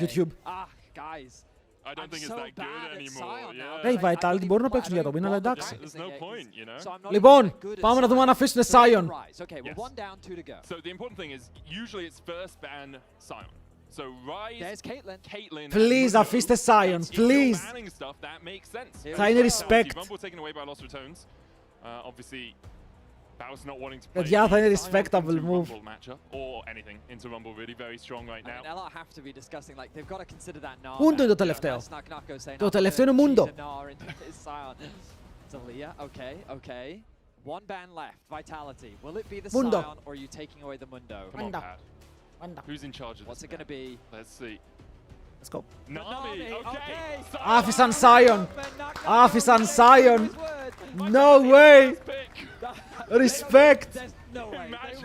YouTube. I don't think it's that good anymore. Hey, Vitality μπορούν να παίξουν για το win, αλλά εντάξει. There's no point, you know. Λοιπόν, πάμε να δούμε αν αφήσουν Sion. So the important thing is usually it's first ban Sion. So Rise, Caitlyn. Please αφήστε Sion, please. Banning stuff that makes sense. Θα είναι respect. Rumble taken away by Lost Returns. Obviously Bao's not wanting to play. Παιδιά, θα είναι respectable move. Or anything into Rumble, really very strong right now. Mundo είναι το τελευταίο. Το τελευταίο είναι Mundo. Mundo. Who's in charge of this? What's it gonna be? Let's see. Let's go. Nami, okay. Άφησαν Sion. Άφησαν Sion. No way. Respect.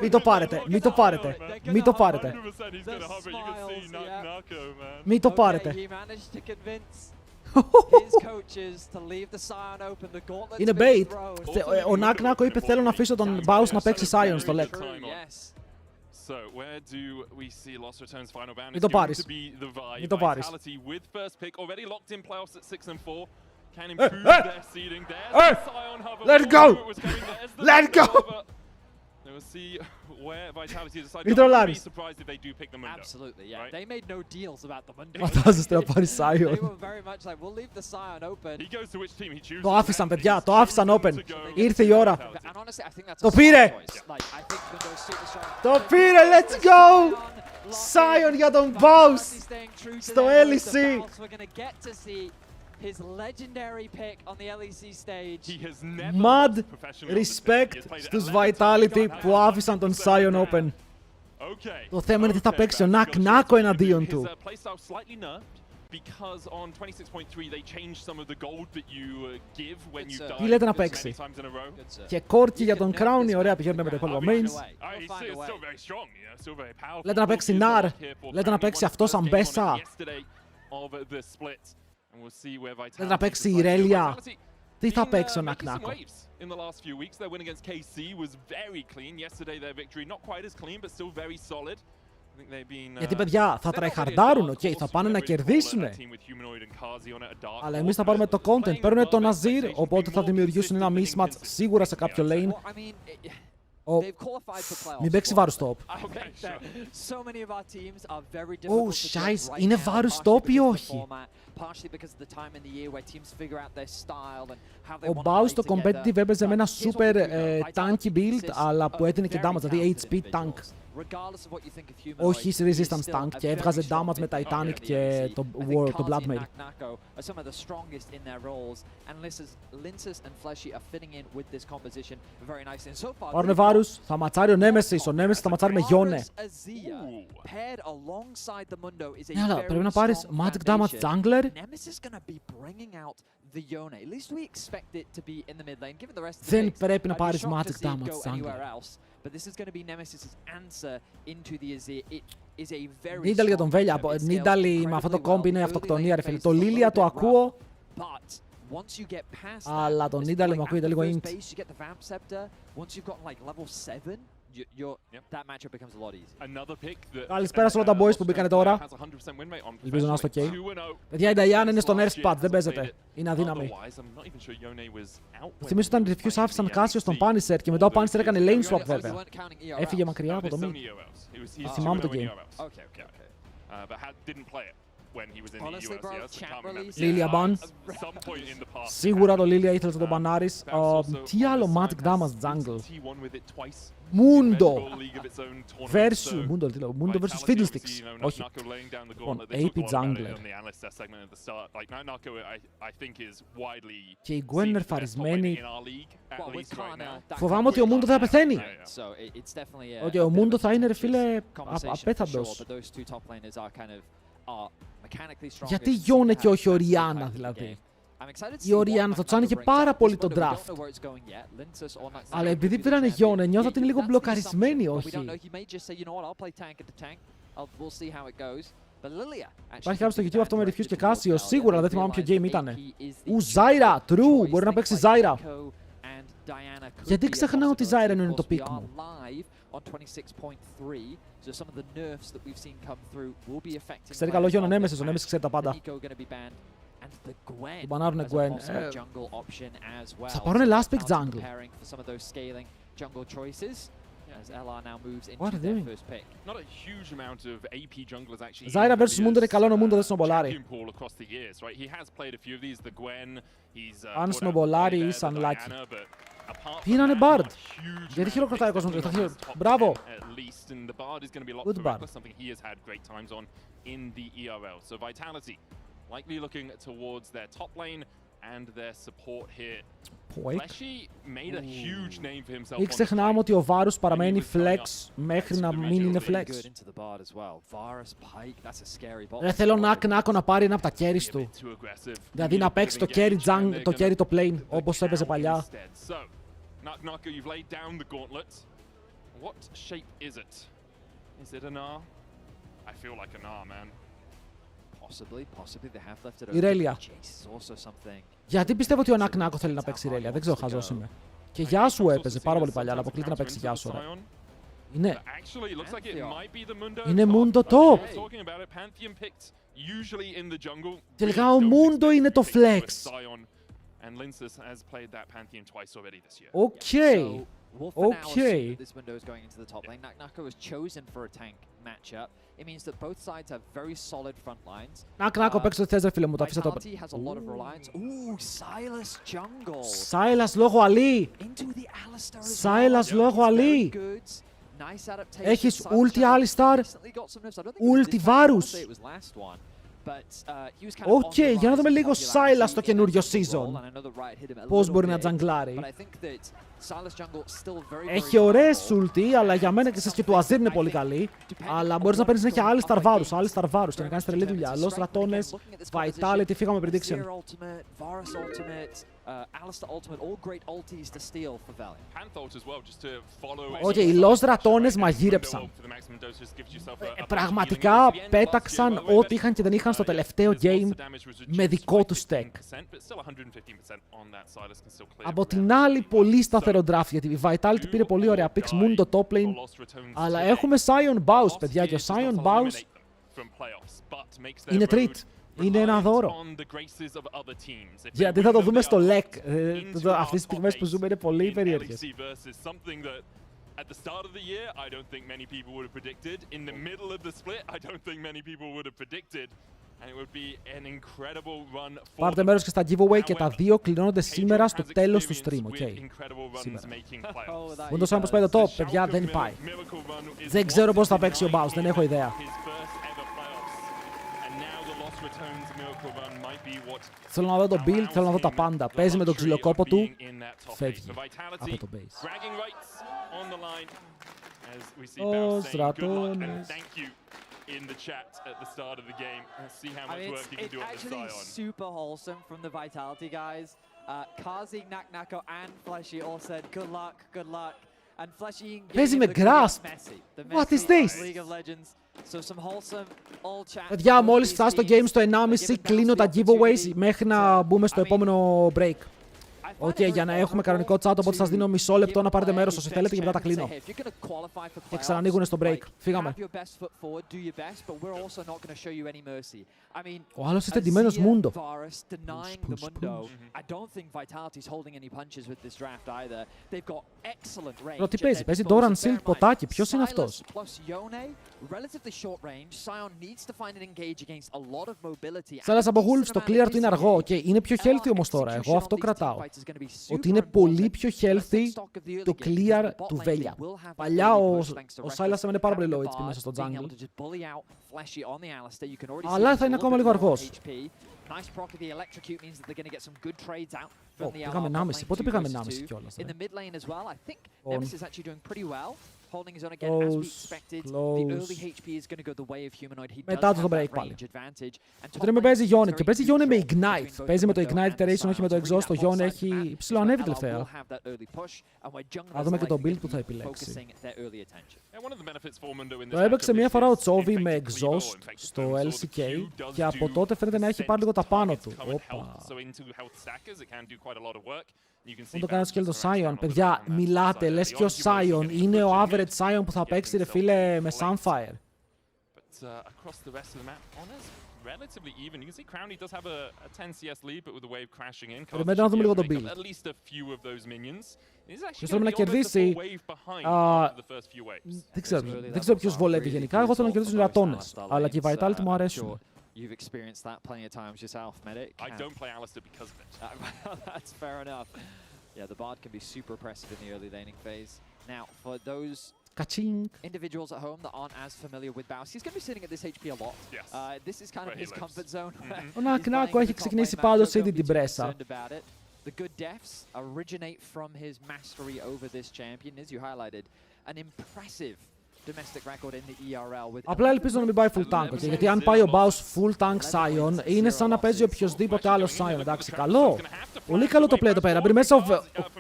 Μην το πάρετε, μην το πάρετε, μην το πάρετε. Μην το πάρετε. Είναι bait. Ο Νάκ είπε θέλω να αφήσω τον Baus να παίξει Sion στο Lec. So where do we see Lost Returns final ban? Μην το πάρεις. Μην το πάρεις. With first pick already locked in playoffs at 6 and 4. Can improve their seeding. There's Sion hover. Let it go. Let it go. We'll see where Vitality decides. Μην I wouldn't be τρολάρεις. surprised if they do pick the Mundo. Absolutely, yeah. They made no deals about the Mundo. Φαντάζεστε να πάρει They Sion. were very much like, we'll leave the Sion open. He goes to which team he chooses. Το άφησαν παιδιά, το άφησαν open. Ήρθε η ώρα. And honestly, I think that's Το a smart πήρε. choice. Like, I think Mundo's super strong. Το πήρε, let's go. Sion για τον Baus. Στο LEC. We're gonna get to see his legendary pick on the LEC stage. He has never Mad lost professional on this respect pitch. He has played στους 11 Vitality times που άφησαν τον Sion open. Okay. Το θέμα είναι τι θα παίξει ο Νάκ εναντίον του. His playstyle slightly nerfed because on 26.3 they changed some of the gold that you give when you die. Τι λέτε να many παίξει. times in a row. Και κόρκι για τον Crown, η ωραία πηγαίνουν με το υπόλοιπο mains. It's still very strong, you know, still very powerful. Λέτε να παίξει Nar. Λέτε να παίξει αυτό σαν Μπέσα. Λέτε να παίξει Ιρέλια. Τι θα παίξει ο Νάκ-Νάκο. In the last few weeks, their win against KC was very clean. Yesterday, their victory not quite as clean, but still very solid. I think they've been. Γιατί παιδιά θα τραϊχαρντάρουν, οκ, θα πάνε να κερδίσουν. Αλλά εμείς θα πάρουμε το content, παίρνουν τον Azir, οπότε θα δημιουργήσουν ένα mismatch σίγουρα σε κάποιο lane. Μην παίξει βάρους top. Σάις, είναι βάρους top ή όχι. Ο Baus στο competitive έπαιζε με ένα super tanky build, αλλά που έδινε και damage, δηλαδή HP tank. Όχι resistance tank και έβγαζε damage με Titanic και το Bloodmail. Πάρουνε βάρους, θα ματσάρει ο Nemesis, ο Nemesis θα ματσάρει με Yone. Ναι, αλλά πρέπει να πάρεις magic damage jungler. Δεν πρέπει να πάρεις magic damage jungler. Νίνταλ για τον Βέλια, Νίνταλ με αυτό το κόμπι είναι αυτοκτονία ρε φίλε. Το Lilia το ακούω, αλλά το Νίνταλ μου ακούγεται λίγο int. Καλησπέρα σε όλα τα boys που μπήκανε τώρα. Ελπίζω να είστε ok. Παιδιά, η Diana είναι στο nerf pad, δεν παίζεται. Είναι αδύναμη. Θυμίζω όταν οι reviews άφησαν Cassio στον Punisher και μετά ο Punisher έκανε lane swap βέβαια. Έφυγε μακριά από το μη. Θυμάμαι το game. Lilia ban. Σίγουρα το Lilia ήθελε να τον μπανάρεις. Τι άλλο magic damage jungle. Mundo versus Mundo versus Fiddlesticks. Όχι. Λοιπόν, AP Jungler. Και η Gwen νερφαρισμένη. Φοβάμαι ότι ο Mundo θα πεθαίνει. Ότι ο Mundo θα είναι ρε φίλε απέθαντος. Γιατί Yone και όχι ο Rihanna δηλαδή. Η Orianna θα τους άνοιγε πάρα πολύ τον draft. Αλλά επειδή πήρανε Yone, νιώθω ότι είναι λίγο μπλοκαρισμένη, όχι. Υπάρχει κάποιος στο YouTube αυτό με reviews και Cassio, σίγουρα, αλλά δεν θυμάμαι ποιο game ήτανε. Zyra, true, μπορεί να παίξει Zyra. Γιατί ξεχνάω ότι Zyra είναι το pick μου. on 26.3. So some of the nerfs that we've seen come through will be affecting. Ξέρει καλό για ο Nemesis, ο Nemesis ξέρει τα πάντα. And the Gwen μπανάρουνε as a Gwen. possible jungle option as well. Θα πάρουνε last pick jungle. Preparing for some of those scaling jungle choices as LR now moves into What are their they first pick. Not a huge amount of AP junglers actually. Zyra versus Mundo είναι καλό, ο Mundo δεν σνομπολάρει. Across the years, right? He has played a few of these. The Gwen, he's αν σνομπολάρει είσαι unlucky. Πήρανε Bard. Γιατί χειροκροτάει ο κόσμος. Μπράβο. Good Bard. Something he has had great times on in the ERL. So Vitality likely looking towards their top lane and their support here. Flashy made a huge name for himself. Μην ξεχνάμε ότι ο Varus παραμένει flex μέχρι να μην είναι flex. Δεν θέλω Νάκο να πάρει ένα από τα carries του. Δηλαδή να παίξει το carry το plane όπως έπαιζε παλιά. Nako, you've laid down the gauntlet. What shape is it? Is it an R? I feel like an R, man. Possibly they have left it Η Ρέλια. open. Γιατί πιστεύω ότι ο Νάκο θέλει να παίξει Ρέλια. Δεν ξέρω, χαζός είμαι. Και Yasuo έπαιζε πάρα πολύ παλιά, αλλά αποκλείται να παίξει Yasuo. Είναι Mundo top. Τελικά ο Mundo είναι το flex. Οκ. This window is going into the top lane. Nako was chosen for a tank matchup. It means that both sides have very solid front lines. Νάκο παίξε το θες ρε φίλε μου, το αφήσα το. Vitality has a lot of reliance. Ooh, Sylas jungle. Sylas λόγω Αλή. Sylas λόγω Αλή. Έχεις ulti Alistar, ulti Varus. Οκ, για να δούμε λίγο Sylas στο καινούριο season. Πώς μπορεί να τζαγκλάρει. Έχει ωραίες ulti, αλλά για μένα και εσείς και του Azir είναι πολύ καλή. Αλλά μπορείς να παίρνεις συνέχεια Alistar Varus και να κάνεις τρελή δουλειά. Los Ratones, Vitality, φύγαμε prediction. Alistar ultimate, all great ultis to steal for Valiant. Panthult as well, just to follow. Όχι, οι Los Ratones μαγείρεψαν. Πραγματικά πέταξαν ό,τι είχαν και δεν είχαν στο τελευταίο game με δικό του stack. Από την άλλη, πολύ σταθερό draft, γιατί η Vitality πήρε πολύ ωραία picks, Mundo top lane, αλλά έχουμε Sion Baus, παιδιά, και ο Sion Baus είναι treat. Είναι ένα δώρο. Γιατί θα το δούμε στο Lec. Αυτές τις στιγμές που ζούμε είναι πολύ περίεργες. At the start of the year, I don't think many people would have predicted. In the middle of the split, I don't think many people would have predicted. And it would be an incredible run for. Πάρτε μέρος και στα giveaway και τα δύο κληρώνονται σήμερα στο τέλος του stream, οκ. Σήμερα. Μου το σαν πως πάει το top, παιδιά, δεν πάει. Δεν ξέρω πώς θα παίξει ο Baus, δεν έχω ιδέα. Θέλω να δω το build, θέλω να δω τα πάντα. Παίζει με τον ξυλοκόπο του, φεύγει από το base. Los Ratones. In the chat at the start of the game. See how much work you can do on the Sion. It's actually super wholesome from the Vitality guys. Kazi, Nako, and Fleshy all said good luck, good luck. And Fleshy παίζει με grasp. What is this? League of Legends. So some wholesome all chat. Παιδιά, μόλις φτάσει το game στο 1,5 κλείνω τα giveaways μέχρι να μπούμε στο επόμενο break. Οκ, για να έχουμε κανονικό chat, οπότε σας δίνω μισό λεπτό να πάρετε μέρος όσοι θέλετε και μετά τα κλείνω. Και ξανανοίγουνε στο break. Φύγαμε. Ο άλλος είστε ντυμένος Mundo. Τι παίζει, παίζει Doran Silk ποτάκι. Ποιος είναι αυτός? Sylas από Wolves, το clear του είναι αργό. Και είναι πιο healthy όμως τώρα. Εγώ αυτό κρατάω. Ότι είναι πολύ πιο healthy το clear του Velia. Παλιά ο Sylas έμενε πάρα πολύ low HP μέσα στο jungle. Αλλά θα είναι ακόμα λίγο αργός. Πήγαμε 1,5. Πότε πήγαμε 1,5 κιόλας? Μετά το break πάλι. Το τρίμμα παίζει Yone και παίζει Yone με Ignite. Παίζει με το Ignite Iteration, όχι με το Exhaust. Το Yone έχει ψηλοανέβει τελευταία. Θα δούμε και το build που θα επιλέξει. Το έπαιξε μία φορά ο Chovy με Exhaust στο LCK και από τότε φαίνεται να έχει πάρει λίγο τα πάνω του. Μου το κάνει skill το Sion. Παιδιά, μιλάτε, λες και ο Sion είναι ο average Sion που θα παίξει, ρε φίλε, με Sunfire. Across the rest of the map, Honor's relatively even. You can see Crowny does have a 10 CS lead, but with the wave crashing in, Περιμένετε να δούμε λίγο τον build. at least a few of those minions. Ποιος θέλει να κερδίσει, δεν ξέρω ποιος βολεύει γενικά, εγώ θέλω να κερδίσω τους Ρατώνες, αλλά και οι Vitality μου αρέσουν. You've experienced that plenty of times yourself, Medic. I don't play Alistar because of it. That's fair enough. Yeah, the Bard can be super oppressive in the early laning phase. Now, for those individuals at home that aren't as familiar with Baus, he's going to be sitting at this HP a lot. Yes. This is kind of his comfort zone. Ο Νακνάκο έχει ξεκινήσει πάντως ήδη την πρέσα. The good deaths originate from his mastery over this champion, as you highlighted. An impressive domestic record in the ERL with... Απλά ελπίζω να μην πάει full tank, okay? Γιατί αν πάει ο Baus full tank Sion, είναι σαν να παίζει οποιοδήποτε άλλο Sion. Εντάξει, καλό. Πολύ καλό το play εδώ πέρα. Μπαίνει μέσα ο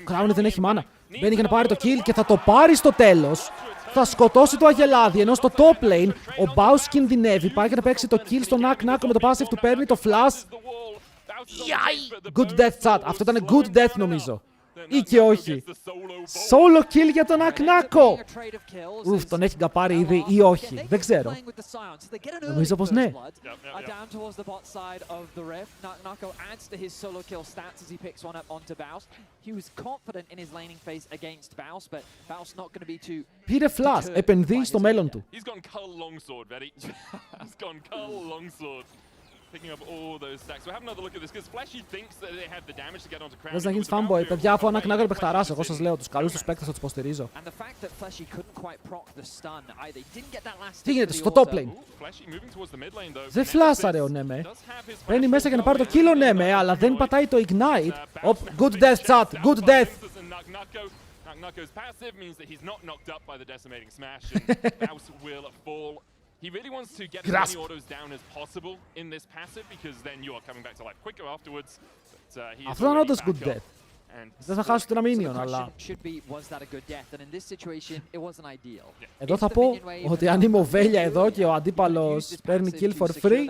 Crown, δεν έχει μάνα. Μπαίνει για να πάρει το kill και θα το πάρει στο τέλος. Θα σκοτώσει το Αγελάδι, ενώ στο top lane ο Baus κινδυνεύει. Πάει για να παίξει το kill στο Νακ-Νάκο με το passive του, παίρνει το flash. Good death chat. Αυτό ήταν good death νομίζω. Ή και όχι. Solo kill για τον Νακ-Νάκο. Ουφ, τον έχει καπάρει ήδη ή όχι. Δεν ξέρω. Νομίζω πως ναι. Πήρε flash. Επενδύει στο μέλλον του. Picking up all those stacks. We'll have another look at this because Flashy thinks that they have the damage to get onto Crown. Θες να γίνεις fanboy, παιδιά, αφού ο Νακνάκο είναι παιχταράς, εγώ σας λέω, τους καλούς τους παίκτες θα τους υποστηρίζω. Τι γίνεται, στο top lane. Δεν φλάσαρε ο Νέμε. Μπαίνει μέσα για να πάρει το kill ο Νέμε, αλλά δεν πατάει το ignite. Good death, chat, good death. Nagnako's passive means that he's not knocked up by the decimating smash and Baus will fall. He really wants to get as many autos down as possible in this passive because then you are coming back to life quicker afterwards. But he is already back up. Δεν θα χάσω την Minion, αλλά... Εδώ θα πω ότι αν είμαι ο Βέλια εδώ και ο αντίπαλος παίρνει kill for free,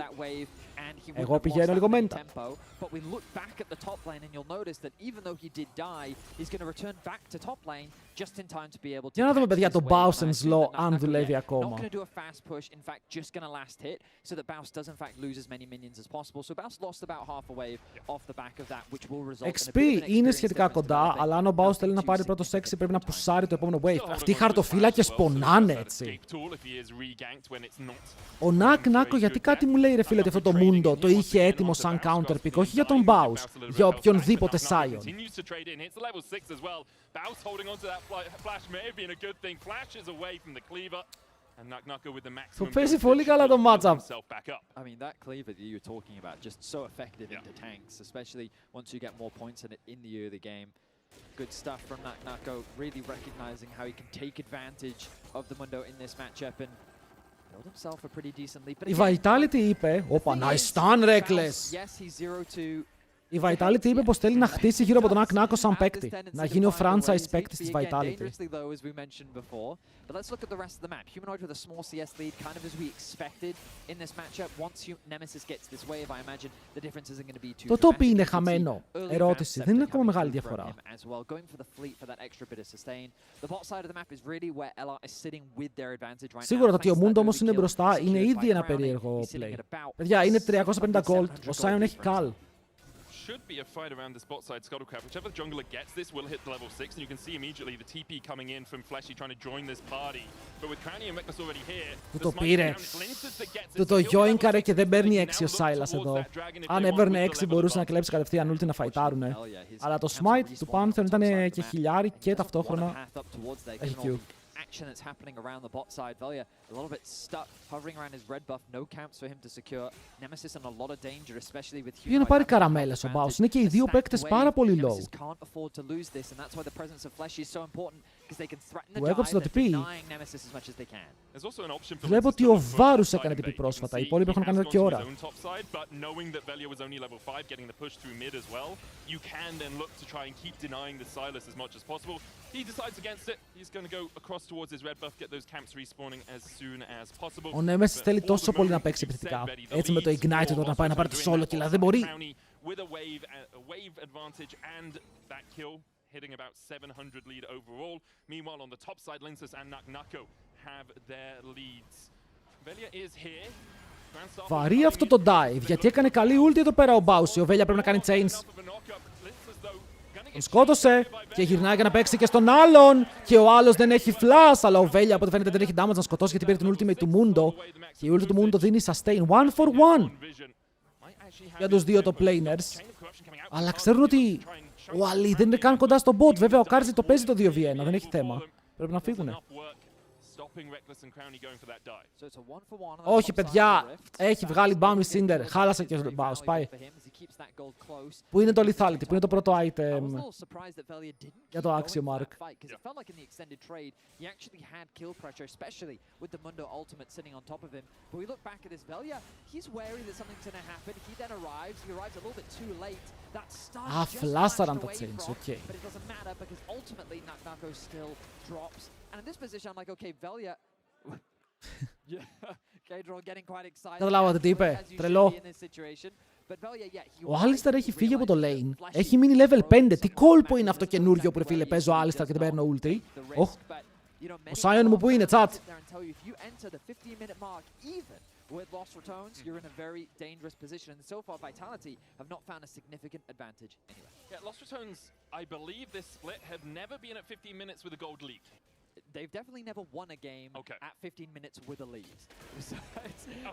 εγώ πηγαίνω λίγο μέντα. But we look back at the top lane and you'll notice that even though he did die, he's going to return back to top lane just in time to be able to... Για να δούμε, παιδιά, το Baus and Slow αν δουλεύει ακόμα. Not going to do a fast push, in fact just going to last hit so that Baus does in fact lose as many minions as possible. So Baus lost about half a wave off the back of that, which will result in a bit of an XP είναι σχετικά κοντά, αλλά αν ο Baus θέλει να πάρει πρώτο 6 πρέπει να πουσάρει το επόμενο wave. Αυτοί οι χαρτοφύλακες πονάνε έτσι. Ο Νακ-Νάκο γιατί κάτι μου λέει, ρε φίλε, ότι αυτό το Mundo το είχε έτοιμο σαν counter pick, όχι για τον Baus, για οποιονδήποτε Sion. Το παίζει πολύ καλά το matchup. I mean, that cleaver that you were talking about, just so effective into tanks, especially once you get more points in the early game. Good stuff from Nako, really recognizing how he can take advantage of the Mundo in this matchup and build himself a pretty decent lead. Η Vitality είπε, όπα, nice stun, reckless. Yes, he's 0-2. Η Vitality είπε πως θέλει να χτίσει γύρω από τον Νακ-Νάκο σαν παίκτη. Να γίνει ο franchise παίκτης της Vitality. But let's look at the rest of the map. Humanoid with a small CS lead, kind of as we expected in this matchup. Once Nemesis gets this wave, I imagine the difference isn't going to be too dramatic. Το top είναι χαμένο. Ερώτηση. Δεν είναι ακόμα μεγάλη διαφορά. Going for the fleet for that extra bit of sustain. The bot side of the map is really where LR is sitting with their advantage right now. Σίγουρα το ότι ο Mundo όμως είναι μπροστά είναι ήδη ένα περίεργο play. Παιδιά, είναι 350 gold. Ο Sion έχει calm. Should be a fight around this bot side Scuttlecraft. Whichever jungler gets this will hit level 6, and you can see immediately the TP coming in from Fleshy trying to join this party. But with Crowny and Meknas already here, το πήρε. Του το γιόινκαρε και δεν παίρνει 6 ο Σάιλας εδώ. Αν έπαιρνε 6 μπορούσε να κλέψει κατευθείαν ulti να φαϊτάρουνε. Αλλά το smite του Pantheon ήταν και χιλιάρι και ταυτόχρονα έχει Q. Action that's happening around the bot side. Velia a little bit stuck, hovering around his red buff. No camps for him to secure. Nemesis in a lot of danger, especially with Humanoid. Για να πάρει καραμέλες ο Baus. Είναι και οι δύο παίκτες πάρα πολύ low. Can't afford to lose this, and that's why the presence of Fleshy is so important because they can threaten the dive and denying Nemesis as much as they can. There's also an option for Βλέπω ότι ο Varus έκανε TP πρόσφατα. Οι υπόλοιποι έχουν κάνει εδώ και ώρα. But knowing that Velia was only level 5, getting the push through mid as well, you can then look to try and keep denying the Silas as much as possible. He decides against it. He's going to go across towards his red buff, get those camps respawning as soon as possible. Ο Nemesis θέλει τόσο πολύ να παίξει επιθετικά. Έτσι με το ignite του να πάει να πάρει το solo kill, αλλά δεν μπορεί. with a wave advantage and that kill, hitting about 700 lead overall. Meanwhile, on the top side, Linsus and Nako have their leads. Velia is here. Βαρύ αυτό το dive, γιατί έκανε καλή ulti εδώ πέρα ο Bowsy. Ο Velia πρέπει να κάνει chains. Τον σκότωσε και γυρνάει για να παίξει και στον άλλον. Και ο άλλος δεν έχει flash, αλλά ο Velia από ό,τι φαίνεται δεν έχει damage να σκοτώσει γιατί πήρε την ultimate του Mundo. Και η ulti του Mundo δίνει sustain 1 for 1 για τους δύο το planers. Αλλά ξέρουν ότι ο Ali δεν είναι καν κοντά στο bot. Βέβαια ο Κάρζι το παίζει το 2v1, δεν έχει θέμα. Πρέπει να φύγουνε. Όχι, παιδιά, έχει βγάλει Bounty Cinder. Χάλασε και ο Baus. Πάει. Πού είναι το lethality, πού είναι το πρώτο item για το Axio Mark. Α, φλάσαραν τα chains, οκ. And in this position, I'm like, okay, Velia. Καταλάβατε τι είπε, τρελό. Ο Άλισταρ έχει φύγει από το lane. Έχει μείνει level 5. Τι κόλπο είναι αυτό καινούριο που φίλε παίζω Άλισταρ και δεν παίρνω ulti. Ο Sion μου που είναι, chat. With lost returns, you're in a very dangerous position, and so far Vitality have not found a significant advantage anyway. Yeah, lost returns, I believe this split have never been at 15 minutes with a gold lead. They've definitely never won a game at 15 minutes with a lead. So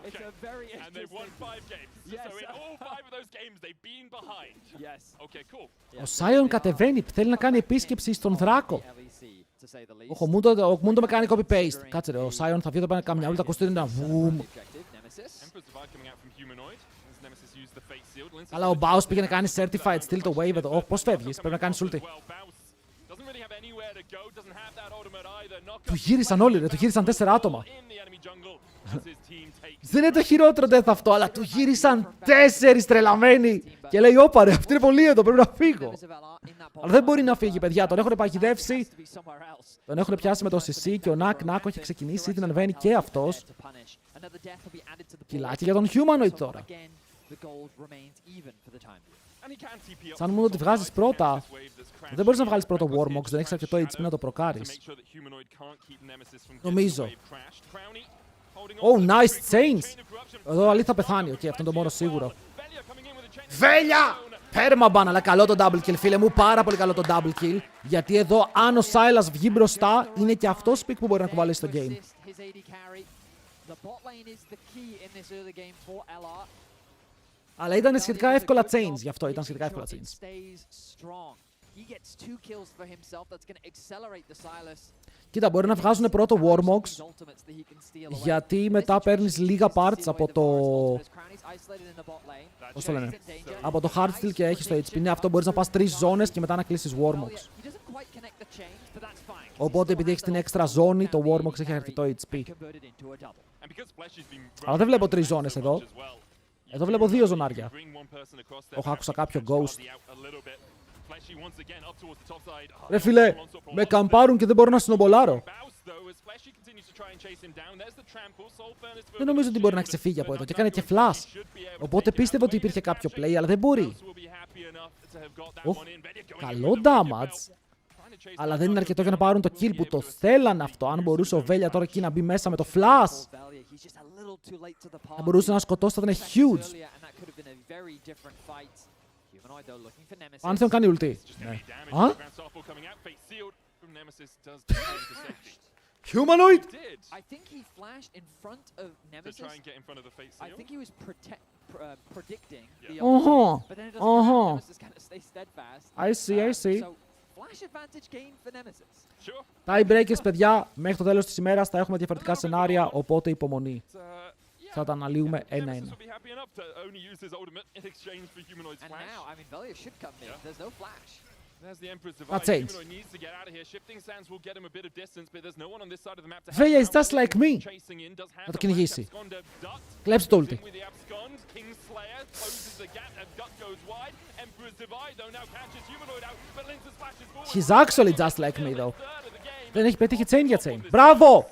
it's a very interesting... And they've won 5 games. Yes. So in all 5 of those games, they've been behind. Yes. Okay, cool. Ο Sion κατεβαίνει, θέλει να κάνει επίσκεψη στον Δράκο. Ο Mundo με κάνει copy-paste. Κάτσε ρε, ο Sion θα βγει εδώ πέρα να κάνει μια ούλτα, ακουστεί ένα βουμ. Αλλά ο Baus πήγε να κάνει certified still το wave εδώ. Πώς φεύγεις, πρέπει να κάνεις ulti. Του γύρισαν όλοι ρε, του γύρισαν 4 άτομα. Δεν είναι το χειρότερο death αυτό, αλλά του γύρισαν 4 τρελαμένοι. Και λέει, όπα ρε, αυτή είναι πολύ εδώ, πρέπει να φύγω. Αλλά δεν μπορεί να φύγει, παιδιά, τον έχουν παγιδεύσει. Τον έχουν πιάσει με το CC και ο Νάκο έχει ξεκινήσει, την ανεβαίνει και αυτός. Κιλάκι για τον Humanoid τώρα. Σαν μόνο ότι βγάζεις πρώτα, δεν μπορείς να βγάλεις πρώτο Warmox, δεν έχεις αρκετό HP να το προκάρεις. Νομίζω. Oh, nice chains! Εδώ ο Ali θα πεθάνει, οκ, αυτό είναι το μόνο σίγουρο. Βέλια! Permaban, αλλά καλό το double kill, φίλε μου, πάρα πολύ καλό το double kill. Γιατί εδώ, αν ο Silas βγει μπροστά, είναι και αυτός pick που μπορεί να κουβαλήσει στο game. Αλλά ήταν σχετικά εύκολα chains, γι' αυτό ήταν σχετικά εύκολα chains. Κοίτα, μπορεί να βγάζουν πρώτο Warmox, γιατί μετά παίρνεις λίγα parts από το... Πώς το λένε? Από το Hardstyle και έχεις το HP. Ναι, αυτό μπορείς να πας 3 ζώνες και μετά να κλείσεις Warmox. Οπότε επειδή έχεις την έξτρα ζώνη, το Warmox έχει αρκετό HP. Αλλά δεν βλέπω 3 ζώνες εδώ. Εδώ βλέπω 2 ζωνάρια. Όχι, άκουσα κάποιο ghost. Ρε φίλε, με καμπάρουν και δεν μπορώ να συνομπολάρω. Δεν νομίζω ότι μπορεί να ξεφύγει από εδώ και έκανε και flash. Οπότε πίστευε ότι υπήρχε κάποιο play, αλλά δεν μπορεί. Καλό damage. Αλλά δεν είναι αρκετό για να πάρουν το kill που το θέλαν αυτό. Αν μπορούσε ο Velia τώρα εκεί να μπει μέσα με το flash, θα μπορούσε να σκοτώσει, θα ήταν huge. Αν θέλουν κάνει ulti. Ναι. Α? Humanoid! I think he flashed in front of Nemesis. To try and get in front of the face seal. I think he was predicting the Uh-huh. but then it doesn't matter. Nemesis kind of stay steadfast. I see, I see. So flash advantage gain for Nemesis. Sure. Tiebreakers, παιδιά, μέχρι το τέλος της ημέρας θα έχουμε διαφορετικά σενάρια, οπότε υπομονή. Θα τα αναλύουμε ένα-ένα. And now, I mean, Velia should come in. There's no flash. Θα change. Velia is just like me. Να το κυνηγήσει. Κλέψει το ulti. He's actually just like me, though. Δεν έχει πετύχει chain για chain. Μπράβο!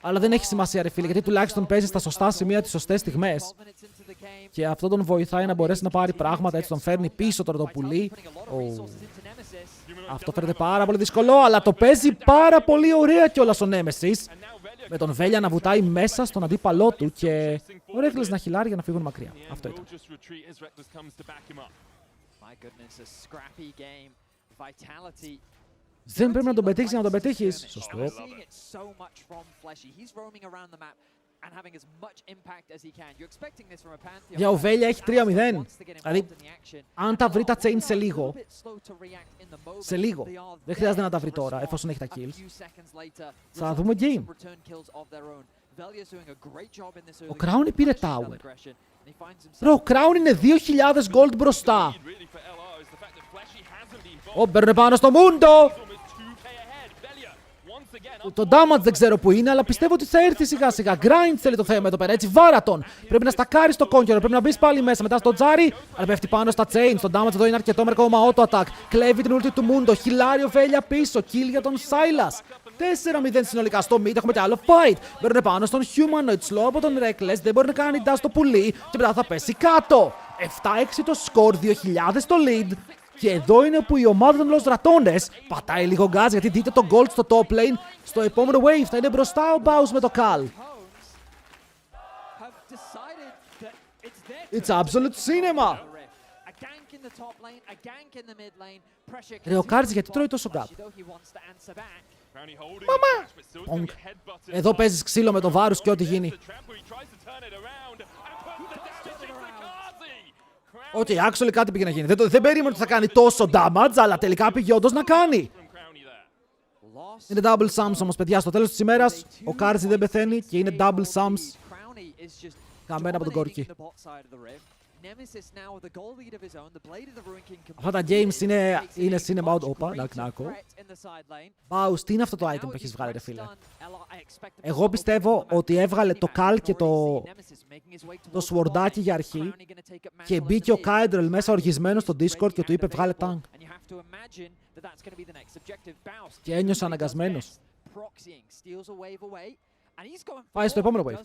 Αλλά δεν έχει σημασία, ρε φίλε, γιατί τουλάχιστον παίζει στα σωστά σημεία τις σωστές στιγμές. Και αυτό τον βοηθάει να μπορέσει να πάρει πράγματα, έτσι τον φέρνει πίσω τώρα το πουλί. Αυτό φαίνεται πάρα πολύ δύσκολο, αλλά το παίζει πάρα πολύ ωραία κιόλας ο Nemesis. Με τον Βέλια να βουτάει μέσα στον αντίπαλό του και ο Reckless να χιλάρει για να φύγουν μακριά. Αυτό ήταν. Δεν πρέπει να τον πετύχεις για να τον πετύχεις. Σωστό. Για ο Βέλια έχει 3-0. Δηλαδή, αν τα βρει τα chain σε λίγο, δεν χρειάζεται να τα βρει τώρα, εφόσον έχει τα kills, θα δούμε game. Ο Crown πήρε tower. Ο Crown είναι 2.000 gold μπροστά. Μπαίνουν πάνω στο Mundo. Το damage δεν ξέρω που είναι, αλλά πιστεύω ότι θα έρθει σιγά σιγά. Grind θέλει το θέμα εδώ πέρα, έτσι βάρα τον. Πρέπει να στακάρει το Conqueror, πρέπει να μπει πάλι μέσα μετά στο Τζάρι. Αλλά πέφτει πάνω στα chains. Το damage εδώ είναι αρκετό με ακόμα auto attack. Κλέβει την ulti του Mundo. Χιλάριο Βέλια πίσω. Kill για τον Silas. 4-0 συνολικά στο mid. Έχουμε κι άλλο fight. Μπαίνουν πάνω στον Humanoid. Slow από τον Reckless. Δεν μπορεί να κάνει dash στο πουλί. Και μετά θα πέσει κάτω. 7-6 το score. 2.000 το lead. Και εδώ είναι που η ομάδα των Los Ratones πατάει λίγο gas, γιατί δείτε το gold στο top lane. Στο επόμενο wave θα είναι μπροστά ο Baus με το Cal. It's absolute cinema! Ρε ο Κάρτς γιατί τρώει τόσο gap? Μαμά! Πονκ. Εδώ παίζεις ξύλο με το βάρος και ό,τι γίνει. Οκ, actually κάτι πήγε να γίνει. Δεν περίμενε ότι θα κάνει τόσο damage, αλλά τελικά πήγε όντως να κάνει. Είναι double sums όμως, παιδιά. Στο τέλος της ημέρας, ο Κάρτζι δεν πεθαίνει και είναι double sums. Καμένα από τον Κόρκι. Αυτά τα games είναι cinema out. Όπα, νακνάκο. Baus, τι είναι αυτό το item που έχεις βγάλει, ρε φίλε? Εγώ πιστεύω ότι έβγαλε το Cal και το σουορντάκι για αρχή και μπήκε ο Kaidrel μέσα οργισμένος στο Discord και του είπε βγάλε tank. Και ένιωσε αναγκασμένος. Πάει στο επόμενο wave.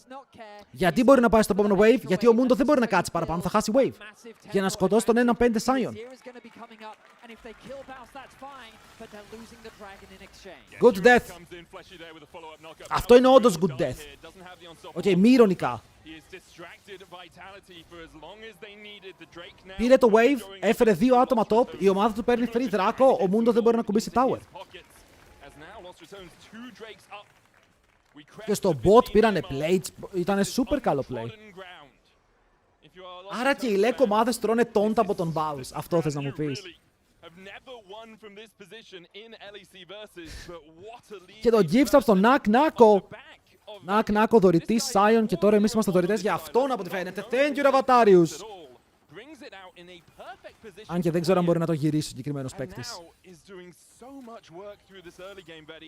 Γιατί μπορεί να πάει στο επόμενο wave? Γιατί ο Mundo δεν μπορεί να κάτσει παραπάνω, θα χάσει wave. Για να σκοτώσει τον 1-5 Sion. Good death. Αυτό είναι όντως good death. Οκ, μη ειρωνικά. Πήρε το wave, έφερε 2 άτομα top, η ομάδα του παίρνει free δράκο, ο Mundo δεν μπορεί να κουμπίσει tower. Και στο bot πήρανε plates, ήταν super καλό play. Άρα και οι Lec ομάδες τρώνε τόντα από τον Baus, αυτό θες να μου πεις? Και το gift up στο Νακ-Νάκο δωρητής Sion και τώρα εμείς είμαστε δωρητές για αυτόν από ό,τι φαίνεται. Thank you, Ravatarius. Αν και δεν ξέρω αν μπορεί να το γυρίσει ο συγκεκριμένος παίκτης.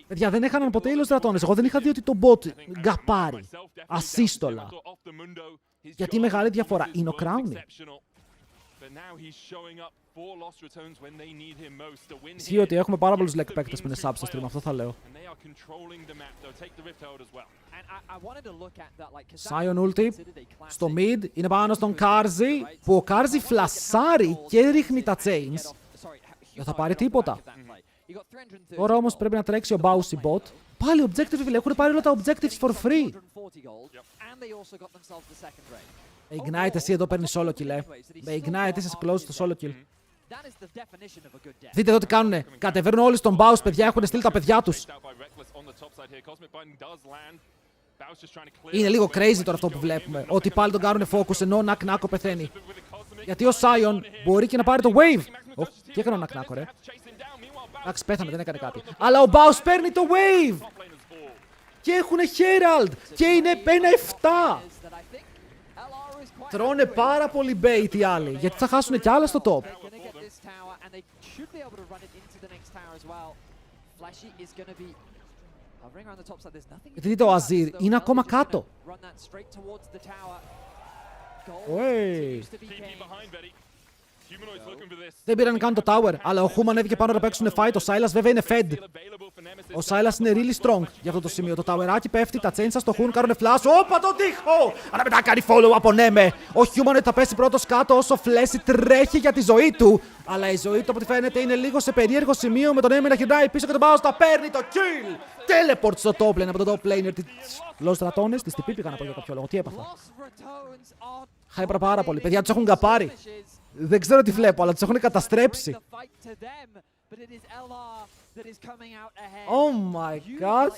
Παιδιά, δεν έχαναν ποτέ οι Los Ratones. Εγώ δεν είχα δει ότι το bot γκαπάρει ασύστολα. Γιατί η μεγάλη διαφορά είναι ο Crowny. Ισχύει ότι έχουμε πάρα πολλούς Lec παίκτες που είναι sub στο stream, αυτό θα λέω. Sion ulti στο mid, είναι πάνω στον Karzi, που ο Karzi φλασάρει και ρίχνει τα chains. Δεν θα πάρει τίποτα. Τώρα όμως πρέπει να τρέξει ο Baus bot. Πάλι objective, έχουν πάρει όλα τα objectives for free. Με Ignite εσύ εδώ παίρνεις solo kill, Με Ignite είσαι close στο solo kill. Δείτε εδώ τι κάνουνε. Κατεβαίνουν όλοι στον Baus, παιδιά, έχουν στείλει τα παιδιά τους. Είναι λίγο crazy τώρα αυτό που βλέπουμε. Ότι πάλι τον κάνουνε focus ενώ ο Νακ-Νάκο πεθαίνει. Γιατί ο Sion μπορεί και να πάρει το wave. Τι έκανε ο Νακ-Νάκο, ρε? Εντάξει, πέθανε, δεν έκανε κάτι. Αλλά ο Baus παίρνει το wave. Και έχουνε Herald. Και είναι 1-7. Τρώνε πάρα πολύ bait οι άλλοι, γιατί θα χάσουν κι άλλα στο top. Γιατί δείτε ο Azir είναι ακόμα κάτω. Δεν πήραν καν το tower, αλλά ο Human έβηκε πάνω να παίξουν fight, ο Silas βέβαια είναι fed. Ο Silas είναι really strong για αυτό το σημείο. Το ταουεράκι πέφτει, τα chains στο χουν, κάνουν flash. Όπα τον τείχο! Αλλά μετά κάνει follow από Neme. Ο Humanoid θα πέσει πρώτος κάτω όσο Flecy τρέχει για τη ζωή του. Αλλά η ζωή του από ό,τι φαίνεται είναι λίγο σε περίεργο σημείο με τον Neme να γυρνάει πίσω και τον Baus τα παίρνει το kill! Teleport στο top lane από τον top laner. Los Ratones της TP πήγαν από για κάποιο λόγο. Τι έπαθα. Χάιπρα πάρα πολύ. Παιδιά τους έχουν γκαπάρει. Δεν ξέρω τι βλέπω, αλλά τους έχουν καταστρέψει. Oh my god.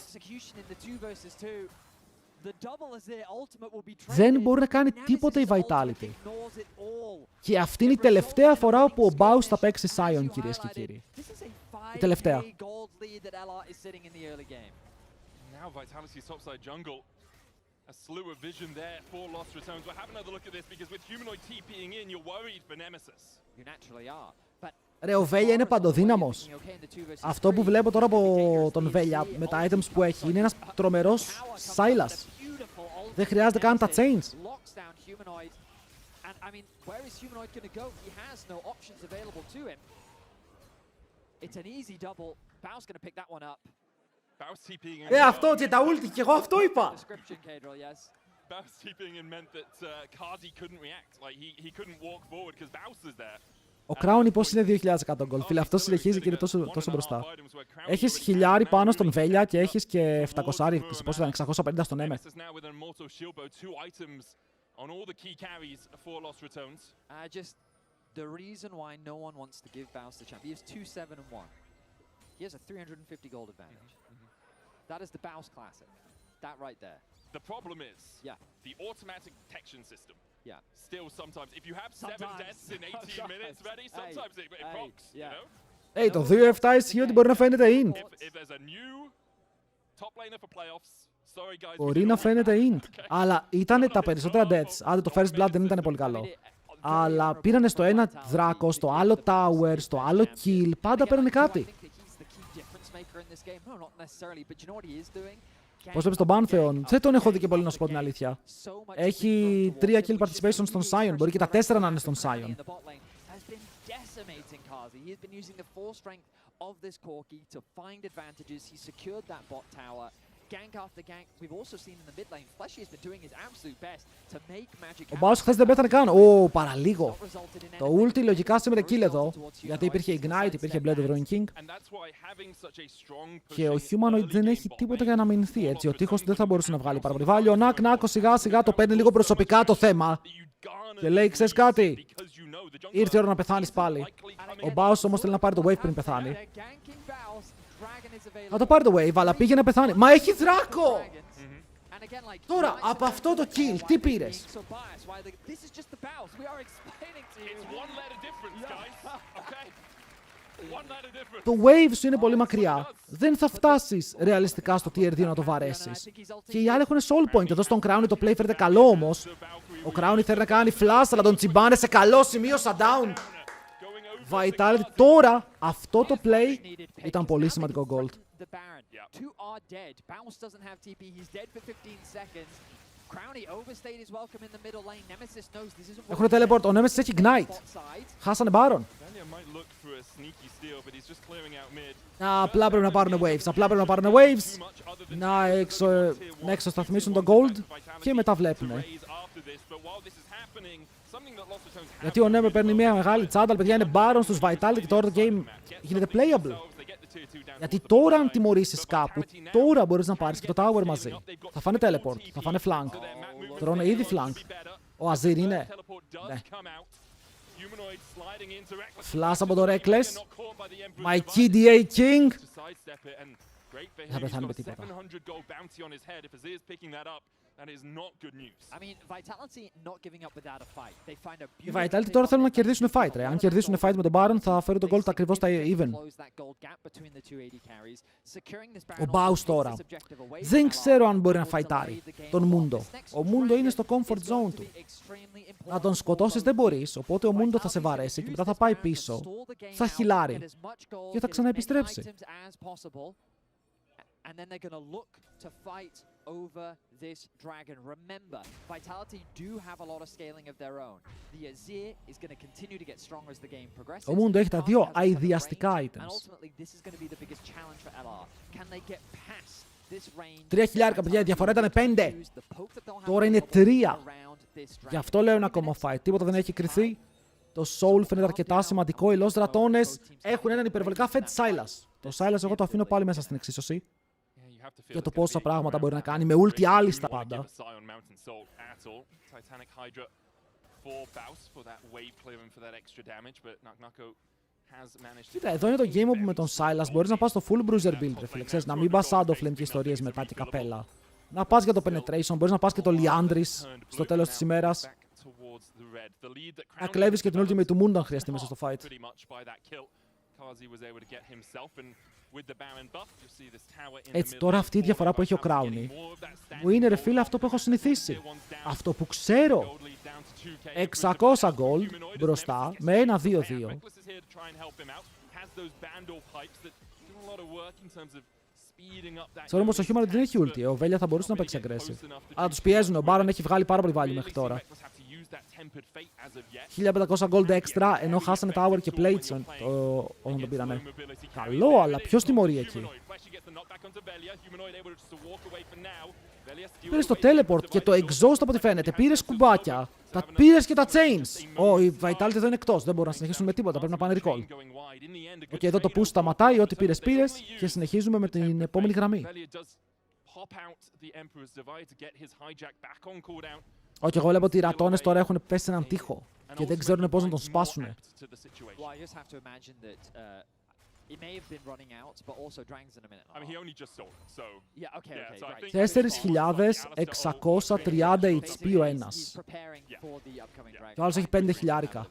Δεν μπορεί να κάνει τίποτα η Vitality. Και αυτή είναι η τελευταία φορά που ο Baus θα παίξει Sion, κυρίες και κύριοι. Η τελευταία. A slew of vision there for Lost Returns. We'll have another look at this because with Humanoid TPing in, you're worried for Nemesis. You naturally are. But ρε, ο Βέλια είναι παντοδύναμος. Αυτό που βλέπω τώρα από τον Βέλια με τα items που έχει είναι ένας τρομερός Silas. Δεν χρειάζεται καν τα chains. Αυτό και τα ulti και εγώ αυτό είπα. Baus TPing in meant that Cardi couldn't react. Like he couldn't walk forward because Baus was there. Ο Crowney πώς είναι 2100 gold. Φίλε, αυτό συνεχίζει και είναι τόσο μπροστά. Έχεις χιλιάρι πάνω στον Βέλια και έχεις και 700, πώς ήταν, 650 στον Neme. The reason why no one wants to give Baus the champ. He is 2-7-1. He has a 350 gold advantage. That is the Baus classic. That right there. The problem is, the automatic detection system. Yeah. Still, sometimes, if you have 7 deaths in 18 minutes, ready, sometimes it procs, you know? Το 2-7 ισχύει ότι μπορεί να φαίνεται int. If there's a new top laner for playoffs, sorry guys. Μπορεί να φαίνεται int. Αλλά ήταν τα περισσότερα deaths. Άντε το first blood δεν ήταν πολύ καλό. Αλλά πήρανε στο ένα δράκο, στο άλλο tower, στο άλλο kill. Πάντα παίρνει κάτι. Πώς βλέπεις τον Pantheon, δεν τον έχω δει και πολύ να σου πω την αλήθεια. Έχει 3 kill participation στον Sion, μπορεί και τα 4 να είναι στον Sion. Ο Baus χθες δεν πέθανε καν. Ω, παραλίγο. Το ulti λογικά σήμερα kill εδώ. Γιατί υπήρχε Ignite, υπήρχε Blade of Ruin King. Και ο Humanoid δεν έχει τίποτα για να μηνθεί, έτσι. Ο τείχος δεν θα μπορούσε να βγάλει πάρα πολύ value. Ο Νάκο σιγά σιγά το παίρνει λίγο προσωπικά το θέμα. Και λέει, ξέρεις κάτι, ήρθε η ώρα να πεθάνεις πάλι. Ο Baus όμως θέλει να πάρει το wave πριν πεθάνει. Θα το πάρει το wave, αλλά πήγε να πεθάνει. Μα έχει δράκο! Τώρα, από αυτό το kill, τι πήρες? Το wave σου είναι πολύ μακριά. Δεν θα φτάσεις ρεαλιστικά στο tier 2 να το βαρέσεις. Και οι άλλοι έχουν soul point. Εδώ στον Crowney το play φέρεται καλό όμως. Ο Crowney θέλει να κάνει flash, αλλά τον τσιμπάνε σε καλό σημείο shutdown. Vitality. Τώρα, αυτό το play ήταν πολύ σημαντικό gold. Έχουν teleport. Ο Nemesis έχει ignite. Χάσανε Baron. Απλά πρέπει να πάρουν waves. Να εξωσταθμίσουν το gold και μετά βλέπουμε. Γιατί ο Neme παίρνει μια μεγάλη τσάντα, παιδιά, είναι Baron στους Vitality, τώρα το game γίνεται playable. Γιατί τώρα αν τιμωρήσεις κάπου, τώρα μπορείς να πάρεις και το tower μαζί. Θα φάνε teleport, θα φάνε flank. Τρώνε ήδη flank. Ο Azir είναι. Ναι. Flash από το Reckless. My KDA King. Δεν θα πεθάνει με τίποτα. Οι Vitality τώρα θέλουν να κερδίσουν fight, ρε. Αν κερδίσουν fight με τον Baron θα φέρουν τον gold ακριβώς στα even. Ο Baus τώρα. Δεν ξέρω αν μπορεί να φαϊτάρει τον Mundo. Ο Mundo είναι στο comfort zone του. Να τον σκοτώσεις δεν μπορείς, οπότε ο Mundo θα σε βαρέσει και μετά θα πάει πίσω. Θα χιλάρει και θα ξαναεπιστρέψει. over this dragon. Remember, Vitality do have a lot of scaling of their own. The Azir is going to continue to get stronger as the game progresses. Ο Mundo έχει τα δύο αηδιαστικά And items. ultimately, this is going to be the biggest challenge for LR. Can they get past this range? 3.000, παιδιά, η διαφορά ήταν 5. Τώρα είναι 3. Γι' αυτό λέω ένα ακόμα fight. Τίποτα δεν έχει κρυθεί. Το Soul φαίνεται αρκετά σημαντικό. Οι Lost Dratones έχουν έναν υπερβολικά fed Sylas. Το Sylas εγώ το αφήνω πάλι μέσα στην εξίσωση. Για το πόσα πράγματα μπορεί να κάνει με ulti άλιστα πάντα. Κοίτα, εδώ είναι το game όπου με τον Sylas μπορείς να πας στο full bruiser build, ρε φίλε. Ξέρεις, να μην πας Shadowflame και ιστορίες μετά και καπέλα. Να πας για το penetration, μπορείς να πας και το Liandris στο τέλος της ημέρας. Να κλέβεις και την ultimate του Mundo αν χρειαστεί μέσα στο fight. Έτσι, τώρα αυτή η διαφορά που έχει ο Crowny μου είναι, ρε φίλε, αυτό που έχω συνηθίσει. Αυτό που ξέρω. 600 gold μπροστά με ένα 2-2. Ξέρω όμως ο Human δεν έχει ulti. Ο Βέλια θα μπορούσε να παίξει aggressive. Αλλά τους πιέζουν. Ο Baron έχει βγάλει πάρα πολύ value μέχρι τώρα. 1500 gold extra, ενώ χάσανε tower και plates όταν τον πήρανε. Καλό, αλλά ποιος τιμωρεί εκεί. Πήρες το teleport και το exhaust από ό,τι φαίνεται. Πήρες κουμπάκια. Τα πήρες και τα chains. Η Vitality εδώ είναι εκτός. Δεν μπορούν να συνεχίσουν με τίποτα. Πρέπει να πάνε recall. Οκ, εδώ το push σταματάει. Ό,τι πήρες και συνεχίζουμε με την επόμενη γραμμή. Όχι, εγώ βλέπω ότι οι ρατώνες τώρα έχουν πέσει σε έναν τοίχο και δεν ξέρουν πώς να τον σπάσουν. Yeah, 4.630 HP ο ένας. Και ο άλλος έχει 5.000.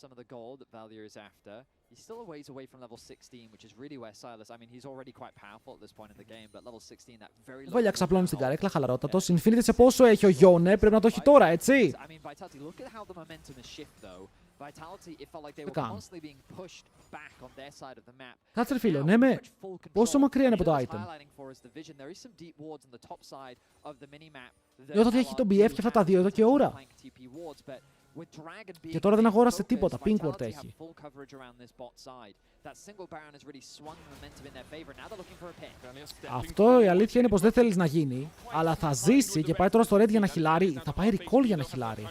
Some of the gold that Valier is after. He's still a ways away from level 16, which is really where Sylas, I mean, he's already quite powerful at this point in the game, but level 16, that very low... Βέλια ξαπλώνει στην καρέκλα, χαλαρότατος. Infinity σε πόσο έχει ο Γιόνε, πρέπει να το έχει τώρα, έτσι. I mean, Vitality, look at how the momentum is shift, though. Vitality, it felt like they were constantly being pushed back on their side of the map. Κάτσε ρε φίλο, ναι με, πόσο μακριά είναι από το item. Νιώθω ότι έχει τον BF και αυτά τα δύο εδώ και ώρα. Και τώρα δεν αγόρασε τίποτα, Pinkward έχει. Αυτό η αλήθεια είναι πως δεν θέλεις να γίνει, αλλά θα ζήσει και πάει τώρα στο red για να χιλάρει. Θα πάει recall για να χιλάρει.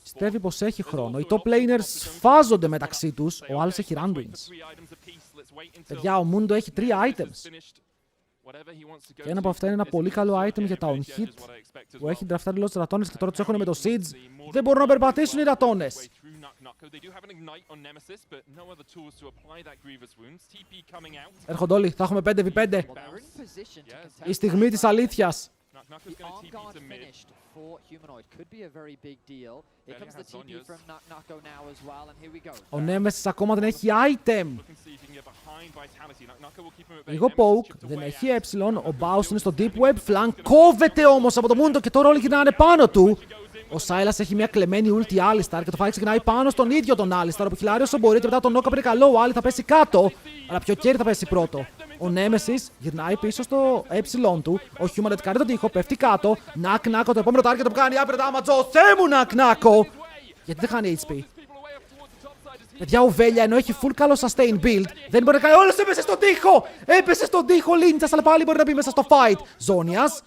Πιστεύει πως έχει χρόνο. Οι top laners σφάζονται μεταξύ τους, ο άλλος έχει Randuins. Παιδιά, ο Mundo έχει 3 items. Και ένα από αυτά είναι ένα πολύ καλό item για τα on-hit που έχει draftάρει Lost Dratones και τώρα τους έχουν με το Siege. Δεν μπορούν να περπατήσουν οι Dratones. Έρχονται όλοι, θα έχουμε 5v5. Η στιγμή της αλήθειας. Ο Nemesis ακόμα δεν έχει item. Λίγο poke, δεν έχει ε. Ο Baus είναι στο deep web, φλανκόβεται όμως από το Mundo και τώρα όλοι γυρνάνε πάνω του. Ο Sylas έχει μια κλεμμένη ulti Alistar και το fight ξεκινάει πάνω στον ίδιο τον Alistar που χιλάρει όσο μπορεί και μετά τον knock-up είναι καλό, ο Άλλη θα πέσει κάτω. Αλλά ποιο κέρι θα πέσει πρώτο. Ο Nemesis γυρνάει πίσω στο ε του, ο Human κάνει τον τοίχο, πέφτει κάτω. Νακ-νάκο, το επόμενο target που κάνει άπειρα damage, ο Θεέ μου νακ-νάκο. Γιατί δεν χάνει HP. Παιδιά, ο Βέλια ενώ έχει full καλό sustain build, δεν μπορεί να κάνει. Όλος έπεσε στον τοίχο! Έπεσε στον τοίχο Λίντσας, αλλά πάλι μπορεί να μπει μέσα στο fight. Ζώνιας.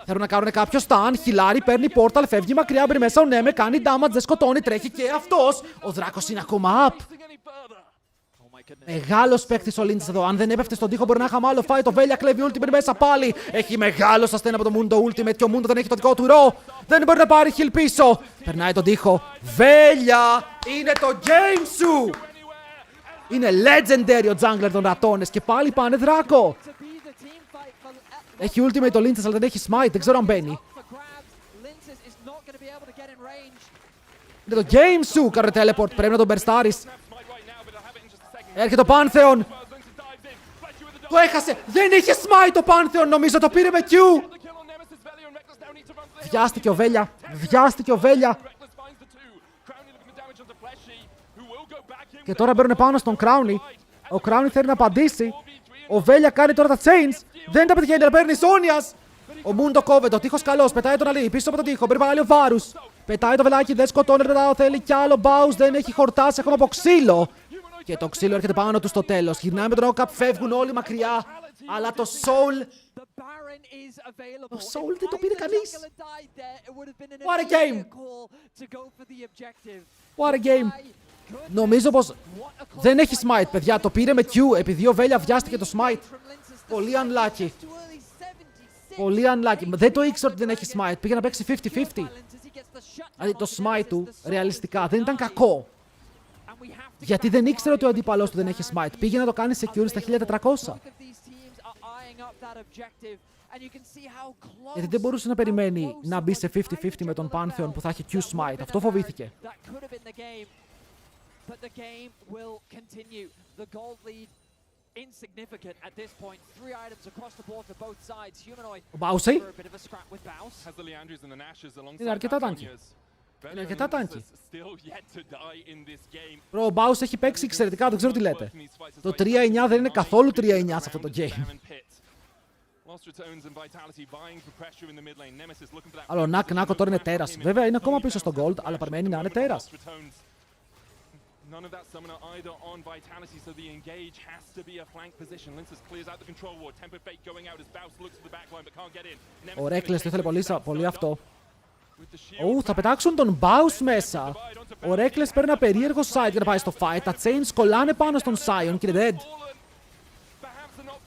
Θέλουν να κάνουν κάποιο stun, χιλάρι, παίρνει portal, φεύγει μακριά, μπει μέσα ο Νέμε, κάνει damage, δεν σκοτώνει, τρέχει και αυτός. Ο Δράκος είναι ακόμα up. Μεγάλος παίκτης ο Λίντσας εδώ. Αν δεν έπεφτε στον τοίχο, μπορεί να είχαμε άλλο fight. Ο Βέλια κλέβει ultimate μέσα πάλι. Έχει μεγάλο sustain από το Mundo ultimate και ο Mundo δεν έχει το δικό του ρο. Δεν μπορεί να πάρει heal πίσω. Περνάει τον τοίχο. Βέλια, είναι το game σου. Είναι legendary ο jungler των Dratones και πάλι πάνε Δράκο. Έχει ultimate ο Λίντσας, αλλά δεν έχει smite. Δεν ξέρω αν μπαίνει. Είναι το game σου. Κάνε teleport. Πρέπει να τον μπερστάρεις. Έρχεται το Pantheon. Το έχασε. Δεν είχε smite το Pantheon. Νομίζω το πήρε με Q. Βιάστηκε ο Βέλια. Βιάστηκε ο Βέλια. Και τώρα μπαίνουν πάνω στον Crowny. Ο Crowny θέλει να απαντήσει. Ο Βέλια κάνει τώρα τα chains. Δεν τα πετυχαίνει, αλλά παίρνει Σόνιας. Ο Moon το κόβεται, ο τείχος καλός, πετάει τον Αλή, πίσω από τον τείχο, παίρνει ο Βάρους. Πετάει το βελάκι, δεν σκοτώνει, θέλει κι άλλο Μπάους, δεν έχει χορτάσει ακόμα από ξύλο. Και το ξύλο έρχεται πάνω του στο τέλος. Γυρνάει με τον Okap, φεύγουν όλοι μακριά. Αλλά το Soul. Το Soul δεν το πήρε κανείς. What a game! What a game! Νομίζω πως δεν έχει smite, παιδιά. Το πήρε με Q επειδή ο Βέλια βιάστηκε το smite. Πολύ unlucky. Πολύ unlucky. Δεν το ήξερα ότι δεν έχει smite. Πήγε να παίξει 50-50. Δηλαδή το smite του ρεαλιστικά δεν ήταν κακό. Γιατί δεν ήξερε ότι ο αντίπαλός του δεν έχει smite. Πήγε να το κάνει secure στα 1400. Γιατί δεν μπορούσε να περιμένει να μπει σε 50-50 με τον Pantheon που θα έχει Q smite. Αυτό φοβήθηκε. Ο Μπάουσι είναι αρκετά τάνκι. Είναι αρκετά τάνκι. Ο Μπάους έχει παίξει εξαιρετικά, δεν ξέρω τι λέτε. Το 3-9 δεν είναι καθόλου 3-9 σε αυτό το game. Αλλά ο Νάκο τώρα είναι τέρας. Βέβαια είναι ακόμα πίσω στο gold, αλλά παραμένει να είναι τέρας. None of that summoner either on Vitality, so the engage has to be a flank position. Linces clears out the control ward. Temper Fate going out as Baus looks to the backline but can't get in. Ο Reckless το ήθελε πολύ αυτό. Θα πετάξουν τον Baus μέσα. Ο Reckless παίρνει ένα περίεργο side για να πάει στο fight. Τα chains κολλάνε πάνω στον Sion και είναι dead.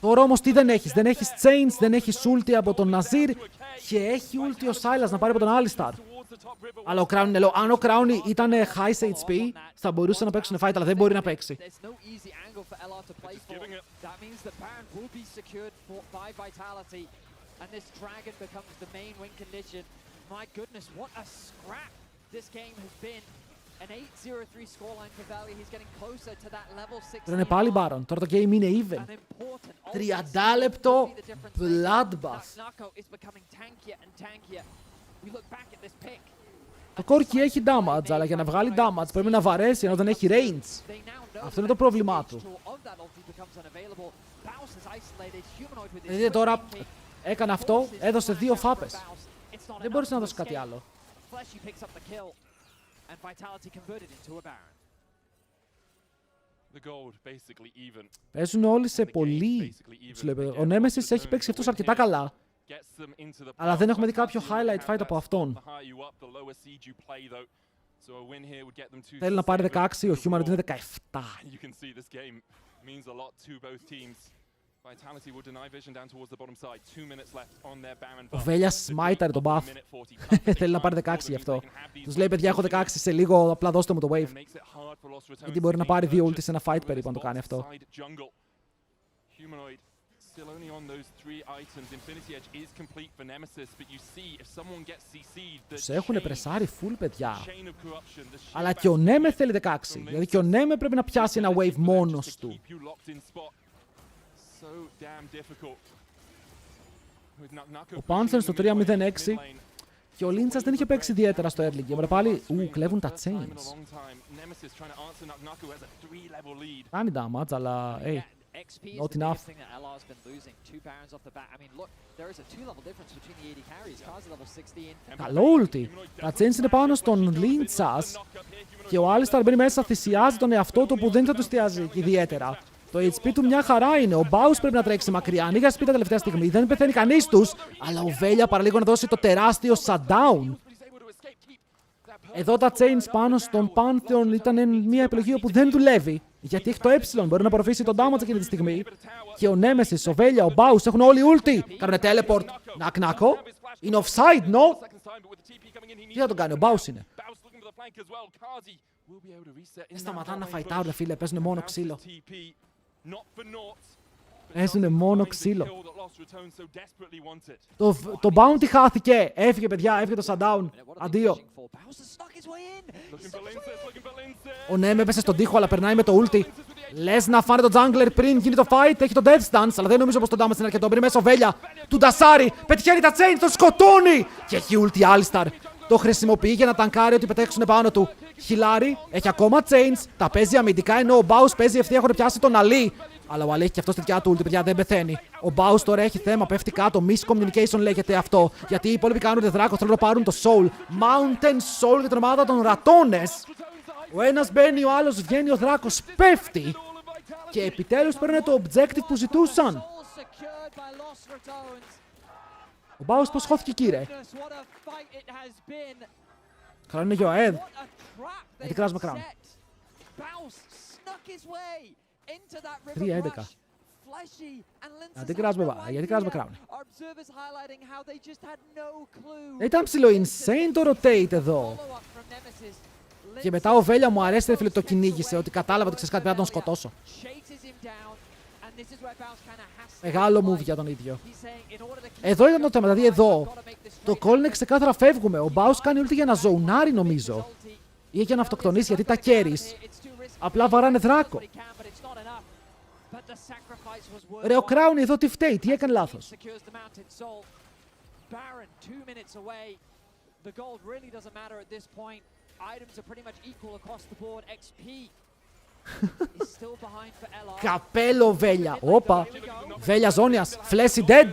Τώρα όμως τι δεν έχεις. Δεν έχεις chains, δεν έχεις ulti από τον Nazir και έχει ulti ο Sylas να πάρει από τον Alistar. Αλλά ο Crown είναι low. Αν ο Crown ήταν high σε HP, θα μπορούσε να παίξουν fight, αλλά δεν μπορεί να παίξει. Τρώνε πάλι Baron. Τώρα το game είναι even. 30 λεπτό bloodbath. Το Corki έχει damage, αλλά για να βγάλει damage πρέπει να βαρέσει, ενώ δεν έχει range. Αυτό είναι το πρόβλημά του. Δηλαδή τώρα έκανε αυτό, έδωσε 2 φάπες. Δεν μπορούσε να δώσει κάτι άλλο. Παίζουν όλοι σε πολύ υψηλό επίπεδο. Ο Nemesis έχει παίξει αυτός αρκετά καλά. Αλλά δεν έχουμε δει κάποιο highlight fight από αυτόν. Θέλει να πάρει 16, ο Humanoid είναι 17. Ο Βέλιας smiter τον buff. Θέλει να πάρει 16 γι' αυτό. Τους λέει παιδιά έχω 16 σε λίγο, απλά δώστε μου το wave. Γιατί μπορεί να πάρει 2 ulti σε ένα fight περίπου αν το κάνει αυτό. Τους έχουνε πρεσάρει full παιδιά. Αλλά και ο Νέμε θέλει 16. Δηλαδή και ο Νέμε πρέπει να πιάσει ένα wave μόνος του. Ο Pantheon στο 3-0-6 και ο Linchas δεν είχε παίξει ιδιαίτερα στο early game. Πάλι, κλέβουν τα chains. Κάνει damage, αλλά not enough. Καλό ulti. Τα chains είναι πάνω στον Linchas και ο Alistar μπαίνει μέσα, θυσιάζει τον εαυτό του που δεν θα του εστιάζει ιδιαίτερα. Το HP του μια χαρά είναι. Ο Baus πρέπει να τρέξει μακριά. Ανοίγει σπίτι τα τελευταία στιγμή. Δεν πεθαίνει κανείς τους. Αλλά ο Βέλια παραλίγο να δώσει το τεράστιο shutdown. Εδώ τα chains πάνω στον Pantheon ήταν μια επιλογή που δεν δουλεύει. Γιατί έχει το ε. Μπορεί να απορροφήσει τον damage εκείνη τη στιγμή. Και ο Nemesis, ο Βέλια, ο Baus έχουν όλοι ulti. Κάνουνε teleport. Νακ-νακο. Είναι offside, no? Τι θα τον κάνει, ο Baus είναι. Δεν σταματάνε να φαϊτάρουν, φίλε. Παίζουνε μόνο ξύλο. Παίζουνε μόνο ξύλο. Το bounty χάθηκε. Έφυγε παιδιά, έφυγε το shutdown. Αντίο. Ο Νέμ έπεσε στον τοίχο αλλά περνάει με το ulti. Λες να φάνε το jungler πριν γίνει το fight. Έχει το death stance αλλά δεν νομίζω πως το damage είναι αρκετό. Μπαίνει μέσα ο Βέλια. Του ντασάρι. Πετυχαίνει τα chain. Τον σκοτώνει. Και έχει ulti Alistar. Το χρησιμοποιεί για να τανκάρει ότι πετέξουν πάνω του. Χιλάρι, έχει ακόμα chains, τα παίζει αμυντικά ενώ ο Μπάους παίζει ευθεία, έχουν πιάσει τον Αλή. Αλλά ο Αλή έχει και αυτό στη δικιά του ulti, παιδιά, δεν πεθαίνει. Ο Μπάους τώρα έχει θέμα, πέφτει κάτω. Miscommunication λέγεται αυτό. Γιατί οι υπόλοιποι κάνουν δράκο, θέλουν να πάρουν το Soul. Mountain Soul για την ομάδα των ρατώνες. Ο ένας μπαίνει, ο άλλος βγαίνει, ο δράκος πέφτει. Και επιτέλους παίρνουν το objective που ζητούσαν. Ο Μπάους πώς χώθηκε εκεί, ρε. Καλό είναι για ο ΑΕΔ. Γιατί κράζουμε crown. 3-11. Γιατί κράζουμε crown. Ήταν ψηλό insane το rotate εδώ. Και μετά ο Βέλια μου αρέσει, ρε φίλε, το κυνήγησε. Ότι κατάλαβα ότι ξέρεις κάτι, πρέπει να τον σκοτώσω. Μεγάλο move για τον ίδιο. Εδώ ήταν το θέμα, δηλαδή εδώ. Το call είναι ξεκάθαρα, φεύγουμε. Ο Μπάους κάνει ulti για να ζωνάρει, νομίζω. Ή για να αυτοκτονήσει, γιατί τα carries απλά βαράνε δράκο. Ρε, ο Crown εδώ τι φταίει, τι έκανε λάθος. Καπέλο Βέλια. Όπα. Βέλια ζώνιας. Φλέσι dead.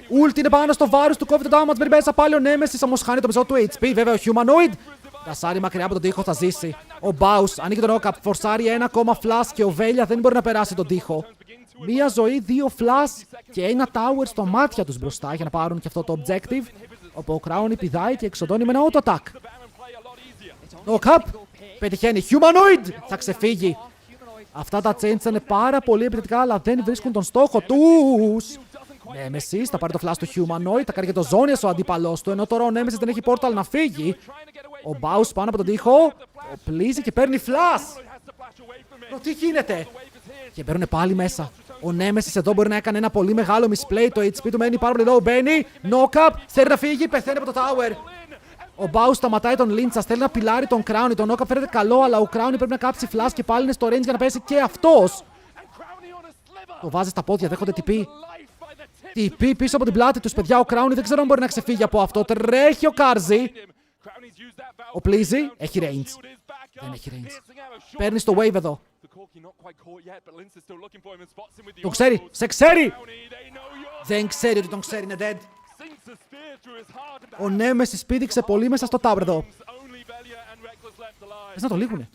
Ult είναι πάνω στο βάρος του, κόβει το damage, μπαίνει μέσα πάλι ο Nemesis, όμως χάνει το μισό του HP. Βέβαια ο Humanoid. Δασάρι μακριά από τον τοίχο, θα ζήσει. Ο Μπάους ανοίγει τον Okap, φορσάρει ένα ακόμα flash και ο Βέλια δεν μπορεί να περάσει τον τοίχο. Μία ζωή, δύο flash και ένα tower στο μάτια τους μπροστά για να πάρουν και αυτό το objective. Όπου ο Crown πηδάει και εξοντώνει με ένα auto attack. Ο Okap πετυχαίνει. Humanoid θα ξεφύγει. Αυτά τα chains είναι πάρα πολύ επιθετικά, αλλά δεν βρίσκουν τον στόχο τους. Nemesis θα πάρει το flash του Humanoid, θα κάνει και το Zonias ο αντίπαλός του, ενώ τώρα ο Nemesis δεν έχει portal να φύγει. Ο Μπάους πάνω από τον τοίχο, πλύζει και παίρνει flash. Τι γίνεται? Και παίρνουν πάλι μέσα. Ο Nemesis εδώ μπορεί να έκανε ένα πολύ μεγάλο misplay, το HP του μένει πάρα πολύ low, μπαίνει, knock-up, θέλει να φύγει, πεθαίνει από το tower. Ο Μπάους σταματάει τον Lynch, θέλει να πιλάρει τον Crown. Τον Knock-up φαίνεται καλό, αλλά ο Crown πρέπει να κάψει flash και πάλι είναι στο range για να πέσει και αυτός. Το βάζει στα πόδια, δέχονται TP. TP πίσω από την πλάτη τους, παιδιά. Ο Crown δεν ξέρω αν μπορεί να ξεφύγει από αυτό. Τρέχει ο Κάρζι. Ο Πλίζι έχει range. Δεν έχει range. Παίρνει στο wave εδώ. Τον ξέρει, σε ξέρει. Δεν ξέρει ότι τον ξέρει, είναι dead. Ο Nemesis πήδηξε πολύ μέσα στο tower εδώ. Θες να το λύγουνε.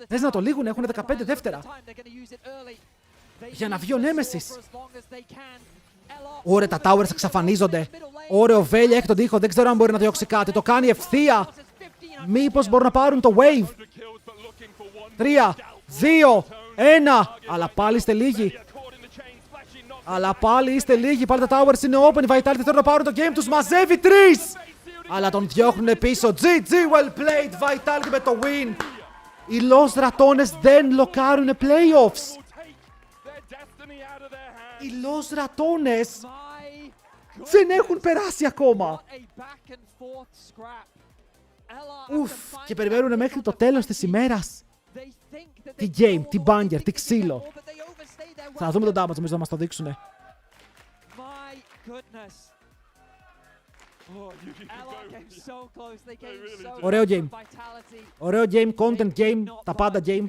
Θες να το λύγουνε, έχουν 15 δεύτερα. Για να βγει ο Nemesis. Ωραία, τα towers εξαφανίζονται. Ωραία, ο Βέλια έχει τον τοίχο, δεν ξέρω αν μπορεί να διώξει κάτι. Το κάνει ευθεία. Μήπως μπορούν να πάρουν το wave. 3, 2, 1. Αλλά πάλι είστε λίγοι. Πάλι τα towers είναι open. Οι Vitality θέλουν να πάρουν το game τους. Μαζεύει 3. Αλλά τον διώχνουν πίσω. GG, well played. Vitality με το win. Οι Los Ratones δεν λοκάρουν playoffs. Οι Los Ratones δεν έχουν περάσει ακόμα. Ουφ, και περιμένουν μέχρι το τέλος της ημέρας. Τι game, τι banger, τι ξύλο. Θα δούμε τον damage, νομίζω να μας το δείξουνε. Ωραίο game. Ωραίο game, content game, τα πάντα game.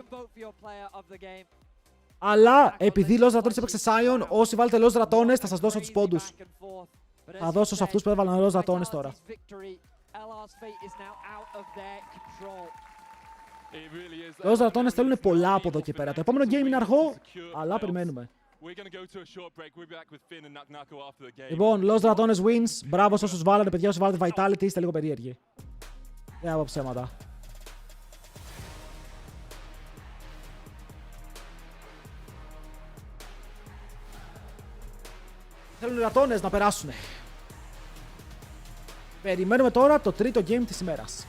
Αλλά επειδή Los Ratones έπαιξε Sion, όσοι βάλετε Los Ratones θα σας δώσω τους πόντους. Θα δώσω σε αυτούς που έβαλαν Los Ratones τώρα. Los Ratones θέλουν πολλά από εδώ και πέρα. Το επόμενο game είναι αργό, αλλά περιμένουμε. Λοιπόν, Los Ratones wins. Μπράβο σε όσους βάλατε, παιδιά, όσοι βάλατε Vitality, είστε λίγο περίεργοι. Δεν από ψέματα. Θέλουν οι Ratones να περάσουνε. Περιμένουμε τώρα το τρίτο game της ημέρας.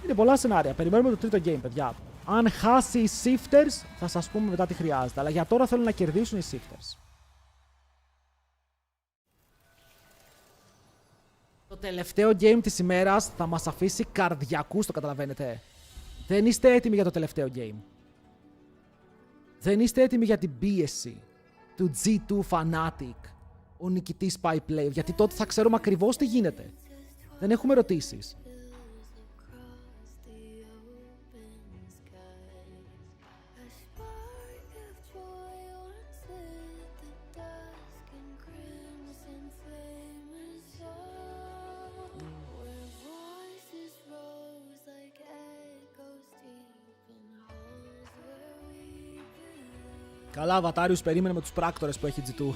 Είναι πολλά σενάρια. Περιμένουμε το τρίτο game, παιδιά. Αν χάσει οι Shifters, θα σας πούμε μετά τι χρειάζεται. Αλλά για τώρα θέλουν να κερδίσουν οι Shifters. Το τελευταίο game της ημέρας θα μας αφήσει καρδιακούς, το καταλαβαίνετε. Δεν είστε έτοιμοι για το τελευταίο game. Δεν είστε έτοιμοι για την πίεση του G2 Fnatic, ο νικητής by play, γιατί τότε θα ξέρουμε ακριβώς τι γίνεται. Δεν έχουμε ερωτήσεις. Καλά, Βατάριους περίμενε με τους πράκτορες που έχει G2.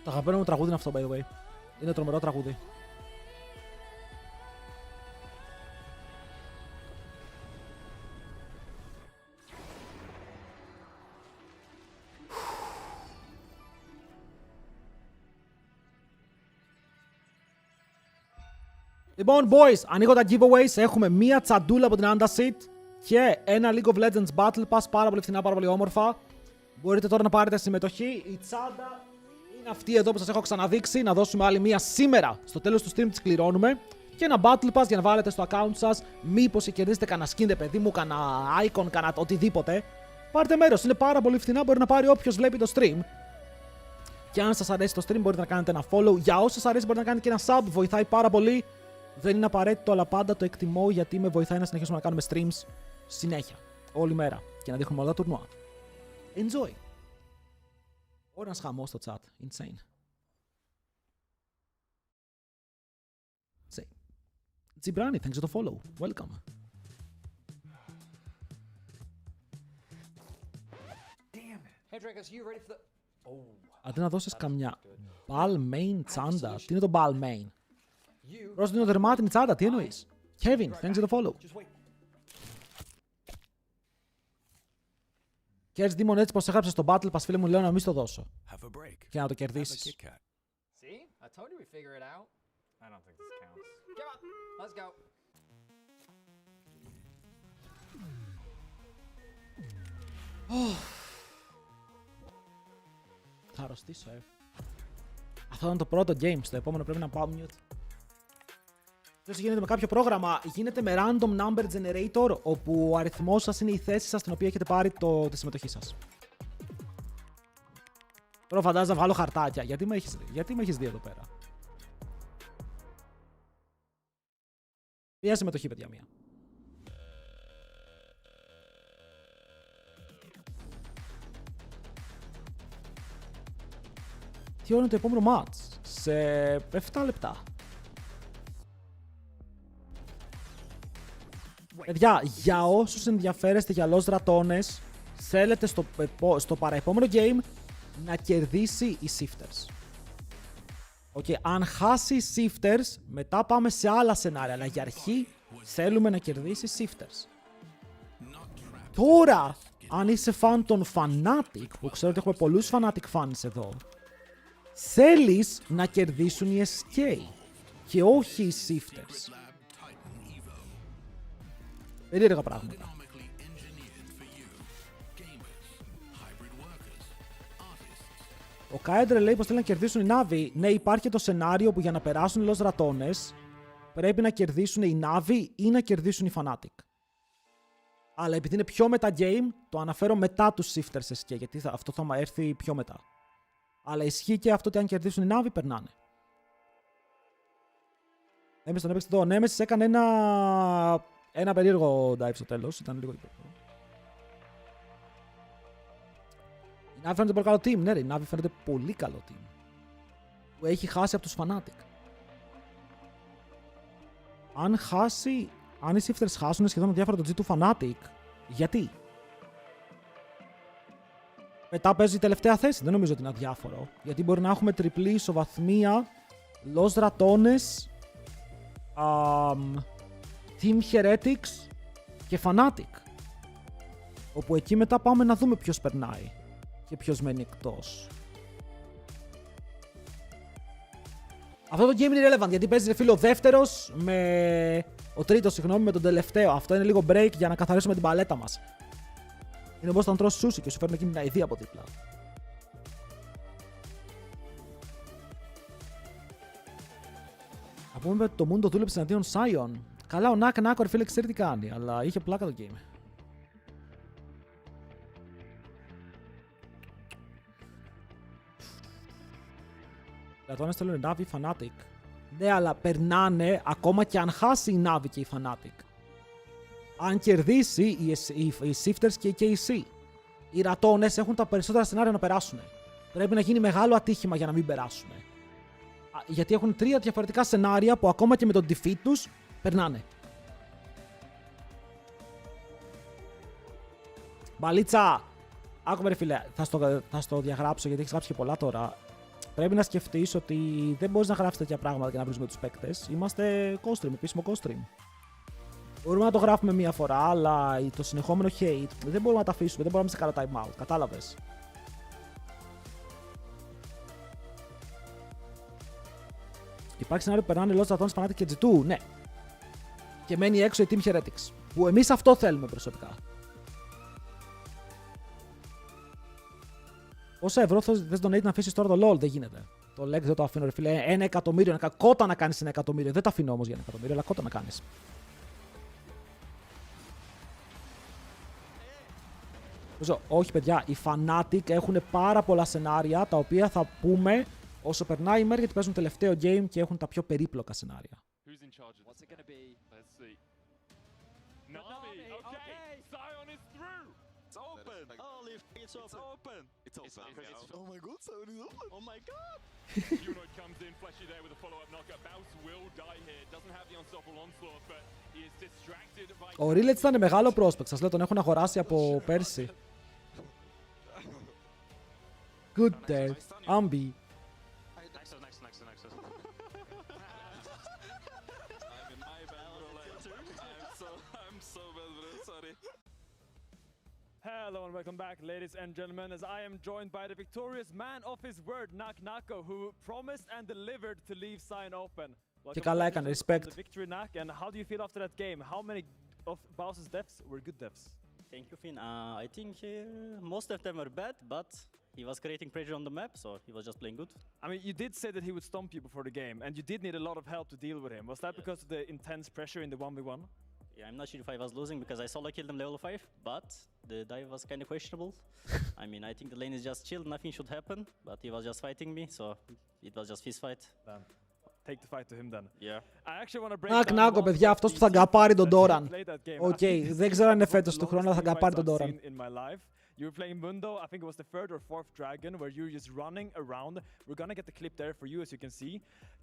Το αγαπημένο μου τραγούδι είναι αυτό, by the way. Είναι τρομερό τραγούδι. Λοιπόν, boys, ανοίγω τα giveaways. Έχουμε μία τσαντούλα από την Andasit και ένα League of Legends Battle Pass. Πάρα πολύ φθηνά, πάρα πολύ όμορφα. Μπορείτε τώρα να πάρετε συμμετοχή. Η τσάντα είναι αυτή εδώ που σας έχω ξαναδείξει. Να δώσουμε άλλη μία σήμερα. Στο τέλος του stream τις κληρώνουμε. Και ένα Battle Pass για να βάλετε στο account σας. Μήπως κερδίσετε κανένα skin, παιδί μου, κανένα icon, κανένα οτιδήποτε. Πάρτε μέρος. Είναι πάρα πολύ φθηνά. Μπορεί να πάρει όποιος βλέπει το stream. Και αν σας αρέσει το stream, μπορείτε να κάνετε ένα follow. Για όσους σας αρέσει, μπορείτε να κάνετε και ένα sub. Βοηθάει πάρα πολύ. Δεν είναι απαραίτητο, αλλά πάντα το εκτιμώ γιατί με βοηθάει να συνεχίσουμε να κάνουμε streams συνέχεια. Όλη μέρα. Και να δείχνουμε όλα τα τουρνουά. Enjoy! Ένας χαμός στο chat. Insane. Say. Gibrani, thanks for the follow. Welcome. Αντί να δώσεις καμιά Balmain τσάντα. Τι είναι το Balmain? Προς την δερμάτινη τσάντα, τι εννοείς? Kevin, thanks for the follow. Κέρδεις Demon έτσι πως έγραψες στο Battle Pass, φίλε μου, λέω να μην στο δώσω. Και να το κερδίσεις. Θα αρρωστήσω, Αυτό ήταν το πρώτο game, στο επόμενο πρέπει να πάω mute. Αυτό γίνεται με κάποιο πρόγραμμα, γίνεται με random number generator, όπου ο αριθμός σας είναι η θέση σας στην οποία έχετε πάρει τη συμμετοχή σας. Τώρα φαντάζομαι να βγάλω χαρτάκια. Γιατί με έχεις δει εδώ πέρα? Μία συμμετοχή, παιδιά, μία. Τι ώρα είναι το επόμενο match? Σε 7 λεπτά. Παιδιά, για όσους ενδιαφέρεστε για LOL ρατώνες, θέλετε στο παραεπόμενο game να κερδίσει οι Shifters. Okay, αν χάσει οι Shifters, μετά πάμε σε άλλα σενάρια, αλλά για αρχή θέλουμε να κερδίσει οι Shifters. Τώρα, αν είσαι fan των Fnatic, που ξέρω ότι έχουμε πολλούς Fnatic fans εδώ, θέλεις να κερδίσουν οι SK και όχι οι Shifters. Περίεργα πράγματα. Ο Κάιντρε λέει πως θέλει να κερδίσουν οι Navi. Ναι, υπάρχει το σενάριο που για να περάσουν οι LOL ρατώνες πρέπει να κερδίσουν οι Navi ή να κερδίσουν οι Fnatic. Αλλά επειδή είναι πιο μετά game, το αναφέρω μετά τους Shifters SK, γιατί αυτό θα έρθει πιο μετά. Αλλά ισχύει και αυτό ότι αν κερδίσουν οι Navi περνάνε. Nemesis τον έπαιξε εδώ. Ο Nemesis έκανε ένα περίεργο dive στο τέλος. Ήταν λίγο υπέροχο. Η Navi φαίνεται πολύ καλό team. Ναι, ρε, η Navi φαίνεται πολύ καλό team. Που έχει χάσει από τους Fnatic. Αν οι Shifters χάσουν σχεδόν διάφορα το G2 Fnatic, γιατί? Μετά παίζει η τελευταία θέση. Δεν νομίζω ότι είναι αδιάφορο. Γιατί μπορεί να έχουμε τριπλή ισοβαθμία, LOL ρατώνες, Team Heretics και Fnatic. Όπου εκεί μετά πάμε να δούμε ποιος περνάει και ποιος μένει εκτός. Αυτό το game είναι relevant γιατί παίζει, φίλο, ο δεύτερος με... ο τρίτος, συγγνώμη, με τον τελευταίο. Αυτό είναι λίγο break για να καθαρίσουμε την παλέτα μας. Είναι όπως όταν τρως σούσι και σου φέρνουν εκείνη την αηδία από δίπλα. Να πούμε ότι το Mundo δούλεψε εναντίον Sion. Καλά, ο Νάκο, ρε φίλε, ξέρει τι κάνει, αλλά είχε πλάκα το game. Τώρα στέλνουν Navi Fnatic. Ναι, αλλά περνάνε ακόμα και αν χάσει η Navi και η Fnatic. Αν κερδίσει οι Shifters και η KC. Οι ρατώνες έχουν τα περισσότερα σενάρια να περάσουν. Πρέπει να γίνει μεγάλο ατύχημα για να μην περάσουν. Γιατί έχουν 3 διαφορετικά σενάρια που ακόμα και με τον defeat τους περνάνε. Μπαλίτσα! Άκουμε ρε φίλε, θα στο διαγράψω γιατί έχεις γράψει και πολλά τώρα. Πρέπει να σκεφτείς ότι δεν μπορείς να γράψεις τέτοια πράγματα και να βρεις με τους παίκτες. Είμαστε COSTREAM, επίσημο COSTREAM. Μπορούμε να το γράφουμε μία φορά, αλλά το συνεχόμενο hate δεν μπορούμε να τα αφήσουμε, δεν μπορούμε να σε κάνω time out. Κατάλαβες. Υπάρχει σενάριο που περνάνε Lost Atoms, Fnatic και G2, ναι. Και μένει έξω η Team Heretics. Που εμείς αυτό θέλουμε προσωπικά. Πόσα ευρώ θες donate να αφήσεις τώρα το LOL, δεν γίνεται. Το Lec δεν το αφήνω, ρε φίλε. 1 εκατομμύριο, κότα να κάνεις 1 εκατομμύριο. Δεν το αφήνω όμως για 1 εκατομμύριο, αλλά κότα να κάνεις. Όχι, παιδιά, οι Fnatic έχουν πάρα πολλά σενάρια τα οποία θα πούμε όσο περνάει η μέρα γιατί παίζουν τελευταίο game και έχουν τα πιο περίπλοκα σενάρια. Ο Rillets ήταν μεγάλο prospect, σας λέω, τον έχουν αγοράσει από πέρσι. Good day, Ambi. Hello and welcome back, ladies and gentlemen, as I am joined by the victorious man of his word, Nako, who promised and delivered to leave Sion open. Και καλά έκανε, respect. Victory, Nak, and how do you feel after that game? How many of Bowser's deaths were good deaths? Thank you, Finn. I think most of them were bad, but he was creating pressure on the map, so he was just playing good. I mean, you did say that he would stomp you before the game, and you did need a lot of help to deal with him. Was that because of the intense pressure in the 1v1? Yeah, I'm not sure if I was losing because I solo killed him level 5, but the dive was kind of questionable. I mean, I think the lane is just chilled, nothing should happen, but he was just fighting me, so it was just fist fight. Take the fight to him then. Yeah. I actually want to break Νάκο, παιδιά, αυτός που θα γκαπάρει τον Doran. Οκ, δεν ξέρω αν είναι φέτος του χρόνου, αλλά θα γκαπάρει τον Doran. You were playing Mundo, I think it was the 3rd or 4th dragon, where you're just running around. We're gonna get the clip there for you, as you can see.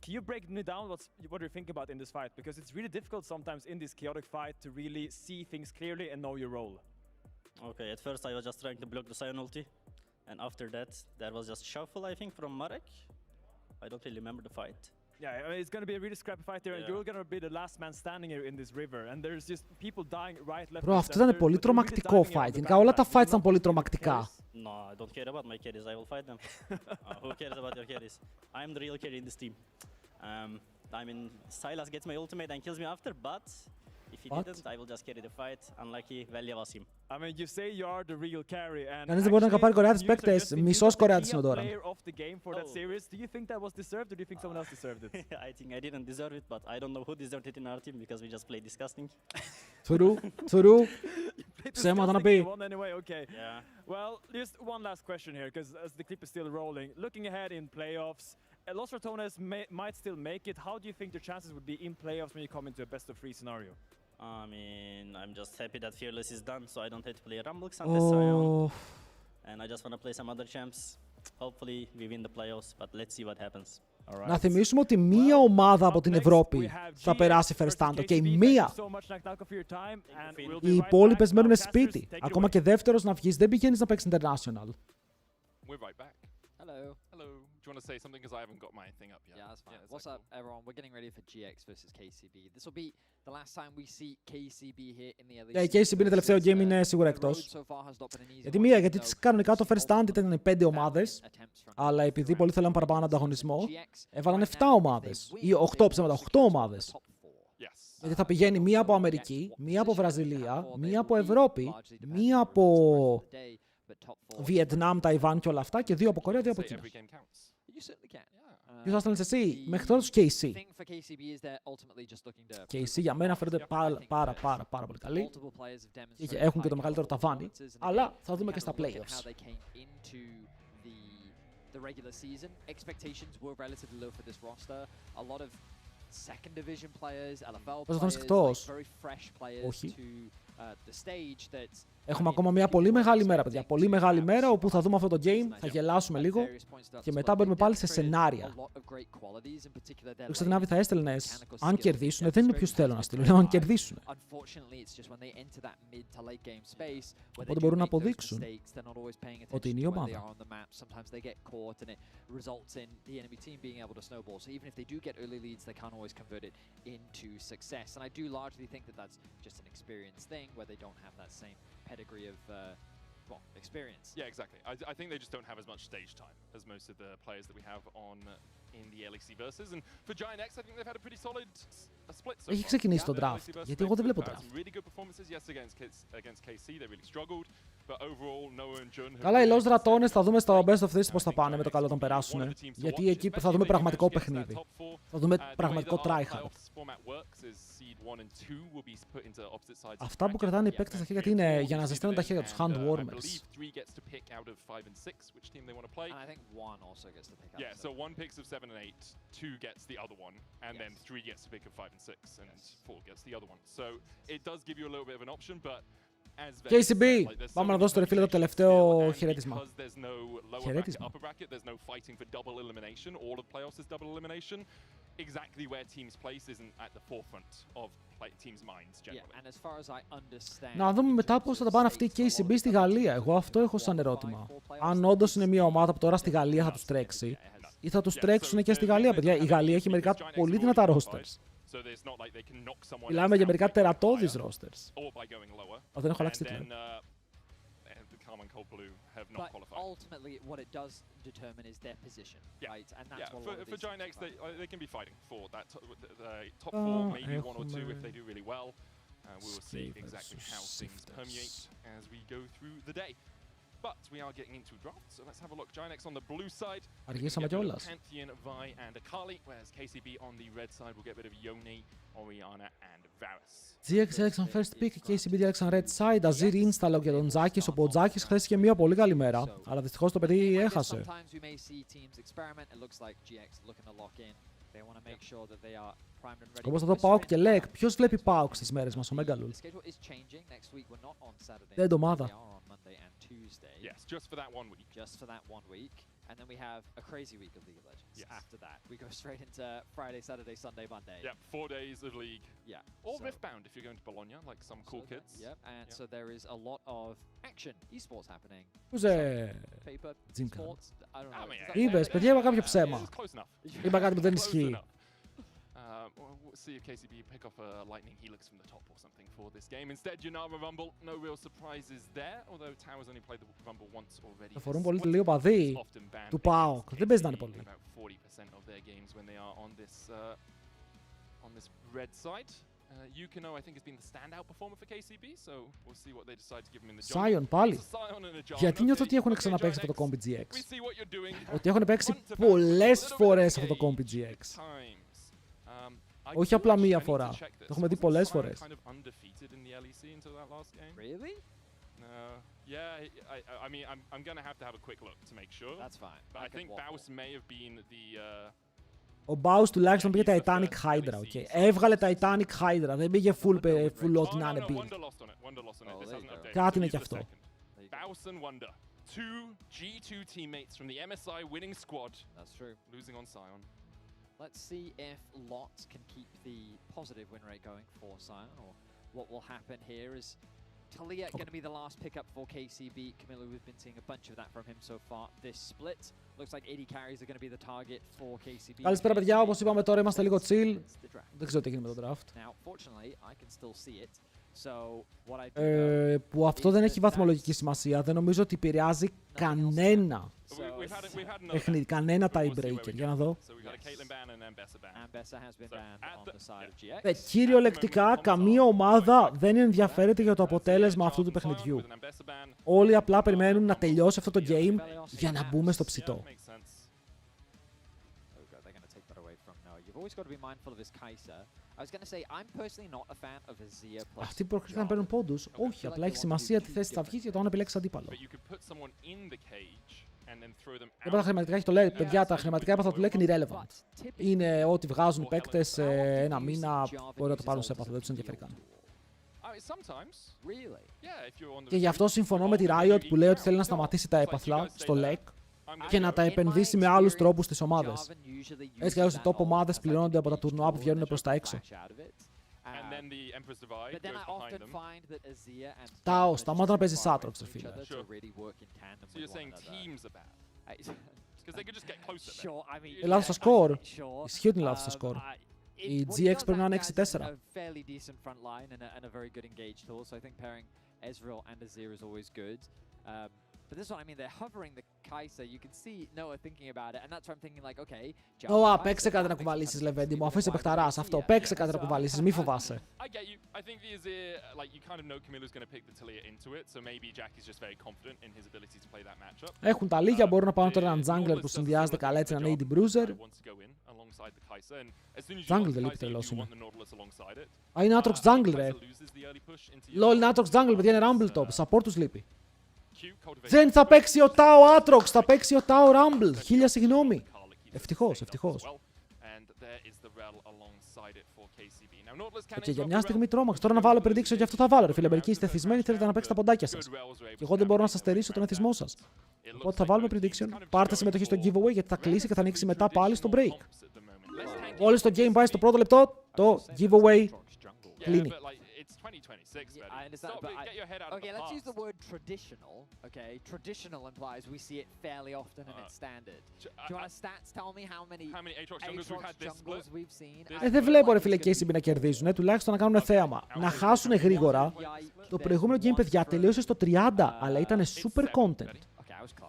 Can you break me down what you're thinking about in this fight? Because it's really difficult sometimes in this chaotic fight to really see things clearly and know your role. Okay, at first I was just trying to block the Sion ulti, and after that, there was just shuffle, I think, from Marek. I don't really remember the fight. Yeah, I mean, it's going to be a really scrappy fight here, and you're going to be the last man standing here in this river, and there's just people dying right, left, Bro, αυτό ήταν πολύ τρομακτικό fight. Γενικά όλα τα fights ήταν πολύ τρομακτικά. No, I don't care about my carries. I will fight them. Who cares about your carries? I'm the real carry in this team. I mean, Sylas gets my ultimate and kills me after, but if he didn't, I will just carry the fight. Unlucky, Velya was him. I mean, you say you are the real carry, and κανείς δεν μπορεί να καπάρει Κορεάτες παίκτες. Μισός Κορεάτης είναι ο Doran. Of the game for that series. Do you think that was deserved, or do you think someone else deserved it? I think I didn't deserve it, but I don't know who deserved it in our team because we just played disgusting. True. Ψέματα να πει. Anyway, okay. Yeah. Well, just one last question here, because as the clip is still rolling, looking ahead in playoffs, Los Ratones might still make it. How do you think the chances would be in playoffs when you come into a best-of-3 scenario? I mean, I'm just happy that Fearless is done, so I don't have to play Rumble against Sion. And I just want to play some other champs. Hopefully, we win the playoffs, but let's see what happens. Να θυμίσουμε ότι μία ομάδα από την Ευρώπη θα περάσει first stand, και μία. Οι υπόλοιπες μένουν σπίτι. Ακόμα και δεύτερος να βγεις, δεν πηγαίνεις να παίξεις international. We're right back. Hello. Hello. Do you want to say something? Because I haven't got my thing up yet. Yeah, that's fine. What's up, everyone? We're getting ready for GX versus KCB. This will be the last time we see KCB here in the elite. Η KCB είναι τελευταίο game, είναι σίγουρα εκτός. Γιατί κανονικά το first stand ήταν 5 ομάδες, αλλά επειδή πολλοί θέλαν παραπάνω ανταγωνισμό, έβαλαν 7 ομάδες. Ή 8 ψέματα, 8 ομάδες. Γιατί θα πηγαίνει μία από Αμερική, μία από Βραζιλία, μία από Ευρώπη, μία από Βιετνάμ, Ταϊβάν και όλα αυτά, και 2 από Κορέα, 2 από Κίνα. You certainly can. Ποιος θα στέλνεις εσύ? Μέχρι τώρα τους KC. thing for KCB is they're ultimately just looking to KC για μένα φαίνονται πάρα πολύ καλοί. multiple players have Και demonstrated έχουν και το high μεγαλύτερο level ταβάνι. performances, and Αλλά again, θα δούμε you και kind στα of look at how playoffs. they came into the regular season. Expectations were relatively low for this roster. A lot of second division players, LFL Πώς θα players, εκτός? like very fresh players Όχι. to the stage that Έχουμε ακόμα μια πολύ μεγάλη μέρα, παιδιά. Πολύ μεγάλη μέρα όπου θα δούμε αυτό το game, θα γελάσουμε λίγο και μετά μπαίνουμε πάλι σε σενάρια. Το Ξεδινάβη θα έστελνες, αν κερδίσουν, δεν είναι ποιος θέλω να στείλω, λέω αν κερδίσουν. Οπότε μπορούν να αποδείξουν ότι είναι η ομάδα. Pedigree of experience. Yeah, exactly. I think they just don't have as much stage time as most of the players that we have on in the Lec Versus. And for Giant X, I think they've had a pretty solid split so far. Έχει ξεκινήσει το draft, γιατί εγώ δεν βλέπω draft. Really good performances. Yes, against KC, they really struggled. But overall, Noah and Jun. Καλά, οι Lost Ratones θα δούμε στο Best of 3 πώς θα πάνε με το καλό όταν περάσουν. Γιατί εκεί θα δούμε πραγματικό παιχνίδι. Θα δούμε πραγματικό tryhard. Αυτά που κρατάνε οι παίκτες στα χέρια γιατί είναι για να ζεσταίνουν τα χέρια τους, handwarmers. Yeah, so one picks of 7 and 8, 2 gets the other one, and then 3 gets to pick of 5 and 6, and 4 gets the other one. So it does give you a little bit of an option, but KCB, πάμε να δώσω ρε φίλε το τελευταίο χαιρέτισμα. Χαιρέτισμα. Exactly where teams place isn't at the forefront of teams' minds generally. Να δούμε μετά πώς θα τα πάνε αυτοί οι KCB στη Γαλλία. Εγώ αυτό έχω σαν ερώτημα. Αν όντως είναι μια ομάδα που τώρα στη Γαλλία θα τους τρέξει, ή θα τους τρέξουν και στη Γαλλία, παιδιά. Η Γαλλία έχει μερικά πολύ δυνατά rosters. Μιλάμε για μερικά τερατώδεις rosters. Δεν έχω αλλάξει τίτλο. But ultimately, what it does determine is their position, right? And that's what for Giant X, they can be fighting for that top 4, maybe 1 or 2 if they do really well. We will see exactly how things permeate as we go through the day. But we are getting into drafts, so let's have a look. Giant X on the blue side. Αργήσαμε κιόλας. Pantheon, Vi, and Akali, whereas KCB on the red side will get rid of Yone, Oriana, and Varus. GX έλεξαν first pick, KCB διάλεξαν red side, Azir install για τον Τζάκης, όπου ο Τζάκης χθες μια πολύ καλή μέρα, αλλά δυστυχώς το παιδί έχασε. Όπως θα δω PAOK και Lec, ποιος βλέπει PAOK στις μέρες μας, ο Megalul. Δεν ομάδα. Yes, just for that 1 week. Just for that 1 week. And then we have a crazy week of League of Legends. Yes. After that, we go straight into Friday, Saturday, Sunday, Monday. Yep, 4 days of League. Yeah. Or Riftbound if you're going to Bologna, like some cool kids. Yep, and so there is a lot of action, esports happening. Paper, sports, I don't know. Είπες, παιδιά, είπα κάποιο ψέμα. Είπα κάτι που δεν ισχύει. We'll see if KCB pick off a lightning helix from the top or something for this game. Instead, Janara Rumble, no real surprises there, although Towers only played the Rumble once already. Θα φορούν πολύ λίγο παδί του PAOK. Δεν παίζει να είναι πολύ. About 40% of their games when they are on this red side. Yukino, I think, has been the standout performer for KCB, so we'll see what they decide to give him in the jungle. Sion πάλι. Γιατί νιώθω ότι έχουν ξαναπαίξει αυτό το Combi GX. Ότι έχουν παίξει πολλές φορές αυτό το Combi GX. Όχι απλά μία φορά. Το έχουμε δει πολλές φορές. Really? Yeah, I mean, I'm going to have a quick look to make sure. That's fine. But I think Baus may have been the... Ο Baus τουλάχιστον πήγε Titanic Hydra, okay. Έβγαλε Titanic Hydra, δεν πήγε full ό,τι να είναι build. Κάτι είναι κι αυτό. Baus and Wonder, 2 G2 teammates from the MSI winning squad. That's true. Losing on Sion. Let's see if Lot can keep the positive win rate going for Sion, or what will happen here is Talia going to be the last pickup for KCB. Camilla, we've been seeing a bunch of that from him so far this split. Looks like 80 carries are going to be the target for KCB. Καλησπέρα παιδιά, όπως είπαμε τώρα είμαστε λίγο chill. Δεν ξέρω τι έγινε με το draft. Now, fortunately, I can still see it. Που αυτό δεν έχει βαθμολογική σημασία. Δεν νομίζω ότι επηρεάζει κανένα παιχνίδι, κανένα tiebreaker. Για να δω. Κυριολεκτικά, καμία ομάδα δεν ενδιαφέρεται για το αποτέλεσμα αυτού του παιχνιδιού. Όλοι απλά περιμένουν να τελειώσει αυτό το game για να μπούμε στο ψητό. always got to be mindful of his Kai'Sa. I was going to say, I'm personally not a fan of Azir plus Αυτοί που πρόκειται να παίρνουν πόντους. Όχι, απλά έχει σημασία τι θέση θα βγει για το αν επιλέξει αντίπαλο. Οπότε τα χρηματικά έχει το λέει, παιδιά, τα χρηματικά έπαθα του Lec είναι irrelevant. Είναι ό,τι βγάζουν οι παίκτες σε ένα μήνα, μπορεί να το πάρουν σε έπαθα, δεν τους ενδιαφέρει καν. Και γι' αυτό συμφωνώ με τη Riot που λέει ότι θέλει να σταματήσει τα έπαθλα στο Lec και να τα επενδύσει με άλλους τρόπους στις ομάδες. Έτσι κι αλλιώς οι top ομάδες πληρώνονται από τα τουρνουά που βγαίνουν προς τα έξω. Τάο, σταμάτα να παίζεις Aatrox, ρε φίλε. Λάθος στο σκορ. Ισχύει ότι είναι λάθος στο σκορ. Η GX πρέπει να είναι 6-4. But this is what I mean, they're hovering the Kai'Sa, you can see Noah thinking about it, and that's where I'm thinking like, okay... Ωα, παίξε κάτι να κουβαλήσεις, Λεβέντη μου, αφού είσαι παιχταράς, αυτό, παίξε κάτι να κουβαλήσεις, μη φοβάσαι. Έχουν τα λίγια, μπορούν να πάρουν τώρα έναν jungler που συνδυάζεται καλά έτσι, έναν AD Bruiser. Jungle δεν λείπει, τρελός είναι. Α, είναι Aatrox Jungle, ρε. Λόλ, είναι Aatrox Jungle, παιδιά, είναι Rumble Top, support τους λείπει. Δεν θα παίξει ο Tao Aatrox, θα παίξει ο Tao Rumble. Χίλια συγγνώμη. Ευτυχώς, ευτυχώς. Και για μια στιγμή τρόμαξα. Τώρα να βάλω prediction και αυτό θα βάλω. Ρε φίλε, μερικοί είστε εθισμένοι, θέλετε να παίξετε τα ποντάκια σας. Και εγώ δεν μπορώ να σας στερήσω τον εθισμό σας. Οπότε θα βάλουμε prediction. Πάρτε συμμετοχή στο giveaway γιατί θα κλείσει και θα ανοίξει μετά πάλι στο break. Όλοι στο game πάει στο πρώτο λεπτό. Το giveaway κλείνει. 2026, I understand, but okay, let's use the word traditional. Okay, traditional implies we see it fairly often and it's standard. Do you want stats tell me how many Aatrox jungles we've seen? Δεν βλέπω ρε φίλε KCB να κερδίζουν, τουλάχιστον να κάνουν θέαμα. Να χάσουν γρήγορα. Το προηγούμενο game, παιδιά, τελείωσε στο 30, αλλά ήταν super content.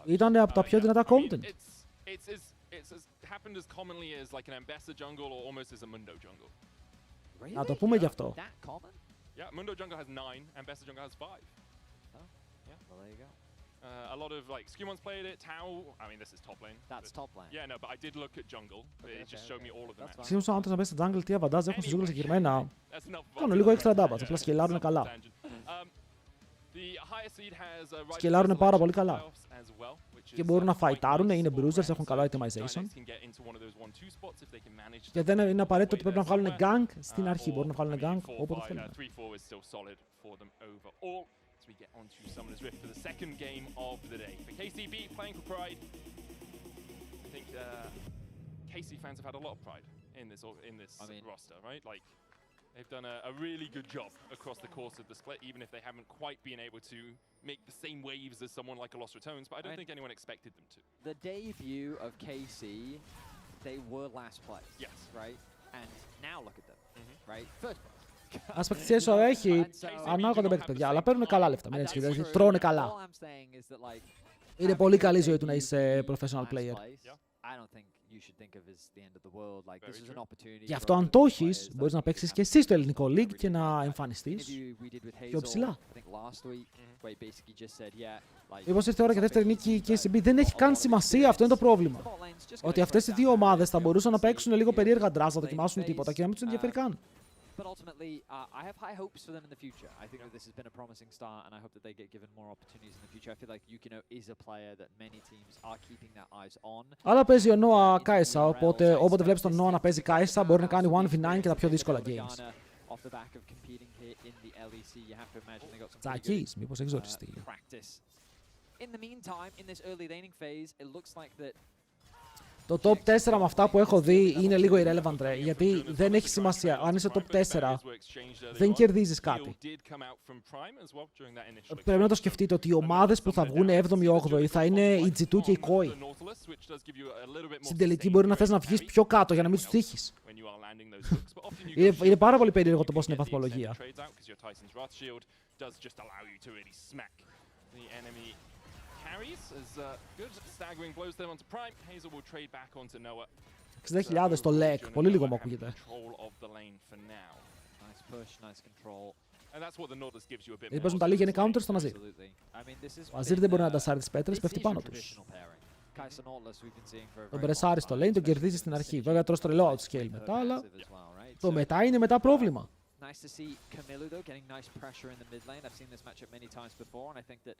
Ήταν από τα πιο δυνατά content. Να το πούμε γι' αυτό. Yeah, Mundo Jungle has 9 and Besta Jungle has 5. Oh, yeah. Well, there you go. A lot of like Skemon's played it. Tao, I mean, this is top lane. That's top lane. Yeah, no, but I did look at jungle. It just showed me all of the matches. Σύμφωνα αν θες να παίξεις στα jungle, τι αβαντάζ έχουν στους jungle συγκεκριμένα. Κάνουν λίγο extra damage, απλά σκελάρουν καλά. Σκελάρουν πάρα πολύ καλά. Και μπορούν να φαϊτάρουν, είναι bruisers, έχουν καλό itemization. Και δεν είναι απαραίτητο ότι πρέπει να βγάλουν gank στην αρχή. Μπορούν να βγάλουν gank όποτε θέλουν. We get onto Summoner's Rift for the second game of the day. For KCB playing for Pride, I think KC fans have had a lot of pride in this roster, right? Like they've done a really good job across the course of the split, even if they haven't quite been able to make the same waves as someone like Lost Returns, but I don't think anyone expected them to. The debut of KC, they were last place, yes, right? And now look at them, right? First place. Ας παίξει έχει ανάλογα τον παίκτη, παιδιά, αλλά παίρνουν καλά λεφτά. Μην έτσι, δηλαδή τρώνε καλά. Είναι πολύ καλή ζωή του να είσαι professional player. Γι' αυτό αν το έχεις, μπορείς να παίξεις και εσύ στο ελληνικό league και να εμφανιστείς πιο ψηλά. Μήπως ήρθε ώρα για δεύτερη νίκη και KCB, δεν έχει καν σημασία, αυτό είναι το πρόβλημα. Ότι αυτές οι δύο ομάδες θα μπορούσαν να παίξουν λίγο περίεργα ντράς, να δοκιμάσουν τίποτα και να μην τους ενδιαφέρει καν. But ultimately, I have high hopes for them in the future. I think that this has been a promising start, and I hope that they get given more opportunities in the future. I feel like Yukino is a player that many teams are keeping their eyes on. Αλλά παίζει ο Noah Kai'Sa, οπότε όποτε βλέπεις τον Noah να παίζει Kai'Sa, μπορεί να κάνει 1v9 και τα πιο δύσκολα games. Τσακής, μήπως έχεις ζοριστεί. In the meantime, in this early laning phase, it looks like that. Το top 4 με αυτά που έχω δει είναι λίγο irrelevant, ρε, γιατί δεν έχει σημασία. Αν είσαι top 4, δεν κερδίζεις κάτι. Πρέπει να το σκεφτείτε ότι οι ομάδες που θα βγουν 7η-8η θα είναι η G2 και η Koi. Στην τελική μπορεί να θες να βγεις πιο κάτω για να μην τους τύχεις. Είναι πάρα πολύ περίεργο το πώς είναι η βαθμολογία. As good staggering blows them onto Prime. Hazel will trade back onto Noah. 60.000 στο Lec, πολύ λίγο μου ακούγεται. Γιατί παίζουν τα λίγα είναι counter στον Azir. Ο Azir δεν μπορεί να αντασάρει τις πέτρες, πέφτει πάνω τους. Τον πρεσάρει στο lane, τον κερδίζει στην αρχή. Βέβαια τρως τρελό outscale μετά, αλλά το μετά είναι μετά πρόβλημα. Nice to see Camilo though getting nice pressure in the mid lane. I've seen this matchup many times before, and I think that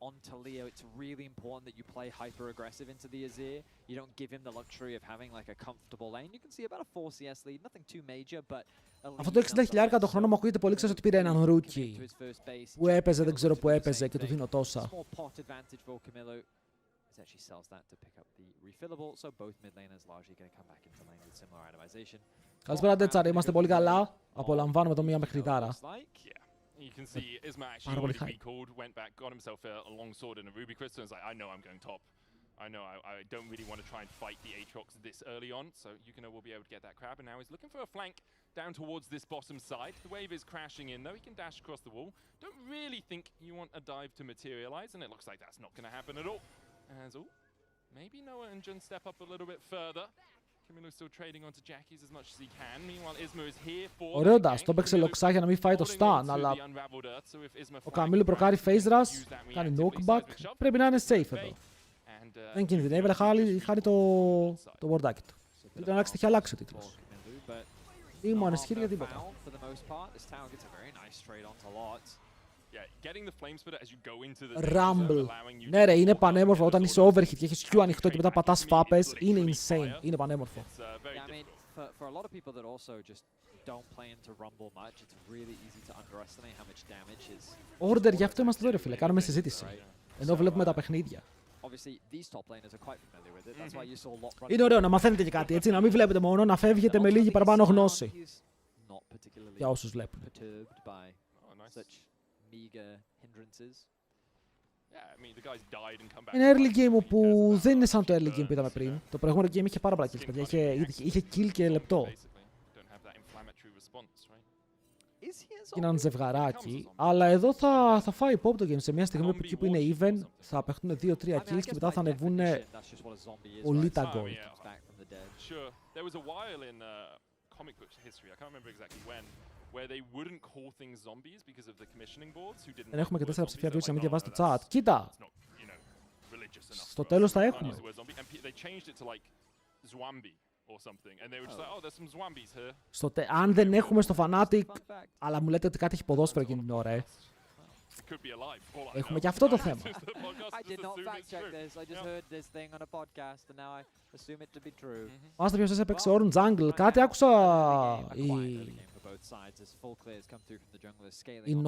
on Taliyah it's really important that you play hyper aggressive into the Azir. You don't give him the luxury of having like a comfortable lane. You can see about a 4 CS lead, nothing too major, but αυτό το 60.000 το χρόνο μου ακούγεται πολύ, ξέρεις ότι πήρε έναν rookie που έπαιζε, δεν ξέρω που έπαιζε και του δίνω τόσα. Actually sells that to pick up the refillable, so both mid laners largely going to come back into lane with similar itemization. Καλησπέρα Ντέτσαρ, είμαστε πολύ καλά. Απολαμβάνουμε το μία μεχριδάρα. You can see Isma actually already recalled, went back, got himself a long sword and a ruby crystal, and was like, I know I'm going top. I know I don't really want to try and fight the Aatrox this early on, so Yukino will be able to get that crab, and now he's looking for a flank down towards this bottom side. The wave is crashing in though, he can dash across the wall. Don't really think you want a dive to materialize, and it looks like that's not going to happen at all. As maybe Noah and Jun step up a little bit further. Camilo still trading onto Jackies as much as he can. Meanwhile, Isma is here for. Ωραίο dash, το έπαιξε λοξά για να μην φάει το stun, αλλά ο Καμίλου προκάρει phase rush, κάνει knockback, πρέπει να είναι safe εδώ. Δεν κινδυνεύει, αλλά χάρη το wardάκι του. Πρέπει να αλλάξει, είχε αλλάξει ο τίτλος. Ή μου ανησυχεί για τίποτα. Rumble. Ναι ρε, είναι πανέμορφο όταν είσαι overhit και έχεις Q ανοιχτό και μετά πατάς φάπες. Είναι insane. Είναι πανέμορφο. Order, γι' αυτό είμαστε εδώ ρε φίλε. Κάνουμε συζήτηση. Ενώ βλέπουμε τα παιχνίδια. Είναι ωραίο να μαθαίνετε και κάτι, έτσι, να μην βλέπετε μόνο, να φεύγετε με λίγη παραπάνω γνώση. Για όσους βλέπουν. Είναι early game όπου δεν είναι σαν το early game που είδαμε πριν. Το προηγούμενο game είχε πάρα πολλά kills, παιδιά. Είχε kill και λεπτό. Γίναν ζευγαράκι, αλλά εδώ θα φάει pop το game σε μια στιγμή που εκεί που είναι even θα παιχτούν 2-3 kills και μετά θα ανεβούν πολύ τα gold. Δεν έχουμε και 4 ψηφία views να μην διαβάσει το chat. Κοίτα! Στο τέλος θα έχουμε. Αν δεν έχουμε στο Fnatic, αλλά μου λέτε ότι κάτι έχει ποδόσφαιρο εκείνη την ώρα, έχουμε και αυτό το θέμα. Μάστε ποιος έπαιξε Ornn Jungle. Κάτι άκουσα. Οι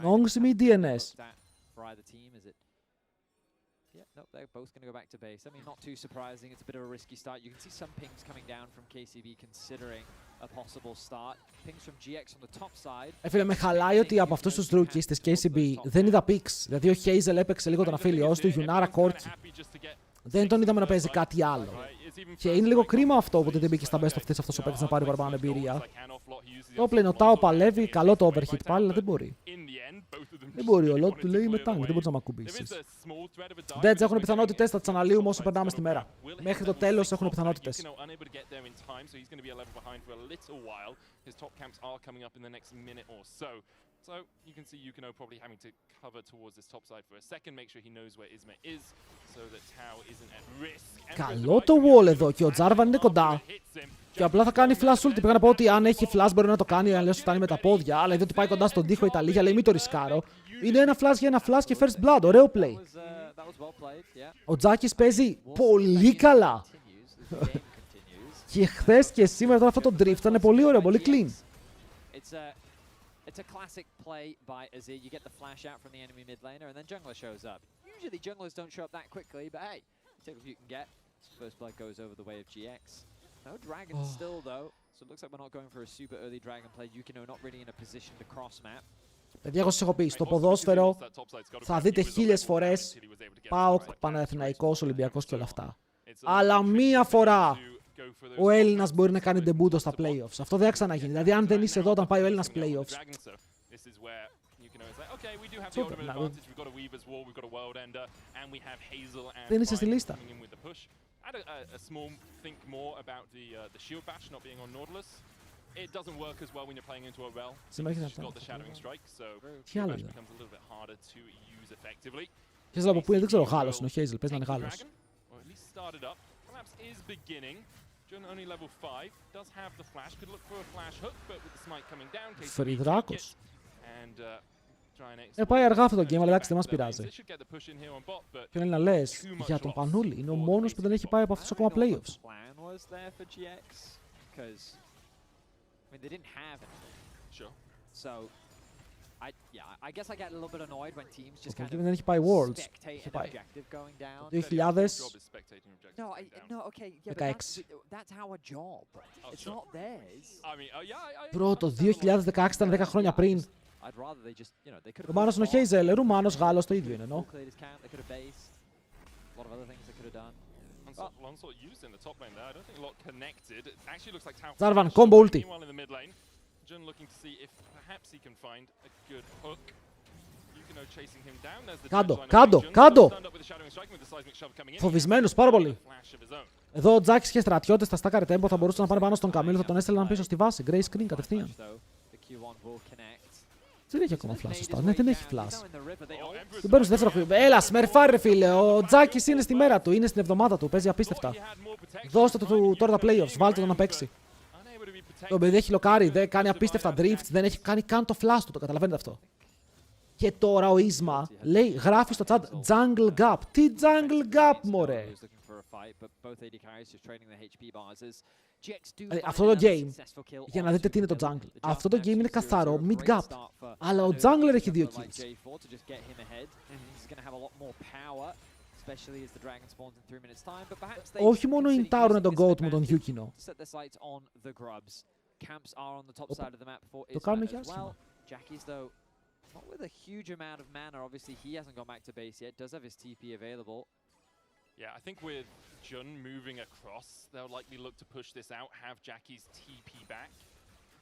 Nongs ή DNS. Yeah, nope, they're both going to go back to base. I mean, not too surprising. It's a bit of a risky start. You can see some pings coming down from KCB considering a possible start. Pings from GX on the top side. Φίλε, με χαλάει ότι από αυτούς τους rookies της KCB δεν είδα picks. Δηλαδή ο Hazel έπαιξε λίγο τον αφίλιος του, Yunara Corki. Δεν τον είδαμε να παίζει κάτι άλλο. Και είναι λίγο κρίμα αυτό που δεν μπήκε στα best of this αυτός ο παίκτης να πάρει παραπάνω εμπειρία. Το πλέον ο Tao παλεύει, καλό το overhit πάλι, αλλά δεν μπορεί. Δεν μπορεί, ο Lot του λέει με tank, δεν μπορείς να μ' ακουμπήσεις. Deads έχουν πιθανότητες, θα τις αναλύουμε όσο περνάμε στη μέρα. Μέχρι το τέλος έχουν πιθανότητες. So you can see Yukino probably having to cover towards this top side for a second, make sure he knows where Isma is, so that Tao isn't at risk. Καλό το wall εδώ και ο Jarvan είναι κοντά. Και απλά θα κάνει flash ult. Πήγα να πω ότι αν έχει flash μπορεί να το κάνει, αν λες ότι φτάνει με τα πόδια, αλλά είδε ότι πάει κοντά στον τοίχο η Ιταλία, λέει μην το ρισκάρω. Είναι ένα flash για ένα flash και first blood, ωραίο play. Ο Τζάκης παίζει πολύ καλά. Και χθες και σήμερα τώρα αυτό το drift ήταν πολύ ωραίο, πολύ clean. It's a classic play by Azir. You get the flash out from the enemy mid laner, and then jungler shows up. Usually junglers don't show up that quickly, but hey, take what you can get. First blood goes over the way of GX. No dragon still though, so it looks like we're not going for a super early dragon play. Yukino not really in a position to cross map. Παιδιά, εγώ σας έχω πει, στο ποδόσφαιρο θα δείτε 1000 φορές ΠΑΟΚ, Παναθηναϊκός, Ολυμπιακός και όλα αυτά. Αλλά μία φορά ο Έλληνας μπορεί να κάνει ντεμπούτο στα playoffs. Αυτό δεν θα ξαναγίνει. Δηλαδή, αν δεν είσαι εδώ όταν πάει ο Έλληνας playoffs. Δεν είσαι στη λίστα. Σήμερα έχεις αυτά. Τι άλλο είναι. Ξέρεις από πού είναι, δεν ξέρω, Γάλλος είναι ο Hazel, πες να είναι Γάλλος. He's started up. Collapse is beginning. Jun only level 5. Does have the flash. Could look for a flash hook, but with the smite coming down, Φρυδράκος. and try and Πάει αργά αυτό το game, αλλά εντάξει δεν μας πειράζει. They should get the push in here on bot, but Και είναι να λες για τον Πανούλη. Είναι ο μόνος που δεν έχει πάει από αυτούς ακόμα playoffs. Plan was there for GX because I mean they didn't have anything. sure. So I guess I get a little bit annoyed when teams just Το kind πρόβλημα of δεν έχει πάει Worlds. spectate Έχει an πάει. objective going down. Το 2000. Job is spectating objectives No, going down. no, okay, yeah, but 16. that's our job. It's sure. not theirs. I mean, yeah, Πρώτο 2016 ήταν 10 χρόνια πριν. I'd rather they just, you know, they could have. Ρουμάνος είναι ο Χέιζελ, Ρουμάνος, Γάλλος, το ίδιο είναι, ενώ. Cleared his count, they could have based. A lot of other things they could have done. Lonsort used in the top lane there. I don't think a lot connected. It actually looks like Tau. Zarvan, combo ulti. Meanwhile in the mid lane, Jun looking to see if perhaps he can find a good hook. Yukino chasing him down. There's the Κάτω, dodge line κάτω, of Jun. κάτω. Stunned up with the shadowing strike with the seismic shove coming in. Φοβισμένος πάρα πολύ. Flash of his own. Εδώ ο Τζάκης και στρατιώτες θα στάκαρε tempo, θα μπορούσαν να πάνε πάνω στον Καμίλ, θα τον έστελναν πίσω στη βάση. Grey screen κατευθείαν. The Q1 will connect. Δεν έχει ακόμα flash, σωστά. Ναι, δεν έχει flash. In the river, they all Τον παίρνουν στο δεύτερο χρόνο. Έλα, σμερφάρι ρε φίλε. Ο Τζάκης είναι στη μέρα του, είναι στην εβδομάδα του, παίζει απίστευτα. He had more protection. Δώστε του τώρα τα playoffs, βάλτε τον να παίξει. Unable to be protected. Το παιδί έχει λοκάρει, δεν κάνει απίστευτα drifts, δεν έχει κάνει καν το flash του, το καταλαβαίνετε αυτό. Και τώρα ο Ίσμα λέει, γράφει στο chat jungle gap. Τι jungle gap, μωρέ. Αυτό το game, για να δείτε τι είναι το jungle. Αυτό το game είναι καθαρό mid gap. Αλλά ο jungler έχει 2 kills. Όχι μόνο οι Intauro είναι τον GOAT μου, τον Yukino. Το κάνουν και άσχημα. Not with a huge amount of mana, obviously he hasn't gone back to base yet, does have his TP available. Yeah, I think with Jun moving across, they'll likely look to push this out, have Jackie's TP back,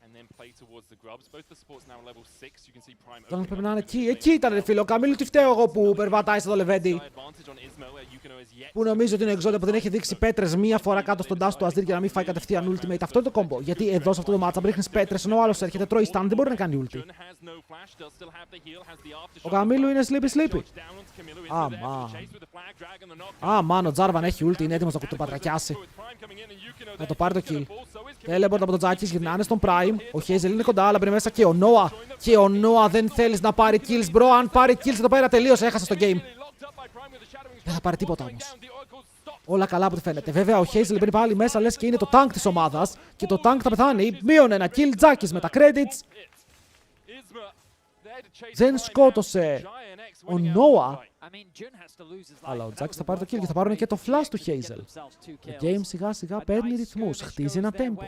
and then play towards the grubs. Both the supports now level 6, you can see Prime Τον opening πρέπει up να είναι in the εκεί. mid Εκεί lane. ήταν ρε φίλο. Ο Καμίλου τι φταίω εγώ που περπατάει στο Λεβέντι. Advantage on Ismo, Yukino is yet Που νομίζω ότι είναι εξόδια που δεν έχει δείξει πέτρες μία φορά κάτω στον dash του Αζίρ για να μην φάει κατευθείαν ultimate. Αυτό είναι το combo. Γιατί εδώ σε αυτό το matchup ρίχνεις πέτρες ενώ ο άλλος έρχεται, τρώει stun, δεν μπορεί να κάνει ulti. Jun has no flash, does still have the heal, has the aftershock. Ο Καμίλου είναι sleepy. Down onto Camilo, Ismo there for the chase with the flag dragon, the knock. Αμάν, ο Τζάρβαν έχει ulti, είναι έτοιμος να κουτοπατρακιάσει. Θα το πάρει το kill. Teleport από τον Τζάκης, γυρνάνε στον Prime. Ο Hazel είναι κοντά, αλλά μπαίνει μέσα και ο Noah. Και ο Noah δεν θέλεις να πάρει kills, bro. Αν πάρει kills θα το πάει τελείως, έχασε στο game. Δεν θα πάρει τίποτα όμως. Όλα καλά που τη φαίνεται. Βέβαια, ο Hazel μπαίνει πάλι μέσα, λες και είναι το tank της ομάδας. Και το tank θα πεθάνει. Μείον ένα kill, Τζάκης με τα credits. Δεν σκότωσε ο Noah. Αλλά ο Τζάκης θα πάρει το kill και θα πάρουν και το flash του Hazel. Το game σιγά σιγά παίρνει ρυθμούς, χτίζει ένα tempo.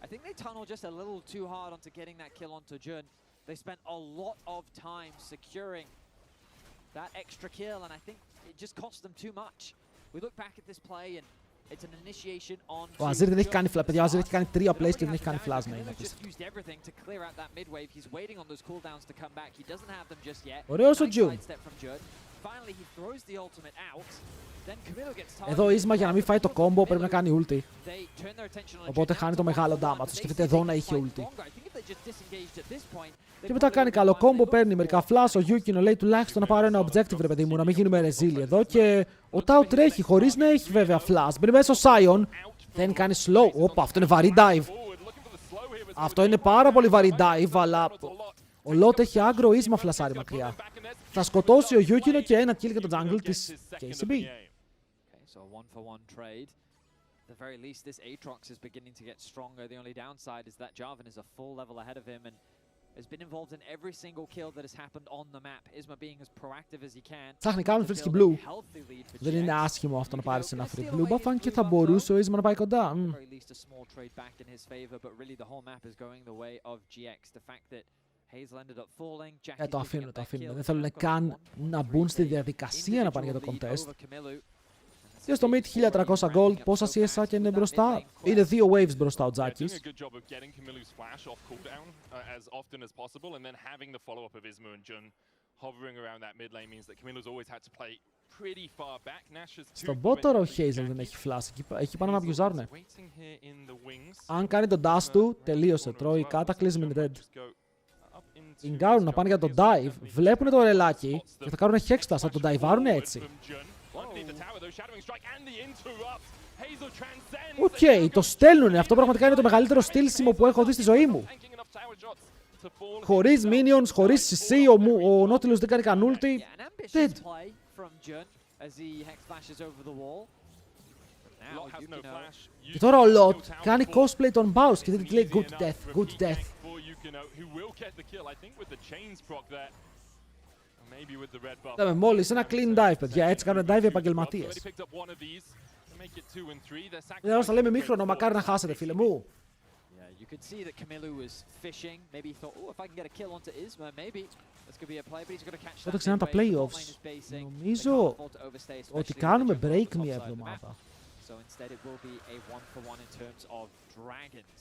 I think they tunnel just a little too hard onto getting that kill onto Jun. They spent a lot of time securing that extra kill, and I think it just cost them too much. We look back at this play, and it's an initiation on. Ο Αζίρ δεν έχει κάνει flash, παιδιά. Ο Αζίρ έχει κάνει 3 plays και δεν έχει κάνει flash. Ναι, είναι Just απίστευτο. used everything to clear out that mid wave. He's waiting on those cooldowns to come back. He doesn't have them just yet. Ωραίος ο Nice Jun. sidestep from Jun. Finally, he throws the ultimate out. Then Camilo gets targeted. Εδώ Ίσμα για να μην φάει το combo πρέπει να κάνει ulti. They turn their attention on Οπότε Jun χάνει out. το μεγάλο damage. They Σκεφτείτε see εδώ they να can είχε fight ulti. longer. I think if they just disengaged at this point, they Και μετά κάνει probably καλό would've won. combo, παίρνει μερικά flash. Ο Yukino λέει τουλάχιστον να πάρω ένα objective, ρε παιδί μου, να μην γίνουμε ρεζίλοι εδώ. Και ο Tau τρέχει χωρίς να έχει βέβαια flash. Μπαίνει μέσα ο Sion. Δεν κάνει slow. Όπα, αυτό είναι βαρύ dive. Αυτό είναι πάρα πολύ βαρύ dive, αλλά ο Lot έχει άγκρο Ίσμα φλασάρι μακριά. Θα σκοτώσει ο Yukino και ένα kill για το jungle της KCB. So a 1-for-1 trade. At the very least, this Aatrox is beginning to get stronger. The only downside is that Jarvan is a full level ahead of him and has been involved in every single kill that has happened on the map. Isma being as proactive as he can. Ψάχνει καν to βρίσκει build a blue. healthy lead for Δεν είναι GX. άσχημο αυτό να πάρεις ένα Can free steal blue away buff, αν his και blue θα buff, μπορούσε ο though. Ίσμα να πάει κοντά. At the very least, a small trade back in his favor, but really the whole map is going the way of GX. The fact that Hazel ended up falling, Jackie Το picking αφήνουν, up το that αφήνουν. kill. Δεν θέλουν They've got καν one να μπουν στη διαδικασία να πάνε για το individual lead contest. over Camilo. Και στο mid 1300 gold, πόσα CSA και είναι μπροστά. Είναι 2 waves μπροστά ο Τζάκης. Doing a good job of getting Camilo's flash off cooldown as often as possible, and then having the follow-up of Ismo and Jun hovering around that mid lane means that Camilo's always had to play pretty far back. Nash has Στον bot τώρα ο Hazel δεν έχει flash, εκεί πάνω να βιουζάρουνε. Αν κάνει τον dash του, τελείωσε. Τρώει Cataclysm in dead. Ιγκάρουν να πάνε για τον dive, βλέπουν το ρελάκι και θα κάνουν hextast, θα τον diveάρουν έτσι. underneath the tower, though, shadowing strike and the interrupt. Hazel transcends. Οκ, το στέλνουνε. Αυτό πραγματικά είναι το μεγαλύτερο στυλσιμο που έχω δει στη ζωή μου. Χωρίς minions, χωρίς CC, ο Nautilus δεν κάνει καν ulti. Dead. Και τώρα ο Lot κάνει cosplay των Baus και δεν λέει good death, good death. Είδαμε μόλις ένα clean dive, παιδιά, έτσι κάνουν dive οι επαγγελματίες. Δεν θα λέμε μήχρονο, μακάρι να χάσετε, φίλε μου. You could see that Camilo was fishing. Maybe he thought, oh, if I can get a kill onto Isma, maybe this could be a play, but he's got to catch that. Τότε ξανά τα playoffs. Νομίζω ότι κάνουμε break μια εβδομάδα. So instead it will be a 1-for-1 in terms of dragons.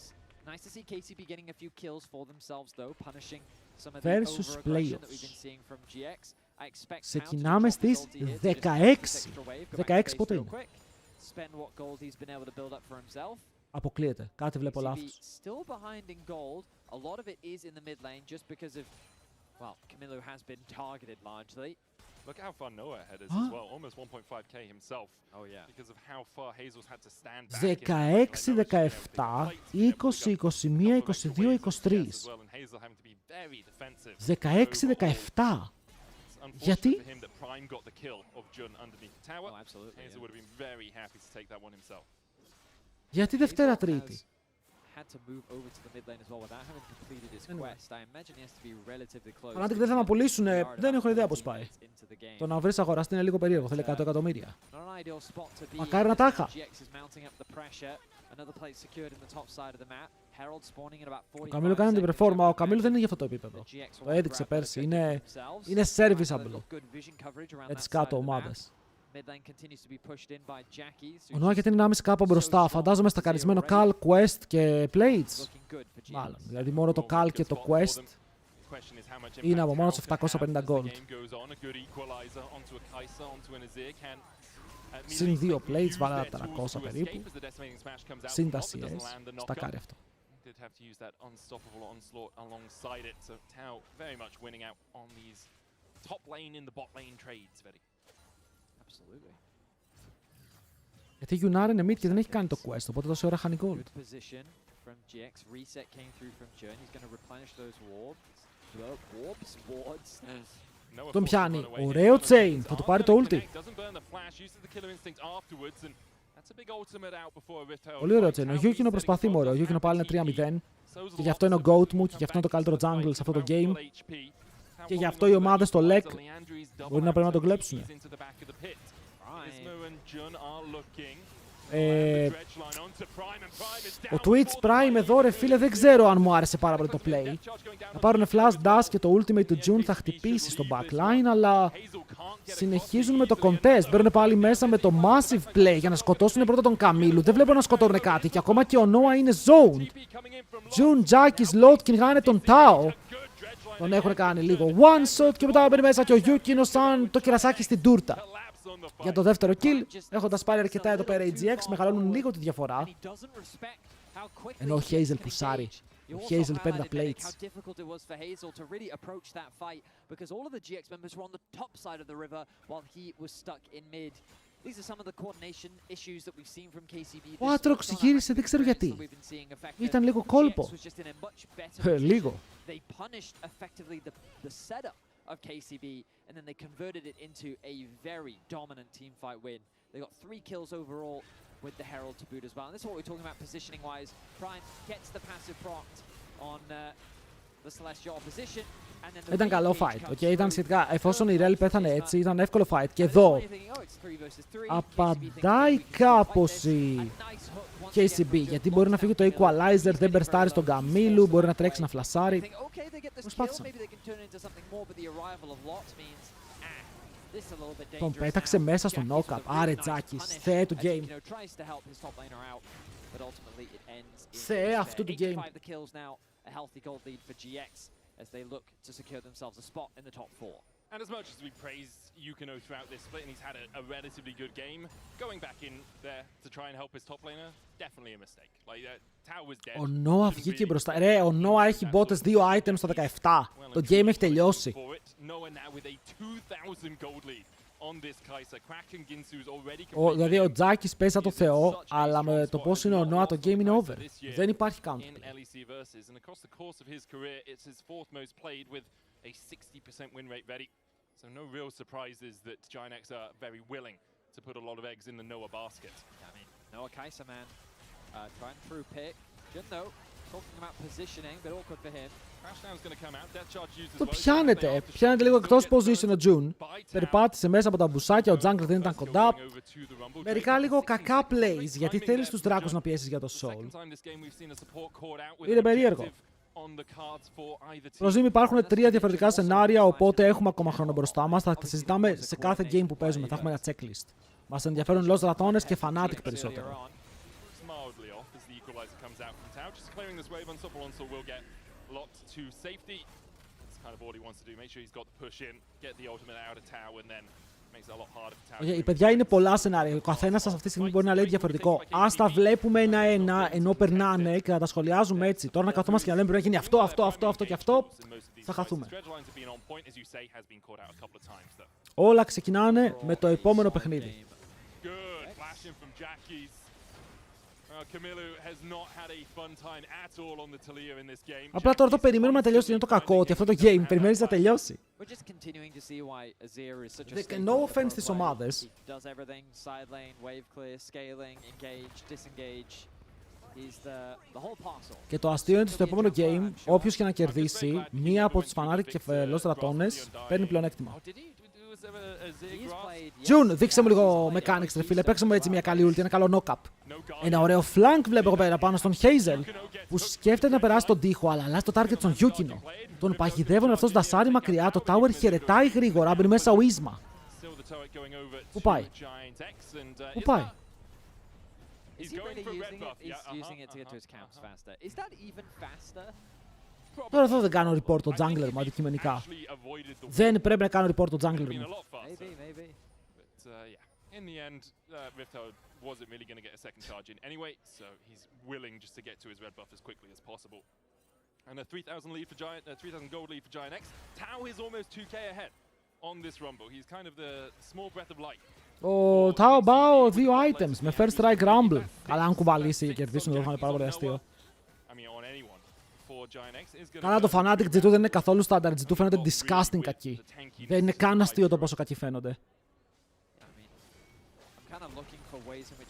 Nice to see KCB getting a few kills for themselves though, punishing some of the over-aggression that we've been seeing from GX. I expect Ξεκινάμε στις 16 πότε είναι. Spend what gold he's been able to build up for himself. Αποκλείεται. Κάτι βλέπω λάθος. Still behind in gold. A lot of it is in the mid lane just because of, well, Camilo has been targeted largely. Look how far Noah ahead is as well. Almost 1.5k himself. Oh yeah. Because of how far Hazel's had to stand back. 16, 17, 20, 21, 22, 23. 16, 17. Γιατί? Γιατί Δευτέρα Τρίτη? Φανάτικ δεν θα με απολύσουν, δεν έχω ιδέα πώς πάει. Το να βρεις αγοραστή είναι λίγο περίεργο, θέλει 100 εκατομμύρια. Μακάρι να τα είχα. Ο Καμίλο κάνει την performa, ο Καμίλο δεν είναι για αυτό το επίπεδο. Το έδειξε πέρσι, είναι serviceable για τις κάτω ομάδες. Ο Noah γιατί είναι 1,5 κάπα μπροστά, φαντάζομαι στακαρισμένο Cal, Quest και Plates. Μάλλον, δηλαδή μόνο το Cal και το Quest είναι από μόνο σε 750 gold. Συν 2 Plates, βάλε 400 περίπου. Συν τα CS, στακάρει αυτό. Γιατί η Yunar είναι mid και δεν έχει κάνει το quest, οπότε τόση ώρα χάνει gold. Τον πιάνει. Ωραίο chain. Θα του πάρει το ulti. Πολύ ωραίο chain. Ο Yukino προσπαθεί μωρέ. Ο Yukino πάλι είναι 3-0. Και γι' αυτό είναι ο GOAT μου και γι' αυτό είναι το καλύτερο jungle σε αυτό το game. Και γι' αυτό οι ομάδες στο Lec μπορεί να πρέπει να το κλέψουν. Ο Twitch Prime εδώ ρε φίλε δεν ξέρω αν μου άρεσε πάρα πολύ το play. Θα πάρουν flash dash και το ultimate του June θα χτυπήσει στο backline, αλλά συνεχίζουν με το contest. Μπαίνουν πάλι μέσα με το massive play για να σκοτώσουν πρώτα τον Καμίλου. Δεν βλέπω να σκοτώνουν κάτι και ακόμα και ο Noah είναι zoned. June, Jackis, Lot κυνηγάνε τον Tao. Τον έχουν κάνει λίγο one shot και μετά μπαίνει μέσα και ο Yukino σαν το κερασάκι στην τούρτα. Για το δεύτερο kill, έχοντας πάρει αρκετά εδώ πέρα οι GX, μεγαλώνουν λίγο τη διαφορά. Ενώ ο Hazel πουσάρει. Ο Hazel παίρνει τα plates. Ο Aatrox γύρισε, δεν ξέρω γιατί. Ήταν λίγο κόλπο. Λίγο. Of KCB, and then they converted it into a very dominant teamfight win. They got 3 kills overall with the Herald to boot as well. And this is what we're talking about positioning-wise. Prime gets the passive proct on the Celestial opposition. Ήταν καλό fight, okay? Ήταν σχετικά, εφόσον η Rel πέθανε έτσι, ήταν εύκολο fight. Και εδώ απαντάει κάπως η KCB, γιατί μπορεί να φύγει το Equalizer, δεν μπερστάρει στον Καμίλου, μπορεί να τρέξει να φλασάρει. Προσπάθησαν. Τον πέταξε μέσα στο knock-up. Άρε Τζάκης, θεέ του game. Θεέ αυτού του game. As they look to secure themselves a spot in the top 4. And as much as we praised Yukino throughout this split and he's had a relatively good game, going back in there to try and help his top laner, definitely a mistake. Like, Tao was dead. Ο Noah βγήκε μπροστά. Ρε, ο Noah έχει μπότες 2 items στο 17. Το game έχει τελειώσει. Noah now with a 2,000 gold lead Δηλαδή ο Τζάκης παίζει σαν το Θεό, αλλά με το πώς είναι ο Noah το game είναι over. Δεν υπάρχει counter. So no real surprises that Giant X are very willing to put a lot of eggs in the Noah basket. I mean, Noah Kaiser, man, trying through pick. Good note, talking about positioning, but awkward for him. Crashdown's going to come out. Death charge used as Το well. πιάνεται λίγο εκτός position ο June. Περπάτησε μέσα από τα μπουσάκια, ο Jungle δεν ήταν κοντά. Μερικά λίγο κακά plays, γιατί θέλεις τους δράκους να πιέσεις για το soul. Είναι περίεργο. Προς υπάρχουν 3 διαφορετικά σενάρια, οπότε έχουμε ακόμα χρόνο μπροστά μας. Θα τα συζητάμε σε κάθε game που παίζουμε, θα έχουμε ένα checklist. Μας ενδιαφέρουν Lost Ratones και Fnatic περισσότερο. Οι παιδιά είναι πολλά σενάρια. Ο καθένας σας αυτή τη στιγμή μπορεί να λέει διαφορετικό. Ας τα βλέπουμε ένα-ένα ενώ περνάνε και να τα σχολιάζουμε έτσι. Τώρα να καθόμαστε και να λέμε πρέπει να γίνει αυτό και αυτό, θα χαθούμε. Όλα ξεκινάνε με το επόμενο παιχνίδι. Απλά τώρα το περιμένουμε να τελειώσει. Είναι το κακό ότι αυτό το game περιμένεις να τελειώσει. No offense στις ομάδες. Και το αστείο είναι ότι στο επόμενο game, όποιος και να κερδίσει, μία από τους Fnatic και Lost Ratones παίρνει πλεονέκτημα. June, δείξε μου λίγο mechanics, ρε φίλε. Παίξε μου έτσι μια καλή ulti, ένα καλό knock-up. Ένα ωραίο flank βλέπω εδώ πέρα πάνω στον Hazel, που σκέφτεται να περάσει τον τοίχο, αλλά αλλάζει το target στον Yukino. Τον παγιδεύουν, αυτός δασάρει μακριά, το tower χαιρετάει γρήγορα, μπαίνει μέσα ο Ίσμα. Πού πάει? Πού πάει? Τώρα εδώ δεν κάνω report το jungler μου αντικειμενικά. Δεν πρέπει να κάνω report το jungler μου. In the end, Rifto wasn't really going to get a second charge in anyway, so he's willing just to get to his red buff as quickly as possible. And a 3,000 lead for 3,000 gold lead for Giant X. Tao is almost 2k ahead on this rumble. He's kind of the small breath of light. Ο Tao Bao 2 items με first strike rumble. Καλά, αν κουβαλήσει και κερδίσουν, θα είναι πάρα πολύ αστείο. Καλά, το Fnatic G2 δεν είναι καθόλου standard. G2 φαίνονται disgusting κακοί. Δεν είναι καν αστείο το πόσο κακοί φαίνονται.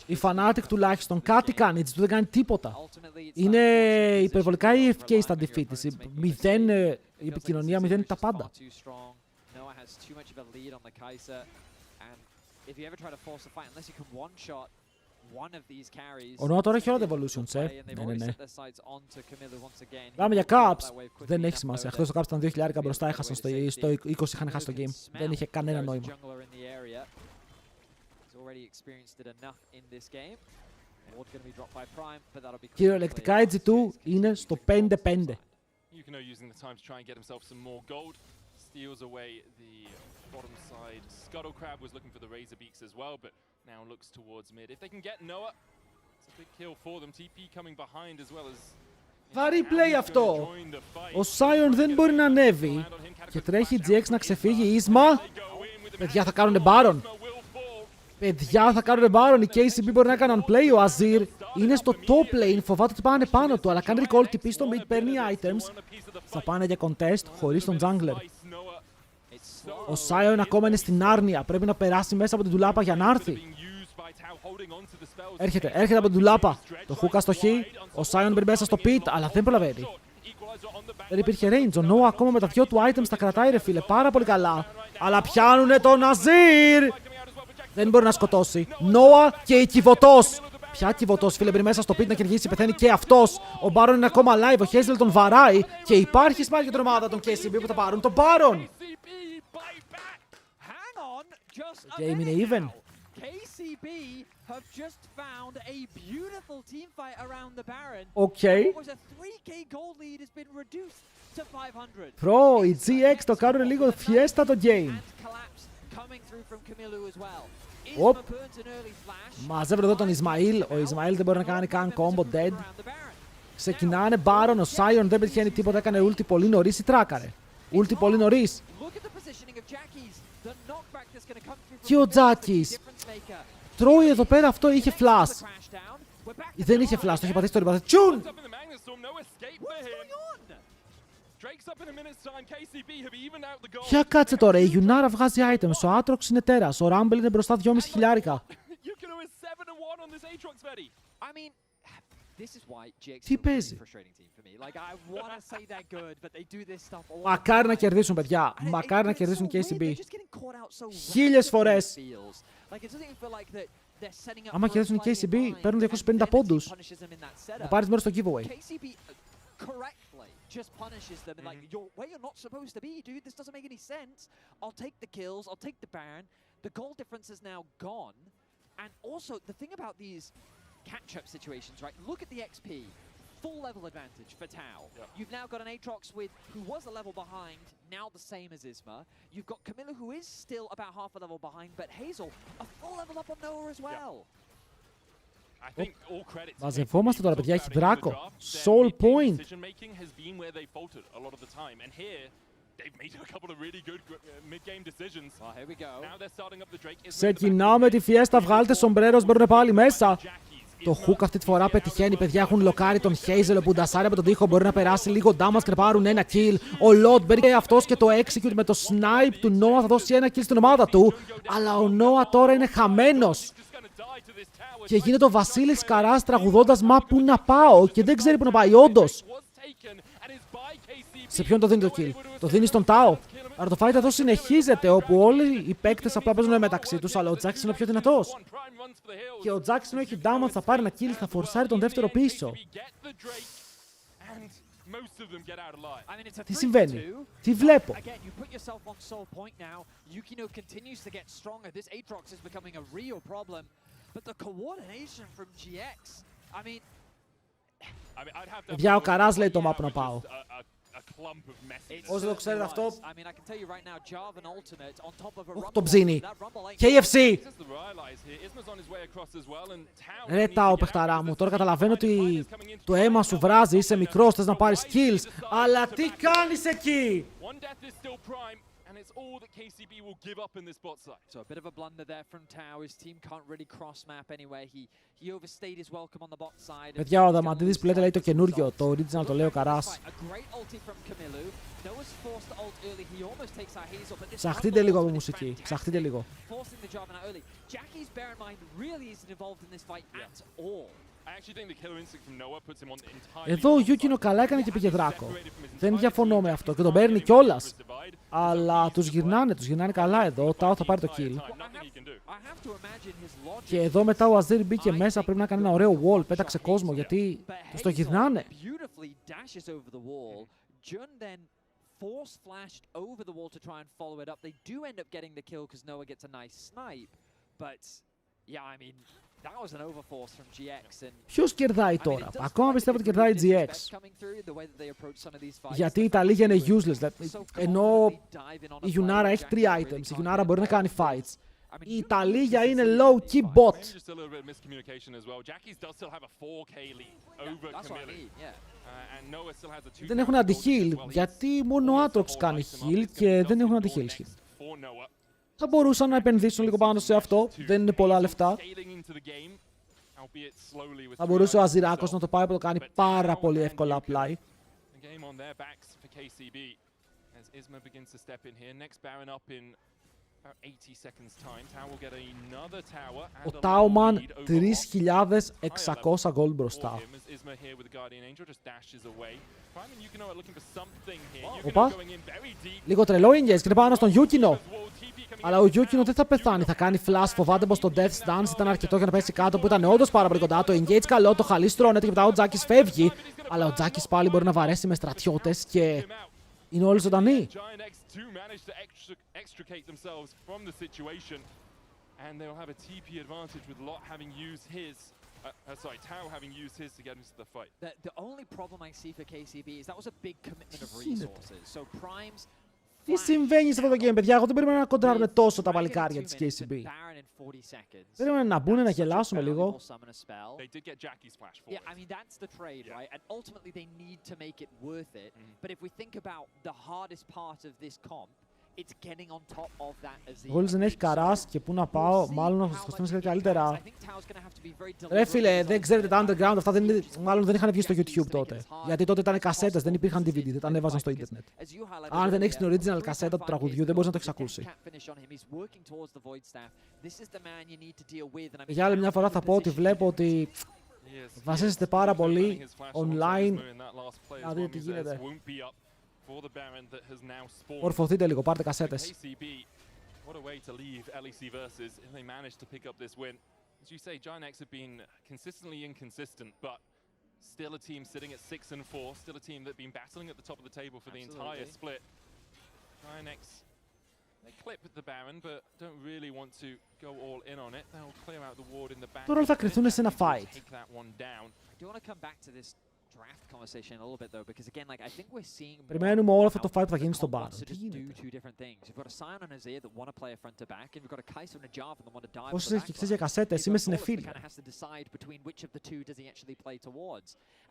Η Fnatic τουλάχιστον κάτι κάνει, η G2 δεν κάνει τίποτα. Είναι υπερβολικά η FK στα defeat της. Μηδέν η επικοινωνία, μηδέν τα πάντα. Ο Noah τώρα έχει όλα τα evolutions, ναι. Πάμε για caps. Δεν έχει σημασία. Χθες το caps ήταν 2.000 μπροστά, έχασαν στο 20, είχαν χάσει το game. Δεν είχε κανένα νόημα. Κυριολεκτικά η G2 είναι στο 5-5. Steals away the bottom side. Scuttle Crab was looking for the Razor Beaks as well, but now looks towards mid. If they can get Noah, it's a big kill for them. TP coming behind as well as... Βαρύ play αυτό! Ο Sion δεν μπορεί να ανέβει και τρέχει GX να ξεφύγει. Ίσμα! Παιδιά θα κάνουνε Baron! Παιδιά θα κάνουνε Baron! Η KCB μπορεί να κάνει unplay. Ο Azir είναι στο top lane. Φοβάται ότι πάνε πάνω του, αλλά κάνει recall, τυπεί στο mid, παίρνει items. Θα πάνε για contest χωρίς τον jungler. Ο Sion ακόμα είναι στην άρνοια. Πρέπει να περάσει μέσα από την τουλάπα για να έρθει. Έρχεται από την τουλάπα. Το χούκα στο χ. Ο Sion μπαίνει μέσα στο pit, αλλά δεν προλαβαίνει. Δεν υπήρχε range. Ο Noah ακόμα με τα 2 του items τα κρατάει, ρε φίλε. Πάρα πολύ καλά. Αλλά πιάνουνε τον Azir. Δεν μπορεί να σκοτώσει. Noah και η Κιβωτός. Ποια Κιβωτός, φίλε, μπαίνει μέσα στο pit να κυνηγήσει. Πεθαίνει και αυτός. Ο Baron είναι ακόμα live. Ο Hazel τον βαράει. Και υπάρχει σπάει για την ομάδα των KCB που θα πάρουν τον Baron. Game είναι even. Okay. Προ, οι GX το κάνουν λίγο fiesta το game. Οπ. Μαζεύουν εδώ τον Ισμαήλ. Ο Ισμαήλ δεν μπορεί να κάνει καν combo dead. Ξεκινάνε Baron, ο Sion δεν πετυχαίνει τίποτα, έκανε ulti πολύ νωρίς ή τράκαρε. Ulti πολύ νωρίς. Και ο Τζάκης τρώει εδώ πέρα αυτό, είχε flash. Δεν είχε flash, το είχε πατήσει το rebound. Τσουν! Για κάτσε τώρα, η Γιουνάρα βγάζει items, ο Aatrox είναι τέρας, ο Rumble είναι μπροστά 2,5 χιλιάρικα. Τι παίζει? Μακάρι να κερδίσουν, παιδιά. Μακάρι να κερδίσουν και KCB. 1000 φορές. Άμα κερδίσουν και KCB, παίρνουν 250 πόντους. Να πάρεις μέρος στο giveaway. Just punishes them and like, you're where you're not supposed to be, dude. This doesn't make any sense. I'll take the kills, I'll take the Baron. The goal difference is now gone. And also, the thing about these catch-up situations, right? Look at the XP. Full level advantage for Tau. Yep. You've now got an Aatrox with who was a level behind, now the same as Isma. You've got Camilla who is still about half a level behind, but Hazel a full level up on Noah as well. Yep. Μαζευόμαστε τώρα, παιδιά, έχει Δράκο. Soul Point. Ξεκινάμε τη φιέστα, βγάλτε σομπρέρος, μπαίνουν πάλι μέσα. Το hook αυτή τη φορά πετυχαίνει, παιδιά, έχουν λοκάρει τον Hazel που ντασάρει από τον τοίχο, μπορεί να περάσει λίγο damage και να πάρουν ένα kill. Ο Lord μπαίνει και αυτός και το execute με το snipe του Noah, θα δώσει ένα kill στην ομάδα του. Αλλά ο Noah τώρα είναι χαμένος. Και γίνεται ο Βασίλης Καράς τραγουδώντας «Μα πού να πάω» και δεν ξέρει πού να πάει, όντως. Σε ποιον το δίνει το kill? Το δίνει στον Τάο. Άρα το fight εδώ συνεχίζεται, όπου όλοι οι παίκτες απλά παίζουν μεταξύ τους, αλλά ο Τζάκης είναι ο πιο δυνατός. Και ο Τζάκης ενώ έχει damage θα πάρει ένα kill, θα φορσάρει τον δεύτερο πίσω. Τι συμβαίνει? Τι βλέπω? Παιδιά, ο Καράς λέει το map να πάω. Όσοι το ξέρετε αυτό, το ψήνει. KFC! Ρε Τάο, παιχταρά μου, τώρα καταλαβαίνω ότι το αίμα σου βράζει, είσαι μικρός, θες να πάρεις kills, αλλά τι κάνεις εκεί? And it's all that KCB will give up in this bot side. So a bit of a blunder there from Tau. His team can't really cross map anyway. He overstayed his welcome on the bot side. Παιδιά, ο Δαμαντίδης που λέτε λέει το καινούργιο, το original το λέει ο Καράς. Ψαχτείτε λίγο από μουσική, ψαχτείτε λίγο. Εδώ ο Γιούκινο καλά έκανε και πήγε Δράκο. Δεν διαφωνώ με αυτό και τον παίρνει κιόλας. Αλλά τους γυρνάνε καλά εδώ. Ο Τάο θα πάρει το kill. Και εδώ μετά ο Αζίρ μπήκε μέσα. Πρέπει να κάνει ένα ωραίο wall. Πέταξε κόσμο γιατί τους το γυρνάνε. Ποιος κερδάει τώρα? Ακόμα πιστεύω ότι κερδάει GX. Γιατί η Ιταλία είναι useless. Ενώ η Γιουνάρα έχει 3 items. Η Γιουνάρα μπορεί να κάνει fights. Η Ιταλία είναι low-key bot. Δεν έχουν αντι-heal. Γιατί μόνο ο Aatrox κάνει heal και δεν έχουν αντι-heal skill. Θα μπορούσαν να επενδύσουν λίγο πάνω σε αυτό. Δεν είναι πολλά λεφτά. Θα μπορούσε ο Αζιράκος να το πάει που το κάνει πάρα πολύ εύκολα απλά. Ο Τάουμαν 3.600 gold μπροστά. Οπα, λίγο τρελό engage και είναι πάνω στον Γιούκινο. Αλλά ο Γιούκινο δεν θα πεθάνει, θα κάνει flash, φοβάται πως το Death Dance ήταν αρκετό για να πέσει κάτω που ήταν όντως πάρα πολύ κοντά. Το engage καλό, το χαλί στρώνεται και μετά ο Τζάκης φεύγει. Αλλά ο Τζάκης πάλι μπορεί να βαρέσει με στρατιώτες και είναι όλοι ζωντανοί. Tau having used his to get into the fight. The only problem I see for KCB is that was a big commitment of resources. So Primes. Τι συμβαίνει σε αυτό το game, παιδιά? Εγώ δεν περίμενα να κοντράρουν τόσο τα παλικάρια της KCB. Περίμενα να μπουν, να γελάσουμε λίγο. it's getting on top of that as Ο Goals δεν έχει καράς και πού να πάω, μάλλον ο COSTREAM ξέρει καλύτερα. Ρε φίλε, δεν ξέρετε τα underground, αυτά μάλλον δεν είχαν βγει στο YouTube τότε. Γιατί τότε ήταν κασέτες, δεν υπήρχαν DVD, δεν τα ανέβαζαν στο ίντερνετ. Αν δεν έχεις την original κασέτα του τραγουδιού, δεν μπορείς να το έχεις ακούσει. Για άλλη μια φορά θα πω ότι βλέπω ότι βασίζεστε πάρα πολύ online. Να δείτε τι γίνεται. Ορφωθείτε λίγο, πάρτε κασέτες. What a way to leave Lec Versus if they manage to pick up this win. As you say, Giant have been consistently inconsistent, but still a team sitting at 6-4, still a team that have been battling at the top of the table for the entire split. Giant, they clip the Baron, but don't really want to go all in on it. They'll clear out the ward in the back. Τώρα θα κρυθούν σε ένα fight. Take that one down. I do want to come back to this draft conversation a little bit though, because again, like I think we're seeing. Περιμένουμε όλο αυτό το fight που θα γίνει στον Baron. Τι γίνεται? Όσοι έχεις ξέρεις για κασέτες, είμαι συνεφίλια.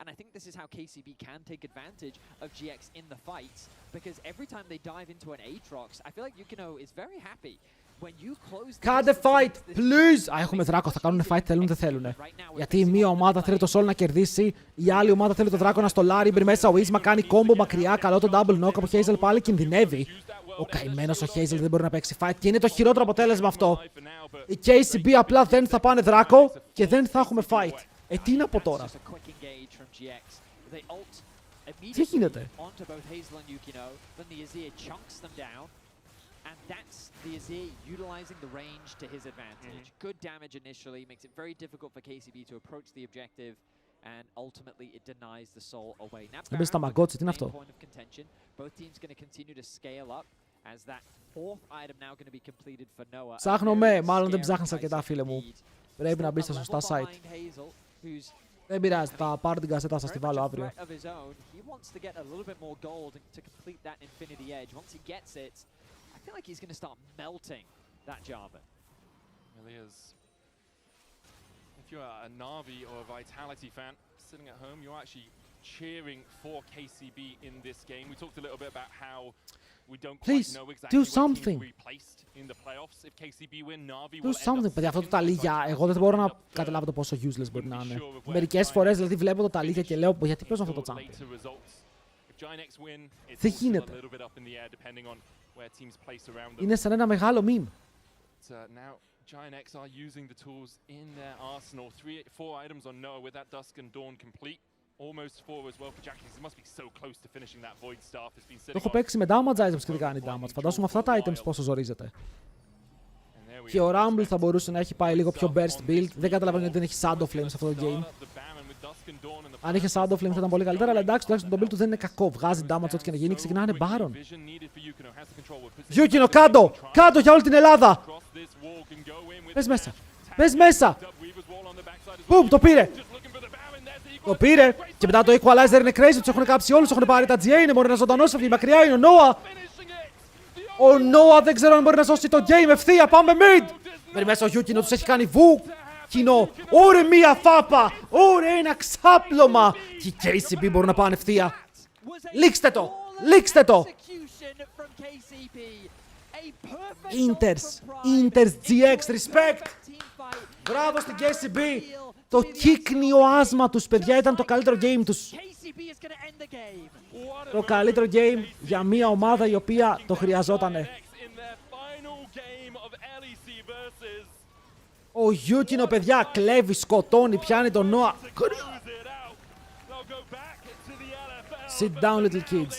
And I think this is how KCB can take advantage of GX in the fights, because every time they dive into an Aatrox, I feel like Yukino is very happy. Κάντε fight, please! Α, έχουμε δράκο, θα κάνουν fight, θέλουν δεν θέλουν. Γιατί η μία ομάδα θέλει το Sol να κερδίσει, η άλλη ομάδα θέλει το δράκο να στολάρει, μπει μέσα ο Isma, κάνει combo μακριά, καλό το double knock από Hazel πάλι, κινδυνεύει. Ο καημένος ο Hazel δεν μπορεί να παίξει fight και είναι το χειρότερο αποτέλεσμα αυτό. Η KCB απλά δεν θα πάνε δράκο και δεν θα έχουμε fight. Τι είναι από τώρα? Τι γίνεται? And that's the Azir utilizing the range to his advantage. Good damage initially, makes it very difficult for KCB to approach the objective, and ultimately it denies the soul away. Now, Δεν στα μαγκότσι, τι είναι αυτό? point of contention. Both teams going to continue to scale up as that fourth item now going to be completed for Noah. Ψάχνομαι, μάλλον δεν ψάχνεις αρκετά φίλε μου. Πρέπει να μπει στα σωστά site. Δεν πειράζει, θα πάρω την κασέτα, θα σας τη βάλω αύριο. I feel like he's going to start melting that Java. Really is. If you're a Na'Vi or a Vitality fan sitting at home, you're actually cheering for KCB in this game. We talked a little bit about how we don't quite know exactly where teams will be placed in the playoffs. If KCB win, Na'Vi will end up. Παιδιά, αυτό το ταλίγια, εγώ δεν μπορώ να καταλάβω το πόσο useless μπορεί να είναι. Μερικές φορές δηλαδή βλέπω το ταλίγια και λέω γιατί παίζω αυτό το champion. Δεν γίνεται. Είναι σαν ένα μεγάλο meme. Now Giant X are using the tools in their arsenal. 4 items on Noah with that Dusk and Dawn complete. Almost 4 as well for Jackie. He must be so close to finishing that Void Staff. Has been sitting. Το έχω παίξει με damage items και δεν κάνει damage. Φαντάσου αυτά τα items πόσο ζορίζεται. Και ο Rumble θα μπορούσε να έχει πάει λίγο πιο burst build. Δεν καταλαβαίνω γιατί δεν έχει Shadow Flame σε αυτό το game. Αν είχε Shadow Flame θα ήταν πολύ καλύτερα, αλλά εντάξει, τουλάχιστον το build του δεν είναι κακό. Βγάζει damage ό,τι και να γίνει, ξεκινάνε Baron. Yukino, κάτω! Κάτω για όλη την Ελλάδα! Πες μέσα! Πες μέσα! Πουμ, το πήρε! Το πήρε! Και μετά το Equalizer είναι crazy, τους έχουν κάψει όλους, έχουν πάρει τα GA, είναι μπορεί να ζωντανώσει, αυτή μακριά είναι ο Noah! Ο Noah δεν ξέρω αν μπορεί να σώσει το game ευθεία, πάμε mid! Μπαίνει μέσα ο Yukino, τους έχει κάνει βου! Κοινό, ωρε μία φάπα, ωρε ένα ξάπλωμα και οι KCB μπορούν να πάνε ευθεία. Λήξτε το, λήξτε το. Inters GX, respect. Μπράβο στην KCB. Το κύκνιο άσμα τους, παιδιά, ήταν το καλύτερο game τους. Το καλύτερο game για μια ομάδα η οποία το χρειαζότανε. Ο Yukino, παιδιά, κλέβει, σκοτώνει, πιάνει τον Noah. Sit down, little kids.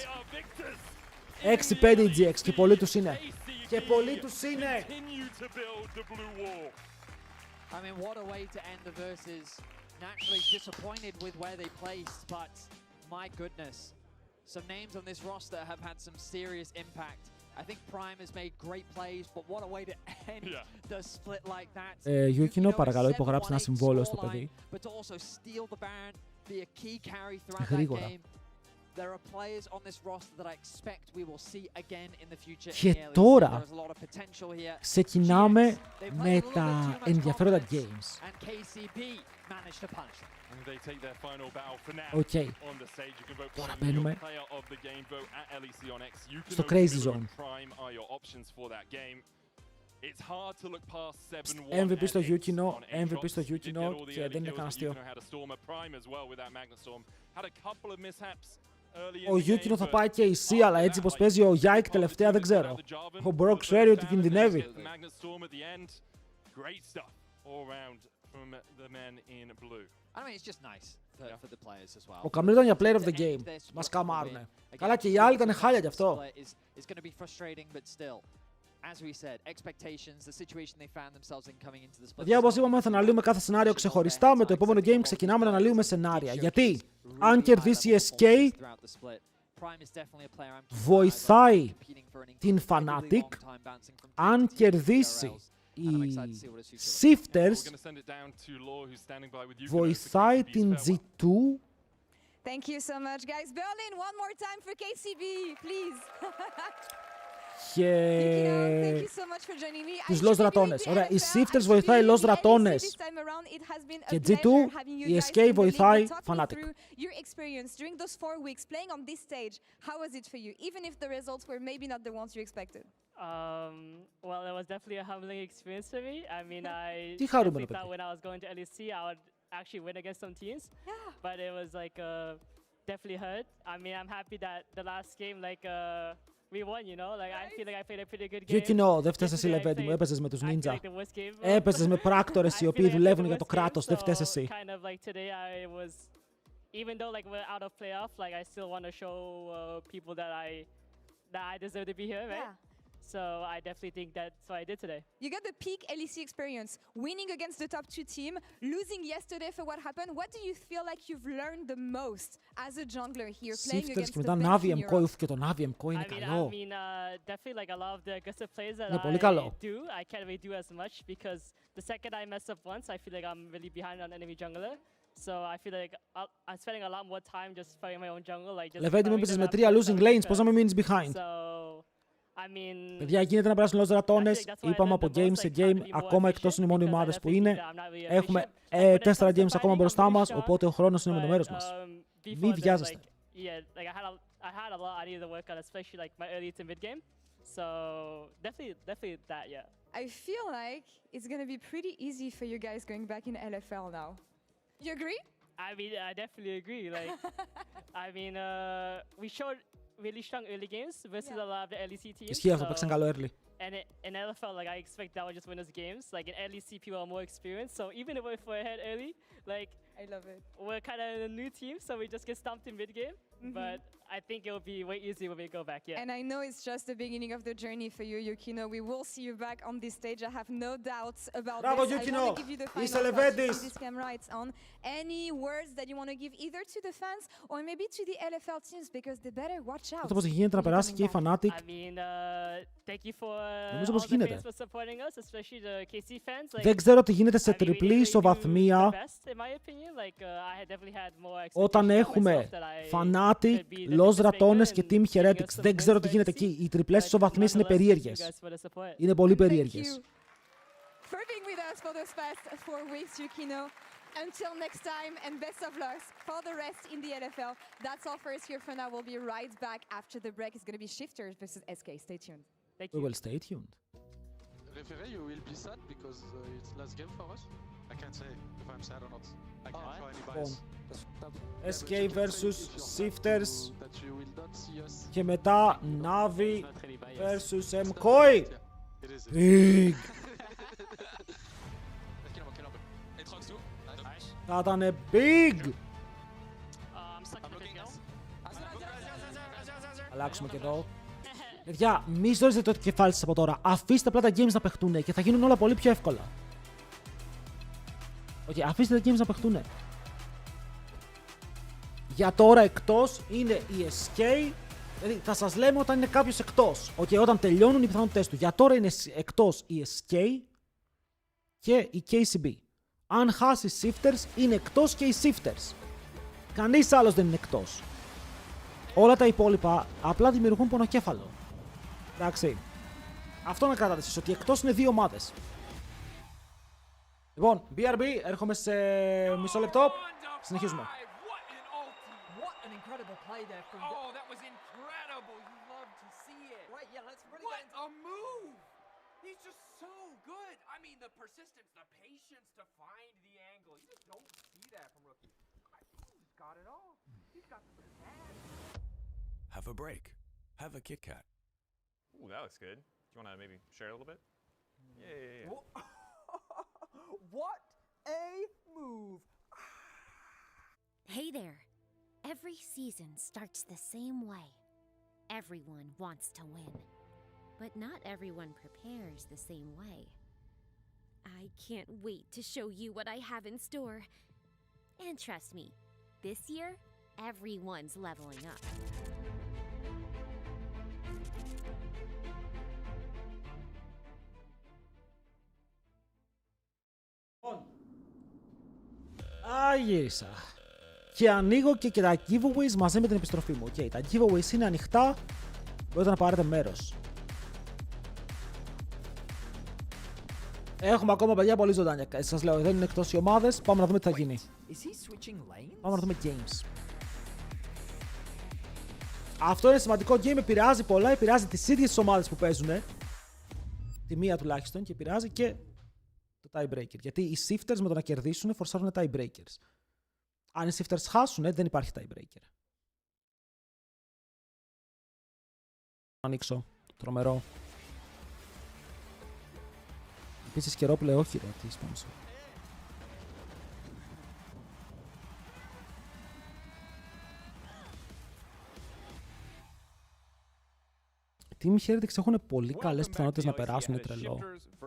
6-5 οι GX και πολλοί τους είναι. Και πολλοί τους είναι. I mean, what a way to end the versus. Naturally disappointed with where they placed, but my goodness. Some names on this roster have had some serious impact. I think Prime has made great plays, but what a way to end the split like that. Yukino, παρακαλώ, υπογράψτε ένα συμβόλαιο στο παιδί. But to also steal the Baron, be a key carry throughout that game. There are players on this roster that I expect we will see again in the future. Και τώρα ξεκινάμε με τα ενδιαφέροντα games. Οκ. Τώρα μπαίνουμε στο Crazy Zone. options for that game. It's hard to look past 7-1 MVP στο and Yukino, on Aatrox. MVP στο He did get Yukino all the και early δεν είναι kills, κανένα but αστείο. Yukino had a Storm, a Prime as well with that Magnet Storm. Had a couple of mishaps early in Ο the game, Yukino θα but πάει και η C, αλλά έτσι πως παίζει ο Yike τελευταία δεν ξέρω. Ο Brock ξέρει ότι κινδυνεύει. Great stuff all around from the men in blue. I mean, it's just nice for the players as well. Ο Καμίλ ήταν για Player of the Game. Μας καμάρουνε. Καλά και οι άλλοι ήταν χάλια γι' αυτό. It's going to be frustrating, but still, as we said, expectations, the situation they found themselves in coming into the split. Παιδιά, όπως είπαμε, θα αναλύουμε κάθε σενάριο ξεχωριστά. Με το επόμενο game ξεκινάμε να αναλύουμε σενάρια. Γιατί αν κερδίσει η SK, βοηθάει την Fnatic. Αν κερδίσει οι Shifters, βοηθάει την G2. Thank you so much, guys. Berlin, one more time for KCB, please. Και τους τους Los Ratones. Ωραία, οι Shifters βοηθάει Los Ratones. Και G2, η SK βοηθάει Fnatic. Your experience during those 4 weeks playing on this stage, how was it for you? Even if the results were maybe not the ones you expected. Well, it was definitely a humbling experience for me. I mean, I Τι χαρούμενο definitely thought παιδί. when I was going to LEC, I would actually win against some teams. Yeah. But it was like definitely hurt. I mean, I'm happy that the last game, like, we won, you know? Like, I feel like I played a pretty good game. Yukino, δεν φταίς εσύ, Λεβέντη μου, έπαιζες με τους Ninja. Έπαιζες με πράκτορες οι οποίοι δουλεύουν για το κράτος, δεν φταίς εσύ. Kind of like today, I was, even though like we're out of playoff, like I still want to show people that I deserve to be here, right? Yeah. So I definitely think that's what I did today. You got the peak LEC experience, winning against the top 2 team, losing yesterday for what happened. What do you feel like you've learned the most as a jungler here, playing Shifters against και the μετά best Navi in MCO, Europe? και το Navi MCO είναι καλό. I mean, definitely like a lot of the aggressive plays that Είναι πολύ καλό. I do, I can't really do as much because the second I mess up once, I feel like I'm really behind on enemy jungler. So I feel like I'm spending a lot more time just fighting my own jungle, like just. Λεβέντη μου, farming έπαιζες them με up 3 losing first, lanes, πώς να μην μείνεις behind. So, I mean, Παιδιά, γίνεται να περάσουν Los Ratones. Είπαμε από game σε game, ακόμα εκτός είναι μόνο οι ομάδες που είναι. Έχουμε 4 games ακόμα μπροστά μας, οπότε ο χρόνος είναι με το μέρος μας. Μην βιάζεστε. Yeah, like I had a lot I needed to work on, especially like my early to mid game. So definitely that, yeah. I feel like it's going to be pretty easy for you guys going back in LFL now. You agree? I mean, I definitely agree. Like, I mean, we showed really strong early games versus a lot of the LEC teams. Ισχύει αυτό, παίξαν καλό early. And in LFL, like I expect that would just win us games. Like in LEC, people are more experienced. So even if we're ahead early, like I love it. we're kind of a new team, so we just get stomped in mid game. But I think it will be way easier when we go back. Yeah. And I know it's just the beginning of the journey for you, Yukino. We will see you back on this stage. I have no doubts about Bravo, this. Yukino. I want to give you the Είσαι final Λεβέντης. touch. This camera, it's on. Any words that you want to give either to the fans or maybe to the LFL teams because they better watch out. Αυτό πως γίνεται να περάσει και η Fnatic. I mean, thank you for Νομίζω all πως the γίνεται. fans for supporting us, especially the KC fans. Like, Δεν ξέρω τι γίνεται σε I mean, we τριπλή didn't really do ισοβαθμία the best, in my opinion. Like, I had definitely had more όταν expectations of έχουμε myself that I Fnatic, could be the Los difference Ratones maker και and Team giving us Heretics. some Δεν ξέρω wins τι for γίνεται LEC. εκεί. Οι τριπλές But ισοβαθμίες είναι nonetheless, thank you περίεργες. guys for the support. Είναι πολύ Thank περίεργες. you for being with us for those past 4 weeks, Yukino. Until next time, and best of luck for the rest in the LFL. That's all for us here for now. We'll be right back after the break. It's going to be Shifters versus SK. Stay tuned. Thank We you. will stay tuned. Referee, you will be sad because it's last game for us? I can't say if I'm sad or not. I can't show any bias. SK Versus Shifters That you will not see us. και μετά Navi versus MCOI. It is. Big. Θα ήτανε big. Αλλάξουμε και εδώ. Παιδιά, μη ζωρίζετε το κεφάλι σας από τώρα. Αφήστε απλά τα games να παιχτούνε και θα γίνουν όλα πολύ πιο εύκολα. Οκ, αφήστε τα games να παιχτούνε. Για τώρα εκτός είναι η SK. Δηλαδή θα σας λέμε όταν είναι κάποιος εκτός. Οκ, όταν τελειώνουν οι πιθανότητες του. Για τώρα είναι εκτός η SK και η KCB. Αν χάσει Shifters, είναι εκτός και οι Shifters. Κανείς άλλος δεν είναι εκτός. Όλα τα υπόλοιπα απλά δημιουργούν πονοκέφαλο. Εντάξει. Αυτό να κρατάτε εσείς, ότι εκτός είναι 2 ομάδες. Λοιπόν, BRB, έρχομαι σε μισό λεπτό. Συνεχίζουμε. What an incredible play there from that was incredible. You love to see it. Right, yeah, let's really What get into... a move! He's just so good. I mean, the persistence, the patience to find the angle. You just don't see that from rookie. He's got it all. He's got the command. Have a break. Have a Kit Kat. Ooh, that looks good. Do you want to maybe share a little bit? Yeah. What a move. Hey there. Every season starts the same way. Everyone wants to win. But not everyone prepares the same way. I can't wait to show you what I have in store. And trust me, this year, everyone's leveling up. Γύρισα. Και ανοίγω και τα giveaways μαζί με την επιστροφή μου. Τα giveaways είναι ανοιχτά. Μπορείτε να πάρετε μέρος. Έχουμε ακόμα παιδιά πολύ ζωντάνια. Σας λέω, δεν είναι εκτός οι ομάδες. Πάμε να δούμε τι θα γίνει. Πάμε να δούμε games. Αυτό είναι σημαντικό game. Επηρεάζει πολλά. Επηρεάζει τις ίδιες τις ομάδες που παίζουν. Τη μία τουλάχιστον. Και επηρεάζει και το tiebreaker. Γιατί οι shifters με το να κερδίσουν φορσάρουν tiebreakers. Αν οι shifters χάσουν, δεν υπάρχει tiebreaker. Ανοίξω. Τρομερό. Επίσης καιρό πλέον, όχι ρε, τι sponsor. Team Heretics έχουν πολύ καλές πιθανότητες να περάσουν, τρελό.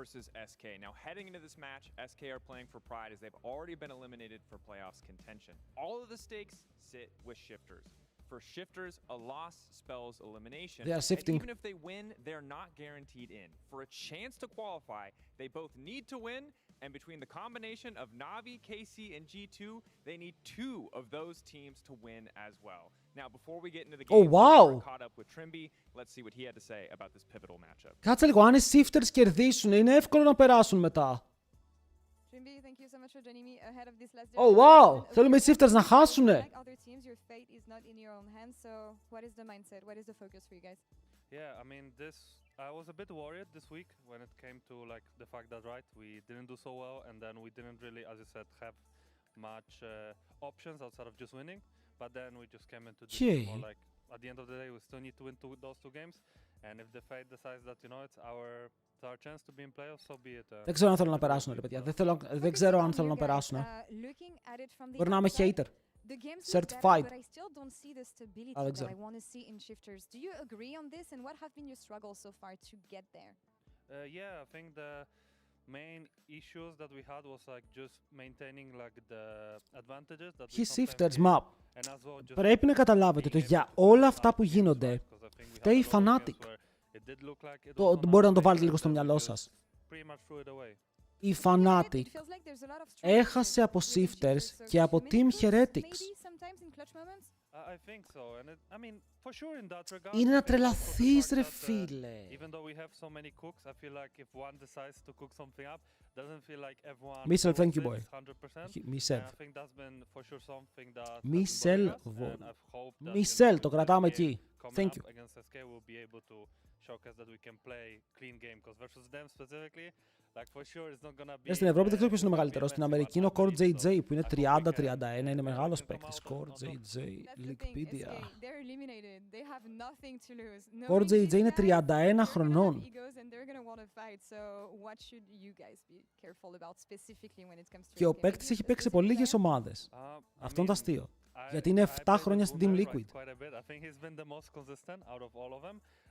Versus SK. Now heading into this match, SK are playing for pride as they've already been eliminated for playoffs contention. All of the stakes sit with Shifters. For Shifters, a loss spells elimination. They are shifting. And even if they win, they're not guaranteed in. For a chance to qualify, they both need to win, and between the combination of Navi, KC, and G2, they need 2 of those teams to win as well. Now, before we get into the game, we're caught up with Trimby. Let's see what he had to say about this pivotal matchup. Κάτσε λίγο, αν οι shifters κερδίσουν, είναι εύκολο να περάσουν μετά. Trimby, thank you so much for joining me ahead of this last Oh wow! Θέλουμε οι shifters να χάσουνε. Like other teams, your fate is not in your own hands. So, what is the mindset? What is the focus for you guys? Yeah, I mean, I was a bit worried this week when it came to like the fact that we didn't do so well, and then we didn't really, as you said, have much options outside of just winning. But then we just came into this more like at the end of the day we still need to win those 2 games, and if the fate decides that it's our chance to be in playoffs, so be it. Δεν ξέρω αν θέλω να περάσουν ρε παιδιά. Δεν ξέρω αν θέλω να περάσουν. Μπορεί να είμαι hater. The games Certified. but I still don't see the stability that I want to see in Shifters. Do you agree on this, and what have been your struggles so far to get there? Yeah, I think the main issues that we had was like just maintaining like the advantages that we Shifters map. Πρέπει να καταλάβετε ότι για όλα αυτά που γίνονται φταίει η Fnatic. Μπορεί να το βάλετε λίγο στο μυαλό σας. Η Fnatic έχασε από Shifters και από Team Heretics. Είναι να τρελαθείς ρε φίλε. Μίσελ, thank you boy. Μίσελ, το κρατάμε εκεί. Thank you. Στην Ευρώπη δεν ξέρω ποιος είναι ο μεγαλύτερος. Στην Αμερική είναι ο Core JJ που είναι 30-31. Είναι μεγάλος παίκτης. Core JJ, Wikipedia. Core JJ είναι 31 χρονών. Και ο παίκτης έχει παίξει σε πολύ λίγες ομάδες. Αυτό είναι το αστείο. Γιατί είναι 7 χρόνια στην Team Liquid.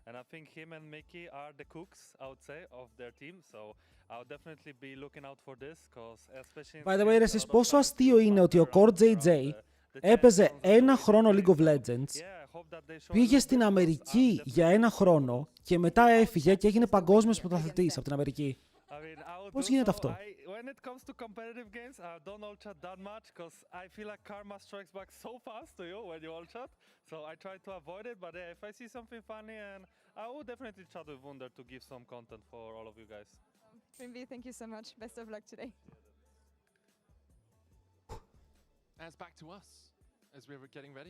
And I think him and Mickey are the cooks, I would say, of their team. So I'll definitely be looking out for this, because especially. By the way, εσείς πόσο αστείο είναι ότι ο Core JJ έπαιζε 1 χρόνο League of Legends, πήγε στην Αμερική για 1 χρόνο και μετά έφυγε και έγινε παγκόσμιος πρωταθλητής από την Αμερική. Πώς γίνεται αυτό? When it comes to competitive games, I don't all chat that much because I feel like karma strikes back so fast to you when you all chat. So I try to avoid it, but if I see something funny, and I will definitely chat with Wunder to give some content for all of you guys. Trimby, thank you so much. Best of luck today. As back to us.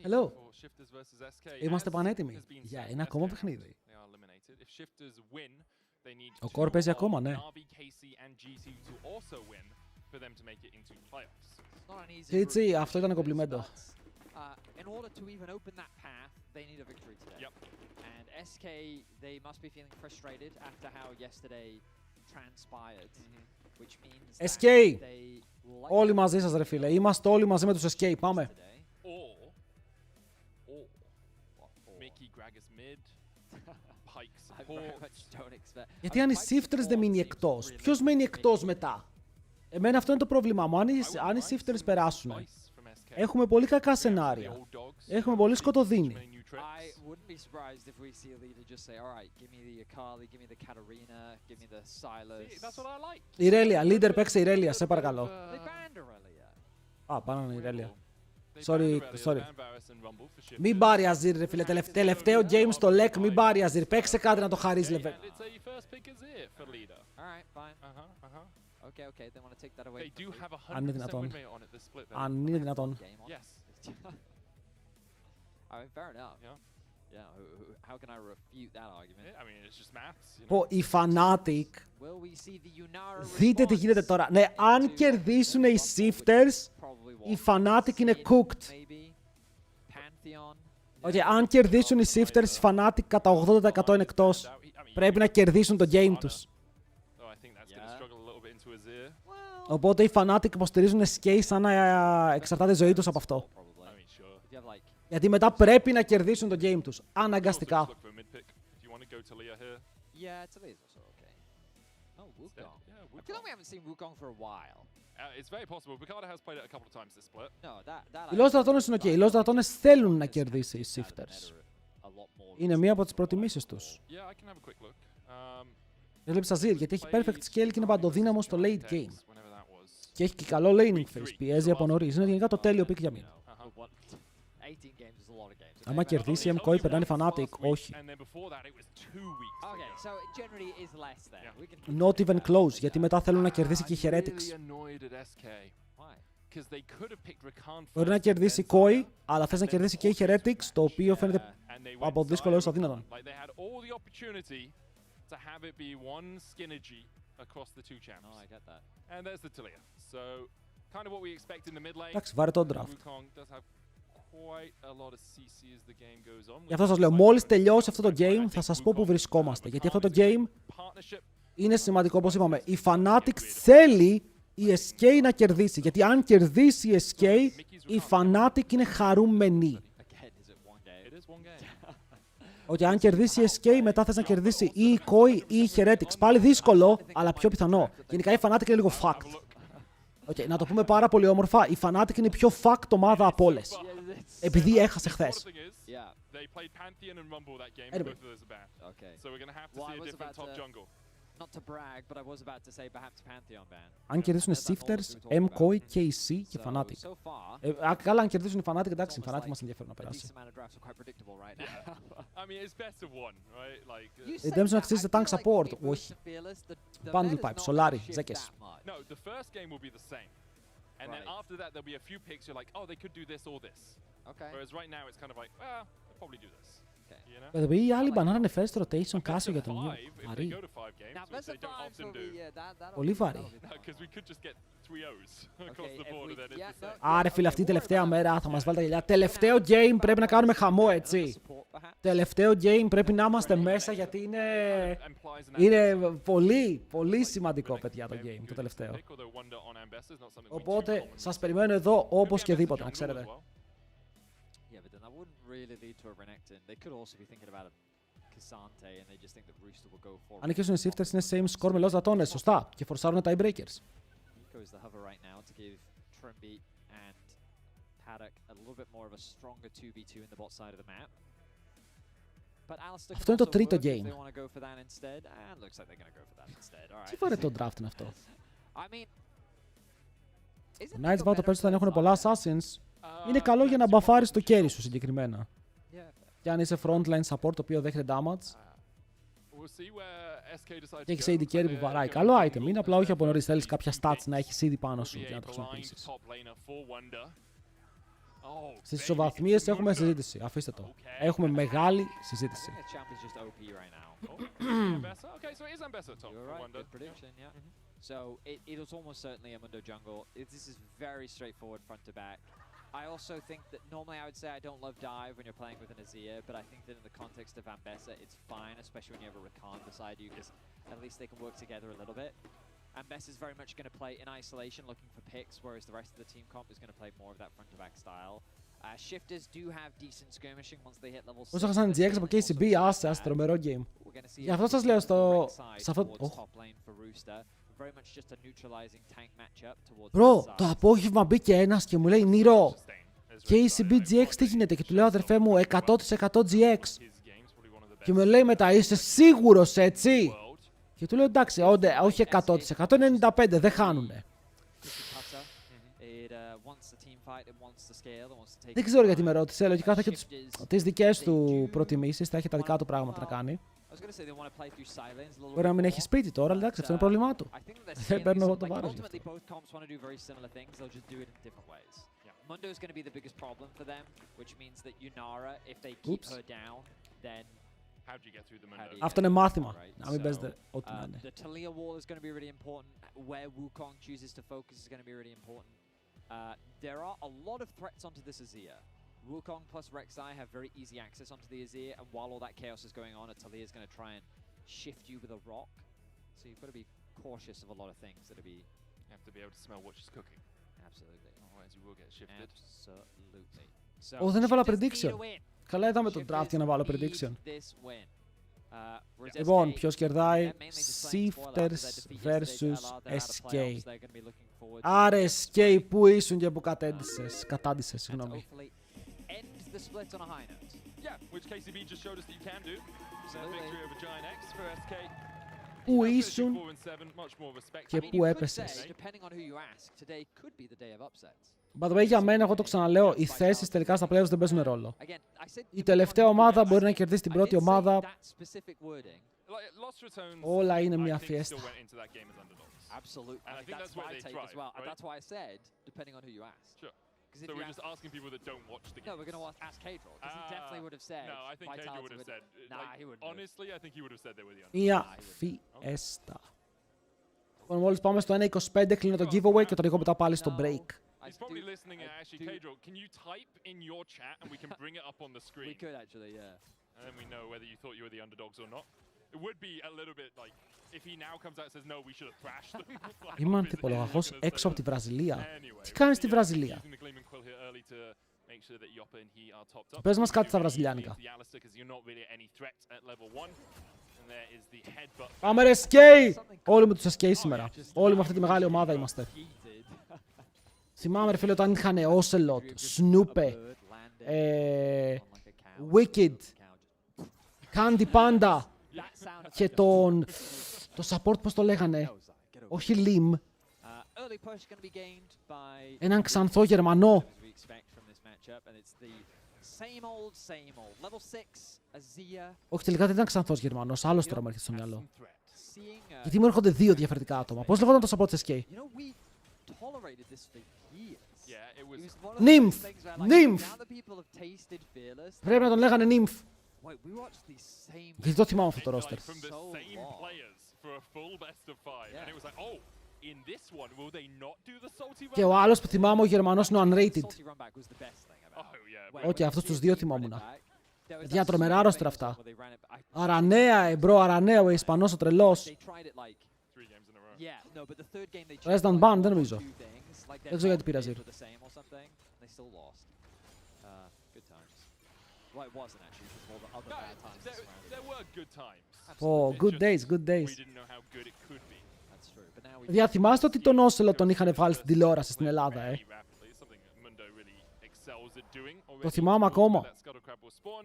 Hello. Είμαστε πανέτοιμοι για ένα ακόμα παιχνίδι. Ο Core παίζει ακόμα, ναι. GG, αυτό ήταν κομπλιμέντο. In order to even open that path, they need a victory today. Yep. And SK, they must be feeling frustrated after how yesterday transpired, which means that SK! Όλοι μαζί σας ρε φίλε, είμαστε όλοι μαζί με τους SK, πάμε. Γιατί αν οι Shifters δεν μείνει εκτός, ποιος μένει εκτός μετά? Εμένα αυτό είναι το πρόβλημά μου, αν οι Shifters περάσουν. Έχουμε πολύ κακά σενάρια. Έχουμε πολύ σκοτωδίνη. Ιρέλια, leader παίξε Ιρέλια, σε παρακαλώ. Α, πάνω είναι Ιρέλια. Sorry. Μην πάρει Αζίρ ρε φίλε, τελευταίο game στο Lec, μην πάρει Αζίρ. Παίξε κάτι να το χαρείς level. Αν είναι δυνατόν. Αν είναι δυνατόν. Πω, η Fnatic. Δείτε τι γίνεται τώρα. Ναι, αν κερδίσουν οι Shifters, η Fnatic είναι cooked. Okay, αν κερδίσουν οι Shifters, η Fnatic κατά 80% είναι εκτός. Πρέπει να κερδίσουν το game τους. Οπότε οι Fnatic υποστηρίζουν SK σαν να εξαρτάται η ζωή τους από αυτό. Γιατί μετά πρέπει να κερδίσουν το game τους. Αναγκαστικά. Οι Lost Dragons είναι ok. Οι Lost Dragons θέλουν να κερδίσει οι Shifters. Είναι μία από τις προτιμήσεις τους. Έβλεψα Αζίρ γιατί έχει perfect scale και είναι παντοδύναμο στο late game. Και έχει και καλό laning phase, πιέζει από νωρίς. Είναι γενικά το τέλειο pick για μένα. Άμα κερδίσει η MCOI περνάνε Fnatic, όχι. Not even close, γιατί μετά θέλουν να κερδίσει και η Heretics. Μπορεί να κερδίσει COI, αλλά θες να κερδίσει και η Heretics, το οποίο φαίνεται από δύσκολο έως αδύνατον. To have it be one synergy across the two champs. Oh, I get that. And there's the Talia. So, kind of what we expect in the mid lane. Εντάξει, βάρε το draft. Wukong does have quite a lot of CC as the game goes on. Γι' αυτό σας λέω, μόλις τελειώσει αυτό το game, θα σας πω που βρισκόμαστε. Γιατί αυτό το game είναι σημαντικό, όπως είπαμε. Η Fnatic θέλει η SK να κερδίσει. Γιατί αν κερδίσει η SK, η Fnatic είναι χαρούμενη. Ότι αν κερδίσει η SK, μετά θες να κερδίσει ή η COI ή η Heretics. Πάλι δύσκολο, αλλά πιο πιθανό. Γενικά η Fnatic είναι λίγο fucked. Okay, να το πούμε πάρα πολύ όμορφα, η Fnatic είναι η πιο fucked ομάδα από όλες. Επειδή έχασε χθες. Anyway. Αν κερδίσουν Shifters, MCOI, KC και Fnatic. Καλά, αν κερδίσουν οι Fnatic, εντάξει, οι Fnatic μας ενδιαφέρουν να περάσει. Η Dempsey να αξίζει tank support, όχι. Bundle pipe, Solari, Zekes. And then after that, there'll be a few picks you're like, oh, they could do this or this. Okay. Whereas right now, it's kind of like, well, they'll probably do this. Βέβαια, η άλλη μπανάνα είναι first rotation Casio για τον Νιου. Βαρύ. Πολύ βαρύ. Άρε φίλε, αυτή η τελευταία μέρα θα μας βάλει τα γυαλιά. Τελευταίο game πρέπει να κάνουμε χαμό, έτσι. Τελευταίο game πρέπει να είμαστε μέσα γιατί είναι πολύ σημαντικό, παιδιά, το game, το τελευταίο. Οπότε σας περιμένω εδώ όπως και δίποτε, να ξέρετε. Αν νικήσουν οι Shifters είναι same score με Lost Dragons, σωστά, και φορσάρουν τα tiebreakers. Αυτό είναι το τρίτο game. Τι βαρετό draft είναι αυτό. Ο Knights Battle παίζει όταν έχουν πολλά Assassins. Είναι καλό για να μπαφάρεις το carry σου συγκεκριμένα. Και αν είσαι frontline support το οποίο δέχεται damage. Και έχεις AD carry που βαράει. Καλό item είναι, απλά όχι από νωρίς. Θέλεις κάποια stats να έχεις ήδη πάνω σου για να το χρησιμοποιήσεις. Στις ισοβαθμίες έχουμε συζήτηση. Αφήστε το. Έχουμε μεγάλη συζήτηση. Okay, so it is Ambessa top. You're right, good prediction, yeah. So it was almost certainly a Mundo jungle. This is very straightforward front to back. I also think that normally I would say I don't love dive when you're playing with an Azir, but I think that in the context of Ambessa, it's fine, especially when you have a Rakan beside you, because at least they can work together a little bit. Ambessa is very much going to play in isolation, looking for picks, whereas the rest of the team comp is going to play more of that front to back style. Shifters do have decent skirmishing once they hit level 6. Όσο χάσανε GX από KCB, άσε, τρομερό game. Γι' αυτό σας λέω σε αυτό... Bro, το απόγευμα μπήκε ένας και μου λέει Νίρο, KCB GX τι γίνεται, και του λέω αδερφέ μου 100% GX. Και μου λέει μετά, είσαι σίγουρος έτσι? Και του λέω εντάξει, όχι 100%, 95%, δεν χάνουνε. Δεν ξέρω γιατί με ρώτησε, λογικά θα έχει τις δικές του προτιμήσεις, θα έχει τα δικά του πράγματα να κάνει. Μπορεί να μην έχει σπίτι τώρα, αλλά εντάξει, αυτό είναι πρόβλημά του. Δεν παίρνω εγώ το βάρος γι' αυτό. Αυτό είναι μάθημα. Να μην παίζετε ό,τι να είναι. There are a lot of threats onto this Azir. Wukong plus Rek'Sai have very easy access onto the Azir, and while all that chaos is going on, Talia is going to try and shift you with a rock. So you've got to be cautious of a lot of things that'll be... You have to be able to smell what she's cooking. Absolutely. Otherwise you will get shifted. Absolutely. So, δεν έβαλα prediction. Καλά είδαμε τον draft για να βάλω prediction. Λοιπόν, ποιος κερδάει? Shifters Versus SK. Άρα SK που ήσουν και που κατάντησες, συγγνώμη. Πού ήσουν και πού έπεσες. By the way, για μένα, εγώ το ξαναλέω, οι θέσεις τελικά στα playoffs δεν παίζουν ρόλο. Η τελευταία ομάδα μπορεί να κερδίσει την πρώτη ομάδα. Όλα είναι μια φιέστα. Absolutely. I think that's my take as well. That's why I said, depending on who you ask. Sure. So we're just asking people that don't watch the game. No, we're going to ask Kadril, because he definitely would have said. No, I think Kadril would have said. Nah, he wouldn't. Honestly, I think he would have said they were the underdogs. Μια φιέστα. Λοιπόν, μόλις πάμε στο 1.25, κλείνω το giveaway και το ρίχνω μετά πάλι στο break. He's probably listening. Actually, Kadril, can you type in your chat and we can bring it up on the screen? We could actually, yeah. And then we know whether you thought you were the underdogs or not. It would be a little bit like if he now comes out and says no, we should have thrashed them. Ήμουν τυπολογαχός έξω από τη Βραζιλία. Τι κάνεις στη Βραζιλία? Πες μας κάτι στα βραζιλιάνικα. Πάμε ρε SK! Όλοι με τους SK σήμερα. Όλοι με αυτή τη μεγάλη ομάδα είμαστε. Θυμάμαι ρε φίλε όταν είχαν Ocelot, Snoopy, Wicked, Candy Panda και το support πώς το λέγανε, όχι Lim, έναν ξανθό Γερμανό. Όχι, τελικά δεν ήταν ξανθός Γερμανός, άλλος τώρα μου έρχεται στο μυαλό. Γιατί μου έρχονται δύο διαφορετικά άτομα. Πώς λεγόταν το support της SK? Nymph! Nymph! Πρέπει να τον λέγανε Nymph. Γιατί το θυμάμαι αυτό το roster. Και ο άλλος που θυμάμαι, ο Γερμανός, είναι ο Unrated. Όχι, αυτούς τους δύο θυμόμουν. Για τρομερά roster αυτά. Αρανέα, μπρο, Αρανέα, ο Ισπανός, ο τρελός. Resident Band, δεν νομίζω. Δεν ξέρω γιατί πήρα Zero. Good days, good days. Παιδιά, θυμάστε ότι τον Ocelot τον είχαν βγάλει στην τηλεόραση στην Ελλάδα, Το θυμάμαι ακόμα.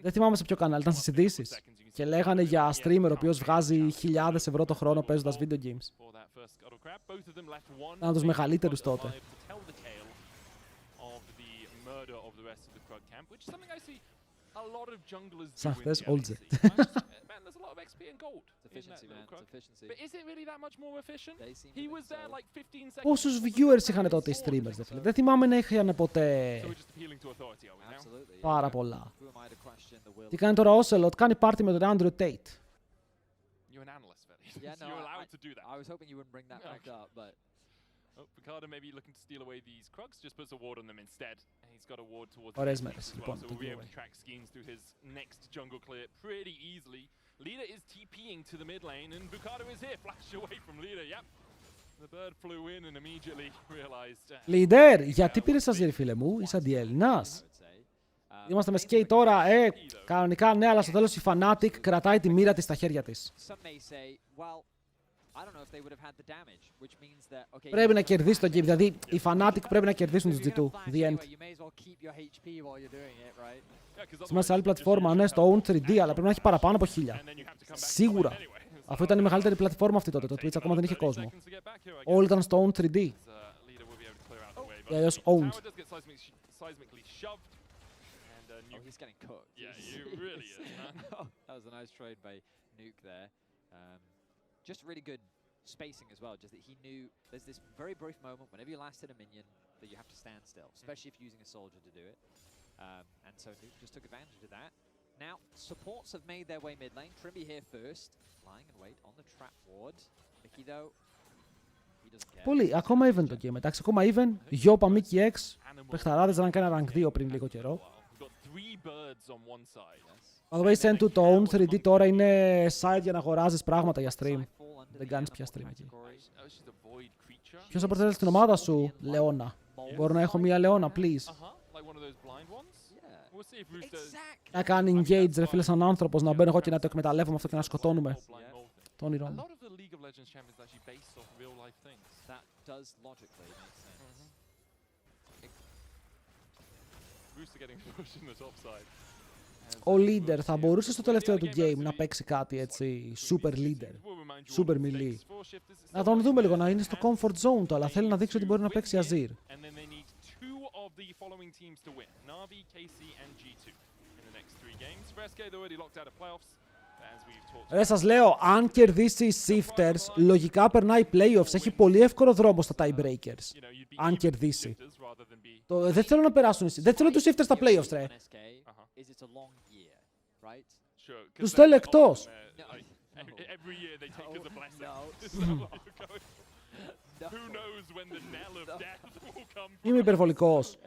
Δεν θυμάμαι σε ποιο κανάλι, ήταν στις ειδήσεις. Και λέγανε για streamer ο οποίος βγάζει 1.000 ευρώ το χρόνο παίζοντας video games. Ήταν τους μεγαλύτερους τότε. a lot of junglers do Σαν in χθες, the all LEC. jet. Man, there's a lot of XP and gold. It's efficiency, man. It's efficiency. But is it really that much more efficient? He was there like 15 seconds. Πόσους viewers είχαν τότε οι streamers, δε φίλε. Δεν θυμάμαι να είχαν ποτέ So we're just appealing to authority, are we now? Absolutely. πάρα πολλά. Who am I to question the will? Τι κάνει τώρα ο Ocelot, κάνει πάρτι με τον Andrew Tate. You're an analyst, Veli. Yeah, no, You're allowed to do that. I was hoping you wouldn't bring that back up, but... Oh, Picardo maybe looking to steal away these Krugs, just puts a ward on them instead. And he's got a ward towards Ωραίες the μέρες, as well, λοιπόν, so το we'll be able giveaway. to track schemes through his next jungle clear pretty easily. Leader is TPing to the mid lane, and Picardo is here, flashed away from Leader, yep. The bird flew in and immediately realized... Leader, γιατί πήρες Azir, φίλε μου, είσαι αντιέλληνας. Είμαστε με skate τώρα, κανονικά ναι, αλλά στο τέλος η Fnatic κρατάει τη μοίρα της στα χέρια της. Πρέπει να κερδίσει το game, δηλαδή οι Fnatic πρέπει να κερδίσουν τους G2, the end. Είμαστε σε άλλη πλατφόρμα, ναι, στο Own 3D, αλλά πρέπει να έχει παραπάνω από 1000. Σίγουρα. Αφού ήταν η μεγαλύτερη πλατφόρμα αυτή τότε, το Twitch ακόμα δεν είχε κόσμο. Όλοι ήταν στο Own 3D. Και αλλιώς Owned. Oh, he's getting cooked. Yeah, he really is, man. That was a nice trade by Nuke there. Just really good spacing as well, just that he knew there's this very brief moment whenever you last hit a minion that you have to stand still, especially if you're using a soldier to do it. And so Nuke just took advantage of that. Now, supports have made their way mid lane. Trimby here first, lying in wait on the trap ward. Mickey though, he doesn't care. Πολύ, ακόμα even το game, εντάξει, ακόμα even. Γιώπα, Mickey X, παιχταράδες να κάνει rank 2 πριν λίγο καιρό. By the way, send to το Own 3D τώρα είναι site για να αγοράζεις πράγματα για stream. Δεν κάνεις πια stream εκεί. Ποιος θα προτείνει στην ομάδα σου, Λεώνα? Μπορώ να έχω μία Λεώνα, please. Να κάνει engage, ρε φίλε, σαν άνθρωπος, να μπαίνω εγώ και να το εκμεταλλεύομαι αυτό και να σκοτώνουμε. Το όνειρό μου. Ο leader θα μπορούσε στο τελευταίο του game να παίξει κάτι έτσι, super leader, super melee. Να τον δούμε λίγο, να είναι στο comfort zone του, αλλά θέλει να δείξει ότι μπορεί να παίξει Azir. Σας λέω, αν κερδίσει οι Shifters, λογικά περνάει playoffs. Έχει πολύ εύκολο δρόμο στα tiebreakers. Αν κερδίσει. Δεν θέλω να περάσουν οι Shifters. Δεν θέλω τους Shifters στα playoffs, ρε. Τους θέλω εκτός. Είμαι υπερβολικός.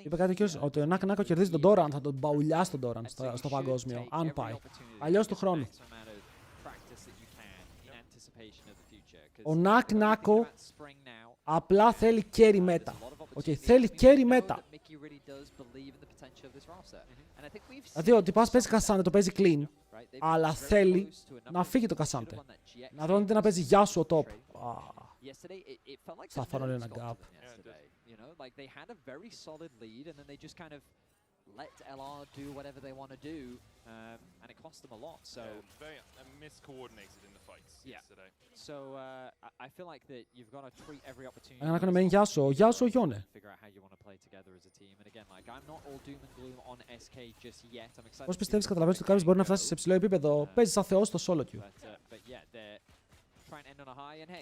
Είπε κάτι και ότι ο Νάκο κερδίζει τον Doran, θα τον μπαουλιάσει τον Doran στο παγκόσμιο, αν πάει. Αλλιώς του χρόνου. Ο Νάκο απλά θέλει carry meta. Θέλει carry meta. Δηλαδή ότι πας παίζει Κασάντε, το παίζει clean, αλλά θέλει να φύγει το Κασάντε. Να δω να παίζει γεια σου ο top. Θα φάνω ένα gap. Like they had a very solid lead, and then they just kind of let LR do whatever they want to do, and it cost them a lot. So very miscoordinated in the fights yesterday. So I feel like that you've got to treat every opportunity. Να κάνουμε γεια σου, Γιόνε. Figure out how you want to play together as a team. And again, like I'm not all doom and gloom on SK just yet. I'm excited. Πώς πιστεύεις, καταλαβαίνεις ότι κάποιος μπορεί να φτάσει σε υψηλό επίπεδο? Παίζει σαν θεός στο solo queue.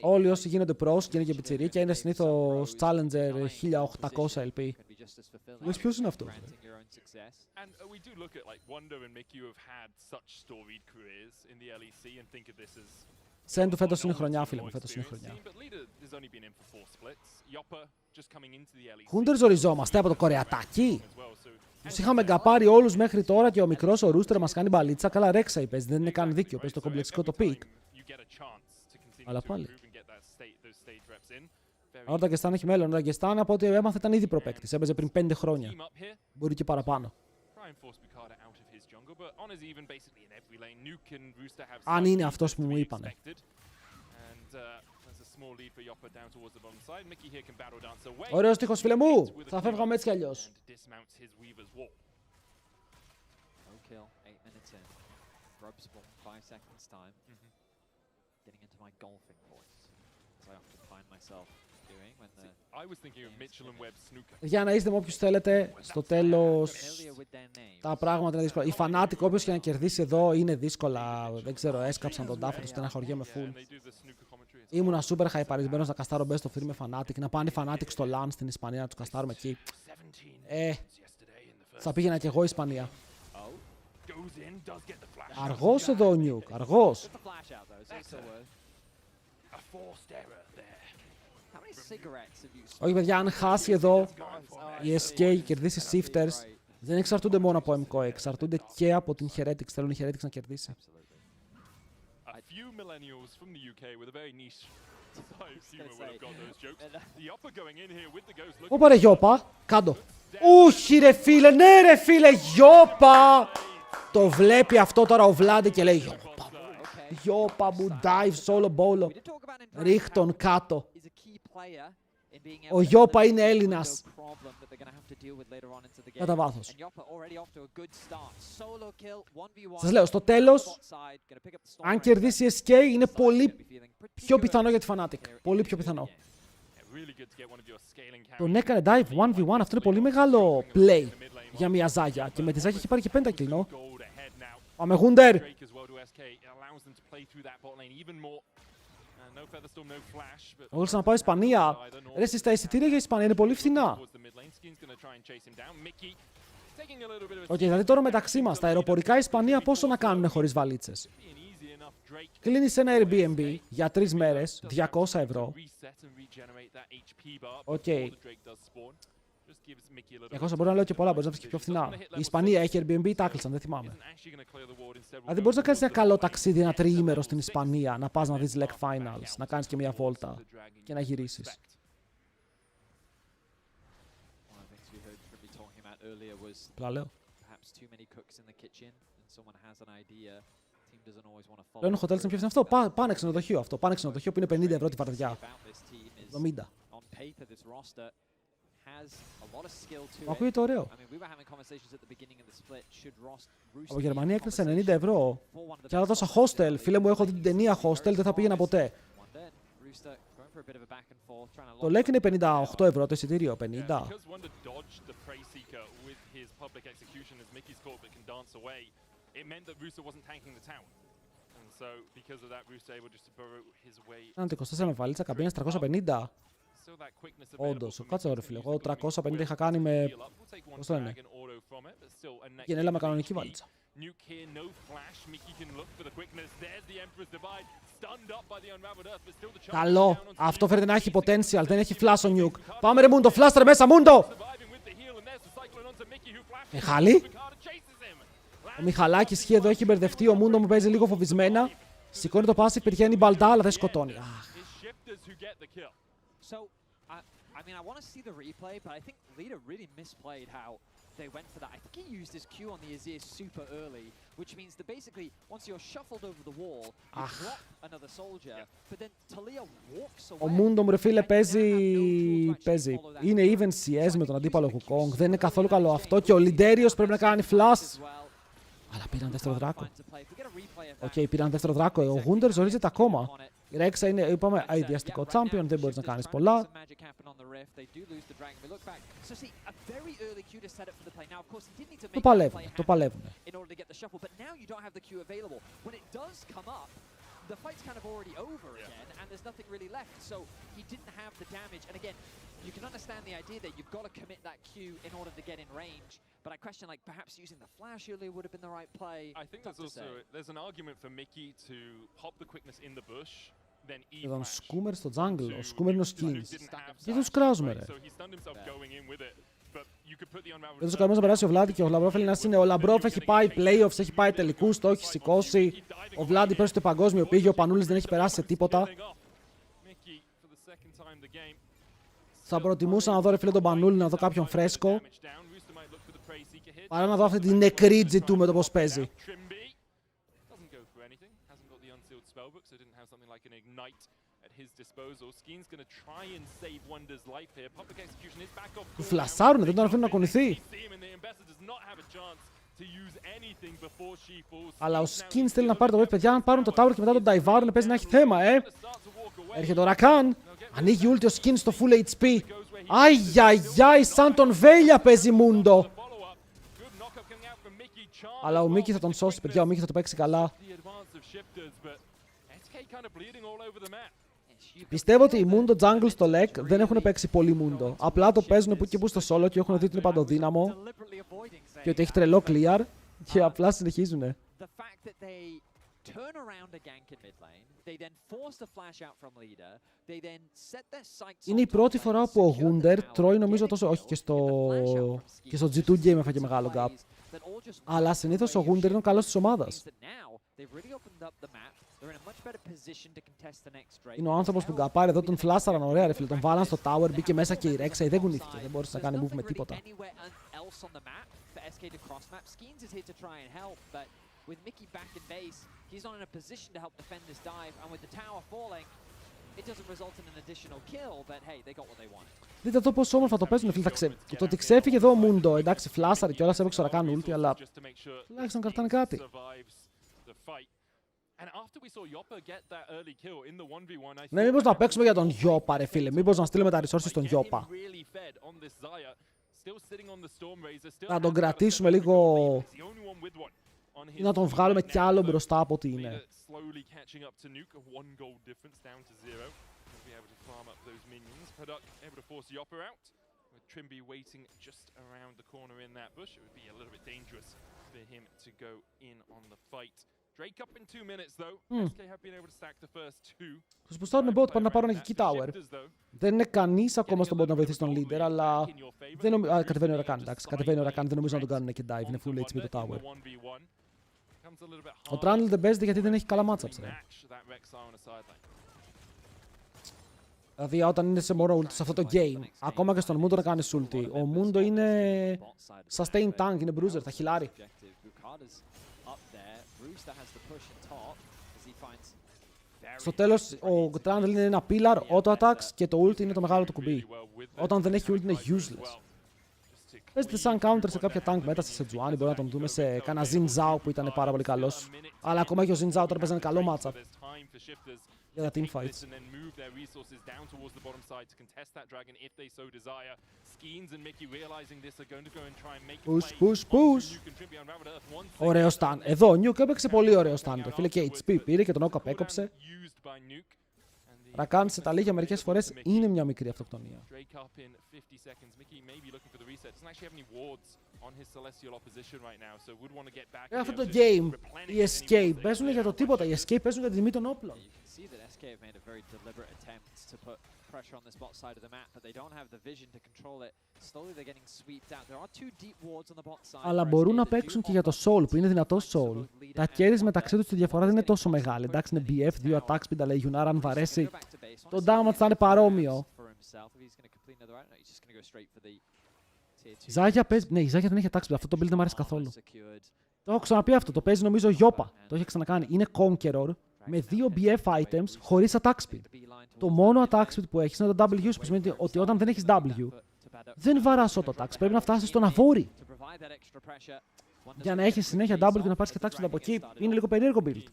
Όλοι όσοι γίνονται pros και είναι και πιτσιρίκια είναι συνήθως Challenger 1800 LP. Λες ποιος είναι αυτός? Σεν του φέτος είναι χρονιά, φίλε μου, φέτος είναι χρονιά. Χούντερ ζοριζόμαστε από το κορεατάκι. Τους είχαμε γκαπάρει όλους μέχρι τώρα και ο μικρός ο Rooster μας κάνει μπαλίτσα. Καλά ρέξα η παίζει, δεν είναι καν δίκιο, παίζει το κομπλεξικό το pick. Αλλά πάλι. Αν ο Dagestan έχει μέλλον, ο Dagestan από ό,τι έμαθα ήταν ήδη προπαίκτης. Έπαιζε πριν 5 χρόνια. Μπορεί και παραπάνω. Αν είναι αυτός που μου είπανε. Ωραίος τείχος, φίλε μου! Θα φεύγαμε έτσι κι αλλιώς. Getting into my golfing points, so I often find myself Για να είστε με όποιους θέλετε, στο τέλος τα πράγματα είναι δύσκολα. Η Fnatic, όποιος και να κερδίσει εδώ, είναι δύσκολα. Δεν ξέρω, έσκαψαν τον τάφο του, στεναχωριέμαι full. Ήμουνα super χαϊπαρισμένος να καστάρω best of 3 με Fnatic, να πάνε Fnatic στο LAN στην Ισπανία να τους καστάρουμε εκεί. Θα πήγαινα κι εγώ Ισπανία. Αργός εδώ ο Nuke, αργός. Όχι παιδιά, αν χάσει εδώ η SK και κερδίσει Shifters, δεν εξαρτούνται μόνο από MCO, εξαρτούνται και από την Heretics. Θέλουν η Heretics να κερδίσει. Ωπα ρε Γιώπα, κάτω. Ούχι ρε φίλε, ναι ρε φίλε, Γιώπα. Το βλέπει αυτό τώρα ο Βλάντι και λέει Γιώπα. Γιώπα μου, dive, solo bolo. Ρίχτον κάτω. Ο Γιώπα είναι Έλληνας. Κατά βάθος. Σας λέω, στο τέλος, αν κερδίσει η SK, είναι πολύ πιο πιθανό για τη Fnatic. Πολύ πιο πιθανό. Τον έκανε dive 1v1, αυτό είναι πολύ μεγάλο play για μια Ζάγια. Και με τη Ζάγια έχει πάρει και 5 kill. Πάμε Γούντερ! Εγώ ήθελα να πάω Ισπανία. Ρε, εσείς τα εισιτήρια για Ισπανία είναι πολύ φθηνά. Οκ, δηλαδή τώρα μεταξύ μας, τα αεροπορικά Ισπανία πόσο να κάνουν χωρίς βαλίτσες. Κλείνεις ένα Airbnb για 3 μέρες, 200 ευρώ. Οκ. 200 μπορεί να λέω και πολλά, μπορείς να βρεις και πιο φθηνά. Η Ισπανία έχει Airbnb, τα άκλεισαν, δεν θυμάμαι. Δηλαδή μπορείς να κάνεις ένα καλό ταξίδι, ένα τριήμερο στην Ισπανία, να πας να δεις Lec Finals, να κάνεις και μια βόλτα και να γυρίσεις. Απλά λέω. Λέω ένα χοτέλ στην πιο φθηνό αυτό. Πάνε ξενοδοχείο αυτό. Πάνε ξενοδοχείο που είναι 50 ευρώ τη βαρδιά. 70. Μου ακούγεται ωραίο. Από Γερμανία έκλεισε 90 ευρώ. Και άλλα τόσα hostel. Φίλε μου, έχω δει την ταινία hostel, δεν θα πήγαινα ποτέ. Το Lec είναι 58 ευρώ το εισιτήριο. 50. Αν το 24 με βαλίτσα καμπίνας 350. Όντως, κάτσε ρε φίλε, εγώ 350 είχα κάνει με... Πώς το λένε? Γενέλα με κανονική βαλίτσα. Καλό, αυτό φαίνεται να έχει potential, δεν έχει flash ο Nuke. Πάμε ρε Μούντο, flash ρε μέσα, Μούντο! Μιχάλη? Ο Μιχαλάκης χει εδώ έχει μπερδευτεί, ο Μούντο μου παίζει λίγο φοβισμένα. Σηκώνει το πάση, πετυχαίνει μπαλτά, αλλά δεν σκοτώνει. So, I mean, I want to see the replay, but I think Lita really misplayed how they went for that. I think he used his Q on the Azir super early, which means that basically, once you're shuffled over the wall, you drop another soldier, but then Talia walks away. Ο Μούντο μου ρε φίλε παίζει. Είναι even CS με τον αντίπαλο Wukong, δεν είναι καθόλου καλό αυτό και ο Λιντέριος πρέπει να κάνει flash. Αλλά πήραν δεύτερο δράκο. Οκ, πήραν δεύτερο δράκο. Ο Γούντερ ζορίζεται ακόμα. Η Ρέξα είναι, είπαμε, αειδιαστικό champion, δεν μπορείς να κάνεις πολλά. Το παλεύουνε, το παλεύουνε. The fight's kind of already over again, and there's nothing really left, so he didn't have the damage. And again, you can understand the idea that you've got to commit that Q in order to get in range, but I question, like, perhaps using the flash earlier would have been the right play. I think there's also, there's an argument for Mickey to pop the quickness in the bush, then Είδαν σκούμερ στο jungle, ο σκούμερ είναι ο skins. Τι τους κράζουμε ρε. Δεν τους κάνουμε να περάσει ο Βλάντι και ο Λαμπρόφ Έλληνας είναι. Ο Λαμπρόφ έχει πάει playoffs, έχει πάει τελικούς, το έχει σηκώσει. Ο Βλάντι πέρασε στο παγκόσμιο πήγε, ο Πανούλης δεν έχει περάσει σε τίποτα. Θα προτιμούσα να δω ρε φίλε τον Πανούλη, να δω κάποιον φρέσκο, παρά να δω αυτή την νεκρίτζη του με το πώς παίζει. Του φλασάρουνε, δεν τον αφήνουν να κουνηθεί. Αλλά ο Skins θέλει να πάρει το wave, παιδιά. Αν πάρουν το tower και μετά τον dive παίζει να έχει θέμα, Έρχεται ο Ρακάν. Ανοίγει ulti ο Skins στο full HP. Αϊ, σαν τον Βέλια παίζει Μούντο. Αλλά ο Μίκη θα τον σώσει, παιδιά, ο Μίκη θα το παίξει καλά. Πιστεύω ότι οι Μούντο Jungle στο Lec δεν έχουν παίξει πολύ Μούντο. Απλά το παίζουν που και που στο solo και έχουν δει ότι είναι παντοδύναμο και ότι έχει τρελό clear και απλά συνεχίζουν. Είναι η πρώτη φορά που ο Wunder τρώει νομίζω τόσο, όχι και στο G2 game έφαγε μεγάλο gap. Αλλά συνήθως ο Wunder είναι ο καλός της ομάδας. Είναι ο άνθρωπος που γκαπάρει εδώ, τον φλάσαραν ωραία ρε φίλε, τον βάλαν στο tower, μπήκε μέσα και η Ρέξα, δεν κουνήθηκε, δεν μπόρεσε να κάνει move με τίποτα. With Mickey back in base, he's not in a position to help defend this dive, and with the tower falling, it doesn't result in an additional kill, but hey, they got what they wanted. Δείτε εδώ πόσο όμορφα το παίζουν, φίλε. Το ότι ξέφυγε εδώ ο Μούντο, εντάξει, φλάσαρε και όλα σε έπαιξε να κάνουν ulti, αλλά τουλάχιστον κρατάνε κάτι. Ναι, μήπως να παίξουμε για τον Γιόπα, ρε φίλε. Μήπως να στείλουμε τα resources στον Γιόπα. Να τον κρατήσουμε λίγο ή να τον βγάλουμε κι άλλο μπροστά από ό,τι είναι. Trimby waiting just around the corner in that bush. It would be a little bit dangerous for him to go in on the fight. Drake up in 2 minutes though. SK have been able to stack the first two. Τους πουστάρουν bot, πάνε να πάρουν εκεί tower. Δεν είναι κανείς ακόμα στον bot να βοηθήσει τον leader, αλλά κατεβαίνει ο Rakan, εντάξει. Κατεβαίνει ο Rakan, δεν νομίζω να τον κάνουν και dive, είναι full HP το tower. Ο Trundle δεν παίζεται γιατί δεν έχει καλά matchups, ρε. Δηλαδή όταν είναι σε μόνο ulti σε αυτό το game, ακόμα και στον Mundo να κάνει ulti, ο Mundo είναι sustain tank, είναι bruiser, θα χιλάρει. Στο τέλος ο Trundle είναι ένα pillar, auto attacks και το ulti είναι το μεγάλο του κουμπί. Όταν δεν έχει ulti είναι useless. Παίζεται σαν counter σε κάποια tank μετά σε Sejuani, μπορεί να τον δούμε σε κάνα Xin Zhao που ήταν πάρα πολύ καλός. Αλλά ακόμα και ο Xin Zhao τώρα παίζει ένα καλό matchup για τα teamfights. Push. Ωραίο stun. Εδώ ο Nuke έπαιξε πολύ ωραίο stun. Το φίλε και HP πήρε και τον Όκο απέκοψε. Rakan σε τα λίγια μερικές φορές είναι μια μικρή αυτοκτονία. Αυτό το game, οι Escape παίζουν για το τίποτα, οι Escape παίζουν για την τιμή των όπλων. Αλλά μπορούν να παίξουν και για το Soul, που είναι δυνατό Soul. Τα carries μεταξύ τους τη διαφορά δεν είναι τόσο μεγάλη. Εντάξει, είναι BF, 2 attacks, πενταλέγιουν, άρα αν βαρέσει το damage θα είναι παρόμοιο. Η Ζάγια παίζει... Ναι, η Ζάγια δεν έχει attacks, αυτό το build δεν μου αρέσει καθόλου. Το έχω ξαναπεί αυτό, το παίζει νομίζω Γιόπα. Το έχει ξανακάνει. Είναι Conqueror με 2 BF items χωρίς attack speed. Το μόνο attack speed που έχεις είναι το W, που σημαίνει ότι όταν δεν έχεις W, δεν βαράς το attacks. Πρέπει να φτάσεις στον αβόρι. Για να έχεις συνέχεια W και να πάρεις και attack speed από εκεί, είναι λίγο περίεργο build.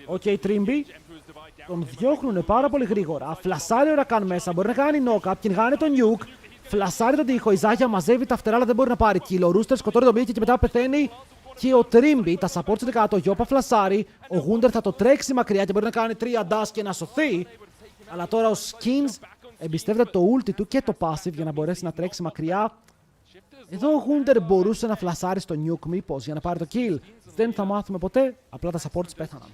Οκ, Trimby. Τον διώχνουνε πάρα πολύ γρήγορα. Φλασάρει ο Rakan μέσα, μπορεί να κάνει knock-up, κυνηγάνε τον Nuke. Φλασάρει τον τοίχο, η Ζάγια μαζεύει τα φτερά αλλά δεν μπορεί να πάρει kill. Ο Rooster σκοτώνει τον Μπίκη και μετά πεθαίνει. Και ο Trimby, τα support είναι κάτω, ο Γιόπα φλασάρει. Ο Wunder θα το τρέξει μακριά και μπορεί να κάνει 3 dash και να σωθεί. Αλλά τώρα ο Skins εμπιστεύεται το ulti του και το passive για να μπορέσει να τρέξει μακριά. Εδώ ο Wunder μπορούσε να φλασάρει στο Nuke μήπως για να πάρει το kill. Δεν θα μάθουμε ποτέ, απλά τα supports πέθαναν.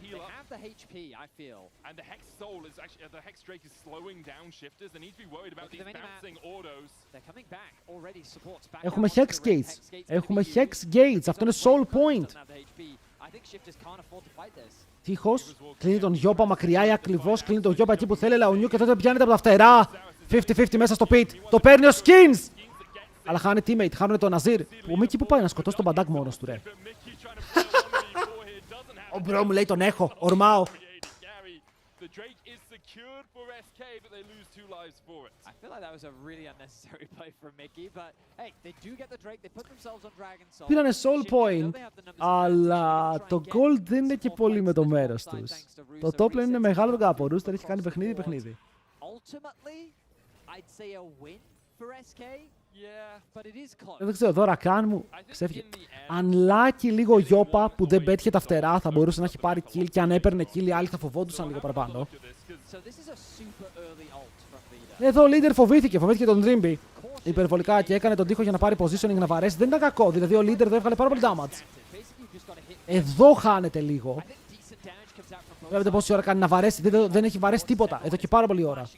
Έχουμε Hex Gates. Έχουμε Hex Gates. Αυτό είναι Soul Point. Τύχος. Κλείνει τον Γιόπα μακριά ή ακριβώς κλείνει τον Γιόπα εκεί που θέλει, αλλά ο Nuke και τότε πιάνεται από τα φτερά. 50-50 μέσα στο pit. Το παίρνει ο Skins. Αλλά χάνει teammate, χάνουν τον Ναζίρ. Ο Μίκη που πάει να σκοτώσει τον Μπαντάκ μόνος του, ρε. Ο μπρο μου λέει τον έχω, ορμάω. secured for SK, but they lose 2 lives for it. I feel like that was a really unnecessary play from Mickey, but hey, they do get the Drake, they put themselves on Dragon Soul. Πήρανε soul point, αλλά το gold δεν είναι και πολύ με το μέρος τους. Το top lane είναι μεγάλο κάπου, ο Rooster έχει κάνει παιχνίδι. Ultimately, I'd say a win for SK. Yeah, but it is close. Δεν ξέρω, τώρα καν μου ξέφυγε. Unlucky λίγο Γιόπα που δεν πέτυχε τα φτερά, θα μπορούσε να έχει πάρει kill και αν έπαιρνε kill οι άλλοι θα φοβόντουσαν λίγο παραπάνω. Εδώ ο leader φοβήθηκε τον Dreamby υπερβολικά και έκανε τον τοίχο για να πάρει positioning να βαρέσει. Δεν ήταν κακό, δηλαδή ο leader δεν έβγαλε πάρα πολύ damage. Εδώ χάνεται λίγο. Βλέπετε πόση ώρα κάνει να βαρέσει, δεν έχει βαρέσει τίποτα. Εδώ και πάρα πολλή ώρα.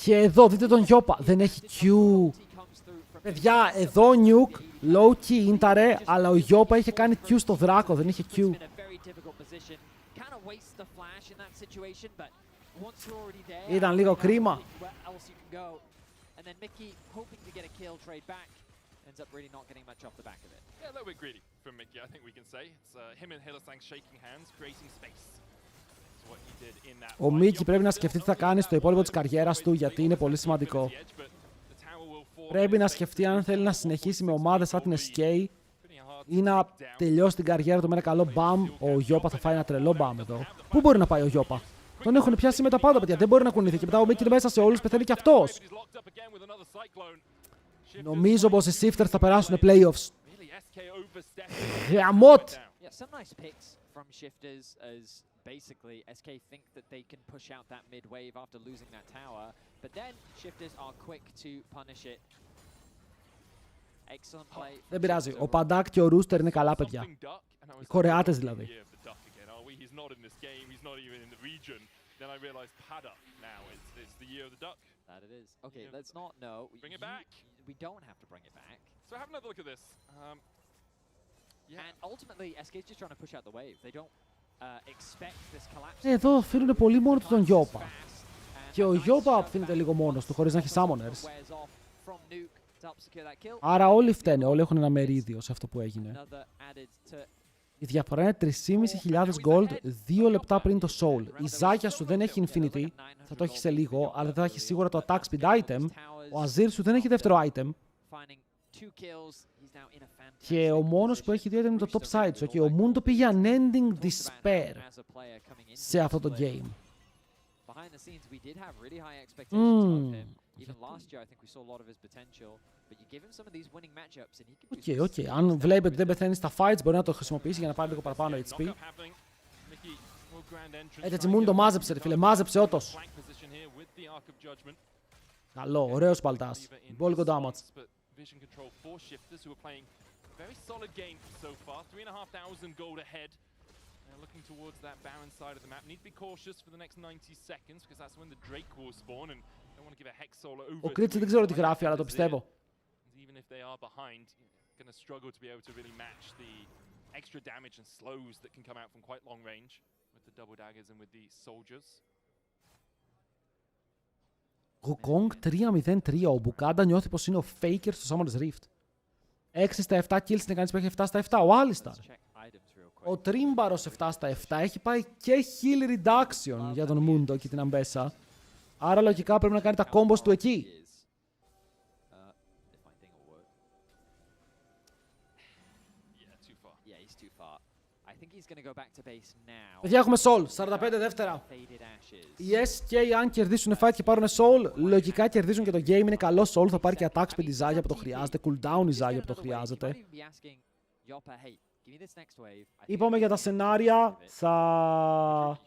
Και εδώ δείτε τον Γιόπα, δεν έχει Q. Παιδιά, εδώ Nuke, low key ίνταρε, αλλά ο Γιόπα είχε κάνει Q στο δράκο, δεν είχε Q. Ήταν λίγο κρίμα. Ends up really not getting much off the back of it. Yeah, a little bit greedy from Mickey, I think we can say. It's him and Hylissang shaking hands, creating space. That's what he did in that. Ο Mickey πρέπει να σκεφτεί τι θα κάνει στο υπόλοιπο της καριέρας του, γιατί είναι πολύ σημαντικό. Πρέπει να σκεφτεί αν θέλει να συνεχίσει με ομάδες σαν την SK ή να τελειώσει την καριέρα του με ένα καλό μπαμ. Ο Γιόπα θα φάει ένα τρελό μπαμ εδώ. Πού μπορεί να πάει ο Γιόπα? Τον έχουν πιάσει με τα πάντα, παιδιά. Δεν μπορεί να κουνηθεί. Και μετά ο Mickey είναι μέσα σε όλους, πεθαίνει και αυτός. Νομίζω πως οι Shifters θα περάσουν playoffs. Γαμότ! Some nice picks from Shifters as basically SK think that they can push out that mid wave after losing that tower, but then Shifters are quick to punish it. Excellent play. Δεν πειράζει. Ο Παντάκ και ο Rooster είναι καλά παιδιά. Οι Κορεάτες δηλαδή. Then I realized Pada now. It's the year of the duck. That it is. Okay, let's not know. Bring it back. We don't have to bring it back. So have another look at this. Yeah. And ultimately, SK is just trying to push out the wave. They don't expect this collapse. Εδώ αφήνουν πολύ μόνο του τον Γιόπα. Και ο Γιόπα αφήνεται λίγο μόνος του, χωρίς να έχει summoners. Άρα όλοι φταίνε, όλοι έχουν ένα μερίδιο σε αυτό που έγινε. Η διαφορά είναι 3.500 gold 2 λεπτά πριν το soul. Η Ζάγια σου δεν έχει infinity, θα το έχει σε λίγο, αλλά δεν θα έχει σίγουρα το attack speed item. Ο Azir σου δεν έχει δεύτερο item. Και ο μόνος που έχει δύο item είναι το top side σου. Και ο Mundo πήγε unending despair σε αυτό το game. Even last year, I think we saw a lot of his potential, but you give him some of these winning matchups and he can do Okay. Αν βλέπει ότι δεν πεθαίνει στα fights, μπορεί να το χρησιμοποιήσει για να πάρει λίγο παραπάνω HP. Έτσι μόνο το μάζεψε, ρε φίλε, μάζεψε ότος. Καλό, ωραίος σπαλτάς. Πολύ κοντά damage. Looking towards that Baron side of the map. Need to be cautious for the next 90 seconds because that's when the Drake will spawn and don't want to give a Hex Solar over. Ο Κρίτς δεν ξέρω τι γράφει, αλλά το πιστεύω. Even if they are behind, going to struggle to be able to really match the extra damage and slows that can come out from quite long range with the double daggers and with the soldiers. Wukong 3-0-3. Ο Μπουκάντα νιώθει πως είναι ο Faker στο Summoner's Rift. 6 στα 7 kills είναι κανείς που έχει 7 στα 7. Ο Alistar. Ο Τρίμπαρος 7 στα 7 έχει πάει και heal reduction για τον Mundo και την Αμπέσα. Άρα λογικά πρέπει να κάνει τα combos του εκεί. Παιδιά, έχουμε soul, 45 δεύτερα. Οι SK αν κερδίσουν fight και πάρουν soul, λογικά κερδίζουν και το game. Είναι καλό soul, θα πάρει και attack speed η Ζάγια που το χρειάζεται, cooldown η Ζάγια που το χρειάζεται. Είπαμε για τα σενάρια, θα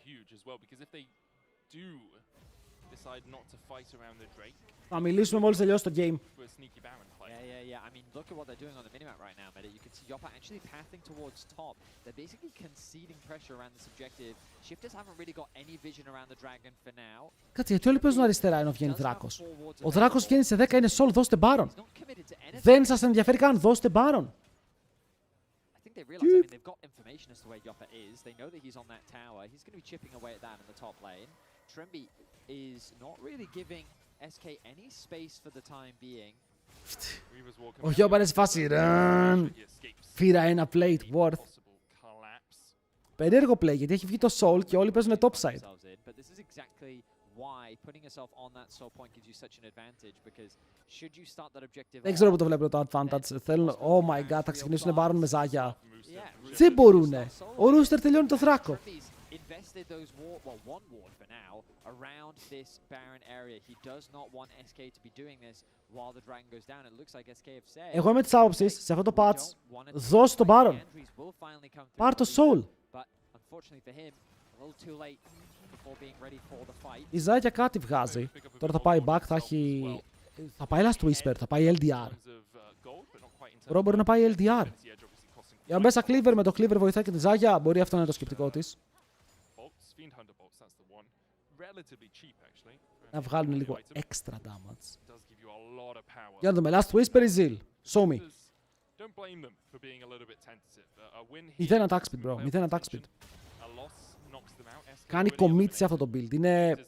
μιλήσουμε μόλις τελειώσει το game. I mean, look at what they're doing on the minimap right now, Meta. You can see Yopa actually pathing towards top. They're basically conceding pressure around this objective. Shifters haven't really got any vision around the dragon for now. Κάτσε, γιατί όλοι παίζουν αριστερά ενώ βγαίνει δράκος. Ο δράκος βγαίνει σε 10, είναι soul, δώστε Baron. Δεν σας ενδιαφέρει καν, δώστε Baron. I think they realize, I mean, they've got information as to where Yopa is. They know that he's on that tower. He's going to be chipping away at that in the top lane. Tremby is not really giving SK any space for the time being. Ο Γιώπα είναι σε φάση run. Φύρα ένα plate worth. Περίεργο play, γιατί έχει βγει το Soul και όλοι παίζουν topside. Δεν ξέρω που το βλέπω το advantage. Θέλουν, oh my god, θα ξεκινήσουν να Baron με Ζάγια. Δεν μπορούνε. Ο Rooster τελειώνει το θράκο. Invested those one ward for now around this Baron area. He does not want SK to be doing this while the dragon goes down. It looks like SK have said. Εγώ είμαι της άποψης, σε αυτό το patch, δώσ' τον Baron. Πάρ' το Soul. But unfortunately for him, a little too late before being ready for the fight. Η Ζάγια κάτι βγάζει. Τώρα θα πάει back, θα έχει... Θα πάει Last Whisper, θα πάει LDR. Bro, μπορεί να πάει LDR. Για μέσα Cleaver, με το Cleaver βοηθάει και τη Ζάγια, μπορεί αυτό να είναι το σκεπτικό της. Να βγάλουν λίγο extra damage. Για να δούμε, Last Whisper ή Zeal. Show me. 0 attack speed, bro. 0 attack speed. Κάνει commit σε αυτό το build. Είναι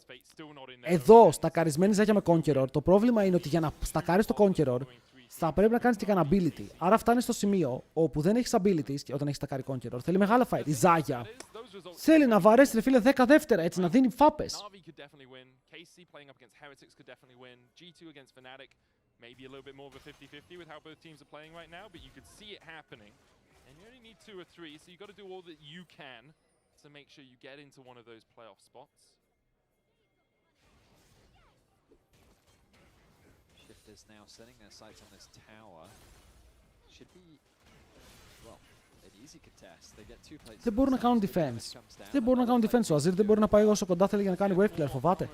εδώ, στακαρισμένη Ζάγια με Conqueror. Το πρόβλημα είναι ότι για να στακάρεις το Conqueror, θα πρέπει να κάνεις και κανένα ability. Άρα φτάνει στο σημείο όπου δεν έχεις abilities και όταν έχεις στακάρει Conqueror. Θέλει μεγάλα fight. Η Ζάγια θέλει να βαρέσει, ρε φίλε, 10 δεύτερα, έτσι, να δίνει φάπες. Maybe a little bit more of a 50-50 with how both teams are playing right now, but you could see it happening. And you only need 2 or 3, so you've got to do all that you can to make sure you get into one of those playoff spots. Shifters now setting their sights on this tower. Should be, well, an easy contest. They get 2 plates. Δεν μπορούν να κάνουν defense. Δεν μπορούν να κάνουν defense. Ο Azir δεν μπορεί να πάει όσο κοντά θέλει για να κάνει wave clear. Φοβάται.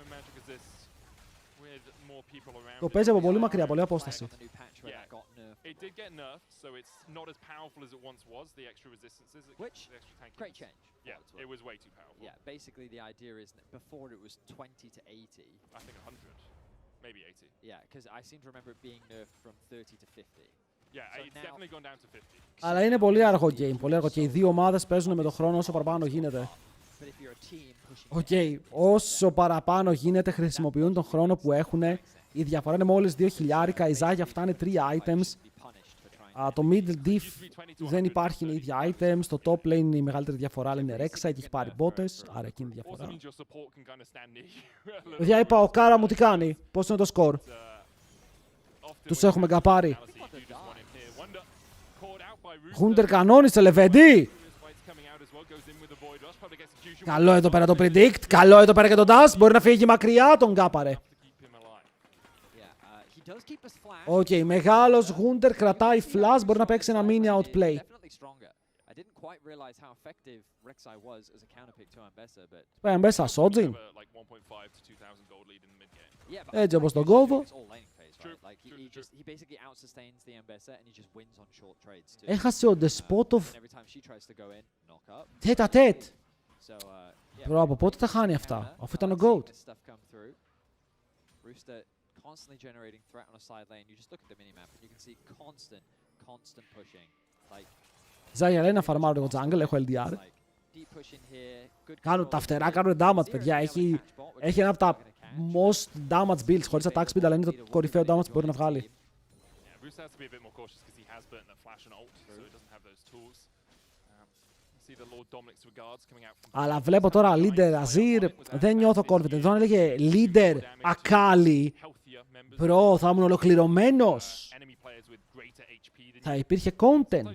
Το παίζει από πολύ μακριά, πολύ απόσταση. It did get nerfed, so it's not as powerful as it once was, the extra resistances. Which, great change. Yeah, it was way too powerful. Yeah, basically the idea is that before it was 20 to 80. I think 100, maybe 80. Yeah, because I seem to remember it being nerfed from 30 to 50. Yeah, so it's definitely gone down to 50. Αλλά είναι πολύ αργό game, πολύ αργό. Και οι δύο ομάδες παίζουν με τον χρόνο όσο παραπάνω γίνεται. Οκ, όσο παραπάνω γίνεται χρησιμοποιούν τον χρόνο που έχουν. Η διαφορά είναι μόλις 2.000, η Ζάγια φτάνει 3 items. Το middle diff δεν υπάρχει, είναι ίδια items. Το top lane είναι η μεγαλύτερη διαφορά, αλλά είναι Rek'Sai και έχει πάρει μπότες, άρα εκείνη η διαφορά. Παιδιά, είπα ο Κάρα μου τι κάνει, πώς είναι το σκορ. Τους έχουμε καπάρει. Hunter κανόνισε, Λεβέντη. Καλό εδώ πέρα το predict, καλό εδώ πέρα και το dash. Μπορεί να φύγει μακριά, τον κάπαρε. Οκ, μεγάλος Hunter κρατάει flash, μπορεί να παίξει ένα mini outplay. Πάει Ambessa, Sojin. Έτσι όπως τον κόβω. Έχασε ο Despotov τέτα τέτ. Μπρο, από πότε τα χάνει αυτά, αφού ήταν ο GOAT. Constantly generating threat on a side lane. You just look at the minimap and you can see constant pushing. Like Ζάγια λέει να φαρμάρω λίγο jungle, έχω LDR. Κάνουν τα φτερά, κάνουν damage, παιδιά. Έχει ένα από τα most damage builds, χωρίς attack speed, αλλά είναι το κορυφαίο damage που μπορεί να βγάλει. Αλλά βλέπω τώρα leader Azir, δεν νιώθω confident. Εδώ έλεγε leader Akali. Bro, θα ήμουν ολοκληρωμένος. Θα υπήρχε content.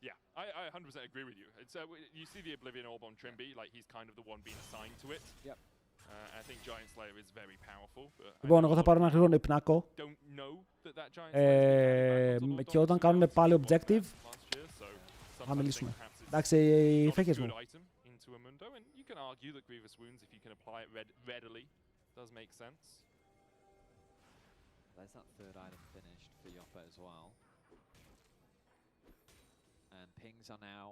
Yeah, I 100% agree with you. It's you see the Oblivion Orb on Trimby, like he's kind of the one being assigned to it. Yep. I think Giant Slayer is very powerful. Λοιπόν, εγώ θα πάρω ένα γρήγορο υπνάκο. Και όταν κάνουν πάλι objective, θα μιλήσουμε. Εντάξει, οι φέκες μου. There's that third item finished for Yoppa as well. And pings are now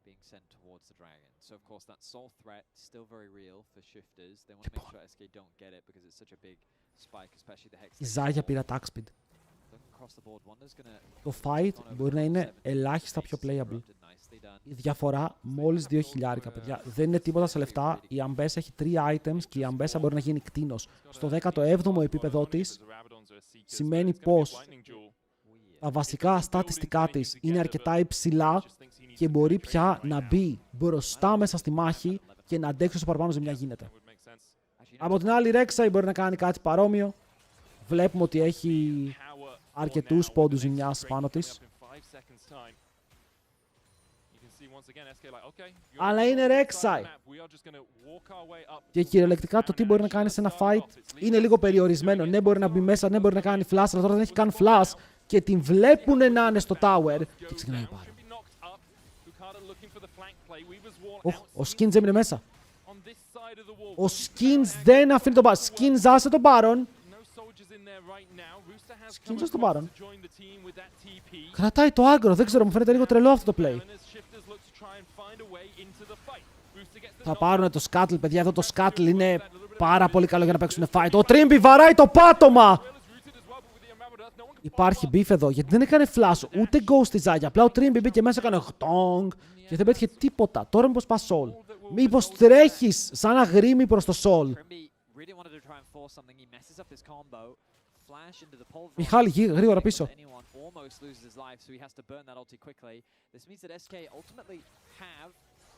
being sent towards the dragon. So of course that soul threat still very real for shifters. They want to make sure SK don't get it because it's such a big spike, especially the hex. Η Ζάγια πήρα attack speed. Looking across το fight μπορεί να είναι ελάχιστα πιο playable. Η διαφορά μόλις 2.000, παιδιά. Δεν είναι τίποτα σε λεφτά. Η Αμπέσα έχει 3 items και η Αμπέσα μπορεί να γίνει κτήνος. Στο 17ο επίπεδο της σημαίνει πως τα βασικά στατιστικά της είναι αρκετά υψηλά και μπορεί πια να μπει μπροστά μέσα στη μάχη και να αντέξει όσο παραπάνω ζημιά γίνεται. Από την άλλη, η Rek'Sai μπορεί να κάνει κάτι παρόμοιο. Βλέπουμε ότι έχει αρκετούς πόντους ζημιάς πάνω της. Αλλά είναι Rek'Sai. Και κυριολεκτικά το τι μπορεί να κάνει σε ένα fight είναι λίγο περιορισμένο. Ναι, μπορεί να μπει μέσα, ναι, μπορεί να κάνει flash, αλλά τώρα δεν έχει καν flash και την βλέπουν να είναι στο tower. Και ξεκινάει πάρα. Ο Skins έμεινε μέσα. Ο Skins δεν αφήνει τον Baron. Skins άσε τον Baron. Skins άσε τον Baron. Κρατάει το άγκρο. Δεν ξέρω, μου φαίνεται λίγο τρελό αυτό το play. Θα πάρουν το Scuttle, παιδιά. Εδώ το Scuttle είναι πάρα πολύ καλό για να παίξουν fight. Ο Trimby βαράει το πάτωμα. Υπάρχει beef εδώ, γιατί δεν έκανε flash, ούτε ghost στη Ζάγια. Απλά ο Trimby μπήκε μέσα, έκανε χτόγκ και δεν πέτυχε τίποτα. Τώρα μήπως πας Soul. Μήπως τρέχεις σαν αγρίμι προς το Soul. Μιχάλη, γρήγορα πίσω.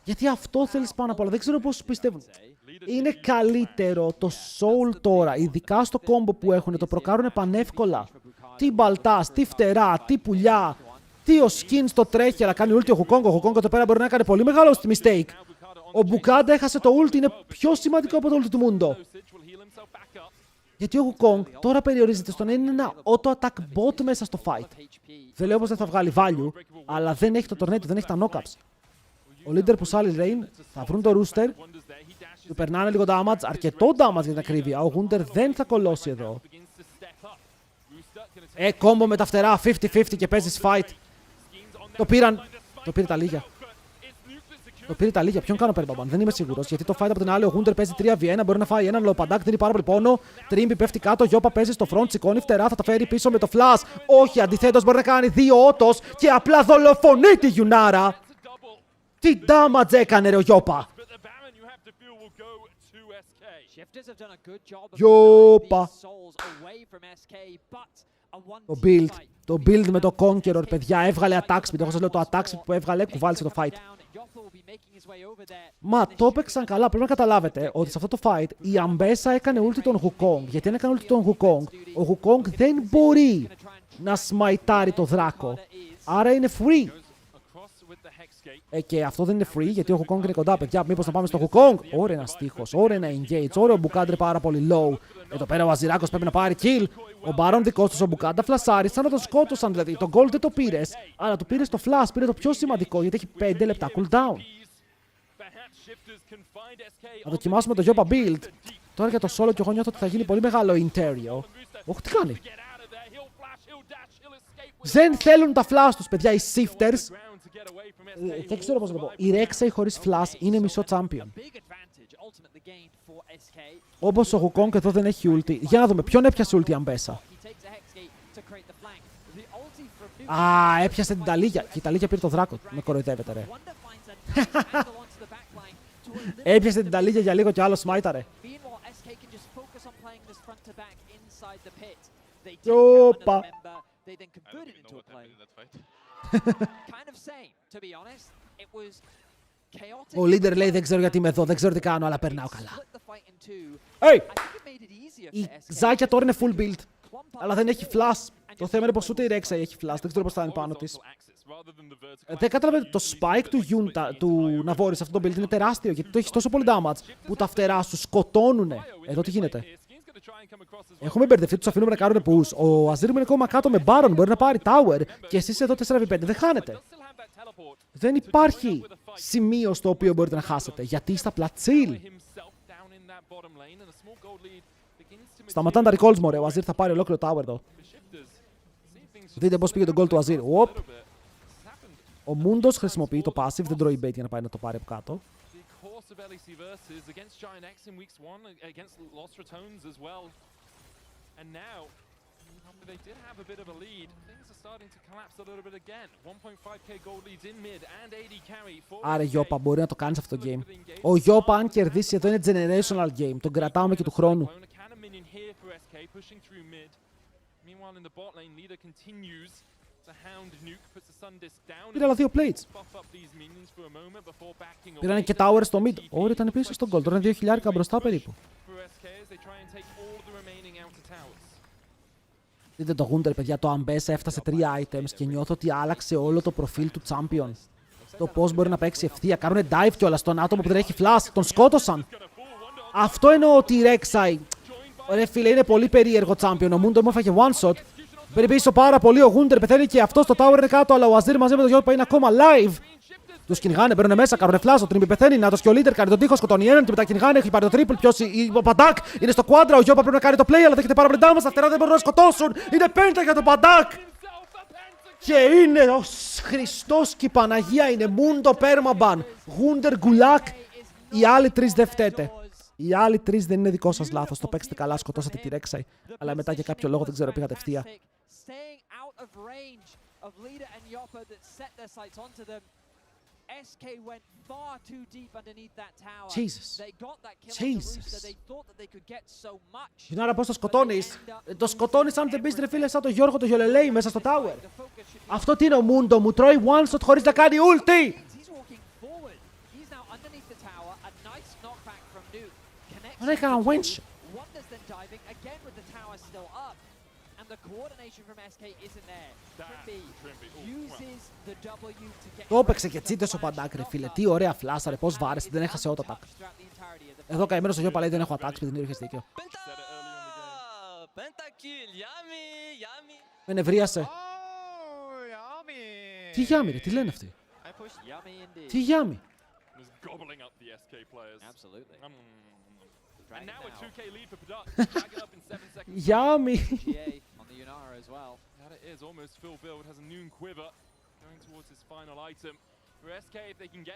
Γιατί αυτό θέλεις πάνω απ' όλα. Δεν ξέρω πώς πιστεύουν. Είναι καλύτερο το Soul τώρα, ειδικά στο κόμπο που έχουν, το προκάρουν πανεύκολα. Τι μπαλτάς, τι φτερά, τι πουλιά, τι ο Skins το τρέχει, αλλά κάνει ulti ο Χουκόγκ. Ο Χουκόγκ εδώ πέρα μπορεί να κάνει πολύ μεγάλο mistake. Ο Μπουκάντα έχασε το ulti, είναι πιο σημαντικό από το ulti του Μούντο. Γιατί ο Χουκόγκ τώρα περιορίζεται στο να είναι ένα auto-attack bot μέσα στο fight. Δεν λέω πως δεν θα βγάλει value, αλλά δεν έχει το tornado, δεν έχει τα knockups. Ο leader που σάλει Rain θα βρουν το Rooster, του περνάνε λίγο damage, αρκετό damage για την ακρίβεια. Ο Gunter δεν θα κολώσει εδώ. Κόμπο με τα φτερά, 50-50 και παίζεις fight. Το πήραν. Το πήρε τα λίγια. Το πήρε τα λίγια. Ποιον κάνω περμπαμπαν, δεν είμαι σίγουρος. Γιατί το fight από την άλλη, ο Gunter παίζει 3v1, μπορεί να φάει έναν λοπαντάκ, δίνει πάρα πολύ πόνο. Trimby πέφτει κάτω, Γιώπα παίζει στο front, σηκώνει φτερά, θα τα φέρει πίσω με το flash. Όχι, αντιθέτως μπορεί να κάνει 2 autos και απλά δολοφονεί τη Γιουνάρα. Τι damage έκανε ρε ο Γιώπα. Γιώπα. Το build με το Conqueror, παιδιά, έβγαλε attack speed. Εγώ σας λέω το attack speed που έβγαλε κουβάλισε το fight. Μα το έπαιξαν καλά. Πρέπει να καταλάβετε ότι σε αυτό το fight η Αμπέσα έκανε ulti τον Wukong. Γιατί αν έκανε ulti τον Wukong, ο Wukong δεν μπορεί να σμαϊτάρει το δράκο. Άρα είναι free. Και αυτό δεν είναι free γιατί ο Wukong είναι κοντά, παιδιά. Μήπως να πάμε στο Wukong. Ωραία ένα στίχος, ωραία ένα engage, ωραίο Μπουκάντρε πάρα πολύ low. Εδώ πέρα ο Αζιράκος πρέπει να πάρει kill. Ο Baron δικός του ο Μπουκάντα φλασάρει, σαν να τον σκότωσαν δηλαδή. Το gold δεν το πήρες, αλλά το πήρες το flash, πήρε το πιο σημαντικό γιατί έχει 5 λεπτά cooldown. Να δοκιμάσουμε το Yopa build. Τώρα για το solo και εγώ νιώθω ότι θα γίνει πολύ μεγάλο interior. Όχι, τι κάνει. Δεν θέλουν τα flash τους, παιδιά, οι shifters. Δεν ξέρω πώς να το πω. Η Rek'Sai χωρίς flash είναι μισό champion. Όπως ο Wukong εδώ δεν έχει ulti. Για να δούμε, ποιον έπιασε ulti Αμπέσα. Α, έπιασε την Ταλίγια. Και η Ταλίγια πήρε το δράκο. Με κοροϊδεύετε ρε. Έπιασε την Ταλίγια για λίγο και άλλο σμάιταρε. Όπα. Ο leader λέει δεν ξέρω γιατί είμαι εδώ, δεν ξέρω τι κάνω, αλλά περνάω καλά. Hey! Η Ζάκια τώρα είναι full build, αλλά δεν έχει flash. Το θέμα είναι πως ούτε η Rek'Sai έχει flash, δεν ξέρω πως θα είναι πάνω της. Δεν καταλαβαίνετε, το spike του Navori σε αυτό το build είναι τεράστιο, γιατί το έχει τόσο πολύ damage που τα φτερά σου σκοτώνουνε. Εδώ τι γίνεται. Έχουμε μπερδευτεί, τους αφήνουμε να κάνουν push. Ο Azir είναι ακόμα κάτω με Baron, μπορεί να πάρει tower και εσείς εδώ 4v5, δεν χάνετε. Δεν υπάρχει σημείο στο οποίο μπορείτε να χάσετε, γιατί είστε απλά chill. Σταματάνε τα recalls, μωρέ, ο Azir θα πάρει ολόκληρο tower εδώ. Δείτε πώς πήγε το goal του Azir. Ο Μούντος χρησιμοποιεί το passive, δεν τρώει bait για να πάει να το πάρει από κάτω. They did have a bit of a lead. Things are starting to collapse a little bit again. 1.5k gold leads in mid and AD carry for. Άρα Γιώπα μπορεί να το κάνει αυτό το game. Ο Γιώπα, αν κερδίσει εδώ, είναι generational game. Τον κρατάμε και του χρόνου. Πήρε άλλα 2 plates. Πήρανε και tower στο mid. Ωραία, ήταν πίσω στον gold. Τώρα είναι 2.000 μπροστά περίπου. Δείτε το Gunter, παιδιά, το Ambessa έφτασε 3 items και νιώθω ότι άλλαξε όλο το προφίλ του champion. Το πώς μπορεί να παίξει ευθεία. Κάνουνε dive κιόλας στον άτομο που δεν έχει flash. Τον σκότωσαν. Αυτό εννοώ ότι η Rek'Sai. Ρε φίλε, είναι πολύ περίεργο champion. Ο Mundo μου έφαγε one shot. Μπαίνει πίσω πάρα πολύ. Ο Gunter πεθαίνει και αυτό στο tower είναι κάτω. Αλλά ο Azir μαζί με τον Γιώπα είναι ακόμα live. Τους κυνηγάνε, μπαίνουν μέσα, κάνουν flash. Ο Trimby πεθαίνει. Να το και ο leader κάνει τον τείχο, σκοτώνει έναν και μετά κυνηγάνε. Έχει πάρει το triple. Ποιος ο Παντάκ είναι στο quadra. Ο Γιώπα πρέπει να κάνει το play, αλλά δέχεται πάρα πολύ damage. Τα φτερά δεν μπορούν να σκοτώσουν. Είναι πέντα για τον Παντάκ. Και είναι ο Χριστός και η Παναγία. Είναι Mundo Permaban. Gunter Gulak. Οι άλλοι τρεις δεν φταίτε. Οι άλλοι τρεις δεν είναι δικό σας λάθος. Το παίξετε καλά, σκοτώσατε τη Rek'Sai. Αλλά μετά για κάποιο λόγο δεν ξέρω, πήγατε ευθεία. SK went far too deep underneath that tower. Jesus. They got that kill Jesus. so they thought that they could get so much. Γινάρα πώς το σκοτώνεις. Το σκοτώνεις αν δεν πεις ρε φίλε σαν τον Γιώργο το Γιολελέη μέσα στο tower. Αυτό τι είναι ο Mundo, μου τρώει one shot χωρίς να κάνει ulti. Δεν έκανα winch. Το έπαιξε και τσίτες ο Παντάκ ρε φίλε. Τι ωραία φλάσα ρε, πώς βάρεσε, δεν έχασε auto attack. Εδώ καημένος ο Γιώπα λέει δεν έχω attacks, παιδί είχες δίκιο. Με νευρίασε. Τι γιάμι ρε, τι λένε αυτοί. Τι γιάμι. Γιάμι.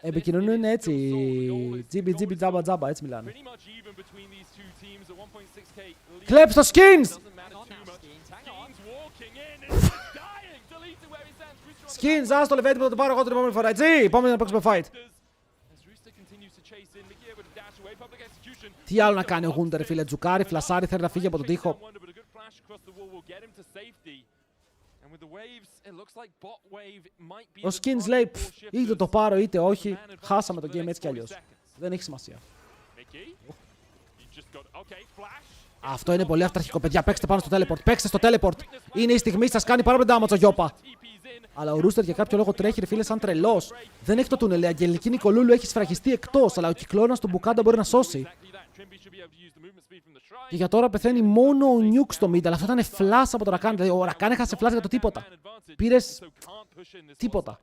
Επικοινωνούν έτσι. Τζίμπι τζίμπι τζάμπα τζάμπα, έτσι μιλάνε. Κλέψ το skins! Skins, άστο λεβέντι που θα το πάρω εγώ την επόμενη φορά, έτσι! Πάμε να παίξουμε fight. Τι άλλο να κάνει ο Gunter, φίλε, τζουκάρι, φλασάρι, θέλει να φύγει από τον τοίχο. Ο Skins λέει, είτε το πάρω είτε όχι, χάσαμε το game έτσι κι αλλιώς. Δεν έχει σημασία. Αυτό είναι πολύ αυταρχικό, παιδιά. Παίξτε πάνω στο teleport. Παίξτε στο teleport. Είναι η στιγμή σας κάνει πάρα πολύ damage ο Γιώπα. Αλλά ο Rooster για κάποιο λόγο τρέχει, ρε φίλε, σαν τρελός. Δεν έχει το τούνελ. Η Αγγελική Νικολούλου έχει σφραγιστεί εκτός. Αλλά ο κυκλώνας του Μπουκάντα μπορεί να σώσει. Και για τώρα πεθαίνει μόνο ο Nuke στο mid. Αλλά αυτό ήταν flash από το Rakan. Δηλαδή ο Rakan έχασε flash για το τίποτα. Πήρες τίποτα.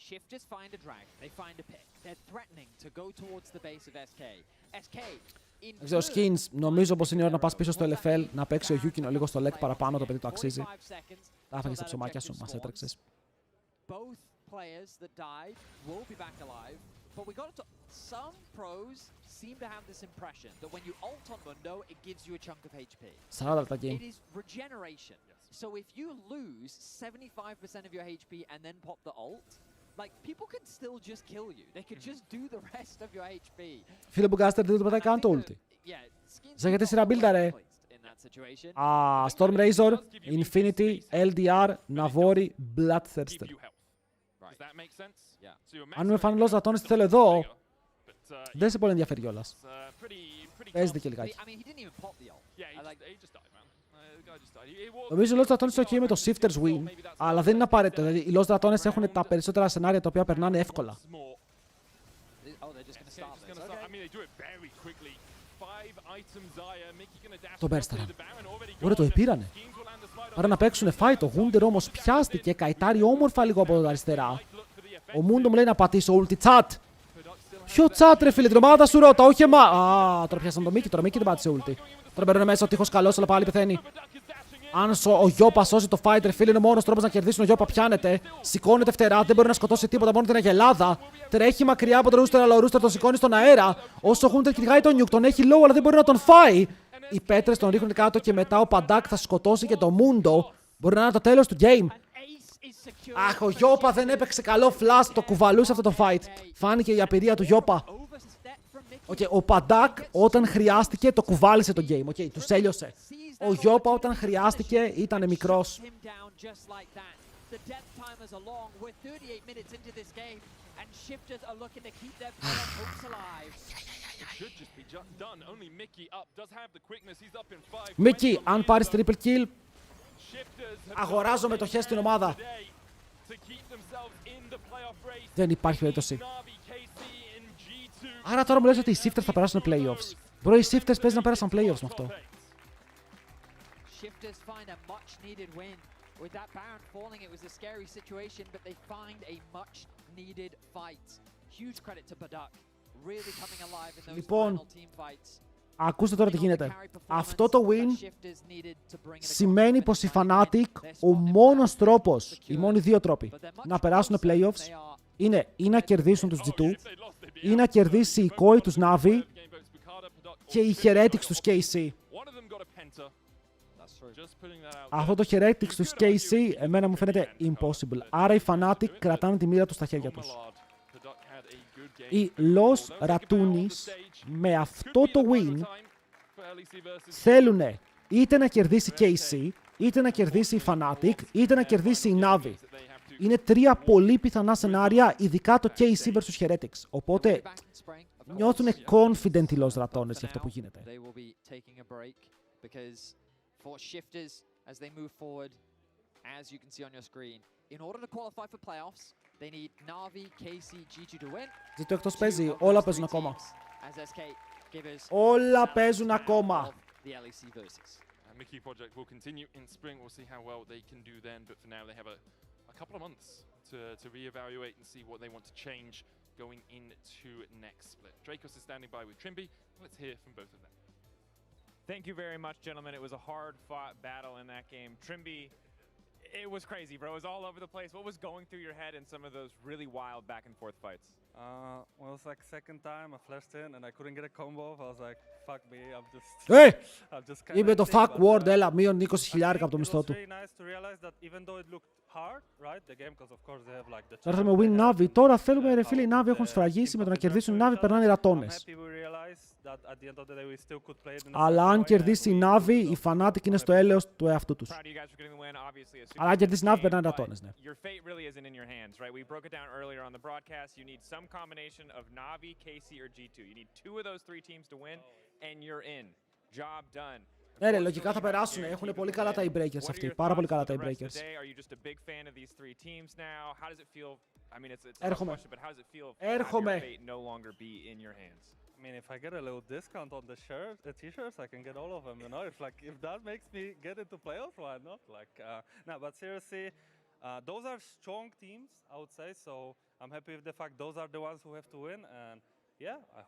Shifters find a drag, they find a pick. They're threatening to go towards the base of SK. SK in δεν ξέρω, Skins, νομίζω πως είναι η ώρα να πας πίσω στο LFL, να παίξει ο Yukino λίγο στο Lec παραπάνω, το παιδί το αξίζει. Τα έφαγες τα ψωμάκια σου, μας έτρεξες. Both players that died will be back alive, but we got to some pros seem to have this impression that when you ult on Mundo, it gives you a chunk of HP. 40 λεπτά game. It is regeneration. So if you lose 75% of your HP and then pop the ult, like, people can still just kill you. They could just do the rest of your HP. Φίλε Μπουγκάστερ, δεν το πατάει καν το ulti. Ζαγεται σειρά build, ρε. Storm Razor, Infinity, LDR, Navori, Bloodthirster. Αν με φάνε λόγος ρατώνες τι θέλω εδώ, δεν σε πολύ ενδιαφέρει κιόλας. Παίζεται και λιγάκι. Νομίζω οι Lost Dratones είναι ok με το Shifters Win, αλλά δεν είναι απαραίτητο. Δηλαδή οι Lost Dratones έχουν τα περισσότερα σενάρια τα οποία περνάνε εύκολα. Το μπέρσταραν. Ωραία, το επήρανε. Άρα να παίξουνε fight. Ο Gunter όμως πιάστηκε, καητάρει όμορφα λίγο από τα αριστερά. Ο Mundo μου λέει να πατήσω ulti chat. Ποιο chat ρε φίλε, την ομάδα σου ρώτα, όχι εμά. Α, τώρα πιάσαν το Mickey, τώρα Mickey δεν πάτησε ulti. Τώρα μπαίνουν μέσα ο τείχος καλός, αλλά πάλι πεθαίνει. Αν ο Γιώπα σώσει το fight, ρε φίλε, είναι ο μόνος τρόπος να κερδίσουν. Ο Γιώπα πιάνεται, σηκώνεται φτερά, δεν μπορεί να σκοτώσει τίποτα, μόνο την αγελάδα. Τρέχει μακριά από τον Rooster, αλλά ο Rooster τον σηκώνει στον αέρα. Όσο ο Gunter κυνηγάει τον Nuke, τον έχει low, αλλά δεν μπορεί να τον φάει. οι πέτρες τον ρίχνουν κάτω και μετά ο Παντάκ θα σκοτώσει και το Μούντο. Μπορεί να είναι το τέλος του game. Αχ, ο Γιώπα δεν έπαιξε καλό flash, το κουβαλούσε αυτό το fight. Φάνηκε η απειρία του Γιώπα. Okay, ο Παντάκ όταν χρειάστηκε το κουβάλισε το game. Okay, τους έλειωσε. Ο Γιώπα όταν χρειάστηκε ήταν μικρός. Μίκη, αν πάρεις triple kill, αγοράζω μετοχές στην ομάδα. Δεν υπάρχει περίπτωση. Άρα τώρα μου λες ότι οι Shifters θα περάσουν playoffs. Μπρο, οι Shifters παίζει να πέρασαν playoffs με αυτό. Λοιπόν, ακούστε τώρα τι γίνεται. Αυτό το win σημαίνει πως οι Fnatic, ο μόνος τρόπος, οι μόνοι δύο τρόποι να περάσουν playoffs είναι ή να κερδίσουν τους G2 ή να κερδίσει η κόη τους Navi και η Heretics τους KC. Αυτό το Heretics τους KC εμένα μου φαίνεται impossible. Άρα οι Fnatic κρατάνε τη μοίρα τους στα χέρια τους. Οι Los Ratunis με αυτό το win θέλουν είτε να κερδίσει KC, είτε να κερδίσει η Fnatic, είτε να κερδίσει η Navi. Είναι τρία πολύ πιθανά σενάρια, ειδικά το KC vs Heretics. Οπότε νιώθουν confident οι Los Ratones για αυτό που γίνεται. G2 εκτός παίζει, όλα παίζουν ακόμα. Όλα παίζουν ακόμα. Mickey project will continue in spring. We'll see how well they can do then. But for now, they have a couple of months to reevaluate and see what they want to change going into next split. Dracos is standing by with Trimby. Let's hear from both of them. Thank you very much, gentlemen. It was a hard-fought battle in that game. Trimby, it was crazy, bro. It was all over the place. What was going through your head in some of those really wild back-and-forth fights? Well, it was like second time I flashed in and I couldn't get a combo off. I was like, fuck me, I'm just Είπε το fuck word, έλα, μείον 20.000 από το μισθό του. Τώρα θέλουμε win Navi, τώρα θέλουμε ρε φίλοι οι Navi έχουν σφραγίσει, με το να κερδίσουν οι Navi περνάνε οι Ρατώνες. Αλλά αν κερδίσει η Navi, η Fnatic είναι στο έλεος του εαυτού τους. Αλλά αν κερδίσει η Navi περνάνε οι Ρατώνες, ναι. Combination of Navi, KC, or G2. You need two of those three teams to win, and you're in. Job done. Ναι, ρε, λογικά θα περάσουν. Έχουν πολύ καλά τα e-breakers αυτοί. Πάρα πολύ καλά τα e-breakers. Έρχομαι. Έρχομαι. I mean, if I get a little discount on the t-shirts, I can get all of them, you know? If that makes me get into playoffs, why not? No, but seriously, those are strong teams, I would say, so I'm happy with the fact those are the ones who have to win, and yeah, I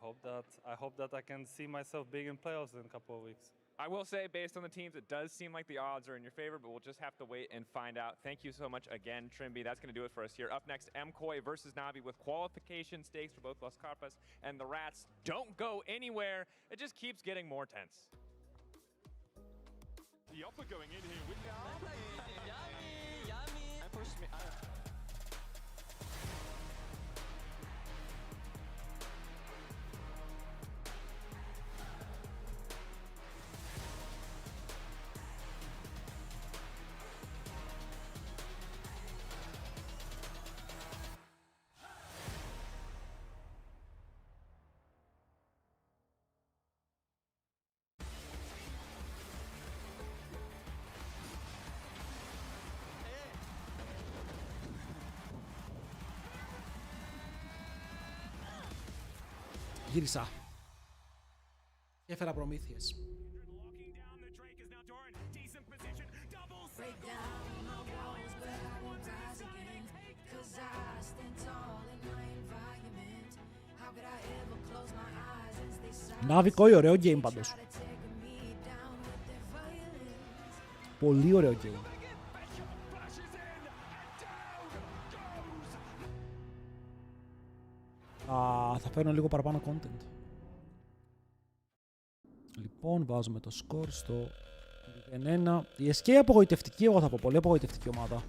hope that I can see myself being in playoffs in a couple of weeks. I will say, based on the teams, it does seem like the odds are in your favor, but we'll just have to wait and find out. Thank you so much again, Trimby. That's going to do it for us here. Up next, MCOY versus Navi with qualification stakes for both Las Carpas and the Rats. Don't go anywhere. It just keeps getting more tense. The upper going in here with Γύρισα. Και έφερα προμήθειες. Navi Koi, ωραίο game πάντως. Πολύ ωραίο game. Θα φέρνω λίγο παραπάνω content. Λοιπόν. Λοιπόν, βάζουμε το σκορ στο 0-1. Η SK απογοητευτική, εγώ θα πω. Πολύ απογοητευτική ομάδα.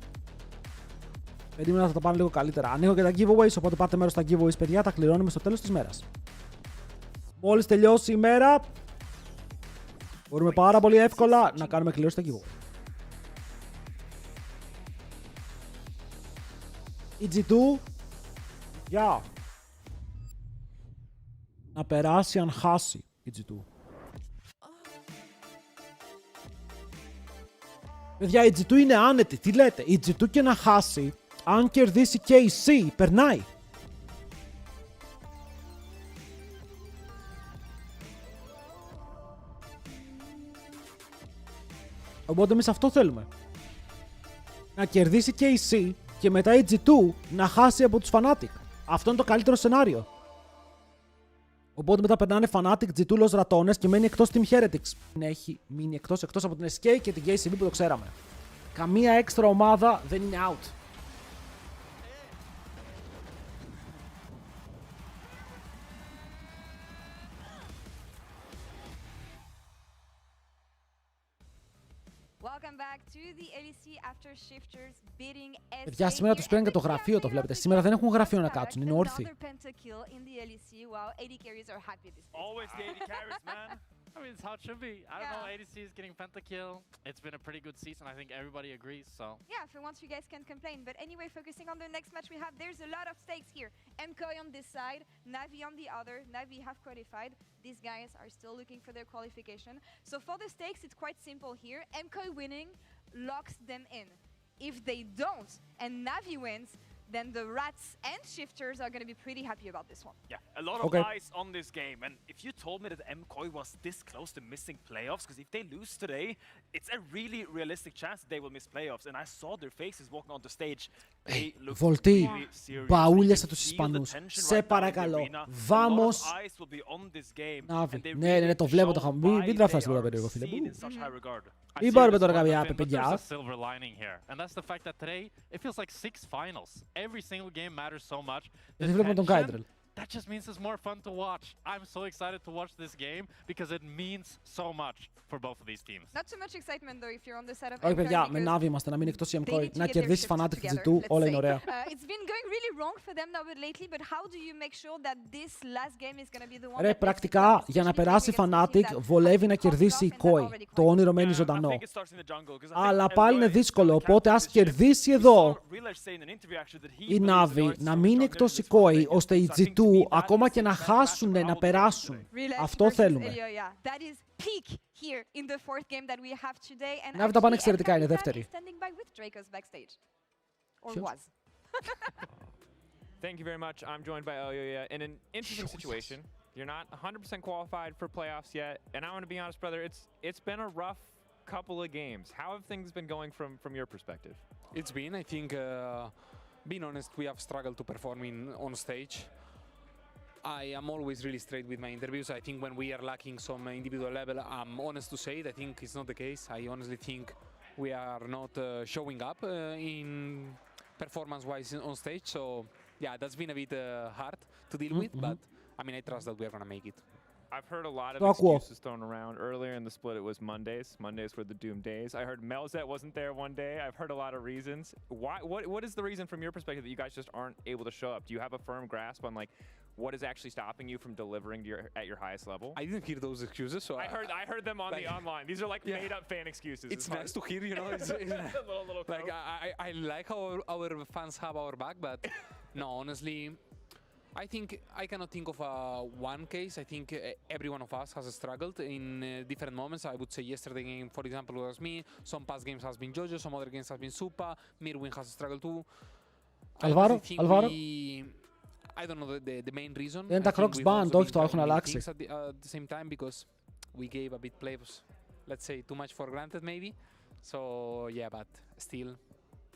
Περίμενα να θα τα πάνε λίγο καλύτερα. Ανοίγω και τα giveaways, οπότε πάρτε μέρος στα giveaways, παιδιά. Τα κληρώνουμε στο τέλος της μέρας. Μόλις τελειώσει η μέρα, μπορούμε πάρα πολύ εύκολα να κάνουμε κλήρωση στα giveaway. Η G2, για να περάσει αν χάσει η G2. Παιδιά, η G2 είναι άνετη. Τι λέτε, η G2 και να χάσει, αν κερδίσει και η C, περνάει. Οπότε εμείς αυτό θέλουμε. Να κερδίσει και η C και μετά η G2 να χάσει από τους Fnatic. Αυτό είναι το καλύτερο σενάριο. Οπότε μετά περνάνε Fnatic, G2 ως ρατώνες και μένει εκτός Team Heretics. Έχει μείνει εκτός από την SK και την KCB που το ξέραμε. Καμία έξτρα ομάδα δεν είναι out. Παιδιά, σήμερα τους πήραν και το γραφείο, το βλέπετε. Σήμερα δεν έχουν γραφείο να κάτσουν, είναι όρθιοι. Always the AD carries, man. I mean, it's how it should be. I don't know, ADC is getting pentakill. It's been a pretty good season. I think everybody agrees, so. Yeah, for once you guys can't complain. But anyway, focusing on the next match we have, there's a lot of stakes here. MKOI on this side, Navi on the other. Navi have qualified. These guys are still looking for their qualification. So for the stakes, it's quite simple here. MKOI winning locks them in. If they don't, and Navi wins, then the Rats and Shifters are going to be pretty happy about this one. Yeah, a lot of eyes on this game. And if you told me that MKOI was this close to missing playoffs, because if they lose today, it's a really realistic chance that they will miss playoffs. And I saw their faces walking on the stage. They look really serious. Μπαούλιασε τους Ισπανούς. Σε παρακαλώ. Vamos. Navi. Ναι, το βλέπω το χαμό. Μην τραφτάς λίγο περίεργο, φίλε. Μην πάρουμε τώρα κάποια παιδιά. And that's the fact that today it feels like 6 finals. Every single game matters so much. Δεν βλέπουμε τον Κάιντρελ. That just means it's more fun to watch. I'm so excited to watch this game because it means so much for both of these teams. Not too much excitement though if you're on the side of Όχι παιδιά, με Navi είμαστε, να μείνει εκτός η MKOI. Να κερδίσει Fnatic τη G2, όλα είναι ωραία. It's been going really wrong for them now lately, but how do you make sure that this last game is going to be the one? Ρε, πρακτικά, για να περάσει Fnatic, βολεύει να κερδίσει η KOI. Το όνειρο μένει ζωντανό. Αλλά πάλι είναι δύσκολο, οπότε ας κερδίσει εδώ η Navi, να μείνει εκτός η KOI, ώστε η G2 ακόμα και να χάσουν, να περάσουν. Αυτό θέλουμε. Να τα πάνε εξαιρετικά, είναι δεύτερη. Thank you very much. I'm joined by Elioya in an interesting situation. You're not 100% qualified for playoffs yet, and I want to be honest, brother, it's been a rough couple of games. How have things been going from your perspective? It's been, I think, being honest, we have struggled to perform on stage. I am always really straight with my interviews. I think when we are lacking some individual level, I'm honest to say it. I think it's not the case. I honestly think we are not showing up in performance-wise on stage. So, yeah, that's been a bit hard to deal with, but I mean, I trust that we are going to make it. I've heard a lot of excuses thrown around. Earlier in the split, it was Mondays. Mondays were the doom days. I heard Melzet wasn't there one day. I've heard a lot of reasons. What is the reason from your perspective that you guys just aren't able to show up? Do you have a firm grasp on like what is actually stopping you from delivering at your highest level? I didn't hear those excuses, so I heard them on the online. These are like made up fan excuses. It's nice to hear, you know. It's like I like how our fans have our back, but no, honestly. I think I cannot think of one case. I think every one of us has struggled in different moments. I would say yesterday game, for example, was me. Some past games has been Jojo. Some other games has been Supa. Mirwin has struggled too. Alvaro. I don't know the main reason. Είναι τα Crocs band, όχι το έχουν αλλάξει. At the same time, because we gave a bit players, let's say, too much for granted maybe. So yeah, but still,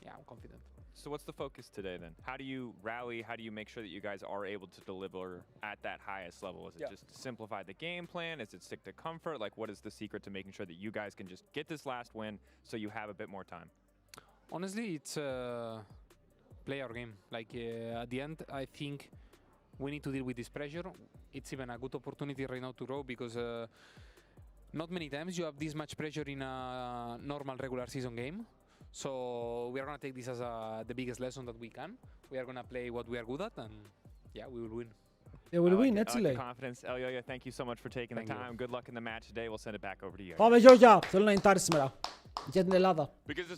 yeah, I'm confident. So what's the focus today then? How do you rally? How do you make sure that you guys are able to deliver at that highest level? Is it just simplify the game plan? Is it stick to comfort? Like what is the secret to making sure that you guys can just get this last win so you have a bit more time? Honestly, it's play our game. Like at the end, I think we need to deal with this pressure. It's even a good opportunity right now to grow because not many times you have this much pressure in a normal regular season game. So we are going to take this as the biggest lesson that we can. We are going to play what we are good at, and yeah, we will win. Yeah, we'll win, έτσι λέει. Confidence. Elioya, thank you so much for taking the time. Good luck in the match today. We'll send it back over to you. Πάμε Γιώργια, θέλω να ιντάρεις σήμερα. Για την Ελλάδα.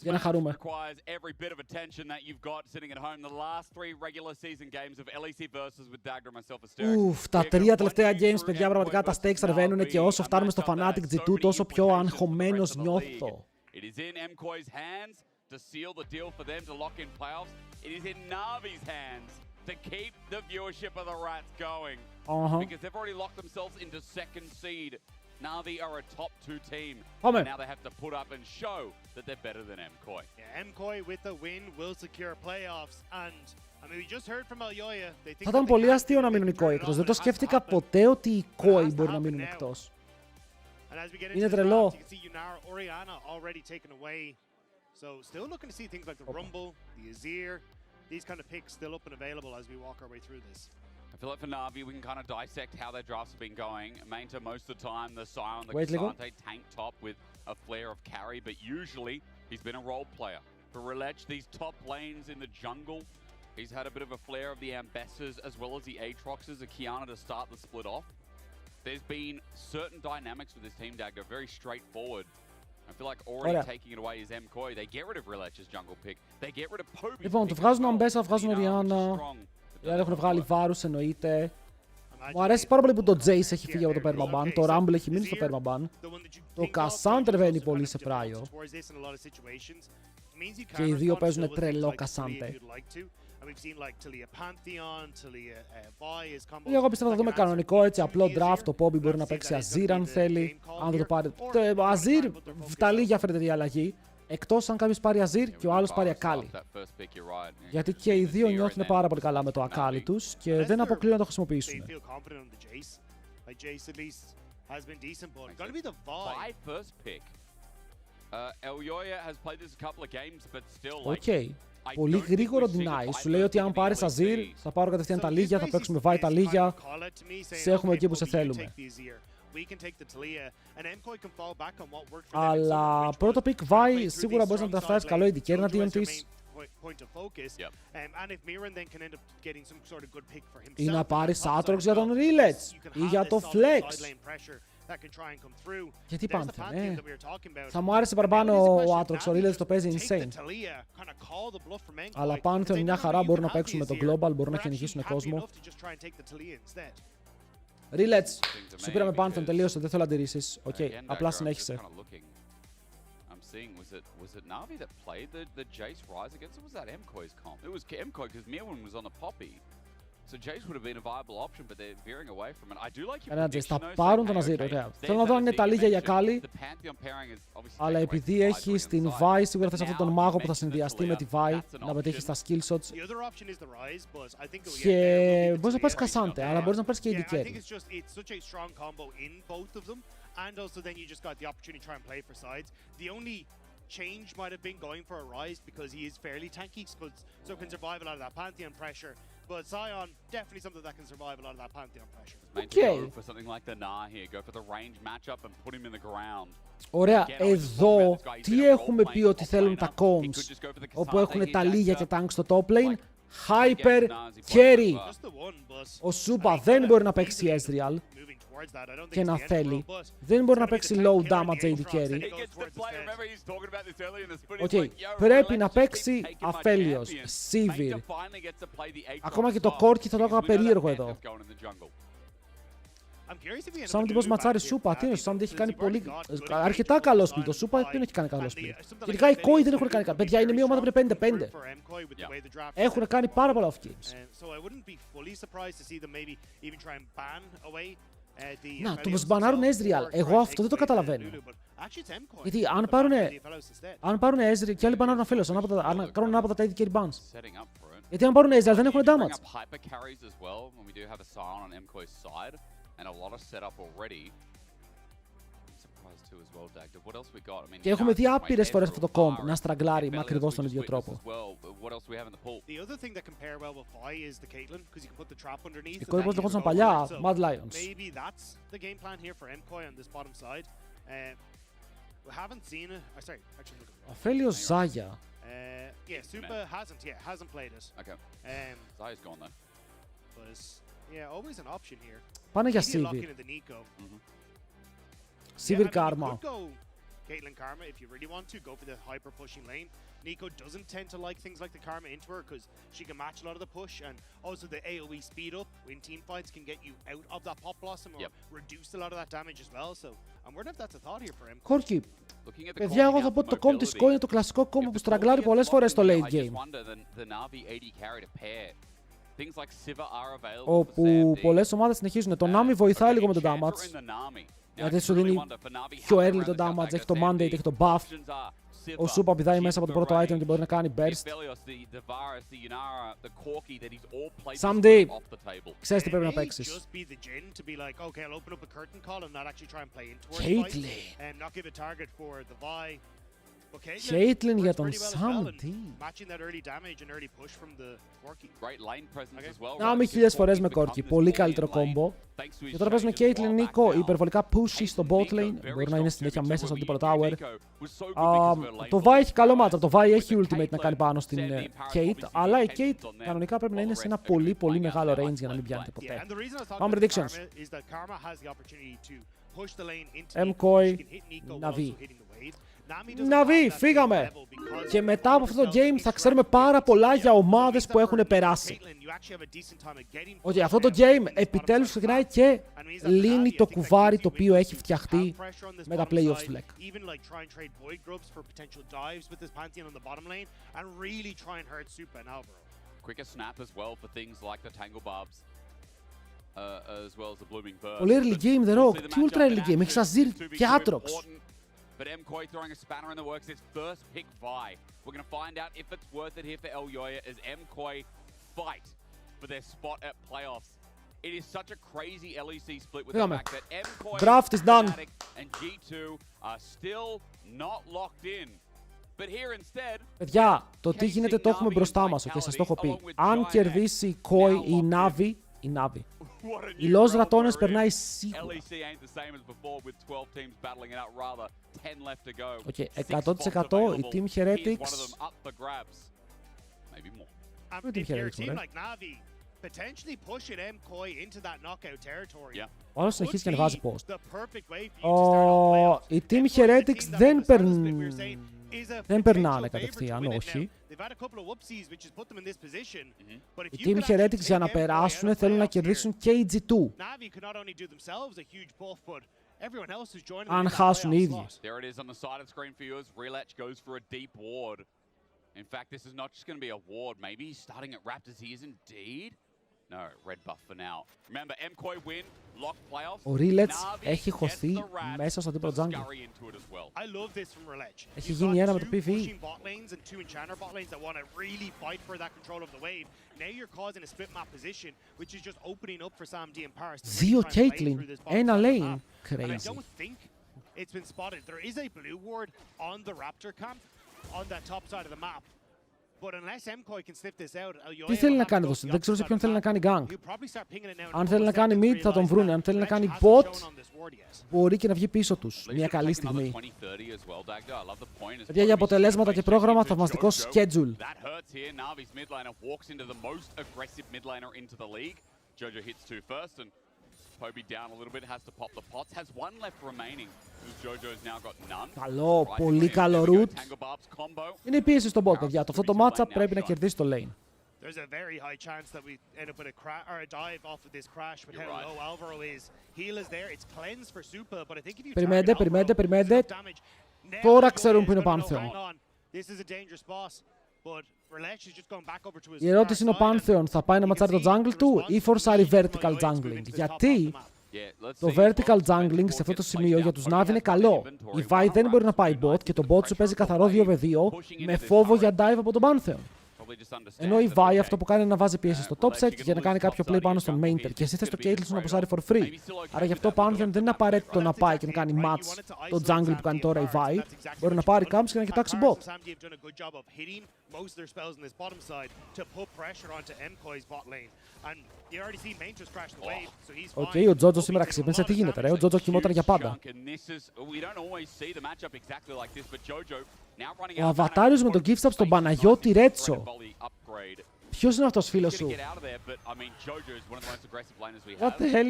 Για να χαρούμε. Every bit of attention that you've got sitting at home. The last 3 regular season games of Lec Versus with Dagger myself are τα 3 τελευταία games, παιδιά, πραγματικά τα stakes ανεβαίνουν και όσο φτάνουμε στο Fnatic G2, τόσο πιο αγχωμένος νιώθω. It is in MKOI's hands to seal the deal for them to lock in playoffs. It is in Navi's hands to keep the viewership of the Rats going. Because they've already locked themselves into 2nd seed. Navi are a top 2 team. And now they have to put up and show that they're better than MKOI. Yeah, MKOI with the win will secure playoffs. And I mean, we just heard from Elioya. They think θα ήταν πολύ αστείο να μείνουν οι KOI εκτός. Δεν το σκέφτηκα ποτέ ότι οι KOI μπορεί να μείνουν εκτός. Είναι τρελό. So still looking to see things like the Rumble, the Azir, these kind of picks still up and available as we walk our way through this. I feel like for Na'Vi, we can kind of dissect how their drafts have been going. Manta, most of the time, the Sion, the Cassante tank top with a flair of carry, but usually he's been a role player. For Relech, these top lanes in the jungle, he's had a bit of a flair of the Ambassadors as well as the Aatroxes, a Kiana to start the split off. There's been certain dynamics with this team, Dagger, very straightforward. I feel like already taking it away is MKOI. They get rid of Relech's jungle pick. They get rid of Poby's. Λοιπόν, το βγάζουν Αμπέσα, βγάζουν Οριάννα. Έχουν βγάλει Βάρους, εννοείται. Μου αρέσει πάρα πολύ που το Jace έχει φύγει από το permaban. Το Rumble έχει μείνει στο permaban. Το Cassandre βαίνει πολύ σε πράιο. Και οι δύο παίζουν τρελό Cassandre. Εγώ πιστεύω θα δούμε κανονικό έτσι απλό draft. Το Poby μπορεί να παίξει Azir αν θέλει. Αν δεν το πάρει. Azir, τα λίγια φαίνεται η αλλαγή. Εκτός αν κάποιος πάρει Azir και ο άλλος πάρει Akali. Γιατί και οι δύο νιώθουν πάρα πολύ καλά με το Akali τους και δεν αποκλείουν να το χρησιμοποιήσουν. Οκ. Πολύ γρήγορο deny. Σου λέει ότι αν πάρεις Azir θα πάρω κατευθείαν τα λίγια, θα παίξουμε Vi τα λίγια. Σε έχουμε εκεί που σε θέλουμε. Αλλά πρώτο pick Vi σίγουρα μπορείς να τα φτάσεις καλό indicate εναντίον της. Ή να πάρεις Aatrox για τον Relech ή για το Flex. Γιατί Pantheon, θα μου άρεσε παραπάνω ο Aatrox, ο Relech το παίζει insane. Αλλά Pantheon μια χαρά, μπορούν να παίξουν με το Global, μπορούν να κυνηγήσουν κόσμο. Relech, σου πήραμε Pantheon, τελείωσε, δεν θέλω αντιρρήσεις. Οκ, απλά συνέχισε. Was it Na'Vi that played the Jace Rise against, or was that MKOI's comp? It was MKOI because Mirwin was on the Poppy. So Jace would have been a viable option, but they're veering away from it. I do like your prediction, θα πάρουν τον Azir, ωραία. Θέλω να δω αν είναι τα λίγια για Akali, αλλά επειδή έχει την Vi, σίγουρα θες αυτόν τον μάγο που θα συνδυαστεί με τη Vi, να πετύχει τα skill shots. Και μπορείς να πάρεις Cassandre, αλλά μπορείς να πάρεις και Indicate. And also then you just got the opportunity to try and play for sides. The only change might have been going for a Rise because he is fairly tanky, so can survive a lot of that Pantheon pressure. But Sion, definitely something that can survive a lot of that Pantheon pressure. Okay. Go for something like the Nah here, go for the range matchup and put him in the ground. Ωραία, εδώ τι έχουμε πει ότι θέλουν τα comms, όπου έχουν τα λίγια και tank στο top lane. Hyper carry. Ο Supa δεν μπορεί να παίξει Ezreal και να θέλει. Δεν μπορεί να παίξει low damage AD carry. Okay. Πρέπει να παίξει Aphelios, Sivir. Ακόμα και το Corki θα το έκανα περίεργο εδώ. Σαν τύπος ματσάρι Σούπα, τι είναι, σαν έχει κάνει πολύ αρκετά καλό split. Το Σούπα δεν έχει κάνει καλό split. Γενικά οι KOI δεν έχουν κάνει καλά. Παιδιά, είναι μια ομάδα που είναι 5-5. Έχουν κάνει πάρα πολλά off games. Να, το μπανάρουν Ezreal. Εγώ αυτό δεν το καταλαβαίνω. Γιατί αν πάρουν Ezreal και άλλοι μπανάρουν Aphelios, αν κάνουν ανάποδα τα AD carry bans. Γιατί αν πάρουν Ezreal δεν έχουν damage. And a lot of setup already. Too as well, Dagda. What else we got? I mean, και έχουμε δει άπειρες φορές αυτό το comp να στραγκλάρει με ακριβώς τον ίδιο τρόπο. Οι κόρπος λεγόντουσαν παλιά Mad Lions. We haven't seen it. Sorry, actually look at it. Αφέλιος Ζάγια. Yeah, Super hasn't played it. Okay. Zaya's gone though. But it's, yeah, always an option here. Πάνε για Easy to lock Sivir. into the Nico. Sivir You Karma. could go Caitlyn Karma if you really want to. Go for the hyper pushing lane. Nico doesn't tend to like things like the Karma into her because she can match a lot of the push, and also the AoE speed up in team fights can get you out of that Pop Blossom or reduce a lot of that damage as well. So I'm wondering if that's a thought here for him. Κόρκι. Παιδιά, εγώ θα πω ότι το κόμμα της Koi είναι το κλασικό κόμμα που στραγκλάρει πολλές φορές στο late game. Όπου πολλές ομάδες συνεχίζουν. Το Nami βοηθάει λίγο με το damage. Γιατί σου δίνει πιο early το damage, έχει το mandate, έχει το buff. Ο Σούπα πηδάει μέσα από το πρώτο item και μπορεί να κάνει burst. Samdi, ξέρεις τι πρέπει να παίξεις. Caitlyn. Caitlyn για τον Samdi. Nami χίλιες φορές με Κόρκι, πολύ καλύτερο κόμπο. Και τώρα παίζουν Caitlyn Nico, υπερβολικά pushy στο bot lane. Μπορεί να είναι συνέχεια μέσα στο αντίπαλο tower. Το Vi έχει καλό matchup, το Vi έχει ultimate να κάνει πάνω στην Kate. Αλλά η Kate κανονικά πρέπει να είναι σε ένα πολύ πολύ μεγάλο range για να μην πιάνεται ποτέ. Πάμε predictions. Mkoi, Navi. Navi, φύγαμε! Και μετά από αυτό το game θα ξέρουμε πάρα πολλά για ομάδες που έχουν περάσει. Ότι αυτό το game επιτέλους ξεκινάει και λύνει το κουβάρι το οποίο έχει φτιαχτεί με τα playoffs του Lec. Πολύ early game, The Rock. Τι ultra early game, έχει Azir και Aatrox. But Mkoi throwing a spanner in the works. It's first pick Vi. We're going to find out if it's worth it here for Elyoya as Mkoi fight for their spot at playoffs. It is such a crazy LEC split with the fact that Mkoi and G2 are still not locked in. But here instead, παιδιά, το τι γίνεται το έχουμε μπροστά μας και σας το έχω πει. Αν κερδίσει η Koi ή η Navi, οι Los Ratones περνάει σίγουρα. Οκ, 100% η Team Heretics. Η Team Heretics, ωραία. Όλος συνεχίζει και ανεβάζει post. Η Team Heretics δεν περνάνε κατευθείαν, όχι. Οι Team Heretics για να περάσουν θέλουν να κερδίσουν και οι G2. Αν χάσουν οι ίδιοι. In fact, this is not just going to be a ward. Maybe he's starting at Raptors. He is indeed. No, red buff for now. Remember, Mkoi win, lock playoffs. Ο Relets έχει χωθεί μέσα στο αντίπαλο jungle. Έχει γίνει ένα με το PvE. Δύο Caitlyn, ένα lane. Crazy. It's been spotted. There is a blue ward on the Raptor camp on that top side of the map. But unless Mkoi can sniff this out, τι θέλει να κάνει εδώ, δεν ξέρω σε ποιον θέλει να κάνει gang. Αν θέλει να κάνει mid θα τον βρούνε, αν θέλει να κάνει bot μπορεί και να βγει πίσω τους μια καλή στιγμή. Παιδιά, για αποτελέσματα και πρόγραμμα, θαυμαστικό schedule. Καλό, πολύ καλό root. Είναι η πίεση στον bot, παιδιά. Αυτό το matchup πρέπει να κερδίσει το lane. There's a very high chance that we end up with a dive off of this crash with how low Alvaro is. Heal is there, it's cleanse for Super, but I think if you περιμένετε. Τώρα ξέρουν που είναι ο Pantheon. This is a dangerous boss, but Relech is just going back over to his. Η ερώτηση είναι ο Pantheon θα πάει να ματσάρει το jungle του ή φορσάρει vertical jungling. Γιατί το vertical jungling σε αυτό το σημείο για τους Navi είναι καλό. Η Vi δεν μπορεί να πάει bot και το bot σου παίζει καθαρό 2v2 με φόβο για dive από τον Pantheon. Ενώ η Vi αυτό που κάνει είναι να βάζει πίεση στο top set για να κάνει κάποιο play πάνω στον main turret. Και εσύ θες το Caitlyn σου να ποσάρει for free. Άρα γι' αυτό Pantheon δεν είναι απαραίτητο να πάει και να κάνει match το jungle που κάνει τώρα η Vi. Μπορεί να πάρει camps και να κοιτάξει bot. Οκ, ο Τζότζο σήμερα ξύπνησε. Τι γίνεται, ρε? Ο Τζότζο κοιμόταν για πάντα. Ο Αβατάριος με τον gift up στον Παναγιώτη Ρέτσο. Ποιος είναι αυτός φίλος σου? What the hell?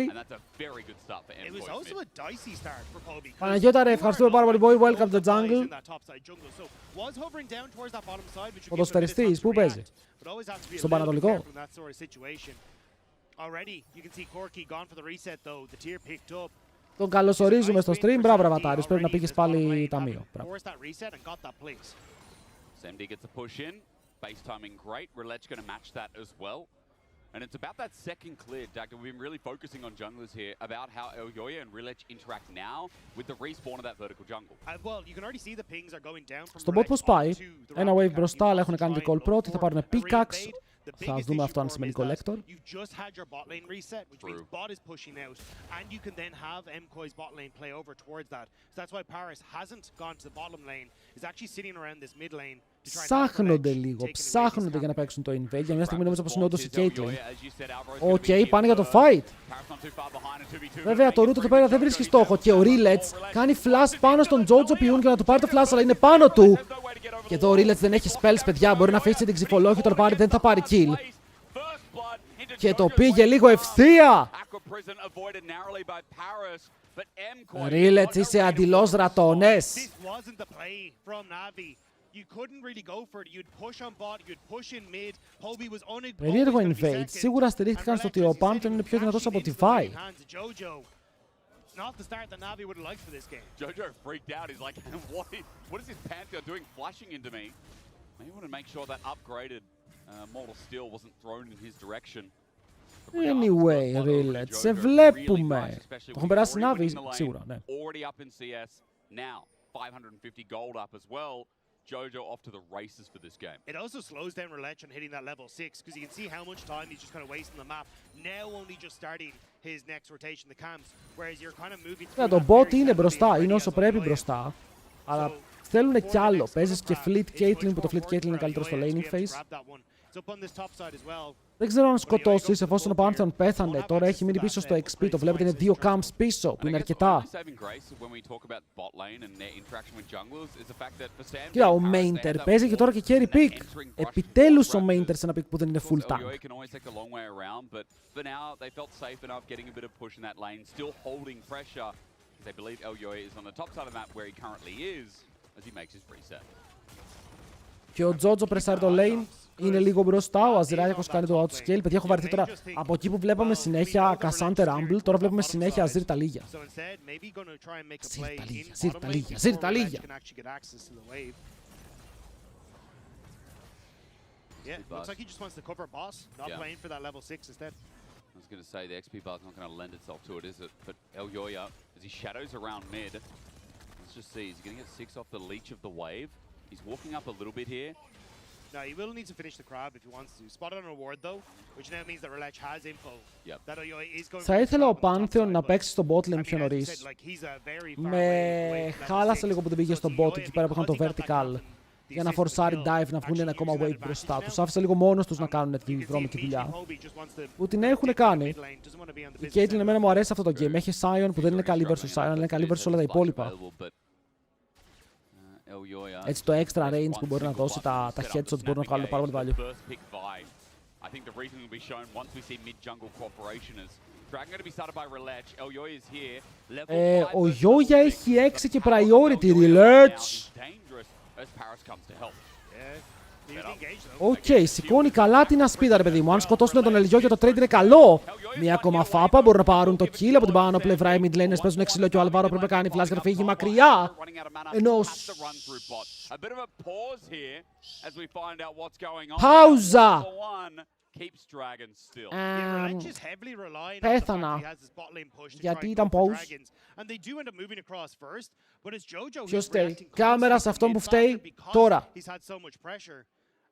Παναγιώτα ρε, ευχαριστούμε πάρα πολύ. Boy, welcome to the jungle. Ποδοσφαιριστής, πού παίζει? Στον Πανατολικό. Τον καλωσορίζουμε στο stream. Μπράβο, Αβατάριος. Πρέπει να πήγες πάλι ταμείο. Base timing great. Relet's going to match that as well. And it's about that second clear, Dagda. We've been really focusing on junglers here about how Elyoya and Rilech interact now with the respawn of that vertical jungle. Well, you can already see the pings are going down from στον bot πώς πάει? Ένα wave μπροστά, αλλά έχουν κάνει recall πρώτη. Θα πάρουν pickaxe. Θα δούμε αυτό αν σημαίνει collector. You just had your bot lane reset, which means bot is pushing out, and you can then have MKOI's bot lane play over towards that. So that's why Paris hasn't gone to the bottom lane. Is actually sitting around this mid lane. Ψάχνονται λίγο, ψάχνονται για να παίξουν το invade. Για μια στιγμή νομίζω πως είναι όντως η Caitlyn. Οκ, πάνε για το fight. Βέβαια το root εδώ πέρα δεν βρίσκει στόχο και ο Rilech κάνει flash πάνω στον Jojo Piun για να του πάρει το flash, αλλά είναι πάνω του. Και εδώ ο Rilech δεν έχει spells, παιδιά. Μπορεί να αφήσει την ξυφολόγη, τον πάρει, δεν θα πάρει kill. Και το πήγε λίγο ευθεία. Rilech, είσαι αντιλώς ρατώνες. Περίεργο invade. Σίγουρα στηρίχτηκαν στο ότι ο Pantheon είναι πιο δυνατός από τη Vi. Not the start that Navi would have liked for this game. Jojo freaked out. He's like, what is this Pantheon doing flashing into me? Maybe want to make sure that upgraded Mortal Steel wasn't thrown in his direction. Anyway, Rilech, σε βλέπουμε. Το έχουν περάσει Navi, σίγουρα, ναι. Already up in CS. Now, 550 gold up as well. Jojo off to the races for this game. It also slows down Rilech on hitting that level 6 because you can see how much time he's just kind of wasting the map. Now only just starting his next rotation, the camps, whereas you're kind of moving through. Το bot είναι μπροστά, είναι όσο πρέπει μπροστά. Αλλά θέλουν κι άλλο. Παίζεις και Fleet Caitlyn, που το Fleet Caitlyn είναι καλύτερο στο laning phase. Δεν ξέρω αν σκοτώσεις εφόσον ο Pantheon πέθανε. Τώρα έχει μείνει πίσω στο XP. Το βλέπετε είναι 2 camps πίσω, που είναι αρκετά. Κοίτα, ο Mainter παίζει και τώρα και carry pick. Επιτέλους ο Mainter σε ένα pick που δεν είναι full tank. Και ο Jojo πρεσάρει το lane. Είναι λίγο μπροστά, ο Αζιράκος κάνει το outscale. Παιδιά, έχω βαρεθεί τώρα. Από εκεί που βλέπαμε συνέχεια Cassandra Rumble, τώρα βλέπουμε συνέχεια Αζίρ τα Λίγια. Αζίρ τα Λίγια. Yeah, looks like he just wants to cover boss, not playing for that level 6 instead. I was going to say the XP bar's not going to lend itself to it, is it? But Elyoya, as he shadows around mid, let's just see, is he going to get 6 off the leech of the wave? He's walking up a little bit here. No, he will need to finish the crab if he wants to. Spot on a ward though, which now means that Rilech has info. That Elyoya is going. Θα ήθελα ο Pantheon να παίξει στο bot lane πιο νωρίς. Με χάλασε λίγο που δεν πήγε στο bot εκεί πέρα που είχαν το vertical. Για να φορσάρει dive, να βγουν ένα ακόμα wave μπροστά. Τους άφησε λίγο μόνος τους να κάνουν τη βρώμικη δουλειά. Που την έχουν κάνει. Η Caitlyn εμένα μου αρέσει αυτό το game. Έχει Sion που δεν είναι καλή versus Sion, αλλά είναι καλή versus όλα τα υπόλοιπα. Έτσι το extra range που μπορεί να δώσει, τα headshots μπορούν να βγάλουν πάρα πολύ value. Ο Yoya έχει 6 και priority, Rilech. Οκ, σηκώνει καλά την ασπίδα ρε παιδί μου. Αν σκοτώσουν τον Elyoya το trade είναι καλό. Μία ακόμα φάπα, μπορούν να πάρουν το kill από την πάνω πλευρά. Οι mid laners παίζουν ξύλο και ο Αλβάρο πρέπει να κάνει flash για να φύγει μακριά. Ενώ... Πάουζα! Πέθανα. Γιατί ήταν pause. Ποιος φταίει? Κάμερα σε αυτόν που φταίει τώρα.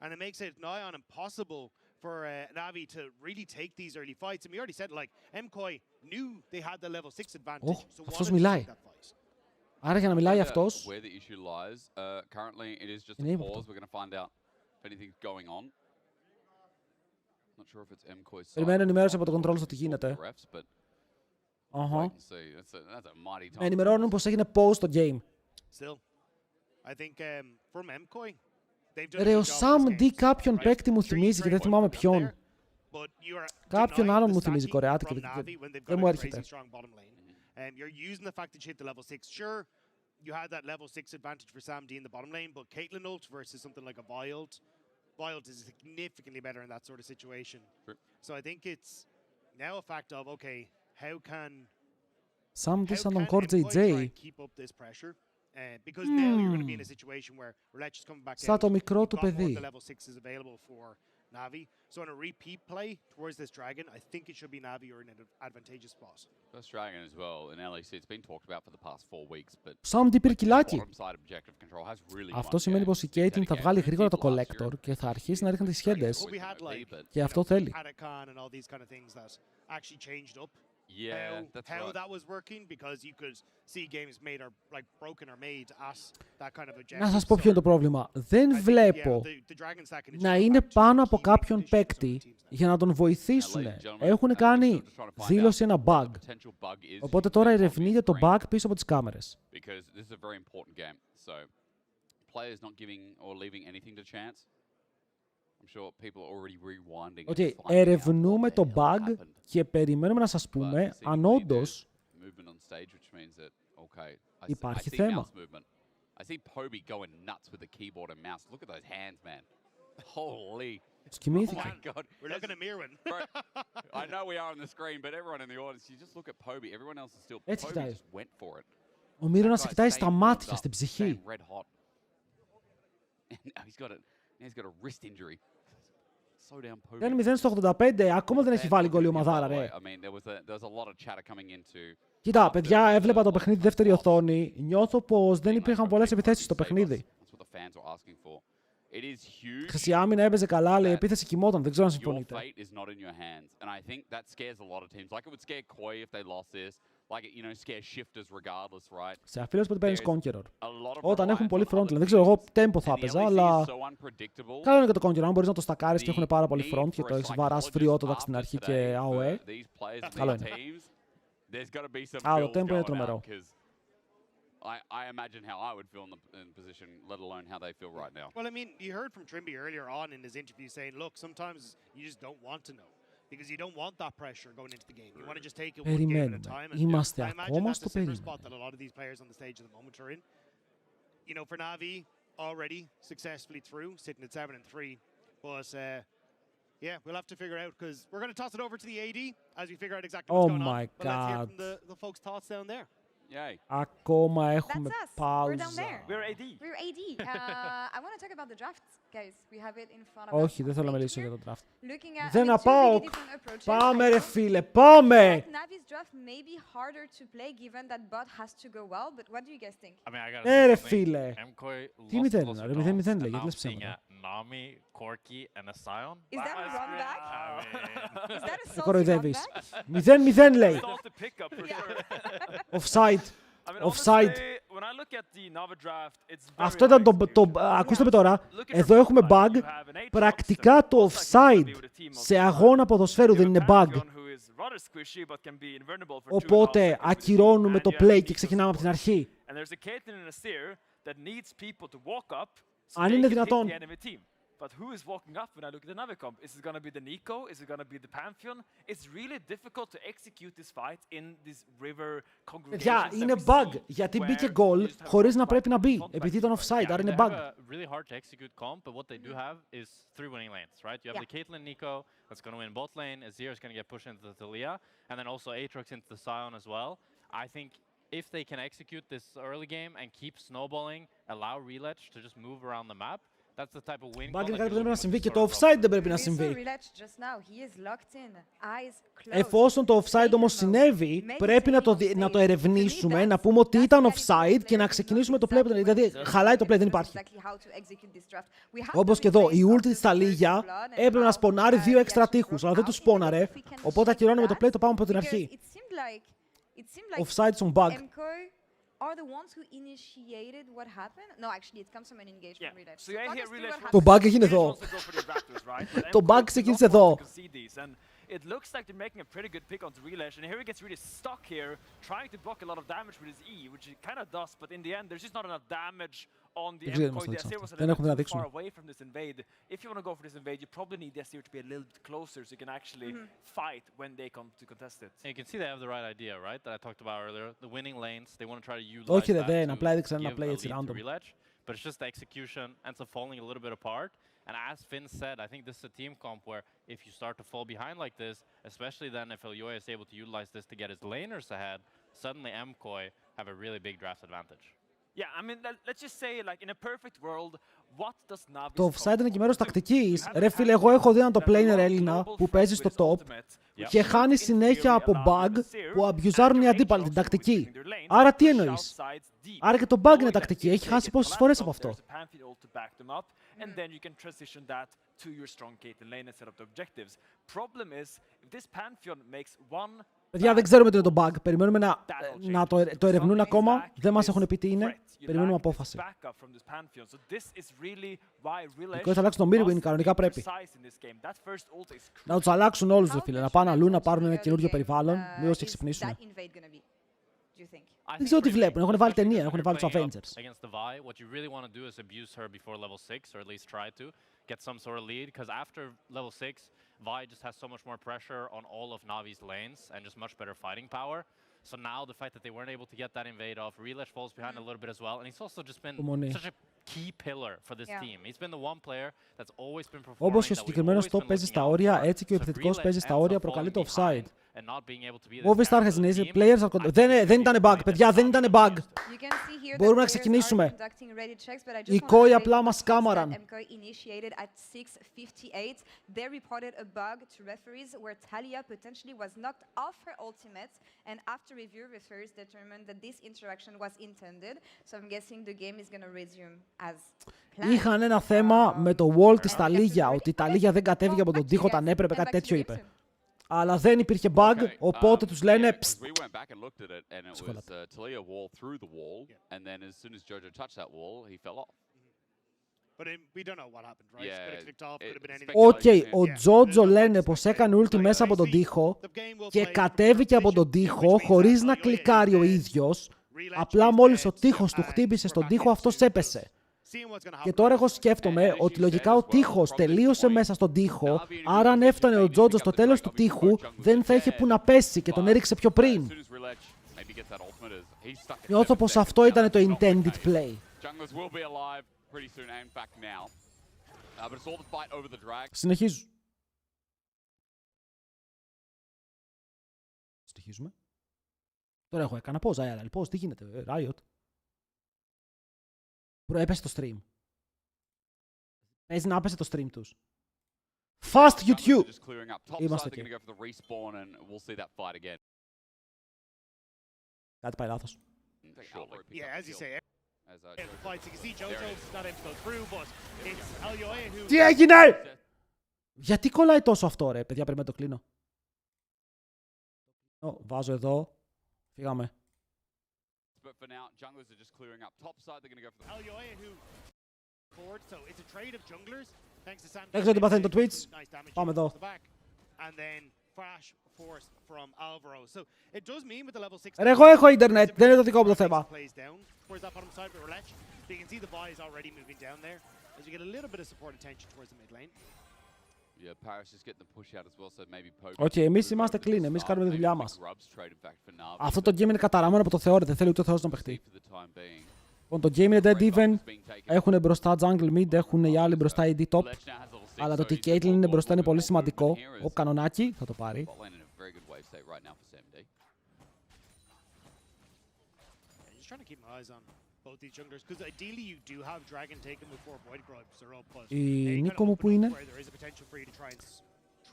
And it makes it nigh on impossible for Navi to really take these early fights. And we already said, like, MKOI knew they had the level 6 advantage. So αυτός wanted to μιλάει. take that fight. Άρα για να μιλάει αυτός... Where the issue lies, currently it is just Είναι a ύποπτο. pause. We're going to find out if anything's going on. Not sure if it's MKOI's side. Περιμένω ενημέρωση από το control στο τι γίνεται. Με ενημερώνουν πως έγινε pause στο game. Still, I think from MKOI, Ρε, ο Sam D κάποιον παίκτη μου θυμίζει και δεν θυμάμαι ποιον. Κάποιον άλλον μου θυμίζει κορεάτικα και δεν μου έρχεται. You're using the fact that you hit the level 6. Sure, you had that level 6 advantage for Sam D in the bottom lane, but Caitlyn ult versus something like a Vild. Vild is significantly better in that sort of situation. So I think it's now a fact of, okay, how can Sam D σαν τον Core JJ. keep up this pressure? Because now you're going to be in a situation where Lec is coming back Σαν το μικρό του out. You've got more παιδί. of the level 6 is available for Navi. So in a repeat play towards this dragon, I think it should be Navi or in an advantageous spot. First dragon as well in LEC. It's been talked about for the past 4 weeks, but Sam D πήρε κιλάκι. bottom side objective control has really Αυτό σημαίνει πως η Caitlyn θα βγάλει γρήγορα το collector και θα αρχίσει να ρίχνει τις σχέντες. Και αυτό θέλει. How that was working because you could see games made or like broken or made at that kind of objective. Να σας πω ποιο είναι το πρόβλημα. Δεν βλέπω να είναι πάνω από κάποιον παίκτη για να τον βοηθήσουν. Έχουν κάνει δήλωση ένα bug. Οπότε τώρα ερευνείται το bug πίσω από τις κάμερες. Because this is a very important game. So players not giving or leaving anything to chance. I'm sure people are already rewinding. Okay, ερευνούμε το bug και περιμένουμε να σας πούμε αν όντως υπάρχει θέμα. I see Poby going nuts with the keyboard and mouse. Look at those hands, man. Holy. Σκυμήθηκε. Oh my God. We're looking at Mirwin. I know we are on the screen, but everyone in the audience, you just look at Poby. Everyone else is still. Έτσι Poby κοιτάει. just went for it. Ο Μύρονας κοιτάει στα μάτια, στην ψυχή. Red hot. He's got a wrist injury. Slow down, Poby. Δεν 0 στο 85, ακόμα δεν έχει βάλει γκολ η ομαδάρα, ρε. I mean, there was a lot of chatter coming into. Κοίτα, παιδιά, έβλεπα το παιχνίδι δεύτερη οθόνη. Νιώθω πως δεν υπήρχαν πολλές επιθέσεις στο παιχνίδι. Χρυσή άμυνα έπαιζε καλά, αλλά η επίθεση κοιμόταν. Δεν ξέρω αν συμφωνείτε. Σε αφήνω που παίρνεις Conqueror. Όταν έχουν πολύ frontline. Δεν ξέρω, εγώ tempo θα έπαιζα, αλλά. Καλό είναι και το Conqueror. Αν μπορείς να το στακάρεις και έχουν πάρα πολύ front και το έχεις βαράς free auto στην αρχή και AOE. Καλό είναι. Α, το tempo είναι τρομερό. I imagine how I would feel in the position, let alone how they feel right now. Well, I mean, you heard from Trimby earlier on in his interview saying, look, sometimes you just don't want to know. Because you don't want that pressure going into the game. You want to just take it one game at a time. And Είμαστε I imagine ακόμα that's στο the similar περίμενο. spot that a lot of these players on the stage at the moment are in. You know, for Navi, already successfully through, sitting at 7-3. But yeah, we'll have to figure out, because we're going to toss it over to the AD as we figure out exactly what's going on. Oh my But let's hear God. from the folks' thoughts down there. Yay. Ακόμα έχουμε We're down πάουζα. there. We're AD. We're AD. I want to talk about the draft, guys. We have it in front of us. Όχι, δεν θέλω να μιλήσω για το draft. Looking at Δεν two να really πάω. different approaches. Πάμε I ρε know φίλε, πάμε! that Navi's draft may be harder to play given that bot has to go well, but what do you guys think? I mean, I gotta Ναι say ρε something. φίλε. MKOI Τι lost 0-1, closer ρε dogs, 0-0 and λέει, γιατί now λες I'm seeing ψέματα. a Nami, Corki, and a Sion. Is that a run back? Is that a Με salty κοροϊδεύεις. run 0-0 λέει. Salty pickup for sure. Offside. I mean, Offside. honestly, when I look at the Nava draft, it's very Αυτό ήταν το... Ακούστε με τώρα. Εδώ έχουμε bug. Πρακτικά το offside σε αγώνα ποδοσφαίρου δεν είναι bug. Οπότε ακυρώνουμε το play και ξεκινάμε από την αρχή. And there's a Caitlyn and a Seer that needs people to walk up so Αν they είναι can hit δυνατόν. the enemy team. But who is walking up when I look at the Navi comp? Is it going to be the Nico? Is it going to be the Pantheon? It's really difficult to execute this fight in these river congregations. Παιδιά, είναι bug. Γιατί μπήκε goal χωρίς να πρέπει να μπει. Επειδή ήταν offside, άρα είναι bug. Really hard to execute comp, but what they do have is 3 winning lanes, right? You have the Caitlyn Nico that's going to win bot lane, Azir is going to get pushed into the Thalia, and then also Aatrox into the Sion as well. I think if they can execute this early game and keep snowballing, allow Reletch to just move around the map, Bug είναι κάτι που δεν πρέπει να συμβεί και το offside δεν πρέπει να συμβεί. Εφόσον το offside όμως συνέβη, πρέπει να το ερευνήσουμε, να πούμε ότι ήταν offside και να ξεκινήσουμε το play. Δηλαδή, χαλάει το play, δεν υπάρχει. Όπως και εδώ, η ulti της Ταλίγια έπρεπε να σπονάρει 2 έξτρα τείχους, αλλά δεν τους σπόναρε, οπότε ακυρώνουμε το play, το πάμε από την αρχή. Offside στον bug. Are the ones who initiated what happened? No, actually, it comes from an engagement relay. So yeah, here relay Το bug έγινε εδώ. Το bug ξεκίνησε εδώ. It looks like they're making a pretty good pick onto Relash, and here he gets really stuck here, trying to block a lot of damage with his E, which he kind of does, but in the end, there's just not enough damage on the Emcoy. The Asir was a little bit too far away from this invade. If you want to go for this invade, you probably need the Asir to be a little bit closer so you can actually fight when they come to contest it. And you can see they have the right idea, right? That I talked about earlier. The winning lanes, they want to try to utilize Όχι, that δεν, to απλά έδειξαν give ένα play a έτσι lead to random. Relach, but it's just the execution ends up falling a little bit apart. And as Finn said, I think this is a team comp where if you start to fall behind like this, especially then if Elyoya is able to utilize this to get his laners ahead, suddenly Emcoy have a really big draft advantage. Yeah, I mean, let's just say, like, in a perfect world, what does Navi... Το offside είναι και μέρος τακτικής. Ρε φίλε, εγώ έχω δει έναν το player Έλληνα που παίζει στο top και χάνει συνέχεια από bug που αμπιουζάρουν οι αντίπαλοι την τακτική. Άρα τι εννοείς? Άρα και το bug είναι τακτική. Έχει χάσει πόσες φορές από αυτό. And then you can transition that to your strong Caitlyn lane and set up the objectives. Problem is, if this Pantheon makes one... Παιδιά, δεν ξέρουμε τι είναι το bug. Περιμένουμε να το ερευνούν ακόμα. Δεν μας έχουν πει τι είναι. Περιμένουμε απόφαση. Και θα αλλάξουν το Mirwin, κανονικά πρέπει. Να τους αλλάξουν όλους, δε φίλε. Να πάνε αλλού, να πάρουν ένα καινούριο περιβάλλον. Μήπως και ξυπνήσουν. Δεν ξέρω τι βλέπουν. Έχουν βάλει ταινία, έχουν βάλει τους Avengers. Against the Vi, what you really want to do is abuse her before level 6, or at least try to get some sort of lead, because after level 6, Vi just has so much more pressure on all of Navi's lanes and just much better fighting power. So now the fact that they weren't able to get that invade off, Relash falls behind a little bit as well, and he's also just been such a key pillar for this team. He's been the one player that's always been performing. Όπως και ο συγκεκριμένος top παίζει στα όρια, έτσι και ο επιθετικός παίζει στα όρια, προκαλεί το offside. Movie Star has enabled players are... Δεν ήταν bug, παιδιά, δεν ήταν bug. Μπορούμε να ξεκινήσουμε. Οι κόοι απλά μας κάμαραν. They reported a bug to referees where Talia potentially was knocked off her ultimate, and after review, referees determined that this interaction was intended. So I'm guessing the game is going to resume as planned. Είχαν ένα θέμα με το wall της Ταλίγια, ότι η Ταλίγια δεν κατέβηκε από τον τοίχο όταν έπρεπε, κάτι τέτοιο είπε. Αλλά δεν υπήρχε bug, οπότε τους λένε «Πστ». Οκ, ο Τζότζο λένε πως έκανε ulti μέσα από τον τοίχο και κατέβηκε από τον τοίχο χωρίς να κλικάρει ο ίδιος. Απλά μόλις ο τοίχος του χτύπησε στον τοίχο, αυτός έπεσε. Και τώρα εγώ σκέφτομαι ότι λογικά ο τοίχος τελείωσε μέσα στον τοίχο, άρα αν έφτανε ο Τζότζο στο τέλος του τοίχου, δεν θα είχε που να πέσει και τον έριξε πιο πριν. Νιώθω πως αυτό ήταν το intended play. Συνεχίζω. Συνεχίζουμε. Τώρα έχω έκανα pause, IRL. Pause, τι γίνεται, Riot. Έπεσε το stream. Παίζει να έπεσε το stream τους. Fast YouTube! Είμαστε εκεί. Κάτι πάει λάθος. Τι έγινε! Γιατί κολλάει τόσο αυτό, ρε, παιδιά, πρέπει να το κλείνω. Βάζω εδώ. Φύγαμε. But for now, junglers are just clearing up top side. They're going to go for the Elyoya who forward. So it's a trade of junglers. Thanks to Sam. Έξω τι παθαίνει το Twitch. Πάμε εδώ. And then flash force from Alvaro. So it does mean with the level 6. Ρε, εγώ έχω ίντερνετ. Δεν είναι το δικό μου το θέμα. Towards that bottom side with Relech. So you can see the Vi is already moving down there as you get a little bit of support attention towards the mid lane. Yeah, Paris is getting the push out as well, so maybe poke. Okay, εμείς είμαστε clean, εμείς κάνουμε τη δουλειά μας. Αυτό το game είναι καταραμένο από το Θεό, δεν θέλει ούτε ο Θεός να παιχτεί. Λοιπόν, το game είναι dead even, έχουν μπροστά jungle mid, έχουν οι άλλοι μπροστά AD top. Αλλά το ότι η Caitlyn είναι μπροστά είναι πολύ σημαντικό. Ο κανονάκι θα το πάρει. both these junglers because ideally you do have Dragon taken before Void Grubs are up. But Η Νίκο μου που είναι.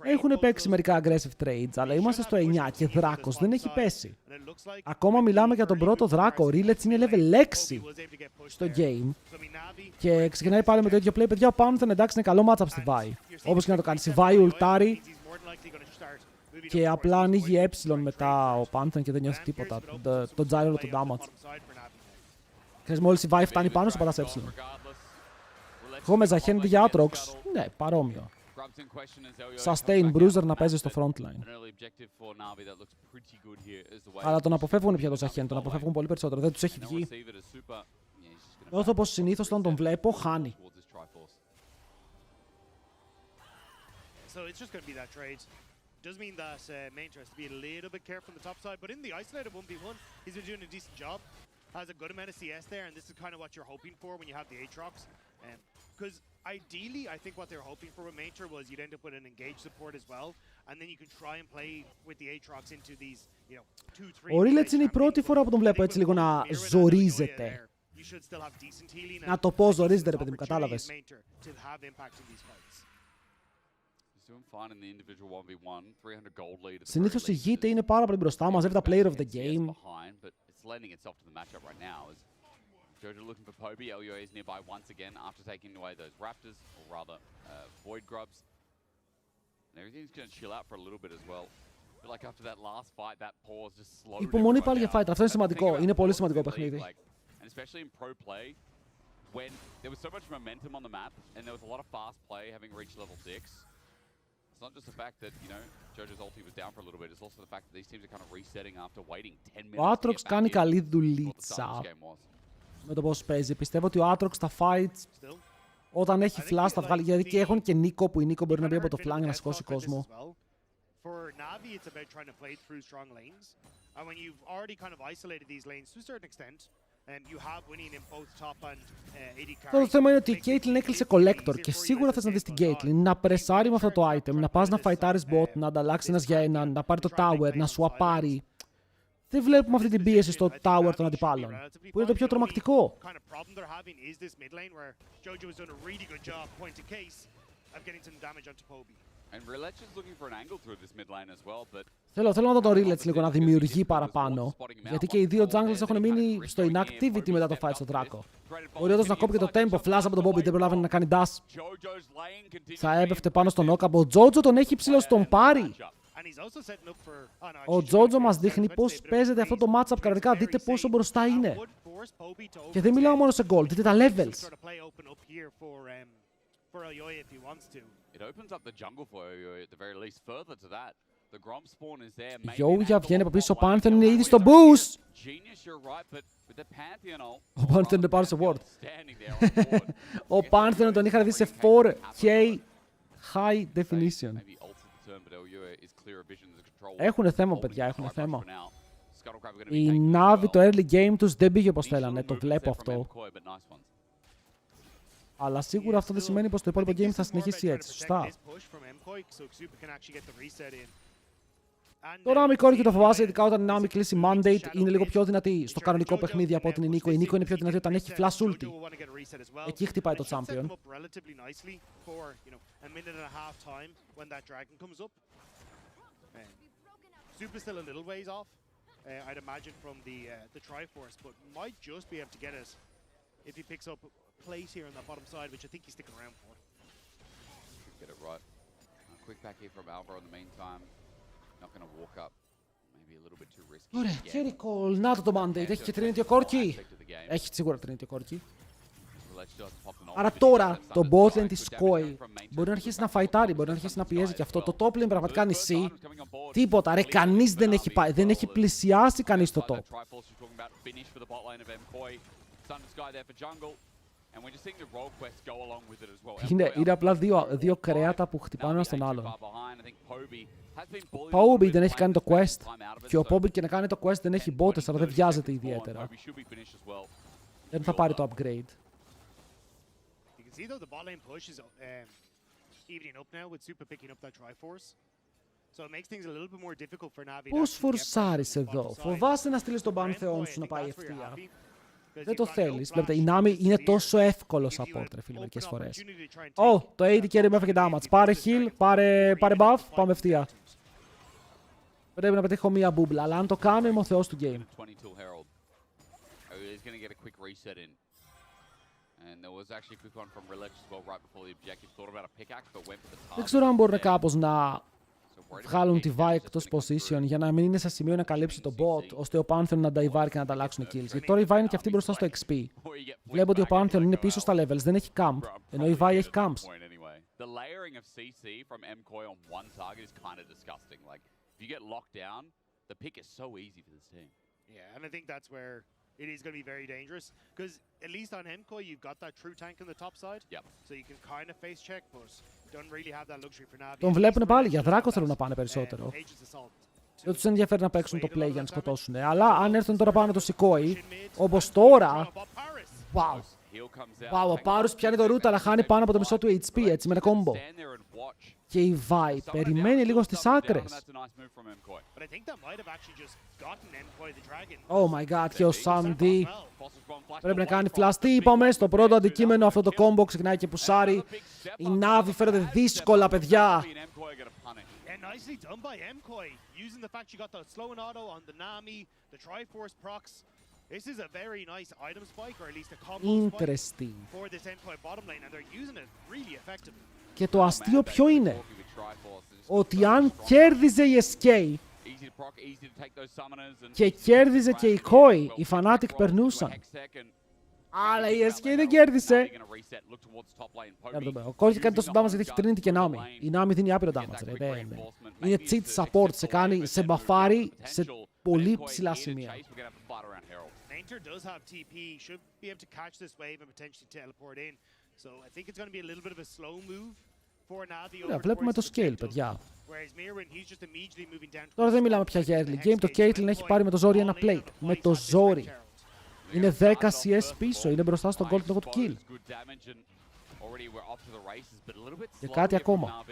Έχουν παίξει μερικά aggressive trades, αλλά είμαστε στο 9 και Δράκος δεν έχει πέσει. Ακόμα μιλάμε για τον πρώτο Δράκο. Ο Rillets είναι level 6 στο game. Και ξεκινάει πάλι με το ίδιο play. Παιδιά, ο Panther εντάξει είναι καλό matchup στη Vi. Όπως και να το κάνει. Στη Vi ουλτάρει και απλά ανοίγει ε μετά ο Panther και δεν νιώθει τίποτα. Το gyro το damage. Και μόλις η Vi φτάνει πάνω σου πατάς ε. Εγώ με Ζαχέντη για Aatrox, ναι, παρόμοιο. Sustain Bruiser να παίζει στο frontline. Αλλά τον αποφεύγουν πια το Ζαχέντη, τον αποφεύγουν πολύ περισσότερο, δεν τους έχει βγει. Νιώθω πως συνήθως όταν τον βλέπω, χάνει. Does mean that Mainter has to be a little bit careful on the top side, but in the isolated 1v1, he's been doing a decent job. Has a good amount of CS there, and this is kind of what you're hoping for when you have the Aatrox. Because ideally, I think what they were hoping for with Mainter was you'd end up with an engaged support as well, and then you can try and play with the Aatrox into these, you know, 2-3. Ο Rillets είναι η πρώτη φορά που τον βλέπω έτσι λίγο να ζορίζεται. Να το πω ζορίζεται ρε παιδί μου, κατάλαβες. Συνήθως ηγείται, είναι πάρα πολύ μπροστά, μαζεύει τα player of the game. Jojo looking for Poby. LUA is nearby once again after taking away those Raptors, or rather, Void Grubs. And everything's going to chill out for a little bit as well. I feel like after that last fight, that pause just slowed Υπομονή πάλι για fight. Αυτό είναι down. σημαντικό. Είναι πολύ σημαντικό παιχνίδι. And especially in pro play, when there was so much momentum on the map, and there was a lot of fast play having reached level 6. It's not just the fact that, you know, Jojo's ulti was down for a little bit, it's also the fact that these teams are kind of resetting after waiting 10 minutes. Ο Aatrox κάνει καλή δουλίτσα με το πώς παίζει. Πιστεύω ότι ο Aatrox στα fights, όταν έχει flash θα βγάλει, γιατί και έχουν και Νίκο που η Νίκο μπορεί να μπει από το flank να σηκώσει κόσμο. For Navi, it's about trying to play through strong lanes. And when you've already kind of isolated these lanes to a certain extent, you have winning in both top and AD carry. Το θέμα είναι ότι η Caitlyn έκλεισε collector και σίγουρα θες να δεις την Caitlyn να πρεσάρει με αυτό το item, να πας να φαϊτάρεις bot, να ανταλλάξει ένας για έναν, να πάρει το tower, να σου απάρει. Δεν βλέπουμε αυτή την πίεση στο tower των αντιπάλων, που είναι το πιο τρομακτικό. Θέλω να δω τον Rillets λίγο να δημιουργεί παραπάνω, γιατί και οι δύο junglers έχουν μείνει στο inactivity μετά το fight στο Draco. Μπορεί όντως να κόβει και το tempo, flash από τον Bobby, δεν προλάβαινε να κάνει dash. Θα έπεφτε πάνω στον Όκαμπο, ο Jojo τον έχει ψηλό στον πάρει. Ο Jojo μας δείχνει πώς παίζεται αυτό το matchup κανονικά, δείτε πόσο μπροστά είναι. Και δεν μιλάω μόνο σε gold, δείτε τα levels. Η Yoya βγαίνει από πίσω, ο Panther είναι ήδη στο boost. Ο Panther είναι πάνω σε ward. Ο Panther τον είχα δει σε 4K high definition. Έχουνε θέμα, παιδιά, έχουνε θέμα. Η Navi το early game τους δεν πήγε όπως θέλανε, το βλέπω αυτό. Αλλά σίγουρα αυτό δεν σημαίνει πως το υπόλοιπο game θα συνεχίσει έτσι, σωστά. Το Nami Core και το φοβάσαι, ειδικά όταν η Nami κλείσει mandate, είναι λίγο πιο δυνατή στο κανονικό παιχνίδι από την Νίκο. Η Νίκο είναι πιο δυνατή όταν έχει flash ulti. Εκεί χτυπάει το champion. Super still a little ways off, I'd imagine, from the Triforce, but might just be able to get it if he picks up place here on the bottom side, which I think he's sticking around for. Get it right. A quick back here from Alva in the meantime. Not going to walk up. Maybe a little bit too risky. Ωραία, carry call. Να το mandate. Έχει και Trinity ο Corki. Έχει σίγουρα Trinity ο Corki. Άρα τώρα το bot lane της Koi μπορεί να αρχίσει να φαϊτάρει, μπορεί να αρχίσει να πιέζει και αυτό. Το top lane πραγματικά νησί. Τίποτα, ρε, κανείς δεν έχει πάει, δεν έχει πλησιάσει κανείς το top. Είναι απλά δύο κρέατα που χτυπάνε ένα στον άλλον. Poby δεν έχει κάνει το quest και ο Poby και να κάνει το quest δεν έχει bots, αλλά δεν βιάζεται ιδιαίτερα. Δεν θα πάρει το upgrade. See though the bot lane push is evening up now with Super picking up that Triforce. So it makes things a little bit more difficult for Navi. Πώς φορσάρεις εδώ, φοβάσαι να στείλεις τον Πανθεόν σου να πάει ευθεία. Δεν το θέλεις. Βλέπετε, η Nami είναι τόσο εύκολο support, ρε φίλε, μερικές φορές. Το AD carry με έφεγε damage. Πάρε heal, πάρε buff, πάμε ευθεία. Πρέπει να πετύχω μία μπούμπλα, αλλά αν το κάνω είμαι ο θεός του game. Δεν ξέρω αν μπορούν κάπως να βγάλουν τη Vi εκτός position για να μην είναι σε σημείο να καλύψει το bot, ώστε ο Pantheon να divar και να ανταλλάξουν kills. Γιατί τώρα η Vi είναι και αυτή μπροστά στο XP. Βλέπω ότι ο Pantheon είναι πίσω στα levels, δεν έχει camp, ενώ η Vi έχει camps. The layering of CC from MKOI on one target is kind of disgusting. Like, if you get locked down, the pick is so easy for this team. Yeah, and I think that's where it is going to be very dangerous. Because at least on MKOI, you've got that true tank on the top side. Yep. So you can kind of face check, but don't really have that luxury for Navi. Τον βλέπουν πάλι, για δράκο θέλουν να πάνε περισσότερο. Δεν τους ενδιαφέρει να παίξουν το play για να σκοτώσουν. Αλλά αν έρθουν τώρα πάνω το Σικόι, όπως τώρα. Wow. Wow, ο Πάρους πιάνει το root, αλλά χάνει πάνω από το μισό του HP, έτσι, με ένα combo. Και η Vi περιμένει λίγο στις άκρες. Oh my god, και ο Sam D πρέπει να κάνει flash. Τι είπαμε, στο πρώτο αντικείμενο αυτό το combo ξεκινάει και πουσάρει. Η Navi φέρονται δύσκολα, παιδιά. Nicely done by MKOI, using the fact she got the slow and auto on the Nami, the Triforce procs. This is a very nice item spike, or at least a combo spike for this MKOI bottom lane, and they're using it really effectively. Και το αστείο ποιο είναι? Ότι αν κέρδιζε η SK και κέρδιζε και η Koi, οι Fnatic περνούσαν. Αλλά η SK δεν κέρδισε. Ο Koi έχει κάνει τόσο damage γιατί έχει Trinity και Nami. Η Nami δίνει άπειρο damage. Είναι cheat support, σε μπαφάρει σε πολύ ψηλά σημεία. Nainter does have TP, should be able to catch this wave and potentially teleport in. So I think it's going to be a little bit of a slow move for Navi. Βλέπουμε το scale, παιδιά. Whereas Mirwin, he's just immediately moving down. Τώρα δεν μιλάμε πια για early game. Το Caitlyn έχει πάρει με το ζόρι ένα plate. Με το ζόρι. Είναι 10 CS πίσω. Είναι μπροστά στον gold λόγω του kill. Και κάτι ακόμα.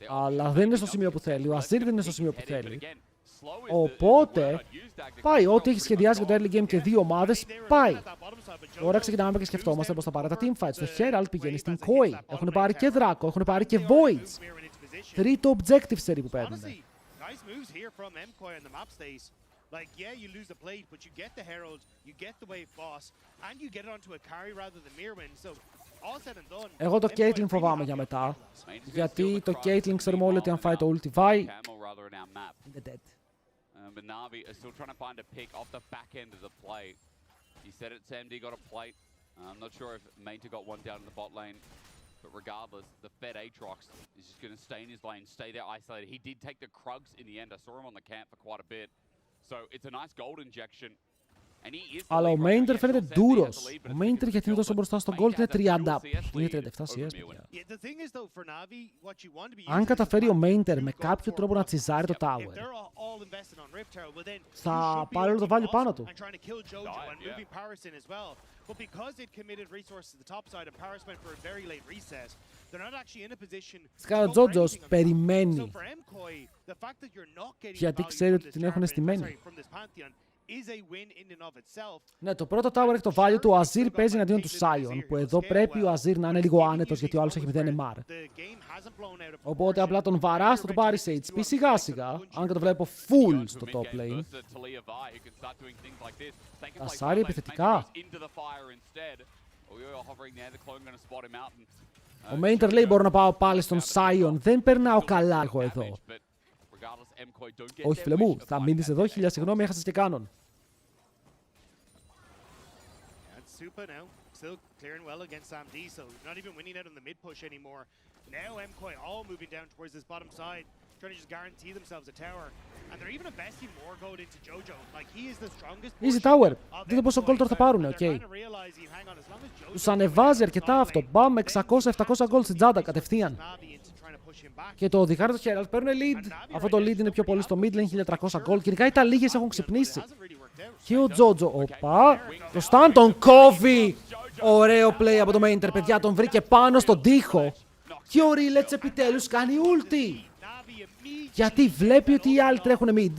Αλλά δεν είναι στο σημείο που θέλει. Ο Azir δεν είναι στο σημείο που θέλει. Οπότε πάει. Ό,τι έχει σχεδιάσει για το early game και δύο ομάδες πάει. Τώρα ξεκινάμε και σκεφτόμαστε πως θα πάρει τα teamfights. Το Herald πηγαίνει στην Koi. Έχουν πάρει και Δράκο. Έχουν πάρει και Voids. Τρίτο objective series που παίρνουν. Like, yeah, you lose the plate, but you get the Herald, you get the Wave Boss, and you get it onto a carry rather than Mirwin. So, all said and done. Εγώ το Caitlyn φοβάμαι για μετά. Γιατί το Caitlyn ξέρουμε όλοι ότι αν φάει το ulti Vi, είναι dead. But Navi is still trying to find a pick off the back end of the play. He said it, Sam D got a plate. I'm not sure if Mainter got one down in the bot lane. But regardless, the Fed Aatrox is just going to stay in his lane, stay there isolated. He did take the Krugs in the end. I saw him on the camp for quite a bit. So it's a nice gold injection. Αλλά ο Mainter φαίνεται ντούρος. Ο Mainter γιατί είναι τόσο μπροστά στον gold είναι 30. Είναι 37 CS, παιδιά. Αν καταφέρει ο Mainter με κάποιο τρόπο να τσιζάρει το tower, θα πάρει όλο το value πάνω του. Σκάρα Τζότζος περιμένει. Γιατί ξέρει ότι την έχουν στημένη. Ναι, το πρώτο tower έχει το value του. Ο Azir παίζει εναντίον του Sion, που εδώ πρέπει ο Azir να είναι λίγο άνετος γιατί ο άλλος έχει 0 MR. Οπότε απλά τον βαράς, θα το πάρει σε HP σιγά σιγά, αν και το βλέπω full στο top lane. Τα Σάρι επιθετικά. Ο Mainter λέει μπορώ να πάω πάλι στον Sion, δεν περνάω καλά εγώ εδώ. Όχι φίλε μου, θα μείνεις εδώ, χίλια συγγνώμη, έχασες και κάνον. Super now, still clearing well against Sam D, so not even winning out on the mid push anymore. Now MKOI all moving down towards this bottom side, trying to just guarantee themselves a tower. And they're even investing more gold into Jojo. Like he is the strongest. Easy tower. Δείτε πόσο gold τώρα θα πάρουνε, οκ. Τους ανεβάζει αρκετά αυτό. Μπαμ, 600-700 gold στην τσάντα κατευθείαν. Και το οδηγάρι του Herald παίρνουν lead. Αυτό το lead είναι πιο πολύ στο mid lane, 1300 gold. Γενικά οι Ταλίγες έχουν ξυπνήσει. Και ο Τζότζο, οπα, το stun τον κόβει. Ωραίο play από το Mainter, παιδιά, τον βρήκε πάνω στον τοίχο. Και ο Rillets επιτέλους κάνει ulti. Γιατί βλέπει ότι οι άλλοι τρέχουν mid.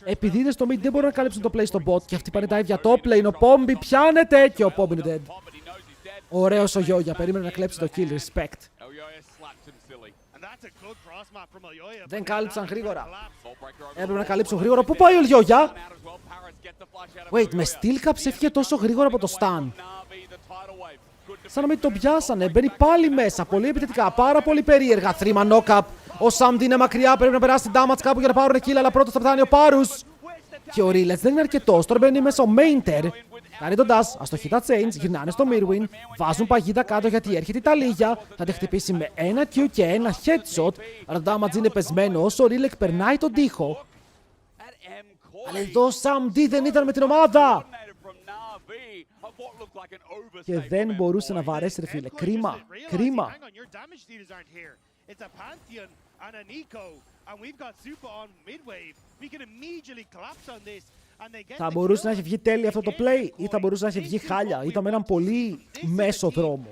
Επειδή είναι στο mid δεν μπορούν να καλύψουν το play στο bot. Και αυτοί πάνε dive για top lane. Ο Pombi πιάνεται και ο Pombi είναι dead. Ωραίος ο Yoya, περίμενε να κλέψει το kill. Respect. Δεν κάλυψαν γρήγορα. Έπρεπε να καλύψουν γρήγορα. Πού πάει ο Yoya? Wait, με steel caps έφυγε τόσο γρήγορα από το stun. Σαν να μην τον πιάσανε. Μπαίνει πάλι μέσα. Πολύ επιθετικά. Πάρα πολύ περίεργα. 3-man knock-up. Ο Samdi είναι μακριά. Πρέπει να περάσει την damage κάπου για να πάρουν kill. Αλλά πρώτος θα φτάνει ο Parus. Και ο Rillets δεν είναι αρκετός. Τώρα μπαίνει μέσα ο Mainter. Κάνει τον dash. Αστοχή τα change. Γυρνάνε στο Mirwin. Βάζουν παγίδα κάτω γιατί έρχεται η Ταλίγια. Θα τη χτυπήσει με ένα Q και ένα headshot. Αλλά το damage είναι πεσμένο. Όσο ο Rillets περνάει τον τοίχο. Αλλά εδώ ο Samdi δεν ήταν με την ομάδα. Και δεν μπορούσε να βαρέσει, ρε φίλε. Κρίμα. Κρίμα. Θα μπορούσε να έχει βγει τέλεια αυτό το play ή θα μπορούσε να έχει βγει χάλια. Ήταν με έναν πολύ μέσο δρόμο.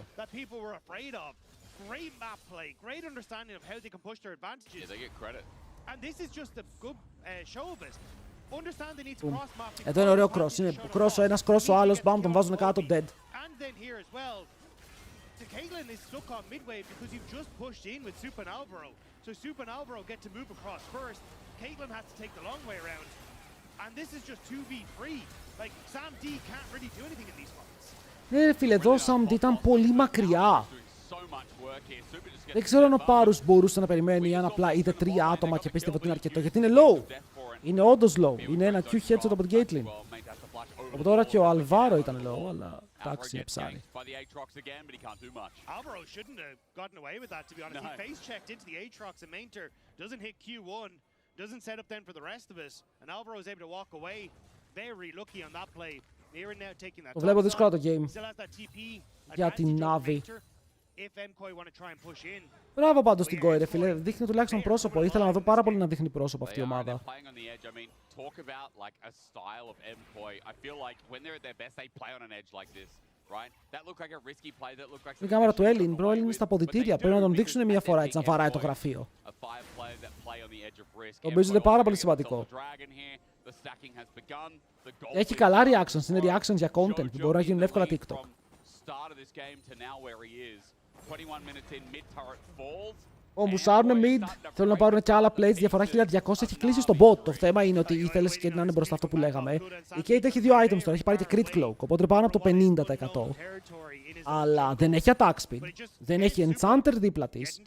Εδώ είναι ωραίο cross. Είναι cross ο ένας, cross ο άλλος. Μπαμ, τον βάζουν κάτω, dead. Caitlyn is stuck on midway because you've just pushed in with Supa and Alvaro. So Supa and Alvaro get to move across first. Caitlyn has to take the long way around. And this is just 2v3. Like, Sam D can't really do anything in these fights. Ναι, φίλε, εδώ ο Sam D ήταν πολύ μακριά. Δεν ξέρω αν ο Πάρους μπορούσε να περιμένει αν απλά είδε 3 άτομα και πίστευε ότι είναι αρκετό. Γιατί είναι low. Είναι όντως low. Είναι ένα Q headshot από την Caitlyn. Από τώρα και ο Αλβάρο ήταν low, αλλά εντάξει, είναι ψάρι. Alvaro shouldn't have gotten away with that, to be honest. He face-checked into the Aatrox and Mainter, doesn't hit Q1, doesn't set up then for the rest of us, and Alvaro is able to walk away. Very lucky on that play. Mirren now taking that. Το βλέπω δύσκολο το game. Still has that TP Για την Navi. if MKOI want to try and push in. Μπράβο πάντως στην Koi, ρε φίλε. Δείχνει τουλάχιστον πρόσωπο. Ήθελα να δω πάρα πολύ να δείχνει πρόσωπο αυτή η ομάδα. Η κάμερα του Έλλην, μπρο, Έλλην είναι στα ποδητήρια. Πρέπει να τον δείξουν μια φορά έτσι να βαράει το γραφείο. Νομίζω είναι πάρα πολύ σημαντικό. Έχει καλά reactions, είναι reactions για content που μπορούν να γίνουν εύκολα TikTok. Μπουσάρουν mid, θέλουν να πάρουν και άλλα plays, διαφορά 1200 έχει κλείσει στο bot. Το θέμα είναι ότι ήθελες και να είναι μπροστά αυτό που λέγαμε. Η Kate έχει 2 items τώρα, έχει πάρει και crit cloak, οπότε πάνω από το 50%. Αλλά δεν έχει attack speed, δεν έχει enchanter δίπλα της.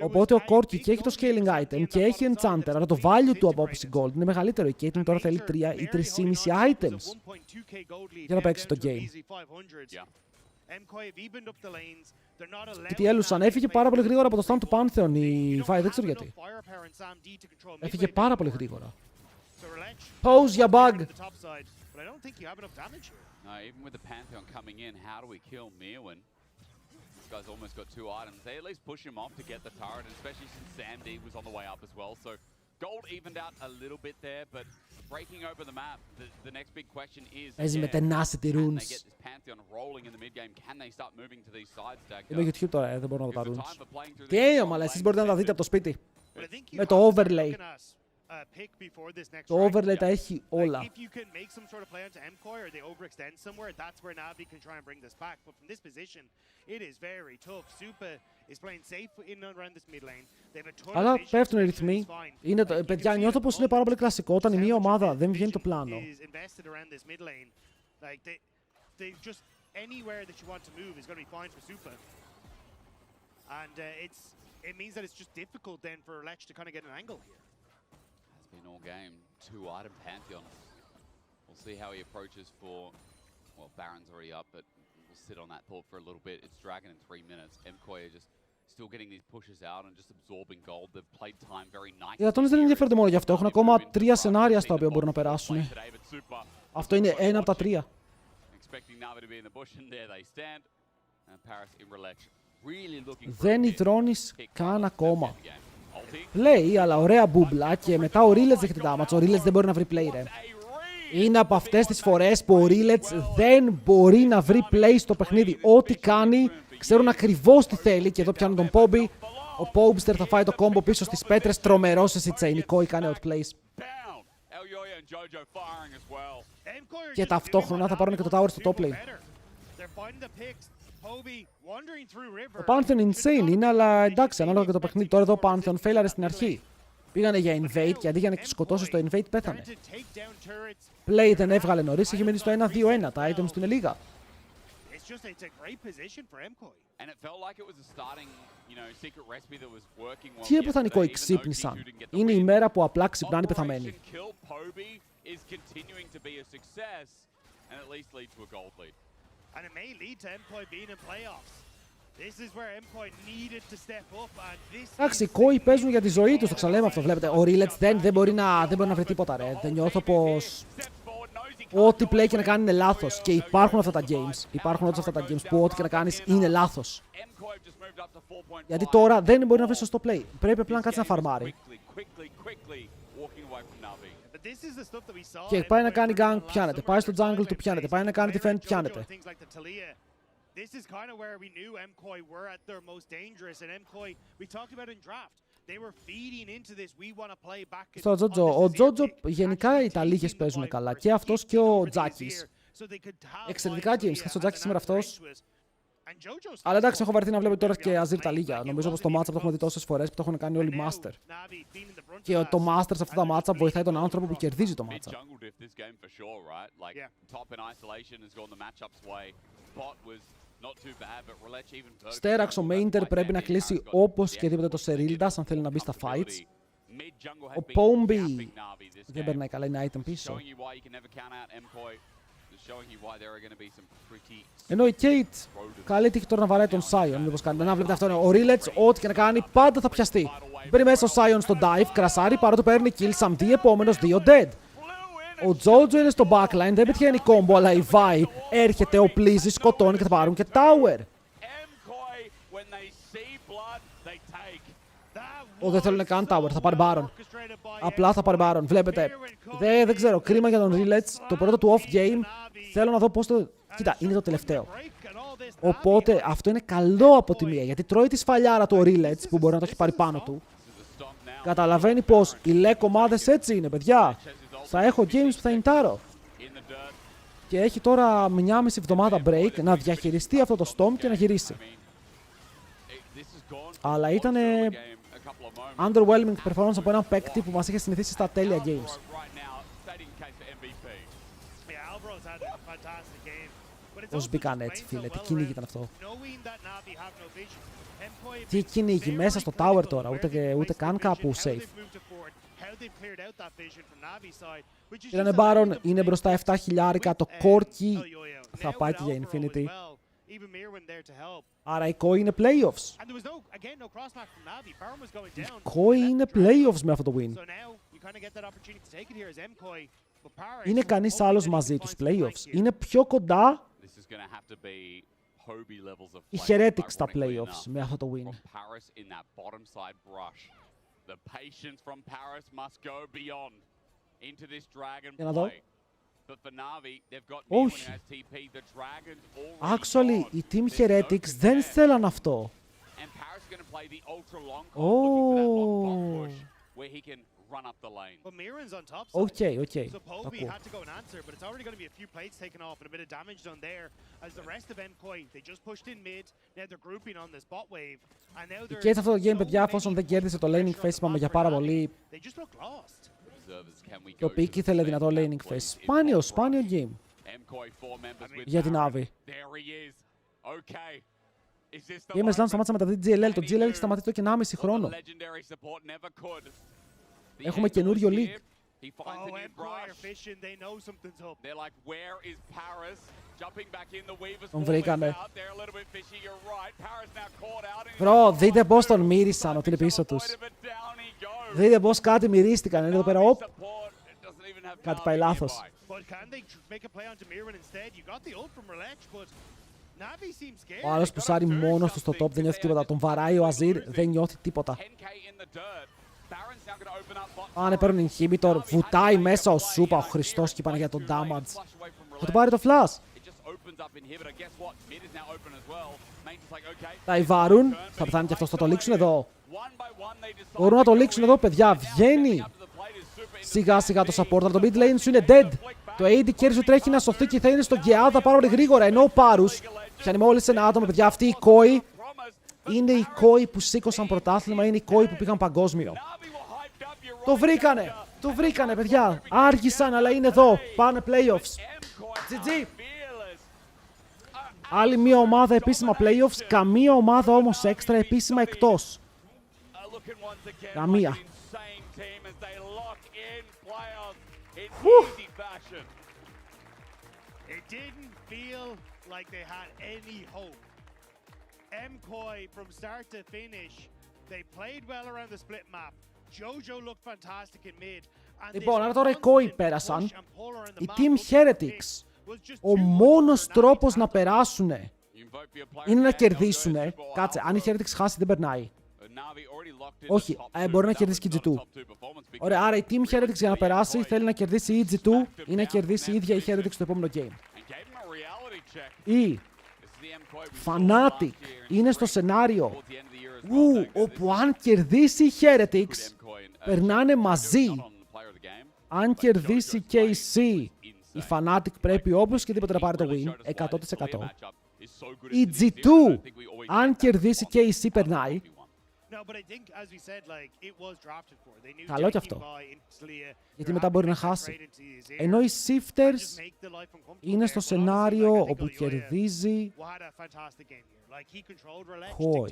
Οπότε ο Corki και έχει το scaling item και έχει enchanter, αλλά το value του από άποψη gold είναι μεγαλύτερο. Η Kate τώρα θέλει 3 ή 3,5 items για να παίξει το game. Και τι έλουσαν, έφυγε πάρα πολύ γρήγορα από το stand του Pantheon η Vi, δεν ξέρω γιατί. Έφυγε πάρα πολύ γρήγορα. Pose για bug. No, even with the Pantheon coming in, how do we kill Mirwin? This guy's almost got 2 items. They at least push him off to get the turret, and especially since Sam D was on the way up as well. So gold evened out a little bit there, but breaking over the map, the next big question is, Παίζει με tenacity can they runes. get this Pantheon rolling in the mid game? Can they start moving to these side stack? Είμαι YouTube τώρα, δεν μπορώ να δω τα runes. Damn, αλλά εσείς μπορείτε να τα δείτε από το σπίτι. Με το overlay. Το overlay τα έχει όλα. If you can make some sort of play onto MKOI or they overextend somewhere, that's where Navi can try and bring this back. But from this position, it is very tough. Supa is playing safe in and around this mid lane. They have a ton of Αλλά vision. πέφτουν οι ρυθμοί. Είναι, παιδιά, νιώθω πως είναι πάρα πολύ κλασικό όταν η μία ομάδα δεν βγαίνει το πλάνο. Invested around this mid lane. Like they just anywhere that you want to move is going to be fine for Supa. And it means that it's just difficult then for Lec to kind of get an angle here. In all game, 2-item Pantheon. We'll see how he approaches for, well, Baron's already up, but we'll sit on that thought for a little bit. It's Dragon in 3 minutes. MKOI are just still getting these pushes out and just absorbing gold. They've played time very nicely. Οι Ατώνες δεν ενδιαφέρονται μόνο γι' αυτό. Έχουν ακόμα 3 σενάρια στα οποία μπορούν να περάσουν. Αυτό είναι ένα από τα 3. Δεν υδρώνεις καν ακόμα. Play, αλλά ωραία μπούμπλα και μετά ο Rillets δέχεται damage. Ο Rillets δεν μπορεί να βρει play, ρε. Είναι από αυτές τις φορές που ο Rillets δεν μπορεί να βρει play στο παιχνίδι. Ό,τι κάνει, ξέρουν ακριβώς τι θέλει και εδώ πιάνουν τον Pombi. Ο Pobster θα φάει το κόμπο πίσω στις πέτρες. Τρομερός εσύ Chain. Η Koi κάνει outplays. Και ταυτόχρονα θα πάρουν και το tower στο top lane. Το Pantheon insane είναι, αλλά εντάξει, ανάλογα και το παιχνίδι. Τώρα εδώ ο Pantheon failare στην αρχή. Πήγανε για invade και αντί για να σκοτώσει το invade πέθανε. Play δεν έβγαλε νωρίς, έχει μείνει στο 1-2-1. Τα items του είναι λίγα. Τι έπαθαν οι Koi, ξύπνησαν. Είναι η μέρα που απλά ξυπνάνε πεθαμένοι. And it may lead to MKOI being in playoffs. This is where MKOI needed to step up and this. Εντάξει, οι Koi παίζουν για τη ζωή τους, το ξαναλέμε αυτό. Βλέπετε, ο Rilets δεν μπορεί να βρει τίποτα, ρε. Δεν νιώθω πως ό,τι play και να κάνει είναι λάθος. Και υπάρχουν αυτά τα games. Υπάρχουν όντως αυτά τα games που ό,τι και να κάνεις είναι λάθος. Γιατί τώρα δεν μπορεί να βρει σωστό play. Πρέπει απλά να κάτσει να φαρμάρει. Και πάει να κάνει gang, πιάνεται. Πάει στο jungle του, πιάνεται. Πάει να κάνει defend, πιάνεται. This is kind of where we knew MKOI were at their most dangerous, and MKOI, we talked about in draft, they were feeding into this, we want to play back. Στο Τζότζο, ο Τζότζο γενικά οι Ιταλίγες παίζουν καλά. Και αυτός και ο Τζάκης. Εξαιρετικά games. Χθες ο Τζάκης σήμερα αυτός. Αλλά εντάξει, έχω βαρεθεί να βλέπω τώρα και Azir Ιταλίγια. Νομίζω πως το matchup το έχουμε δει τόσες φορές που το έχουν κάνει όλοι master. Και το master σε αυτά τα matchup βοηθάει τον άνθρωπο που κερδίζει το matchup. Στέραξ ο Mainter πρέπει να κλείσει όπως και τίποτε το Serildas αν θέλει να μπει στα fights. Ο Pombi δεν περνάει καλά, είναι item πίσω. Ενώ η Kate καλή τύχη τώρα να βαράει τον Sion. Μήπως κάνει. Να βλέπετε αυτό. Ο Rilets, ό,τι και να κάνει, πάντα θα πιαστεί. Μπαίνει μέσα ο Sion στο dive, κρασάρει, παρότι παίρνει kill Sam D, επόμενος 2 dead. Ο Jojo είναι στο backline, δεν πετυχαίνει κόμπο, αλλά η Vi έρχεται, οπλίζει, σκοτώνει και θα πάρουν και tower. Δεν θέλουν καν tower, θα πάρει Baron. Απλά θα πάρει Baron, βλέπετε. Δεν ξέρω, κρίμα για τον Rilets. Το πρώτο του off game, θέλω να δω πώς το... Κοίτα, είναι το τελευταίο. Οπότε αυτό είναι καλό από τη μία, γιατί τρώει τη σφαλιάρα του ο Rilets που μπορεί να το έχει πάρει πάνω του. Καταλαβαίνει πως οι Lec ομάδες έτσι είναι, παιδιά. Θα έχω games που θα ιντάρω. Και έχει τώρα μια μισή εβδομάδα break να διαχειριστεί αυτό το Storm και να γυρίσει. Αλλά ήταν underwhelming performance από έναν παίκτη που μας είχε συνηθίσει στα τέλεια games. Πώς μπήκαν έτσι, φίλε, τι κυνήγι ήταν αυτό. Τι κυνήγι, μέσα στο tower τώρα, ούτε καν κάπου safe. Πήρανε Baron, είναι μπροστά 7 χιλιάρικα, το Corki θα πάει και για Infinity. Άρα η Koi είναι playoffs. Η Koi είναι playoffs με αυτό το win. Είναι κανείς άλλος μαζί τους playoffs. Είναι πιο κοντά οι Heretics στα playoffs με αυτό το win. Για να δω. Όχι. Actually, οι Team Heretics δεν θέλαν αυτό. Οκ. Το ακούω. Και έτσι αυτό το game, παιδιά, εφόσον δεν κέρδισε το laning phase, είπαμε για πάρα πολύ. Το Peak ήθελε δυνατό laning phase. Σπάνιο game. Για την Navi. Game Slam σταμάτησα με τα GLL. Το GLL έχει σταματήσει το και 1,5 χρόνο. Έχουμε καινούριο league. Τον βρήκανε. Μπρο, δείτε πώς τον μύρισαν ότι είναι πίσω τους. Δείτε πώς κάτι μυρίστηκαν. Είναι εδώ πέρα, οπ. Κάτι πάει λάθος. Ο άλλος που σάρει μόνος του στο top δεν νιώθει τίποτα. Τον βαράει ο Azir, δεν νιώθει τίποτα. Πάνε παίρνουν inhibitor, βουτάει μέσα ο Σούπα, ο Χριστός και πάνε για τον damage. Θα του πάρει το flash. Τα Ιβάρουν. Θα πεθάνει και αυτός. Θα το λήξουν εδώ. Μπορούν να το λήξουν εδώ, παιδιά. Βγαίνει σιγά σιγά το support. Αλλά το mid lane σου είναι dead. Το AD carry σου τρέχει να σωθεί και θα είναι στον Γκεάδα πάρα πολύ γρήγορα. Ενώ ο Πάρους πιάνει μόλις ένα άτομο, παιδιά. Αυτή η κόη είναι οι κόη που σήκωσαν πρωτάθλημα. Είναι οι κόη που πήγαν παγκόσμιο. Το βρήκανε. Το βρήκανε, παιδιά. Άργησαν, αλλά είναι εδώ. Πάνε playoffs. GG. Άλλη μία ομάδα επίσημα playoffs. Καμία ομάδα όμως έξτρα επίσημα εκτός. Καμία. It didn't feel like they had any hope. MCoy from start to finish, they played well around the split map. Jojo looked fantastic in mid. Λοιπόν, άρα τώρα οι κόοι πέρασαν. Οι Team Heretics, ο μόνος τρόπος να περάσουν είναι να κερδίσουν. Κάτσε, αν η Heretics χάσει δεν περνάει. Όχι, μπορεί να κερδίσει και η G2. Ωραία, άρα η Team Heretics για να περάσει θέλει να κερδίσει η G2 ή να κερδίσει η ίδια η Heretics στο επόμενο game. Η Fnatic είναι στο σενάριο όπου αν κερδίσει η Heretics περνάνε μαζί. Αν κερδίσει KC, η Fnatic πρέπει όπως και τίποτα να πάρει το win, 100%. Η G2, αν κερδίσει KC περνάει. Καλό κι αυτό. Γιατί μετά μπορεί να χάσει. Ενώ οι Shifters είναι στο σενάριο όπου κερδίζει Koi.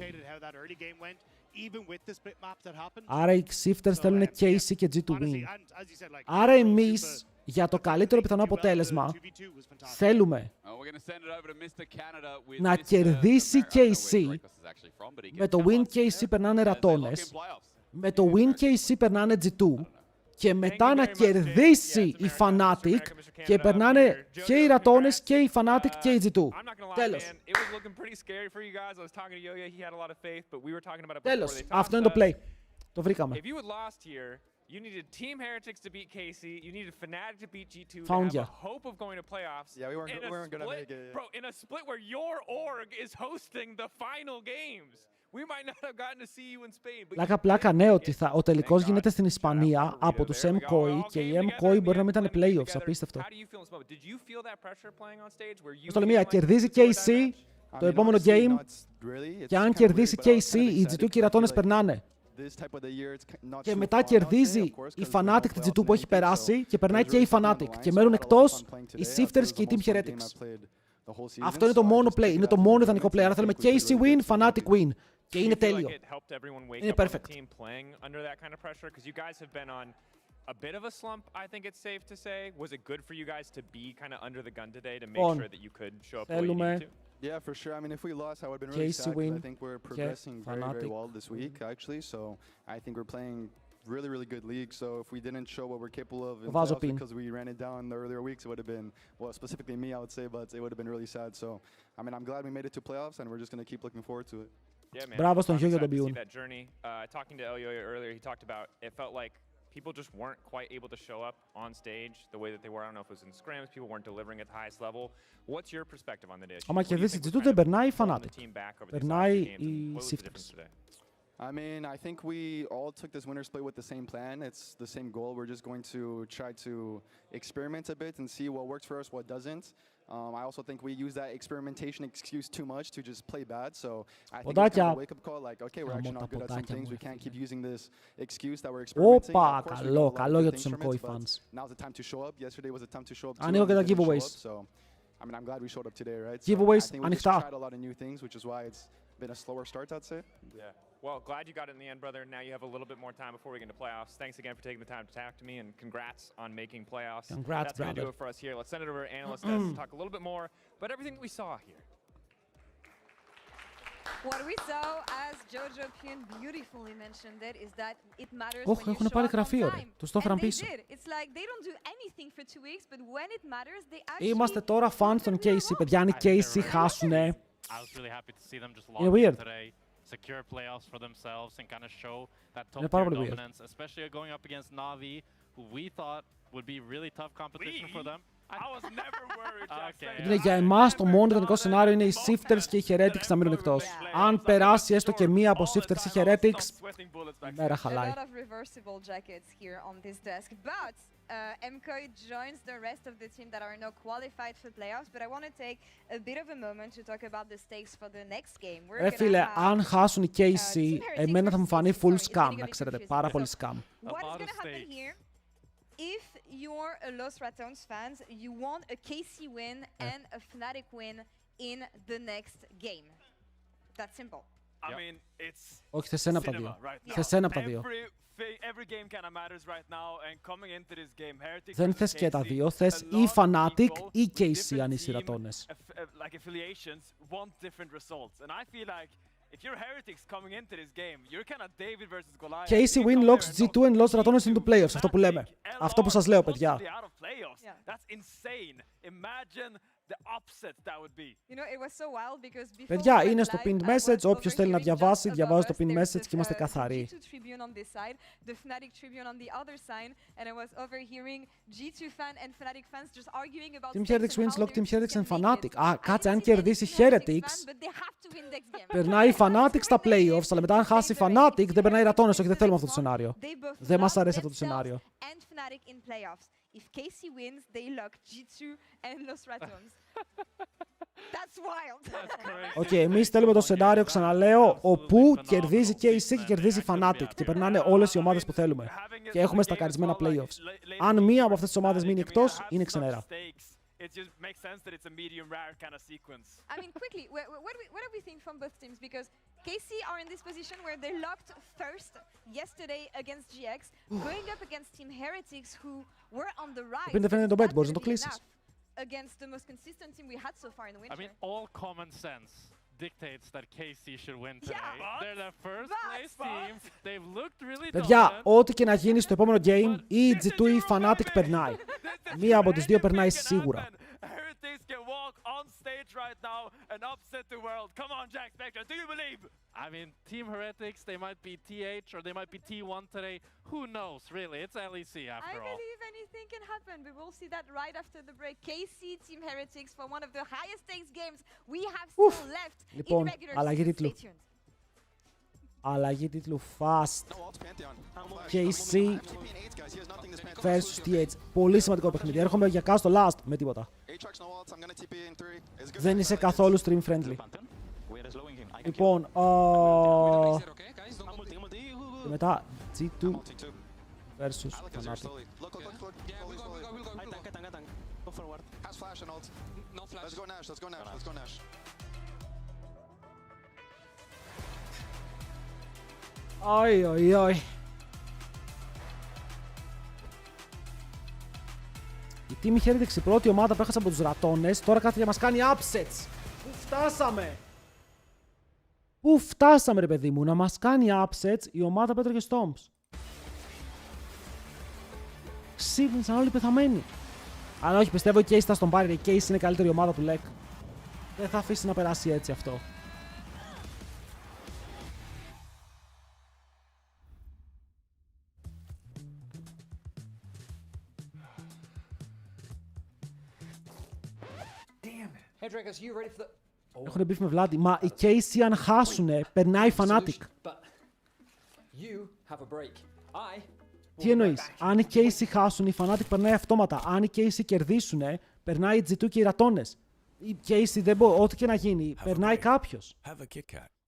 Άρα οι Shifters θέλουν KC και G2 win. Άρα εμείς για το καλύτερο πιθανό αποτέλεσμα θέλουμε να κερδίσει KC. Με το win KC περνάνε ρατώνες. Με το win KC περνάνε G2. Και μετά να κερδίσει η Fnatic και περνάνε και οι ρατώνες και η Fnatic και η G2. Τέλος. Τέλος. Αυτό είναι το play. Το βρήκαμε. You needed Team Heretics to beat KC. You needed Fnatic to beat G2 to Found have ya. a hope of going to playoffs. Yeah, we weren't gonna make it. Bro, in a split where your org is hosting the final games. We might not have gotten to see you in Spain. Πλάκα, ναι, ότι ο τελικός γίνεται στην Ισπανία από τους MCoy και οι MCoy μπορεί να μην ήταν playoffs. Απίστευτο. Στο λέμε, κερδίζει KC το επόμενο game και αν κερδίσει KC, οι G2 και οι ρατώνες περνάνε. Και μετά κερδίζει η Fnatic τη G2 που έχει περάσει και περνάει και η Fnatic. Και μένουν εκτός οι Shifters και οι Team Heretics. Αυτό είναι το μόνο play, είναι το μόνο ιδανικό play. Άρα θέλουμε KC win, Fnatic win. Και είναι τέλειο. Είναι perfect. A bit of a slump, I think it's safe to say. Was it good for you guys to be kind of under the gun today to make sure that you could show up the way you needed to? Yeah, for sure. I mean, if we lost, I would have been really sad because I think we're progressing very well this week, actually. So I think we're playing really good league. So if we didn't show what we're capable of in playoffs because we ran it down in the earlier weeks, it would have been, well, specifically me, I would say, but it would have been really sad. So, I mean, I'm glad we made it to playoffs, and we're just going to keep looking forward to it. Yeah, man. Μπράβο στον Γιώργο τον Μπιούν. Talking to Elio earlier, he talked about it felt like people just weren't quite able to show up on stage the way that they were. I don't know if it was in scrims, people weren't delivering at the highest level. What's your perspective on the dish? Άμα κερδίσει G2 δεν περνάει η Fnatic. Περνάει οι Shifters. I mean, I think we all took this winter split with the same plan. It's the same goal. We're just going to try to experiment a bit and see what works for us, what doesn't. I also think we use that experimentation excuse too much to just play bad. So I think it's kind of a wake-up call, like, okay, we're actually not good at some things. We can't keep using this excuse that we're experimenting. Όπα, καλό για τους MCoy fans. Now's the time to show up. Yesterday was the time to show up. Ανοίγω και τα giveaways. So, I mean, I'm glad we showed up today, right? Giveaways, so I think we just tried a lot of new things, which is why it's been a slower start, I'd say. Yeah. Well, glad you got it in the end, brother. Now you have a little bit more time before we get into playoffs. Thanks again for taking the time to talk to me, and congrats on making playoffs. Congrats, That's going to do it for us here. Let's send it over to Analyst Desk to talk a little bit more about everything that we saw here. What we saw, as Jojo Pyun beautifully mentioned it, is that it matters when you έχουν πάρει γραφείο, ρε. Τους το έφεραν πίσω. It's like they don't do anything for 2 weeks, but when it matters, they actually... Είμαστε τώρα fans των KC, παιδιά. Αν οι KC χάσουνε... I was really happy to see them just Είναι launch weird. today, secure playoffs for themselves, and kind of show that top tier dominance, especially going up against Na'Vi, who we thought would be really tough competition for them. was never worried, Jack. Είναι για εμάς το μόνο ιδανικό σενάριο είναι οι Shifters και οι Heretics να μείνουν εκτός. Αν περάσει έστω και μία από Shifters ή Heretics, η μέρα χαλάει. MCOI joins the rest of the team that are now qualified for playoffs, but I want to take a bit of a moment to talk about the stakes for the next game. Φίλε, αν χάσουν οι KC, εμένα θα μου φανεί full scam, να ξέρετε, πάρα πολύ scam. What is going to happen here? If you're a Los Ratones fans, you want a KC win and a Fnatic win in the next game. That's simple. I mean, it's Όχι, θες ένα από τα δύο. Θες ένα από τα δύο. Every game kind of matters right now, and coming into this game, Heretics Δεν θες και τα δύο, θες ή Fnatic ή KC αν είσαι οι Ρατώνες. Like affiliations want different results, and I feel like if you're Heretics coming into this game, you're kind of David versus Goliath. KC win locks G2 and Los Ratones into playoffs. Αυτό που λέμε. Αυτό που σας λέω, παιδιά. That's insane. Imagine the upset that would be. You know, it was so wild because before Παιδιά, είναι στο pinned message. Όποιος θέλει να διαβάσει, διαβάζει το pinned message και είμαστε καθαροί. G2 Tribune on this side, the Fnatic Tribune on the other side, and I was overhearing G2 fan and Fnatic fans just arguing about Team Heretics wins lock Team Heretics and Fnatic. Α, κάτσε, αν κερδίσει Heretics, περνάει η Fnatic στα playoffs, αλλά μετά αν χάσει η Fnatic, δεν περνάει η Ρατώνες. Όχι, δεν θέλουμε αυτό το σενάριο. Δεν μας αρέσει αυτό το σενάριο. If KC wins, they lock G2 and Los Ratones. That's wild. Οκ, εμείς θέλουμε το σενάριο, ξαναλέω, όπου κερδίζει KC και κερδίζει Fnatic και περνάνε όλες οι ομάδες που θέλουμε. Και έχουμε στακαρισμένα playoffs. Αν μία από αυτές τις ομάδες μείνει εκτός, είναι ξενέρα. It just makes sense that it's a medium rare kind of sequence. I mean, quickly, what do we think from both teams? Because KC are in this position where they locked first yesterday against GX, going up against Team Heretics, who were on the rise. Δεν φαίνεται το bet, μπορείς να το κλείσεις. Against the most consistent team we had so far in the winter. I mean, all common sense dictates that KC should win today. They're the first place team. They've looked really dominant. Παιδιά, ό,τι και να γίνει στο επόμενο game, ή G2 ή Fnatic περνάει. Μία από τις δύο περνάει σίγουρα. Heretics can walk on stage right now and upset the world. Come on, Jack Spectre, do you believe? I mean, Team Heretics, they might be TH or they might be T1 today. Who knows, really? It's LEC after all. I believe anything can happen. We will see that right after the break. KC Team Heretics for one of the highest stakes games we have still left in regular season. Stay tuned. Αλλαγή τίτλου fast. KC versus TH. Πολύ σημαντικό παιχνίδι. Έρχομαι για κάτω στο last με τίποτα. Δεν είσαι καθόλου stream friendly. Λοιπόν, και μετά G2 versus Fnatic. Oi, oi, oi. Η Team Heretics, η πρώτη ομάδα που έχασε από τους Ρατώνες, τώρα κάθεται για μας κάνει upsets. Πού φτάσαμε! Πού φτάσαμε ρε παιδί μου, να μας κάνει upsets η ομάδα που έτρωγε Stomps. Ξύπνησαν όλοι πεθαμένοι. Αλλά όχι, πιστεύω η Case θα στον πάρει, η Case είναι η καλύτερη ομάδα του Lec. Δεν θα αφήσει να περάσει έτσι αυτό. Έχουν μπει με Βλάντι, μα οι KC αν χάσουνε, περνάει Fnatic. Τι εννοείς, αν οι KC χάσουν, η Fnatic περνάει αυτόματα. Αν οι KC κερδίσουνε, περνάει η G2 και οι Ρατώνες. Οι KC δεν μπορεί, ό,τι και να γίνει, περνάει κάποιος.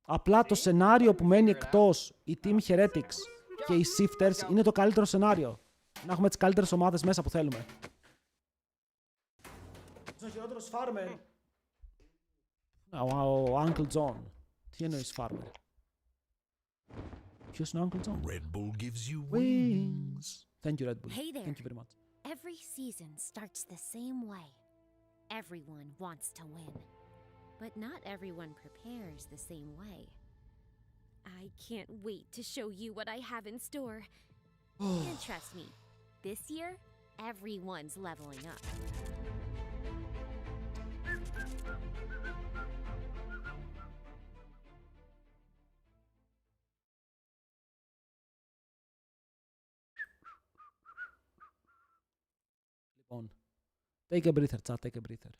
Απλά το σενάριο που μένει εκτός, η Team Heretics και οι Shifters, είναι το καλύτερο σενάριο. Να έχουμε τις καλύτερες ομάδες μέσα που θέλουμε. Ο χειρότερος Farmer. Ο Uncle John. Τι εννοείς Farmer? Ποιος είναι ο Uncle John? Red Bull gives you wings. Thank you, Red Bull. Hey there. Thank you very much. Every season starts the same way. Everyone wants to win. But not everyone prepares the same way. I can't wait to show you what I have in store. And trust me, this year, everyone's leveling up. Take a breather, chat, take a breather.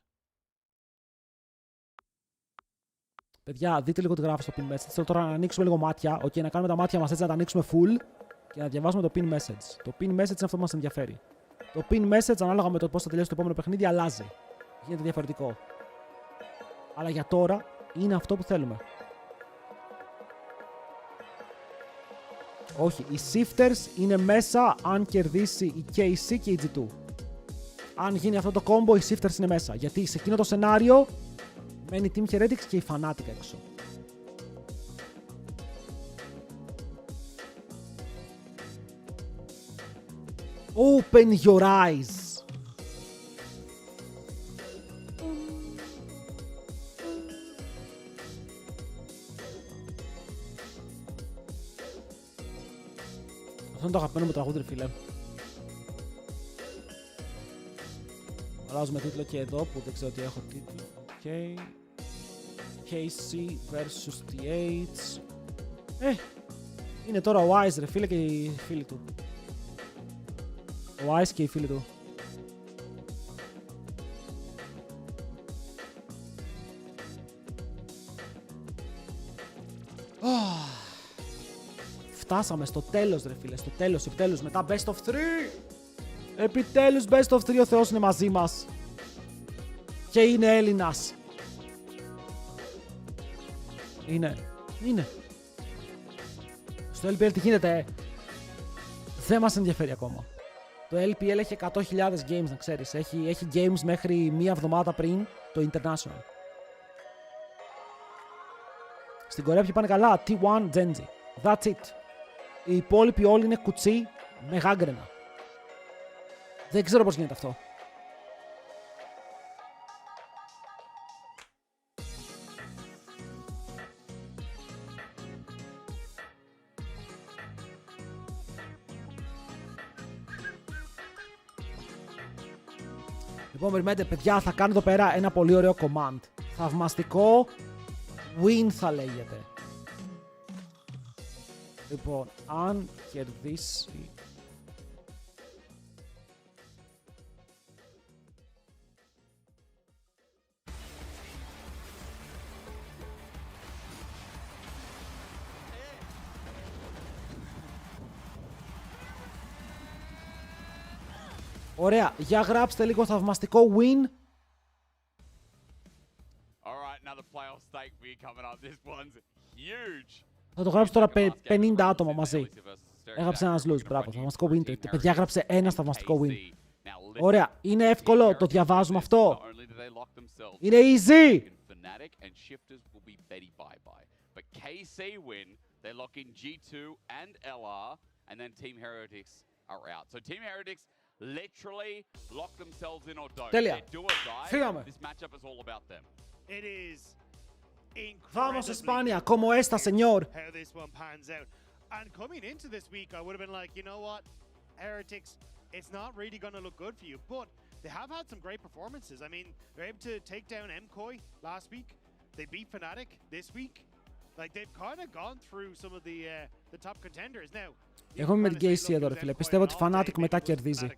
Παιδιά, δείτε λίγο τι γράφω στο pin message. Θέλω τώρα να ανοίξουμε λίγο μάτια. Okay, να κάνουμε τα μάτια μας έτσι, να τα ανοίξουμε full και να διαβάσουμε το pin message. Το pin message είναι αυτό που μας ενδιαφέρει. Το pin message, ανάλογα με το πώς θα τελειώσει το επόμενο παιχνίδι, αλλάζει. Γίνεται διαφορετικό. Αλλά για τώρα είναι αυτό που θέλουμε. Όχι, οι shifters είναι μέσα αν κερδίσει η KC και η G2. Αν γίνει αυτό το combo, οι shifters είναι μέσα. Γιατί σε εκείνο το σενάριο μένει η Team Heretics και η Fnatic έξω. Open your eyes. Αυτό είναι το αγαπημένο μου τραγούδι, ρε φίλε. Αλλάζουμε τίτλο και εδώ που δεν ξέρω τι έχω τίτλο. Okay. KC Vs TH. Είναι τώρα ο Wise, ρε φίλε, και οι φίλοι του. Ο Wise και οι φίλοι του. Φτάσαμε στο τέλος, ρε φίλε, στο τέλος, επιτέλους, μετά Best of 3. Επιτέλους Best of 3, ο Θεός είναι μαζί μας. Και είναι Έλληνας. Είναι. Στο LPL τι γίνεται, δεν μας ενδιαφέρει ακόμα. Το LPL έχει 100.000 games, να ξέρεις. Έχει games μέχρι μία εβδομάδα πριν το International. Στην Κορέα ποιοι πάνε καλά, T1, Genji. That's it. Οι υπόλοιποι όλοι είναι κουτσί με γάγκρενα. Δεν ξέρω πώς γίνεται αυτό. Λοιπόν, περιμένετε, παιδιά, θα κάνω εδώ πέρα ένα πολύ ωραίο command. Θαυμαστικό win θα λέγεται. Λοιπόν, αν κερδίσει... Ωραία, για γράψτε λίγο θαυμαστικό win. Θα το γράψω τώρα 50 άτομα μαζί. Έγραψε ένας lose, μπράβο, θαυμαστικό win. Παιδιά, έγραψε ένα θαυμαστικό win. Ωραία, είναι εύκολο, το διαβάζουμε αυτό. Είναι easy. Τέλεια. Φύγαμε. Vamos España, como esta, señor. How this one pans out. And coming into this week, I would have been like, you know what, Heretics, it's not really going to look good for you. But they have had some great performances. I mean, they're able to take down MCOY last week. They beat Fnatic this week. Like, they've kind of gone through some of the top contenders now. Εγώ είμαι με την KC εδώ, ρε φίλε. Πιστεύω ότι Fnatic μετά κερδίζει.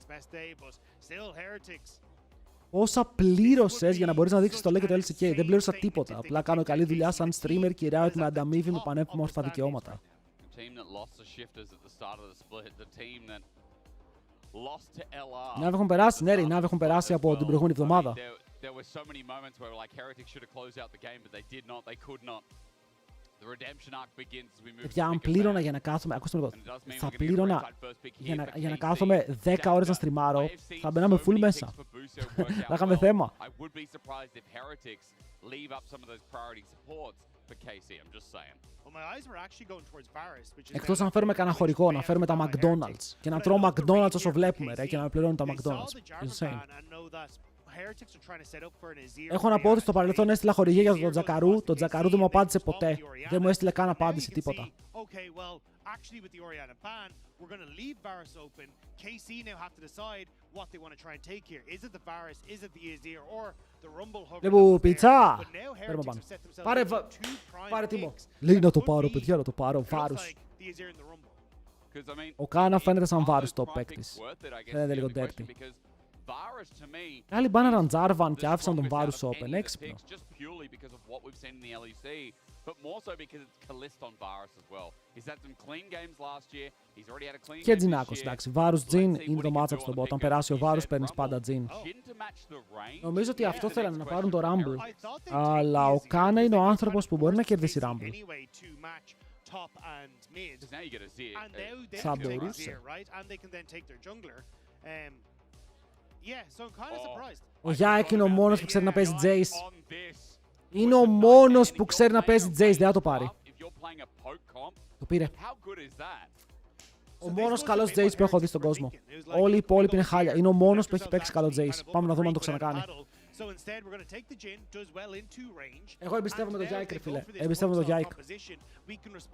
Πόσα πλήρωσες για να μπορείς να δείξεις το Lec και το LCK? Δεν πλήρωσα τίποτα. Απλά κάνω καλή δουλειά σαν streamer και Riot με ανταμείβει με πανέμορφα δικαιώματα. Οι Ναύοι έχουν περάσει, ναι, οι Ναύοι έχουν περάσει από την προηγούμενη εβδομάδα. Παιδιά, αν πλήρωνα για να κάθομαι, ακούστε λίγο, θα πλήρωνα για να κάθομαι 10 ώρες να στριμάρω, θα μπαίναμε full μέσα. Θα είχαμε θέμα. Εκτός αν φέρουμε κανένα χωρικό, να φέρουμε τα McDonald's και να τρώω McDonald's όσο βλέπουμε, ρε, και να με πληρώνουν τα McDonald's. Insane. Έχω να πω ότι στο παρελθόν έστειλα χορηγία για τον Τζακαρού. Το Τζακαρού δεν μου απάντησε ποτέ. Δεν μου έστειλε καν απάντηση, τίποτα. Βλέπω πίτσα. Πάρε τίμο. Λέει να το πάρω, παιδιά, να το πάρω. Βάρους. Ο Κάνα φαίνεται σαν βάρους το παίκτης. Φαίνεται λίγο dirty. Varus to me. Άλλοι μπάναραν Jarvan και άφησαν τον Varus open. Έξυπνο. Just purely because of what we've seen in the LEC, but more so because it's Kalist on Varus as well. He's had some clean games last year. He's already had a clean Και game Τζινάκος, εντάξει. Varus Jin είναι το matchup στον bot. Όταν περάσει ο Varus παίρνεις πάντα Jin. Νομίζω ότι αυτό θέλανε να πάρουν το Rumble. Αλλά ο Κάνα είναι ο άνθρωπος που μπορεί να κερδίσει Rumble. Top and mid. Now you get to see it. And now they Θα can take μπορούσε. Azir, right? And they can then take their jungler. Yeah, so I'm kind of surprised. Ο Yike είναι ο μόνος που ξέρει να παίζει Jace. Είναι ο μόνος που ξέρει να παίζει Jace, δεν θα το πάρει. Το πήρε. Ο μόνος καλός Jace που έχω δει στον κόσμο. Όλοι οι υπόλοιποι είναι χάλια. Είναι ο μόνος που έχει παίξει καλό Jace. Πάμε να δούμε αν το ξανακάνει. So instead, we're going to take the Jhin, does well into range. Εγώ εμπιστεύομαι το Yike, ρε φίλε. Εμπιστεύομαι το Yike.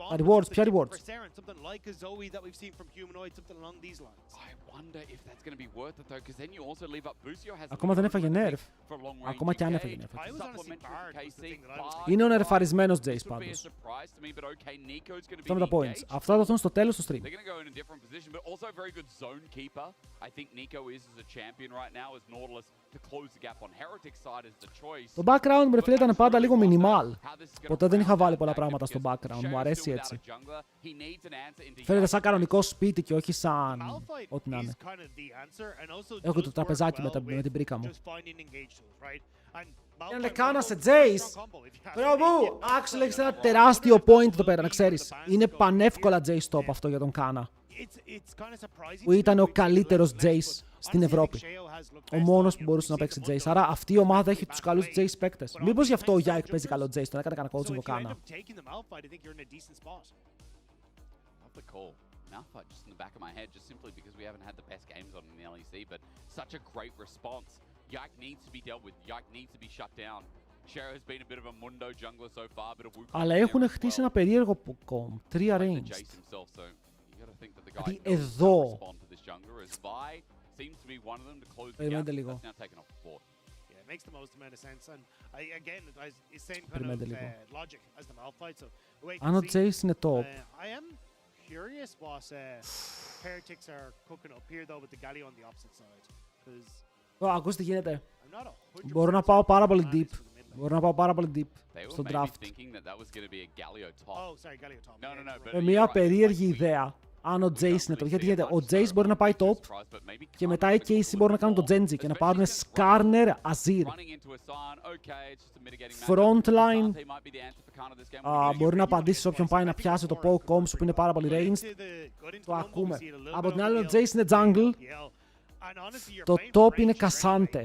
Τα rewards, ποια rewards? Something like a Zoe that we've seen from Humanoid, something along these lines. I wonder if that's going to be worth it though, because then you also leave up Busio has. Ακόμα δεν έφαγε nerf. Ακόμα κι αν έφαγε nerf. Είναι ο νερφαρισμένος Jace πάντως. Αυτό με τα points. Αυτά θα δοθούν στο τέλος του stream. They're going to go in a different position, but also a very good zone keeper. I think Nico is as a champion right now as Nautilus to close the gap on Heretic side is the choice. Το background μου, ρε φίλε, ήταν πάντα λίγο minimal. Ποτέ δεν είχα βάλει πολλά πράγματα στο background. Μου αρέσει έτσι. Φαίνεται σαν κανονικό σπίτι και όχι σαν ό,τι να είναι. Έχω και το τραπεζάκι με την πρίκα μου. Και να κάνα σε Jace. Μπράβο! Actually έχεις ένα τεράστιο point εδώ πέρα, να ξέρεις. Είναι πανεύκολα Jace top αυτό για τον Κάνα. Που ήταν ο καλύτερος Jace στην Ευρώπη. Ο μόνος που μπορούσε να παίξει Jace. Άρα αυτή η ομάδα έχει τους καλούς Jace παίκτες. Μήπως γι' αυτό ο Yike παίζει καλό Jace, τον έκανε κανένα coaching ο Κάνα. Malphite just in the back of my head, just simply because we haven't had the best games on in the LEC, but such a great response. Yike needs to be dealt with. Yike needs to be shut down. Shero has been a bit of a Mundo jungler so far, but a Wukong. Αλλά έχουν χτίσει ένα περίεργο comp, 3 ranged. Γιατί εδώ. Περιμένετε λίγο. Makes the most amount of sense, and again, it's same kind Περιμένετε of λίγο. logic as the Malphite. So wait. Αν ο Jace είναι top. I am curious what heretics are cooking up here though with the Galio on the opposite side, because. Ακούστε τι γίνεται. Μπορώ να πάω πάρα πολύ deep. Μπορώ να πάω πάρα πολύ deep στο draft. Με μια περίεργη ιδέα. Αν ο Jace είναι top. Γιατί γίνεται, ο Jace μπορεί να πάει top και μετά οι KC μπορούν να κάνουν το Genji και να πάρουν Skarner Azir. Frontline μπορεί να απαντήσει σε όποιον πάει να πιάσει το poke comms που είναι πάρα πολύ ranged. Το ακούμε. Από την άλλη ο Jace είναι jungle. Το top είναι Cassante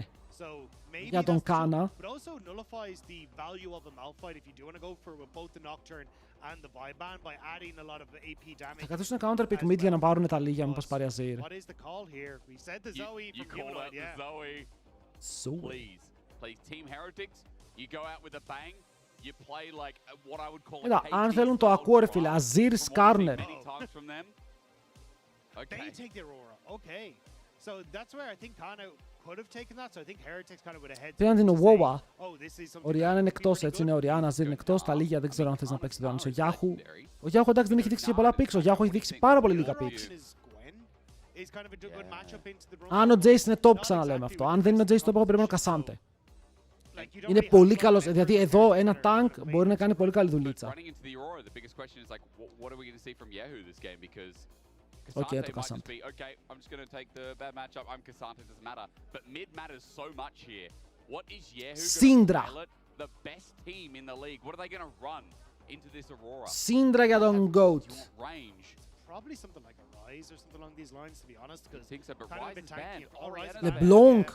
για τον Κάνα. Θα καθίσουν να counter pick mid για να πάρουν τα λίγια μήπως πάρει Azir. Κοίτα, αν θέλουν το ακούω ρε φίλε, Azir Skarner. Θέλουν την Ουόβα. Ο Ριάννα είναι εκτός, έτσι είναι. Ο Ριάννα Azir είναι εκτός. Τα λίγια δεν ξέρω αν θες να παίξει εδώ. Ο Γιάχου. Ο Γιάχου εντάξει δεν έχει δείξει πολλά picks. Ο Γιάχου έχει δείξει πάρα πολύ λίγα picks. Αν ο Jace είναι top, ξαναλέμε αυτό. Αν δεν είναι ο Jace top, εγώ περιμένω Cassante. Είναι πολύ καλός. Δηλαδή εδώ ένα tank μπορεί να κάνει πολύ καλή δουλίτσα. Cassante το might just Cassante. be, okay, I'm just going to take the bad matchup, I'm Cassante, it doesn't matter. But mid matters so much here. What is Yehu Syndra. going to pilot? The best team in the league. What are they going to run into this Aurora? Syndra για τον GOAT. Range. Probably something like a Rise or something along these lines, to be honest. I think so, but Rise is banned. LeBlanc.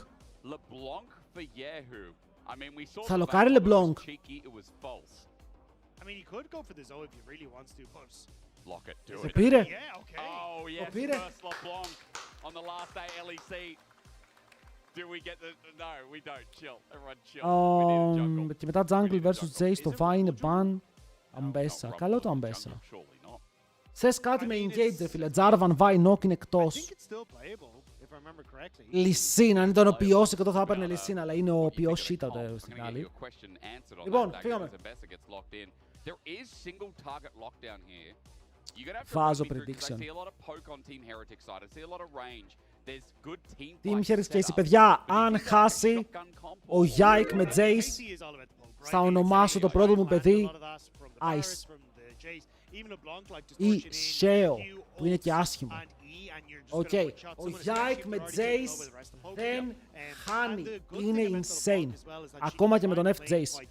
LeBlanc for Yehu. I mean, we saw Θα λοκάρει LeBlanc. cheeky, it was false. I mean, he could go for the Zoe if he really wants to, but... Lock it, do Το it. πήρε. Yeah, okay. Oh, yes, πήρε. first LeBlanc on the last day LEC. Do we get the... No, we don't. Chill. Everyone chill. We need a jungle. Και μετά Jungle vs Jace, το Vi είναι ban. Αμπέσα. Καλό το Αμπέσα. Θες κάτι με engage, ρε φίλε. Jarvan, Vi, Nock είναι εκτός. Λυσίνα, αν ήταν ο ποιός και το θα έπαιρνε Λυσίνα, αλλά είναι ο ποιός shit στην άλλη. Λοιπόν, φύγαμε. Βάζω prediction. Team Heretics Casey. Παιδιά, αν χάσει ο Yike με Jace, θα ονομάσω το πρώτο μου παιδί Ice. Ή Sheo, που είναι και άσχημο. Οκ, ο Yike με Jace δεν χάνει. Είναι insane. Ακόμα και με τον F Jace.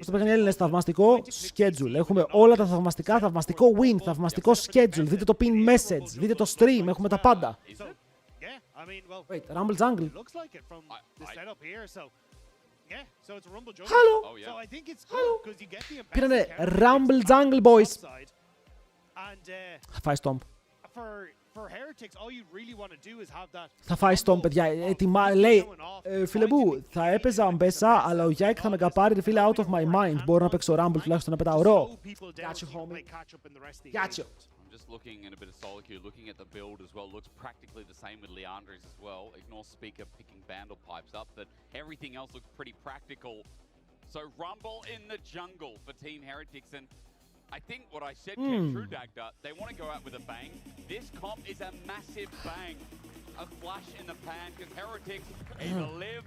Στο παιχνίδι είναι θαυμαστικό schedule. Έχουμε όλα τα θαυμαστικά, θαυμαστικό win, θαυμαστικό schedule. Δείτε το pin message, δείτε το stream, έχουμε τα πάντα. Wait, Rumble Jungle. Hello. Hello. Πήρανε Rumble Jungle boys. Θα φάει Stomp. Θα φάει Stomp, παιδιά. Λέει, φίλε μου, θα έπαιζα Αμπέσα, αλλά ο Yike θα με καπάρει, φίλε, out of my mind. Μπορώ να παίξω Rumble τουλάχιστον να πετάω ρο. Gotcha, homie. Gotcha. Just looking in a bit of solo queue, looking at the build as well, looks practically the same with Leandri's as well. Ignore Speaker picking Vandal pipes up, but everything else looks pretty practical. So Rumble in the jungle for Team Heretics, and I think what I said came true, Dagda. They want to go out with a bang. This comp is a massive bang. A flash in the pan, because Heretics either live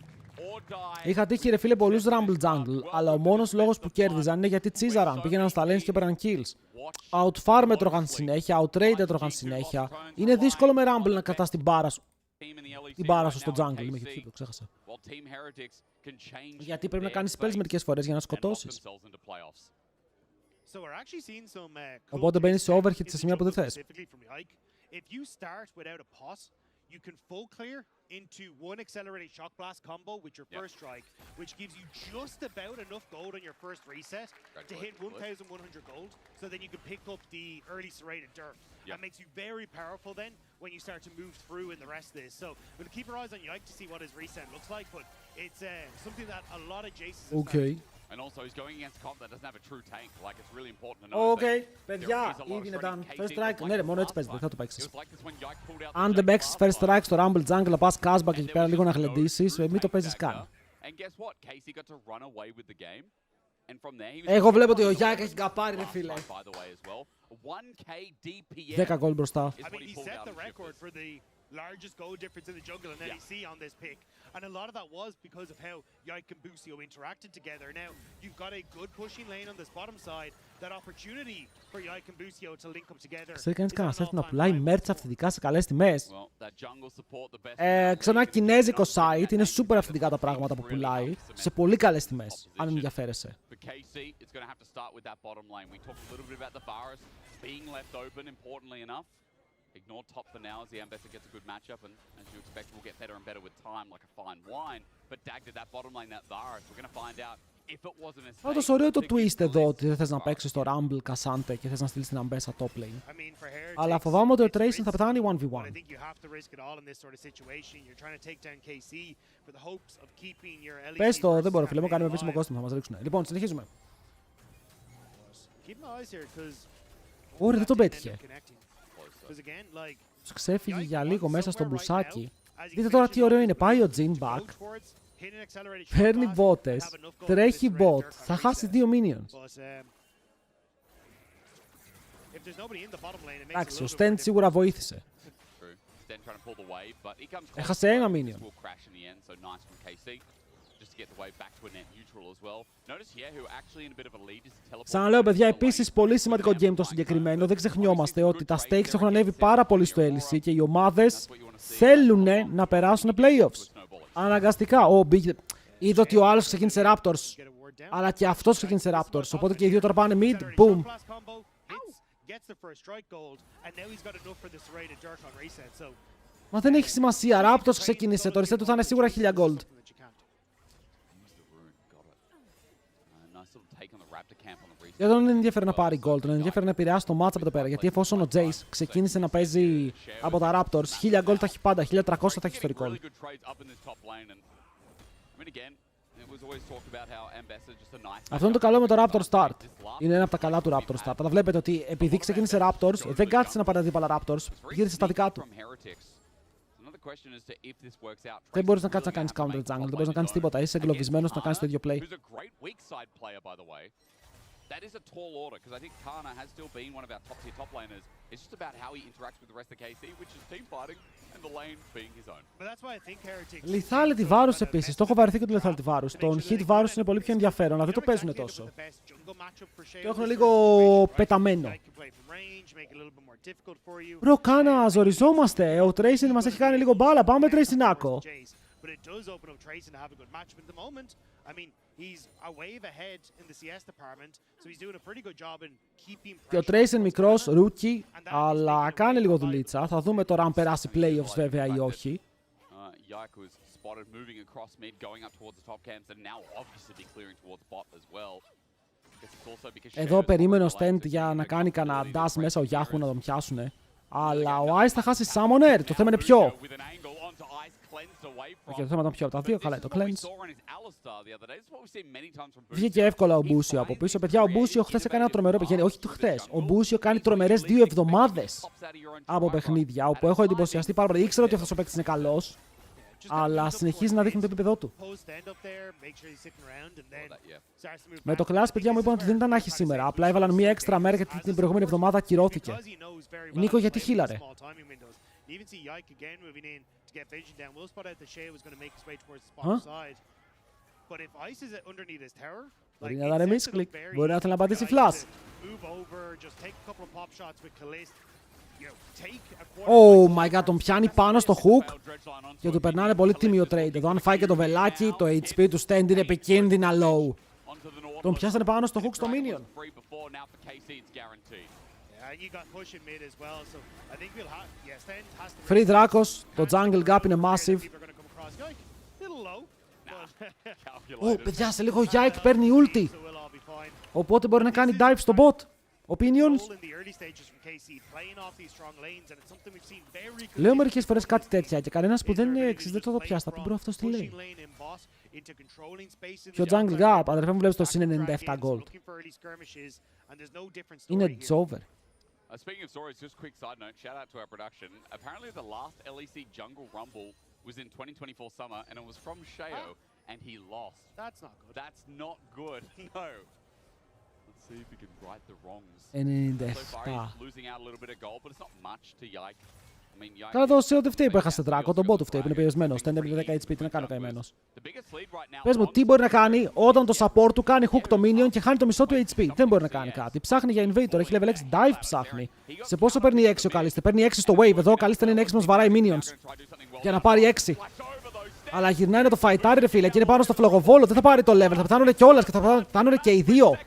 or die. Είχα τύχει, ρε φίλε, πολλούς Rumble Jungle, αλλά ο μόνος λόγος που κέρδιζαν είναι γιατί τσίζαραν, πήγαιναν στα lanes και πέραν kills. Outfarm έτρωγαν συνέχεια, outrade έτρωγαν συνέχεια. Είναι δύσκολο με Rumble να κρατάς την μπάρα σου. Την μπάρα σου στο jungle, είμαι και το ξέχασα. Γιατί πρέπει να κάνεις spells μερικές φορές για να σκοτώσεις. Οπότε μπαίνεις σε overhit σε σημεία που δεν θες. You can full clear into one accelerated shock blast combo with your first strike, which gives you just about enough gold on your first reset to hit 1,100 gold, so then you can pick up the early serrated dirt. That makes you very powerful then when you start to move through in the rest of this. So we'll keep our eyes on Yike to see what his reset looks like, but it's something that a lot of Jaces have started. And also he's going against a comp that doesn't have a true tank. Like, it's really important to know. Okay, παιδιά, ήδη είναι done. First strike, ναι ρε, μόνο έτσι παίζει, δεν θα το παίξεις. Αν δεν παίξεις first strike στο Rumble Jungle, να πας κάσμπα και εκεί πέρα λίγο να γλεντήσεις, μην το παίζεις καν. Εγώ βλέπω ότι ο Yike έχει καπάρει, ρε φίλε. 10 gold μπροστά. Largest goal difference in the jungle in NEC on this pick. And a lot of that was because of how Yike and Busio interacted together. Now, you've got a good pushing lane on this bottom side. That opportunity for Yike and Busio to link them together. Ξέρει κανείς κανένα site να πουλάει merch αυθεντικά σε καλές τιμές. Ξέρω ένα κινέζικο site, είναι super αυθεντικά τα πράγματα που πουλάει, σε πολύ καλές τιμές, αν ενδιαφέρεσαι. Ignore top for now as the Ambessa gets a good matchup, and as you expect, will get better and better with time, like a fine wine. But Dagda, that bottom lane, that Varus, we're going to find out if it was a mistake. Πάντως ωραίο το twist εδώ, ότι δεν θες να παίξεις το Rumble Cassante και θες να στείλεις την Ambessa top lane. Αλλά φοβάμαι ότι ο Tracing θα πετάνει 1v1. Πες το, δεν μπορώ φίλε μου, κάνουμε επίσημο κόστιμο, θα μας ρίξουνε. Λοιπόν, συνεχίζουμε. Ωραία, δεν τον πέτυχε. Τους ξέφυγε για λίγο μέσα στο μπουσάκι. Δείτε τώρα τι ωραίο είναι. Πάει ο Jin back. Παίρνει μπότες. Τρέχει bot. Θα χάσει 2 minions. Εντάξει, ο Sten σίγουρα βοήθησε. Έχασε ένα minion. Ξαναλέω παιδιά, επίσης πολύ σημαντικό game το συγκεκριμένο. Δεν ξεχνιόμαστε ότι τα stakes έχουν ανέβει πάρα πολύ στο LEC και οι ομάδες θέλουν να περάσουν playoffs. Αναγκαστικά. Είδε ότι ο άλλος ξεκίνησε Raptors, αλλά και αυτός ξεκίνησε Raptors. Οπότε και οι δύο τώρα πάνε mid, boom. Μα δεν έχει σημασία. Raptors ξεκίνησε. Το reset του θα είναι σίγουρα 1000 gold. Δεν τον ενδιαφέρει να πάρει gold, τον ενδιαφέρει να επηρεάσει το match από εδώ πέρα. Γιατί εφόσον ο Jace ξεκίνησε να παίζει από τα Raptors, 1000 gold θα έχει πάντα, 1300 θα έχει στο recall. Αυτό είναι το καλό με το Raptor Start. Είναι ένα από τα καλά του Raptor Start. Αλλά βλέπετε ότι επειδή ξεκίνησε Raptors, δεν κάθισε να πάρει αντίπαλα Raptors, γύρισε στα δικά του. Δεν μπορείς να κάτσεις να κάνεις counter jungle, δεν μπορείς να κάνεις τίποτα. Είσαι εγκλωβισμένος να κάνεις το ίδιο play. that is a tall order, because I think Kana has still been one of our top-tier top laners. It's just about how he interacts with the rest of KC, which is team fighting, and the lane being his own. But that's why I think Heretics... Lethality Varus επίσης. Το έχω βαρεθεί και το Lethality Varus. Το Hit Varus είναι πολύ πιο ενδιαφέρον, αλλά δεν το παίζουν τόσο. Το έχουν λίγο πεταμένο. Μπρο, Κάνα, ζοριζόμαστε. Ο Tracer μας έχει κάνει λίγο μπάλα. Πάμε Tracer Nako. But it does open up Trayson to have a good matchup at the moment. I mean, he's a wave ahead in the CS department, so he's doing a pretty good job in keeping pressure. Και ο Trayson μικρός, rookie, αλλά κάνει λίγο δουλίτσα. Θα δούμε τώρα αν περάσει playoffs βέβαια ή όχι. Yike was spotted moving across mid, going up towards the top camps, and now obviously be clearing towards bot as well. Εδώ περίμενε ο Stent για να κάνει κανένα dash μέσα ο Yahoo να τον πιάσουνε. Αλλά ο Ice θα χάσει Summoner. Το θέμα είναι ποιο. Και το θέμα ήταν ποιο από τα δύο. Καλά, το Cleanse. Βγήκε εύκολα ο Μπούσιο από πίσω. Παιδιά, ο Μπούσιο χθες έκανε ένα τρομερό παιχνίδι. Όχι το χθες. Ο Μπούσιο κάνει τρομερές 2 εβδομάδες από παιχνίδια. Όπου έχω εντυπωσιαστεί πάρα πολύ. Ήξερα ότι αυτός ο παίκτης είναι καλός. Αλλά συνεχίζει να δείχνει το επίπεδό του. Με το Clash, παιδιά μου είπαν ότι δεν ήταν να έχει σήμερα. Απλά έβαλαν μία έξτρα μέρα γιατί την προηγούμενη εβδομάδα ακυρώθηκε. Νίκο, γιατί χύλαρε. Μπορεί να ήταν misclick. Μπορεί να θέλει να πατήσει flash. Oh my god, τον πιάνει πάνω στο hook και του περνάνε πολύ τίμιο trade. Εδώ αν φάει και το βελάκι, το HP του Stand είναι επικίνδυνα low. Τον πιάσανε πάνω στο hook στο minion. Free Dracos, το jungle gap είναι massive. Παιδιά, σε λίγο Yike παίρνει ulti. Οπότε μπορεί να κάνει dive στο bot. Opinions. Λέω μερικές φορές κάτι τέτοια και κανένας που δεν δεν το πιάσει. Θα πει μπρο αυτός τι λέει. Και ο Jungle Gap, αδερφέ μου βλέπεις το συν 97 gold. Είναι Jover. Speaking of stories, just quick side note, shout out to our production. Apparently the last LEC Jungle Rumble was in 2024 summer and it was from Sheo and he lost. That's not good. That's not good. No. Let's see if we can right the wrongs. 97. So far he's losing out a little bit of gold, but it's not much to Yike. Καλά το σε ό,τι φταίει που έχασε Δράκο, τον bot του φταίει που είναι περιορισμένος. Δεν είναι 10 HP, τι να κάνω καημένος. Πες μου, τι μπορεί να κάνει όταν το support του κάνει hook το minion και χάνει το μισό του HP. Δεν μπορεί να κάνει κάτι. Ψάχνει για invader, έχει level 6 dive ψάχνει. Σε πόσο παίρνει 6 ο Καλίστε? Παίρνει 6 στο wave, εδώ ο Καλίστε είναι 6 μας βαράει minions. Για να πάρει 6. Αλλά γυρνάει να το φαϊτάρει ρε φίλε και είναι πάνω στο φλογοβόλο, δεν θα πάρει το level, θα πεθάνουν κιόλας και θα πεθάνουν και οι δύο.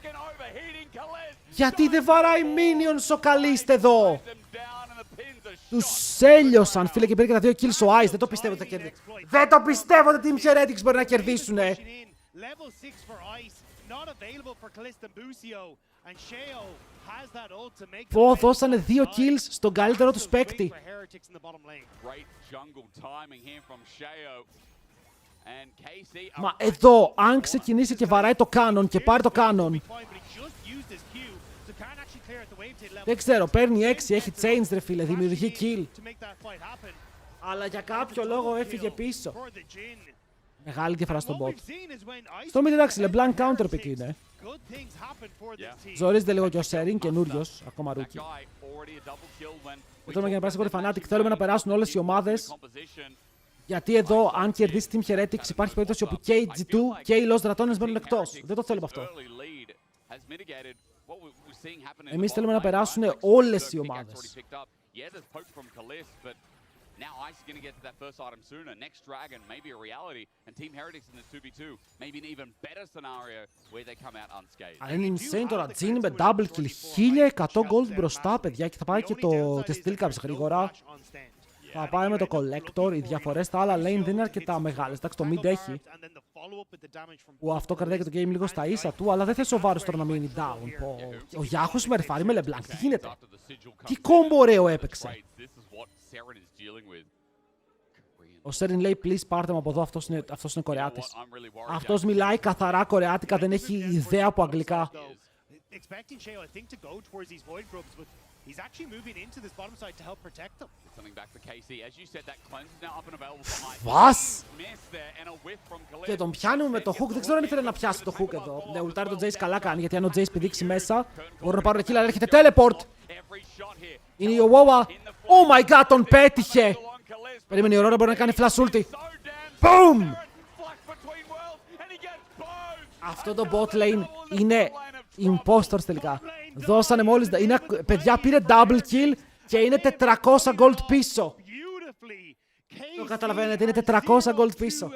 Γιατί δεν βαράει minions ο Καλίστε εδώ? Τους έλειωσαν φίλε και πήρε και τα 2 kills ο Ice. Δεν το πιστεύω ότι θα κερδίσουν. Δεν το πιστεύω ότι Team Heretics μπορεί να κερδίσουνε. Πω, δώσανε 2 kills στον καλύτερο τους παίκτη. Μα εδώ, αν ξεκινήσει και βαράει το cannon και πάρει το cannon. Δεν ξέρω, παίρνει 6, έχει change ρε φίλε, δημιουργεί kill. Αλλά για κάποιο λόγο έφυγε πίσω. Μεγάλη διαφορά στον bot. Στο mid εντάξει, LeBlanc counter pick είναι. Ζορίζεται λίγο και ο Serin, καινούριος, ακόμα rookie. Δεν θέλουμε για να περάσει εγώ Fnatic, θέλουμε να περάσουν όλες οι ομάδες. Γιατί εδώ, αν κερδίσει Team Heretics, υπάρχει περίπτωση όπου και η G2 και οι Lost Dratones μένουν εκτός. Δεν το θέλουμε αυτό. Εμείς θέλουμε να περάσουν όλες οι ομάδες. Now Ice is going to get to that first item sooner. Next Dragon, maybe a reality. And Team Heretics in this 2v2, maybe an even better scenario where they come out unscathed. Αλλά είναι insane τώρα. Jin με double kill. 1100 gold μπροστά, παιδιά. Και θα πάει και το steel caps γρήγορα. Θα πάει με το collector. Οι διαφορές στα άλλα lane δεν είναι αρκετά μεγάλες. Εντάξει, το mid έχει. Που αυτό κρατάει και το game λίγο στα ίσα του. Αλλά δεν θες ο Varus τώρα να μείνει down. Ο Yahoo συμμερφάρει με LeBlanc. Τι γίνεται? Τι κόμπο ωραίο έπαιξε. Ο Serin λέει please πάρτε με από εδώ, αυτός είναι Κορεάτης. Αυτός μιλάει καθαρά κορεάτικα, δεν έχει ιδέα από αγγλικά. He's actually moving into this bottom side to help protect them. Something back for KC. As you said, that cleanse is now up and available for Mike. Βας! Miss there and a whiff from Khalid. Και τον πιάνουμε με το hook. Δεν ξέρω αν ήθελε να πιάσει το hook εδώ. Ναι, ουλτάρει τον Jace καλά κάνει, γιατί αν ο Jace πηδήξει μέσα, μπορούν να πάρουν kill, αλλά έρχεται teleport. Είναι η Owowa. Oh my god, τον πέτυχε! Περίμενε η Aurora, μπορεί να κάνει flash ulti. Boom! Αυτό το bot lane είναι imposters τελικά. Δώσανε μόλις... παιδιά, πήρε double kill και είναι 400 gold πίσω. Το καταλαβαίνετε, είναι 400 gold πίσω.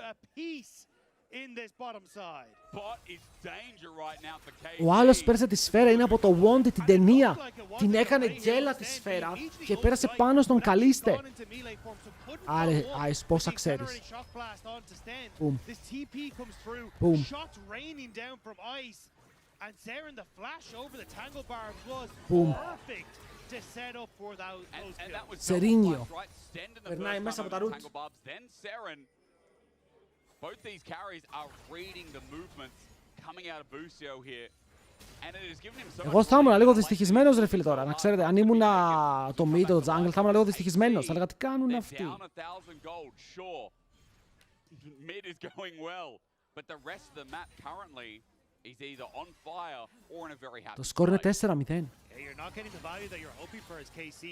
Ο άλλος πέρασε τη σφαίρα, είναι από το Wanted την ταινία. Την έκανε γκέλα τη σφαίρα και πέρασε πάνω στον Καλίστε. Άρε, Ice, πόσα ξέρεις. Boom. Boom. Boom. Σερίνιο. Περνάει μέσα από τα root. Both these carries are reading the movements coming out of Busio here. And it has given him so Εγώ θα ήμουν λίγο δυστυχισμένος ρε φίλε τώρα. Να ξέρετε, αν ήμουν το mid, το jungle, θα ήμουν λίγο δυστυχισμένος. Θα έλεγα τι κάνουν αυτοί. Mid is going well, but the rest of the map currently is either on fire or in a very happy. Το σκορ είναι 4-0.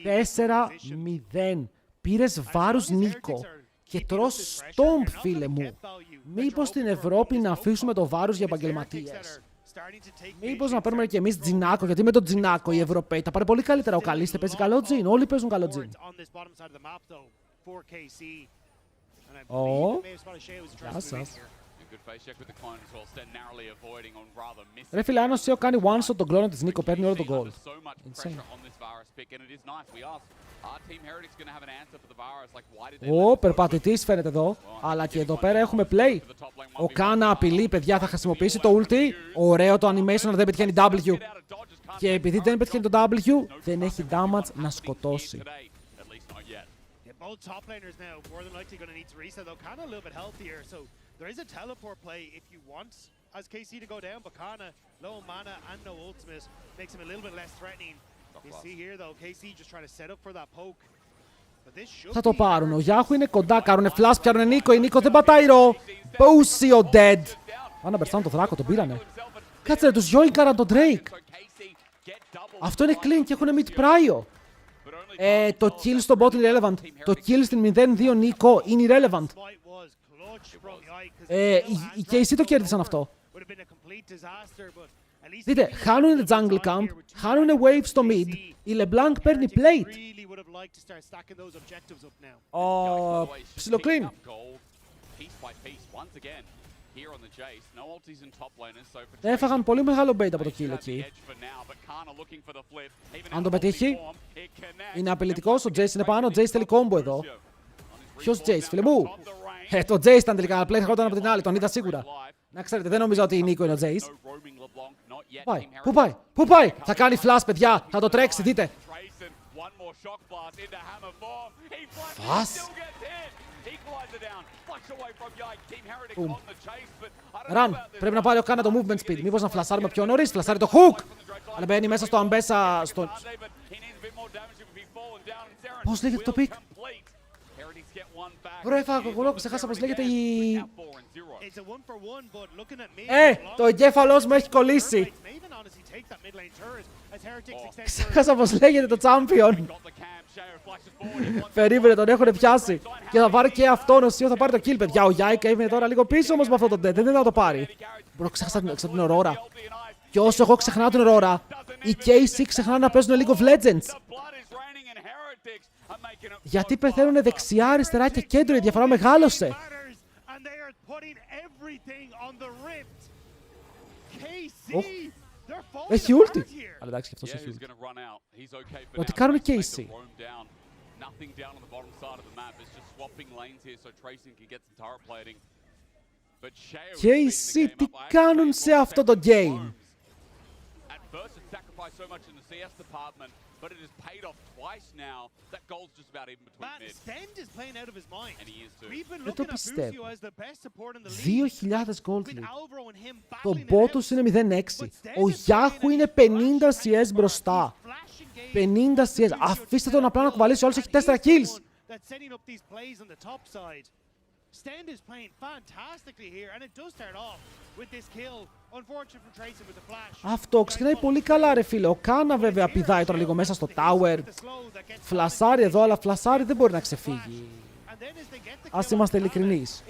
4-0. Πήρες βάρους Νίκο. Και τρως στόμπ, φίλε μου. Μήπως στην Ευρώπη να αφήσουμε το βάρος για επαγγελματίες. Μήπως να παίρνουμε και εμείς τζινάκο, γιατί με τον τζινάκο οι Ευρωπαίοι τα πάρει πολύ καλύτερα. Ο Καλίστε παίζει καλό τζιν, όλοι παίζουν καλό τζιν. Ω, γεια σας. Ρε φίλε, αν ο Σέο κάνει one shot τον κλόνο της Νίκο, παίρνει όλο τον gold. Ω, περπατητής φαίνεται εδώ. Αλλά και εδώ πέρα έχουμε play. Ο Κάνα απειλεί, παιδιά, θα χρησιμοποιήσει το ulti. Ωραίο το animation, αλλά δεν πετυχαίνει W. Και επειδή δεν πετυχαίνει το W, δεν έχει damage να σκοτώσει. Both top laners now more than likely going to need to reset though. Kana a little bit healthier, so there is a teleport play if you want as KC to go down, but Kana, low mana and no ultimate, makes him a little bit less threatening. You see here though, KC just trying to set up for that poke. Θα το πάρουν, ο Yahoo είναι κοντά, κάρουνε flash, πιάρουνε Νίκο, η Νίκο δεν πατάει ρο. Busio dead. Πάνε να περσάνε το δράκο, τον πήρανε. Κάτσε ρε, τους yoinkαραν τον Drake. Αυτό είναι clean και έχουνε mid prio. Το kill στο bot είναι irrelevant. Το kill στην 0-2 Νίκο είναι irrelevant. Οι KC το κέρδισαν αυτό. Δείτε, χάνουνε jungle camp, χάνουνε wave στο mid, η LeBlanc παίρνει plate. Ψιλοκλίν. Έφαγαν πολύ μεγάλο bait από το kill εκεί. Αν το πετύχει, είναι απειλητικός, ο Jace είναι πάνω, ο Jace θέλει combo εδώ. Ποιος Jace, φίλε μου? Το Jace ήταν τελικά, απλά έρχονταν από την άλλη, τον είδα σίγουρα. Να ξέρετε, δεν νομίζω ότι η Νίκο είναι ο Jace. Πάει, πού πάει, πού πάει? Θα κάνει flash, παιδιά, θα το τρέξει, δείτε. Φας. Ραν, πρέπει να πάρει ο Κάνα το movement speed. Μήπως να φλασάρουμε πιο νωρίς, φλασάρει το hook. Αλλά μπαίνει μέσα στο αμπέσα, στο... Πώς λέγεται το pick? Ωραία, έφαγα κοκολό, ξεχάσα πώς λέγεται η... Το εγκέφαλός μου έχει κολλήσει. Ξέχασα πώς λέγεται το champion. Περίμενε, τον έχουνε πιάσει. Και θα πάρει και αυτόν, ο Σιο θα πάρει το kill, παιδιά. Ο Γιάικα είναι τώρα λίγο πίσω όμως με αυτό το dead, δεν θα το πάρει. Μπρο, ξέχασα την Aurora. Και όσο εγώ ξεχνάω την Aurora, οι KC ξεχνάνε να παίζουν League of Legends. Γιατί πεθαίνουνε δεξιά, αριστερά και κέντρο, η διαφορά μεγάλωσε. Έχει ulti. Αλλά εντάξει, και αυτός έχει ulti. Ότι κάνουν KC. KC τι κάνουν σε αυτό το game? But it has paid off twice now. That goal's just about even between mid. Stend is playing out of his mind. And he is too. We've been looking at Busio as the best support in the league. 2.000 gold league. Το bot τους είναι 0-6. Ο Yahoo είναι 50 CS μπροστά. 50 CS. Αφήστε τον απλά να κουβαλήσει όλους, έχει 4 kills. Stend is playing fantastically here, and it does start off with this kill. Unfortunate for Tracing with the flash. Αυτό ξεκινάει πολύ καλά, ρε φίλε. Ο Κάνα βέβαια πηδάει τώρα λίγο μέσα στο tower. Φλασάρει εδώ, αλλά φλασάρει δεν μπορεί να ξεφύγει. Ας είμαστε ειλικρινείς.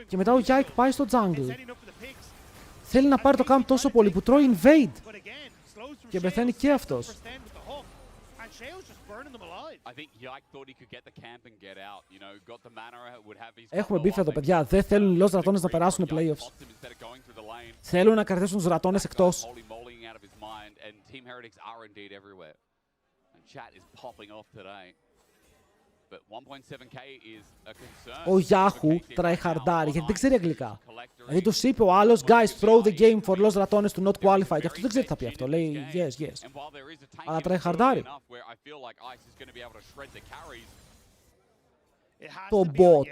Και μετά ο Yike πάει στο jungle. Θέλει να πάρει το camp τόσο πολύ που τρώει invade. Και πεθαίνει και αυτός. Έχουμε beef εδώ, παιδιά. Δεν θέλουν οι Lost ρατώνες να περάσουν playoffs. Θέλουν να κρατήσουν τους ρατώνες εκτός. Ο Yahoo tryhardάρει γιατί δεν ξέρει αγγλικά. Δηλαδή τους είπε ο άλλος guys throw the game for Lost ρατώνες to not qualify. Και αυτό δεν ξέρει τι θα πει αυτό. Λέει yes, yes. Αλλά tryhardάρει. Το bot.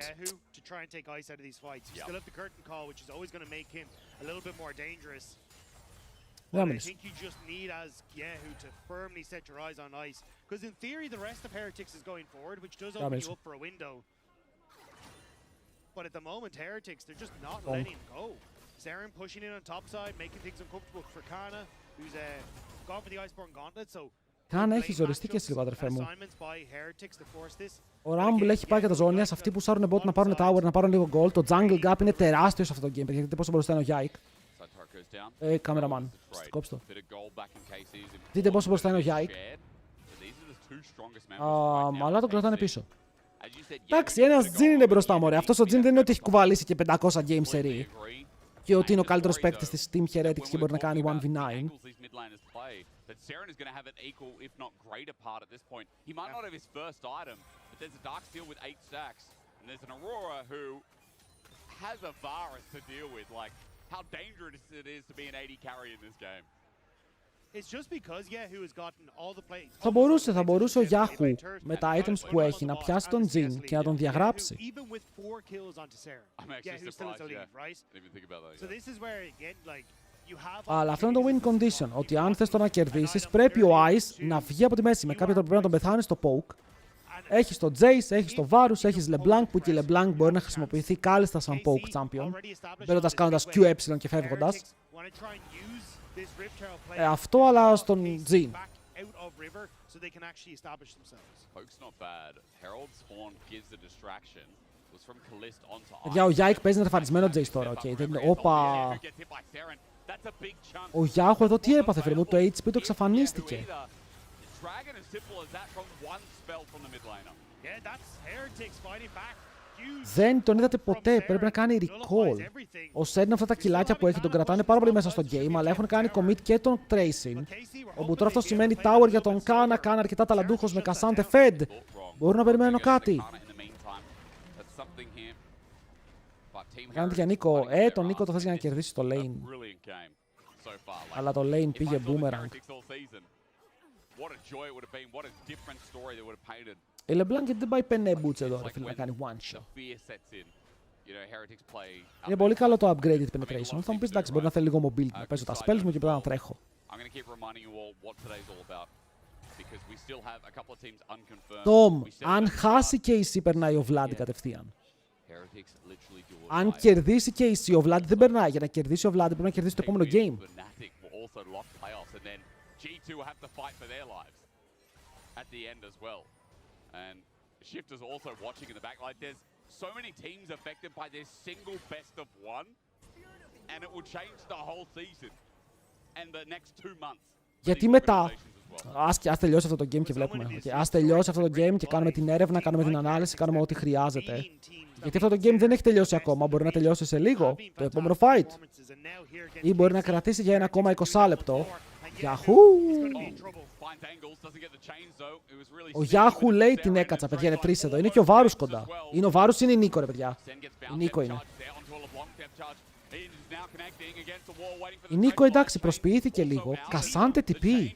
Try and take ice out of these fights. You still have the curtain call, which is always going to make him a little bit more dangerous. But I think you just need as Yahoo to firmly set your eyes on ice. Because in theory, the rest of Heretics is going forward, which does open you up for a window. But at the moment, Heretics, they're just not letting him go. Saren pushing in on top side, making things uncomfortable for Kana, who's gone for the Iceborne Gauntlet, so... Κάνα έχει ζοριστεί και εσύ λίγο, αδερφέ μου. Ο Rumble έχει πάει για τα ζώνια. Αυτοί που σάρουν bot να πάρουν tower, να πάρουν λίγο gold. Το jungle gap είναι τεράστιο σε αυτό το game. Δείτε πόσο μπροστά είναι ο Yike. Cameraman. Κόψτε το. Δείτε πόσο μπροστά είναι ο Yike. Αλλά τον κρατάνε πίσω. Εντάξει, ένας Jhin είναι μπροστά μου, ρε. Αυτός ο Jhin δεν είναι ότι έχει κουβαλήσει και 500 game series. Και ότι είναι ο καλύτερος παίκτης της Team Heretics και μπορεί να κάνει 1v9. That Saren is going to have an equal, if not greater part at this point. He might not have his first item, but there's a Darksteel with 8 stacks. And there's an Aurora who has a Varus to deal with. Like, how dangerous it is to be an 80 carry in this game. It's just because Yahoo has gotten all the play. Θα μπορούσε ο Yahoo με τα items που έχει να πιάσει τον Jhin και να τον διαγράψει. Even with 4 kills onto Saren. Yahoo still has a lead, right? Didn't even think about that. So this is where again, like. Αλλά αυτό είναι το win condition. Ότι αν θες το να κερδίσεις, πρέπει ο Ice να βγει από τη μέση. Με κάποιον τρόπο πρέπει να τον πεθάνει στο poke. Έχεις το Jace, έχεις το Varus, έχεις LeBlanc που και LeBlanc μπορεί να χρησιμοποιηθεί κάλλιστα σαν poke champion. Μπαίνοντας κάνοντας QE και φεύγοντας. Αυτό αλλά στον Jhin. Για ο Yike παίζει ένα τεφανισμένο Jace τώρα. Όπα. Ο Yahoo εδώ τι έπαθε, φίλε μου, το HP του εξαφανίστηκε. Δεν τον είδατε ποτέ, πρέπει να κάνει recall. Ο Seren αυτά τα κιλάκια που έχει τον κρατάνε πάρα πολύ μέσα στο game, αλλά έχουν κάνει commit και τον Tracing. Όπου τώρα αυτό σημαίνει tower για τον Kana, Kana αρκετά ταλαντούχος με Cassante Fed. Μπορούν να περιμένουν κάτι. Κάνετε για Νίκο. Τον Νίκο το θες για να κερδίσει το lane. Αλλά το lane πήγε boomerang. Η LeBlanc γιατί δεν πάει πενέ boots εδώ, ρε φίλε, να κάνει one shot. Είναι πολύ καλό το upgraded penetration. Θα μου πεις εντάξει, μπορεί να θέλει λίγο mobility, να παίζω τα spells μου και πρέπει να τρέχω. Τόμ, αν χάσει και η C περνάει ο Vlad κατευθείαν. Αν κερδίσει και η C, ο Vlad δεν περνάει. Για να κερδίσει ο Vlad πρέπει να κερδίσει το επόμενο game. G2 have to fight for their lives at the end as well. And Shifter's also watching in the back. Like, there's so many teams affected by this single best of one, and it will change the whole season and the next 2 months. Γιατί μετά, ας τελειώσει αυτό το game και βλέπουμε. Ας τελειώσει αυτό το game και κάνουμε την έρευνα, κάνουμε την ανάλυση, κάνουμε ό,τι χρειάζεται. Γιατί αυτό το game δεν έχει τελειώσει ακόμα. Μπορεί να τελειώσει σε λίγο, το επόμενο fight. Ή μπορεί να κρατήσει για ένα ακόμα 20 λεπτό. Yahoo! Ο Yahoo λέει την έκατσα, παιδιά, είναι 3 εδώ. Είναι και ο Varus κοντά. Είναι ο Varus ή είναι η Νίκο, ρε παιδιά. Η Νίκο είναι. Η Νίκο εντάξει, προσποιήθηκε λίγο. Cassante TP.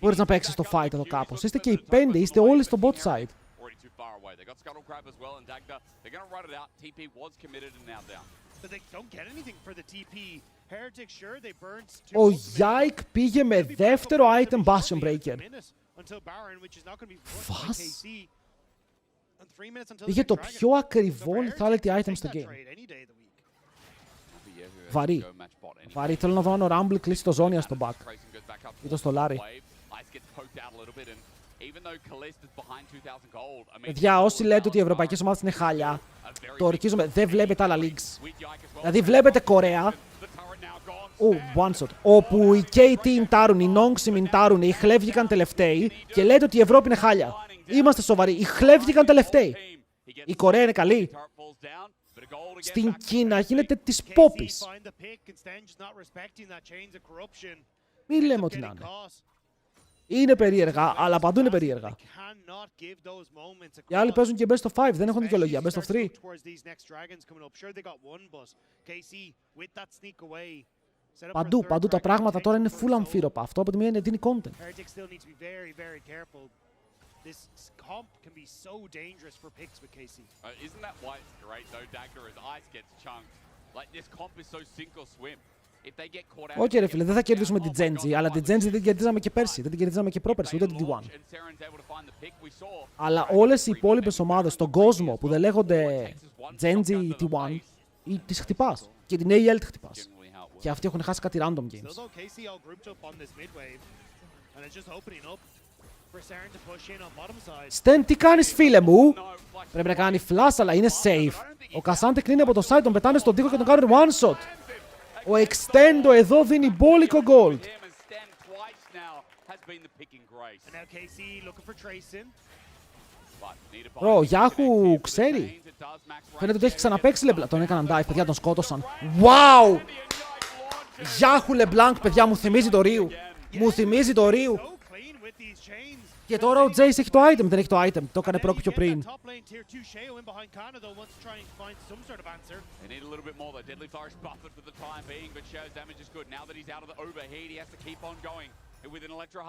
Μπορείς να παίξεις το fight εδώ κάπως. Είστε και οι 5, είστε όλοι στο bot side. Ο Yike πήγε με δεύτερο item Bastion Breaker. Φας. Είχε το πιο ακριβό lethality item στο game. Βαρύ. Βαρύ. Θέλω να δω αν ο Rumble κλείσει το Zonia στο back. Ή το στο Larry. Παιδιά, όσοι λέτε ότι οι ευρωπαϊκές ομάδες είναι χάλια, το ορκίζομαι, δεν βλέπετε άλλα leagues. Δηλαδή βλέπετε Κορέα, one shot, όπου οι K-Team τάρουν, οι Nongsim τάρουν, οι Χλε βγήκαν τελευταίοι και λέτε ότι η Ευρώπη είναι χάλια. Είμαστε σοβαροί, οι Χλε βγήκαν τελευταίοι. Η Κορέα είναι καλή. Στην Κίνα γίνεται της πόπης. Μην λέμε ότι να είναι. Είναι περίεργα, αλλά παντού είναι περίεργα. Οι άλλοι παίζουν και best of 5, δεν έχουν δικαιολογία. Best of 3. Παντού τα πράγματα τώρα είναι full αμφίροπα. Αυτό από τη μία είναι δίνει content. This comp can be so dangerous for picks with KC. Isn't that why it's great though, Dagda, as ice gets chunked? Like this comp is so sink or swim. If they get caught out. Όχι ρε φίλε, δεν θα κερδίσουμε την Genji, αλλά την Genji δεν την κερδίζαμε και πέρσι, δεν την κερδίζαμε και πρόπερσι, ούτε την D1. Αλλά όλες οι υπόλοιπες ομάδες στον κόσμο που δεν λέγονται Genji ή T1, τις χτυπάς. Και την AL τη χτυπάς. Και αυτοί έχουν χάσει κάτι random games. Στεν, τι κάνεις φίλε μου? Πρέπει να κάνει flash, αλλά είναι safe. Ο Κασάντε κλείνει από το side, τον πετάνε στον τοίχο και τον κάνουν one shot. Ο Extendo εδώ δίνει μπόλικο gold. Ο Yahoo ξέρει. Φαίνεται ότι έχει ξαναπαίξει LeBlanc. Τον έκαναν dive, παιδιά, τον σκότωσαν. Wow! Yahoo LeBlanc, παιδιά, μου θυμίζει το Ryu. Μου θυμίζει το Ryu. Και τώρα ο Jace έχει το item, δεν έχει το item. Το έκανε πρόκ πιο πριν.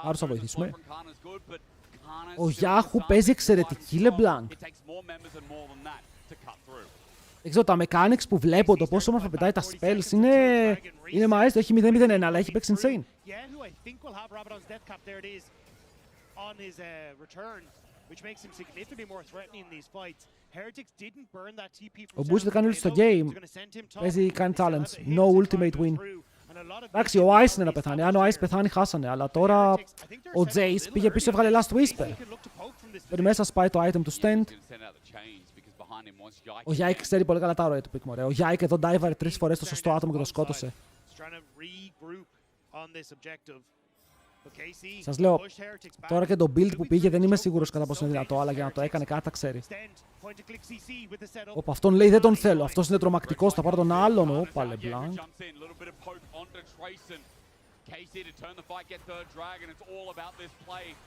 Άρα θα βοηθήσουμε. Ο Yahoo παίζει εξαιρετική LeBlanc. Δεν ξέρω, τα mechanics που βλέπω, το πόσο όμορφα πετάει τα spells είναι μαέστο. Έχει 0-0-1, αλλά έχει παίξει insane. On his return, which makes him significantly more threatening in these fights. Heretics didn't burn that TP from Ο Bush δεν κάνει ult στο game. Παίζει, κάνει challenge. No ultimate win. Εντάξει, ο Ice είναι να πεθάνει. Αν ο Ice πεθάνει, χάσανε. Αλλά τώρα ο Jace πήγε πίσω, έβγαλε Last Whisper. Πρέπει μέσα σπάει το item του stand. Ο Yike ξέρει πολύ καλά τα ροή του pick, μωρέ. Ο Yike εδώ dive 3 φορές το σωστό άτομο και το σκότωσε. Σας λέω, τώρα και το build που πήγε δεν είμαι σίγουρος κατά πόσο είναι δυνατό, αλλά για να το έκανε κάτι τα ξέρει. Όπα, αυτόν λέει δεν τον θέλω, αυτός είναι τρομακτικός, θα πάρω τον άλλον. Όπα, LeBlanc.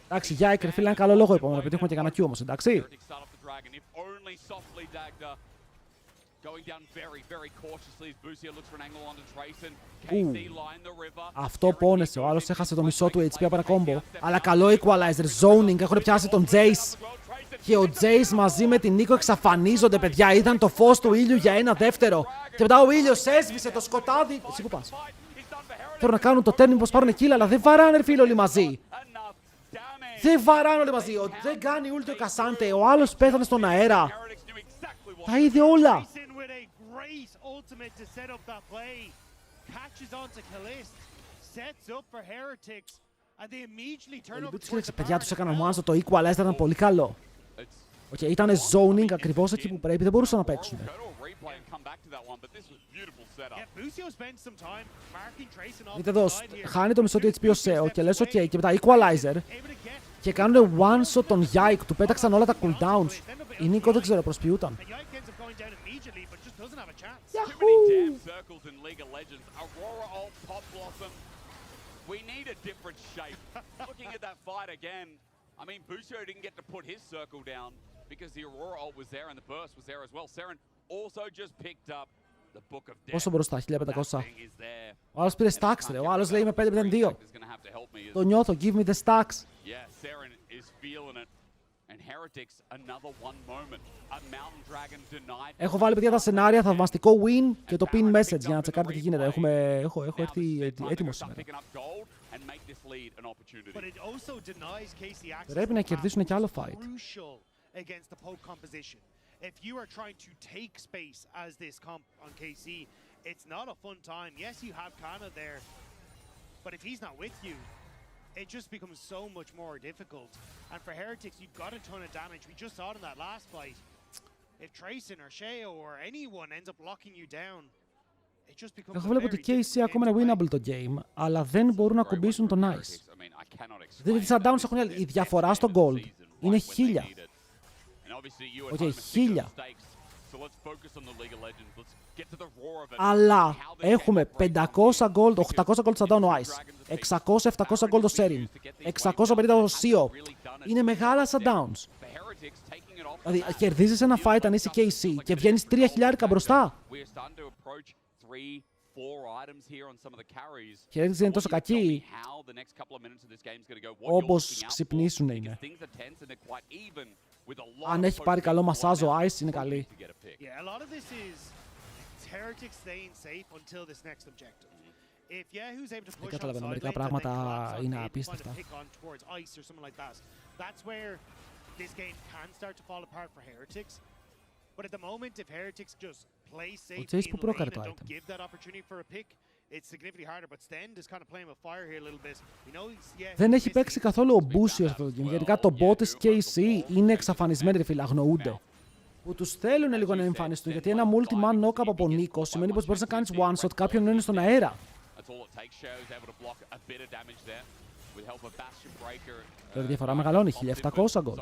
Εντάξει, για ρε φίλε, είναι καλό λόγο είπαμε, να πετύχουμε και κανένα Q όμως, εντάξει. Αυτό πόνεσε, ο άλλος έχασε το μισό του HP από ένα κόμπο. Αλλά καλό equalizer, zoning, έχουν πιάσει τον Jace. Και ο Jace μαζί με την Νίκο εξαφανίζονται, παιδιά. Είδαν το φως του ήλιου για ένα δεύτερο. Και μετά ο ήλιος έσβησε το σκοτάδι. Εσύ που πας? Θέλω να κάνουν το turn πως πάρουν kill, αλλά δεν βαράνε φίλοι όλοι μαζί. Δεν βαράνε όλοι μαζί. Δεν κάνει ult ο Κασάντε, ο άλλος πέθανε στον αέρα. Τα είδε όλα. Παιδιά, τους έκαναν one shot, το equalizer ήταν πολύ καλό. Okay, ήταν zoning ακριβώς εκεί που πρέπει, δεν μπορούσαν να παίξουν. Δείτε εδώ, χάνει το μισό του HP ο Σέο και λες ok, και μετά equalizer και κάνουν one shot τον Yike, του πέταξαν όλα τα cooldowns. Η Νίκο δεν ξέρω, προσποιούταν. We need a different shape. Looking at that fight again, I mean, Busio didn't get to put his circle down because the Aurora ult was there and the burst was there as well. Seren also just picked up the Book of Death. Πόσο μπροστά, 1500. Ο άλλος πήρε stacks, ρε. Ο άλλος λέει είμαι 5-2. Το νιώθω, give me the stacks. Yeah, Seren is feeling it. And Έχω βάλει, παιδιά, τα σενάρια, θαυμαστικό win και το pin message για να τσεκάρετε τι γίνεται. Έχω έρθει έτοιμος σήμερα. Πρέπει να κερδίσουν κι άλλο fight. If you are trying to take space as this comp on KC, it's not a fun time. Yes, you have Kana there, but if he's not with you, it just becomes so much more difficult. And for Heretics, you've got a ton of damage. We just saw it in that last fight. If Trayson or Sheo or anyone ends up locking you down, it just becomes Εγώ βλέπω ότι KC ακόμα είναι winnable το game, αλλά δεν μπορούν να κουμπίσουν το nice. Δηλαδή τις shutdowns έχουν άλλη. Η διαφορά στο gold είναι 1000. Οκ, 1000. Αλλά έχουμε 500 gold, 800 gold shutdown ο Ice, 600-700 gold ο Serin, 650 ο Sio. Είναι μεγάλα shutdowns. Δηλαδή κερδίζεις ένα fight αν είσαι KC και βγαίνεις 3.000 μπροστά. Και δεν είναι τόσο κακή όπως ξυπνήσουν είναι. Αν έχει πάρει καλό μασάζ ο Ice είναι καλή. Δεν καταλαβαίνω, μερικά πράγματα είναι απίστευτα. Ο Chase που πρόκαρε το item. Δεν έχει παίξει καθόλου ο Μπούσιος αυτό το game. Γενικά το bot της KC είναι εξαφανισμένοι, ρε φίλε, αγνοούνται. Που τους θέλουν λίγο να εμφανιστούν, γιατί ένα multi-man knock από Νίκο σημαίνει πως μπορείς να κάνεις one-shot κάποιον να είναι στον αέρα. Τώρα η διαφορά μεγαλώνει, 1700 gold.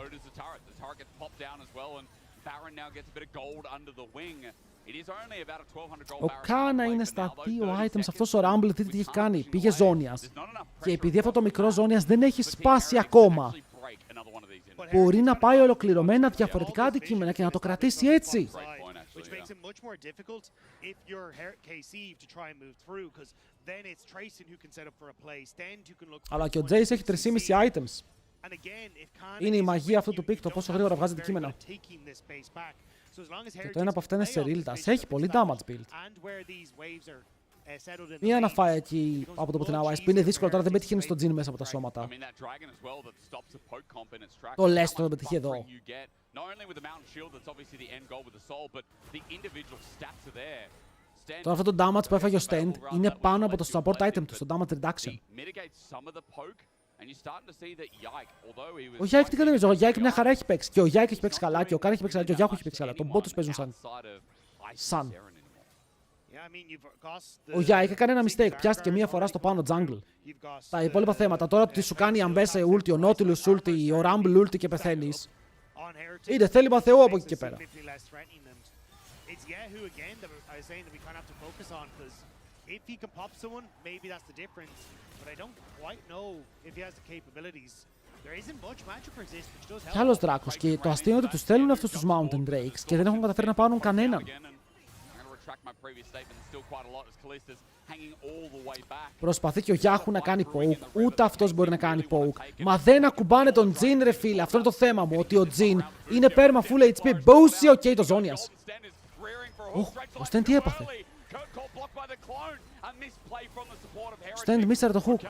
Ο Κάνα είναι στα 2 items, αυτός ο Rumble δείτε τι έχει κάνει, πήγε ζώνιας. Και επειδή αυτό το μικρό ζώνιας δεν έχει σπάσει ακόμα, μπορεί να πάει ολοκληρωμένα διαφορετικά αντικείμενα και να το κρατήσει έτσι. Αλλά και ο Jace έχει 3,5 items. Είναι η μαγεία αυτού του pick, το πόσο γρήγορα βγάζει αντικείμενα. Και το ένα από αυτά είναι σε real dash. Έχει πολύ damage build. Μία να φάει εκεί από το πουθενά ο Ice που είναι δύσκολο τώρα, δεν πετυχαίνει στον Jin μέσα από τα σώματα. Το λες το πετυχεί εδώ. Τώρα αυτό το damage που έφαγε ο Stand είναι πάνω από το support item του, στο damage reduction. Ο Yike τι κατεβάζει, ο Yike μια χαρά έχει παίξει. Και ο Yike έχει παίξει καλά, και ο Khan έχει παίξει καλά, και ο Yahoo έχει παίξει καλά. Τον bot τους παίζουν σαν. Ο Yike έκανε ένα mistake, πιάστηκε μία φορά στο πάνω jungle. Τα υπόλοιπα θέματα, τώρα τι σου κάνει η Ambessa ulti, ο Nautilus ulti, ο Rumble ulti και πεθαίνεις. Είναι θέλημα Θεού από εκεί και πέρα. Κι άλλος δράκος, και το αστείο είναι ότι τους θέλουν αυτούς τους Mountain Drakes και δεν έχουν καταφέρει να πάρουν κανέναν. Προσπαθεί και ο Yahoo να κάνει poke, ούτε αυτός μπορεί να κάνει poke. Μα δεν ακουμπάνε τον Jin, ρε φίλε, αυτό είναι το θέμα μου, ότι ο Jin είναι perma full HP, boosty, ok, το ζώνιας. Ο Stand τι έπαθε? Ο Stand μίσαρε το hook.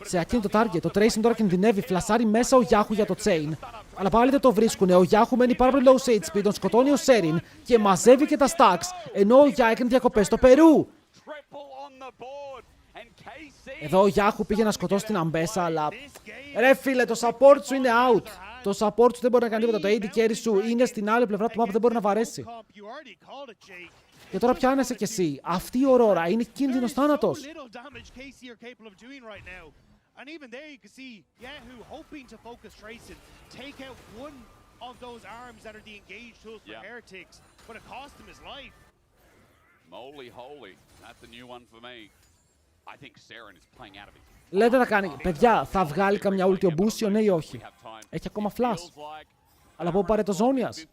Σε ακίνητο target, το Tracing τώρα κινδυνεύει, φλασάρει μέσα ο Yahoo για το chain. Αλλά πάλι δεν το βρίσκουνε, ο Yahoo μένει πάρα πολύ low σε HP, τον σκοτώνει ο Serin και μαζεύει και τα stacks, ενώ ο Yahoo έκανε διακοπές στο Περού. Εδώ ο Yahoo πήγε να σκοτώσει την Ambessa, αλλά ρε φίλε, το support σου είναι out. Το support σου δεν μπορεί να κάνει τίποτα, το AD carry σου είναι στην άλλη πλευρά του map, δεν μπορεί να βαρέσει. Και τώρα πιάνεσαι κι εσύ. Αυτή η Aurora είναι κίνδυνος θάνατος. Λέτε να κάνει, παιδιά, θα βγάλει καμιά ulti ο Μπούσιο, ναι ή όχι? Έχει ακόμα flash. Αλλά από πάρε το ζώνιας.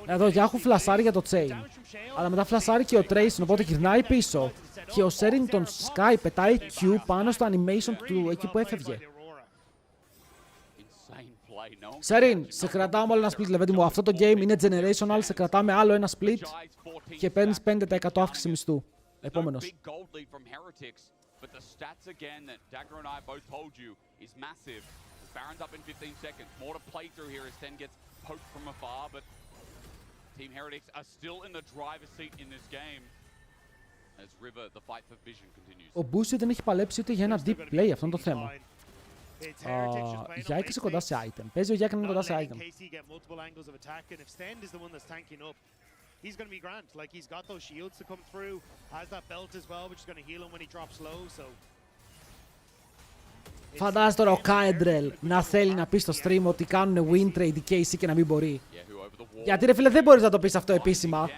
Εδώ Yahoo φλασάρει για το chain. Αλλά μετά φλασάρει και ο Tracing, οπότε γυρνάει πίσω. Και ο Serin τον Sky πετάει Q πάνω στο animation του εκεί που έφευγε. Serin, σε κρατάω με άλλο ένα split, λεβέντη μου. Αυτό το game είναι generational, σε κρατάμε άλλο ένα split και παίρνεις 5% αύξηση μισθού. Επόμενος. But the stats again that Dagger and I both told you is massive. Baron's up in 15 seconds. More to play through here as Sten gets poked from afar, but Team Heretics are still in the driver's seat in this game. As River, the fight for vision continues. Ο Μπούσι δεν έχει παλέψει ούτε για ένα deep play, αυτό είναι το θέμα. Γιάκ είσαι κοντά σε item. Παίζει ο Γιάκ να είναι κοντά σε item. He's going to be grand. Like, he's got those shields to come through, has that belt as well, which is going to heal him when he drops low, so... Φαντάζεσαι τώρα ο Κάεντρελ να θέλει να πει στο stream ότι κάνουν win trade η KC και να μην μπορεί. Γιατί ρε φίλε δεν μπορείς να το πεις αυτό επίσημα.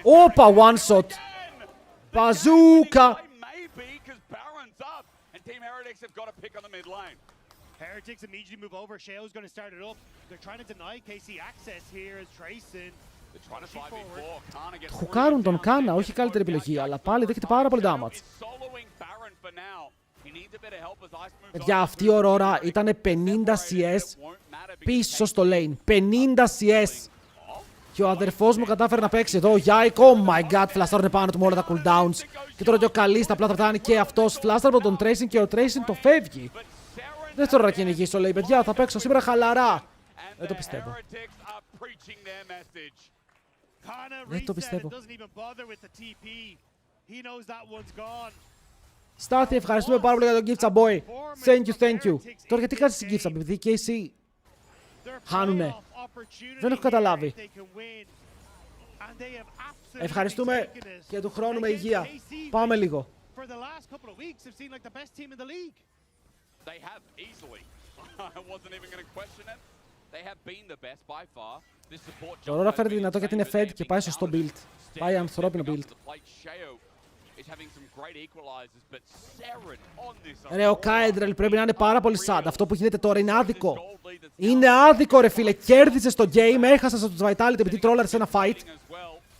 Όπα, one shot. Παζούκα. Heretics immediately move over. Shao's going to start it up. They're trying to deny KC access here as Tracing. Χουκάρουν τον Κάνα, όχι καλύτερη επιλογή, αλλά πάλι δέχεται πάρα πολύ damage. Παιδιά, αυτή η Aurora ήταν 50 CS πίσω στο lane. 50 CS. Και ο αδερφός μου κατάφερε να παίξει εδώ. Γιάικ, oh my god, φλαστάρουν πάνω του με όλα τα cooldowns. Και τώρα και ο Καλής, τα πλάτα φτάνει και αυτός. Φλάσταρ από τον Tracing και ο Tracing το φεύγει. Δεν θέλω να κυνηγήσω, λέει, παιδιά, θα παίξω σήμερα χαλαρά. Δεν το πιστεύω. Δεν το πιστεύω. Στάθη, ευχαριστούμε πάρα πολύ για τον Gift Boy. Thank you, thank you. Τώρα γιατί κάνεις την Gift επειδή και εσύ χάνουνε. Δεν έχω καταλάβει. Ευχαριστούμε και του χρόνου με υγεία. Πάμε λίγο. Το Aurora φέρει τη δυνατό γιατί είναι fed και πάει σωστό build. Πάει ανθρώπινο build. Ρε, ο Κάεντρελ πρέπει να είναι πάρα πολύ sad. Αυτό που γίνεται τώρα είναι άδικο. Είναι άδικο ρε φίλε. Κέρδισε στο game, έχασε στο Vitality επειδή τρόλαρε σε ένα fight.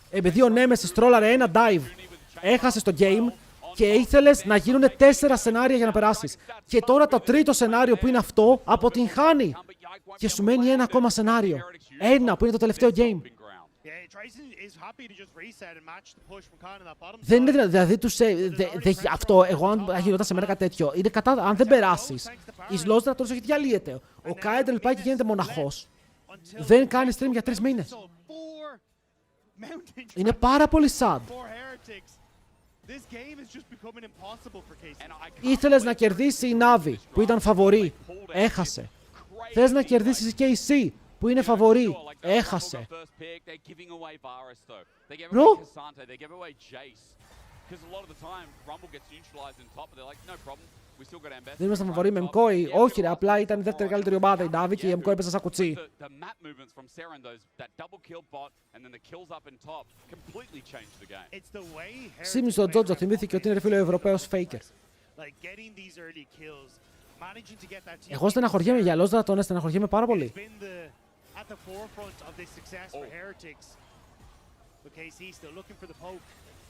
Επειδή ο Nemesis τρόλαρε ένα dive. Έχασε στο game και ήθελες να γίνουν 4 σενάρια για να περάσεις. Και τώρα το τρίτο σενάριο που είναι αυτό αποτυγχάνει. Και σου μένει ένα ακόμα σενάριο. Ένα που είναι το τελευταίο game. Δεν είναι δηλαδή αυτό, εγώ αν γινόταν σε μένα κάτι τέτοιο, είναι κατά, αν δεν περάσεις, η Σλόζρα τώρα όχι διαλύεται. Ο Κάεντρελ πάει και γίνεται μοναχός. Δεν κάνει stream για 3 μήνες. Είναι πάρα πολύ sad. Ήθελες να κερδίσει η Νάβη που ήταν φαβορί. Έχασε. Θες να κερδίσεις και η C που είναι φαβορί. Έχασε. Bro. Δεν ήμασταν φαβορί με MCOI. Όχι ρε, απλά ήταν η δεύτερη καλύτερη ομάδα η Νάβη και η MCOI έπαιζε σαν κουτσί. Σήμερα στον Τζότζο θυμήθηκε ότι είναι ρε φίλο Ευρωπαίος faker. Εγώ στεναχωριέμαι για Λόζρα, τον στεναχωριέμαι πάρα πολύ.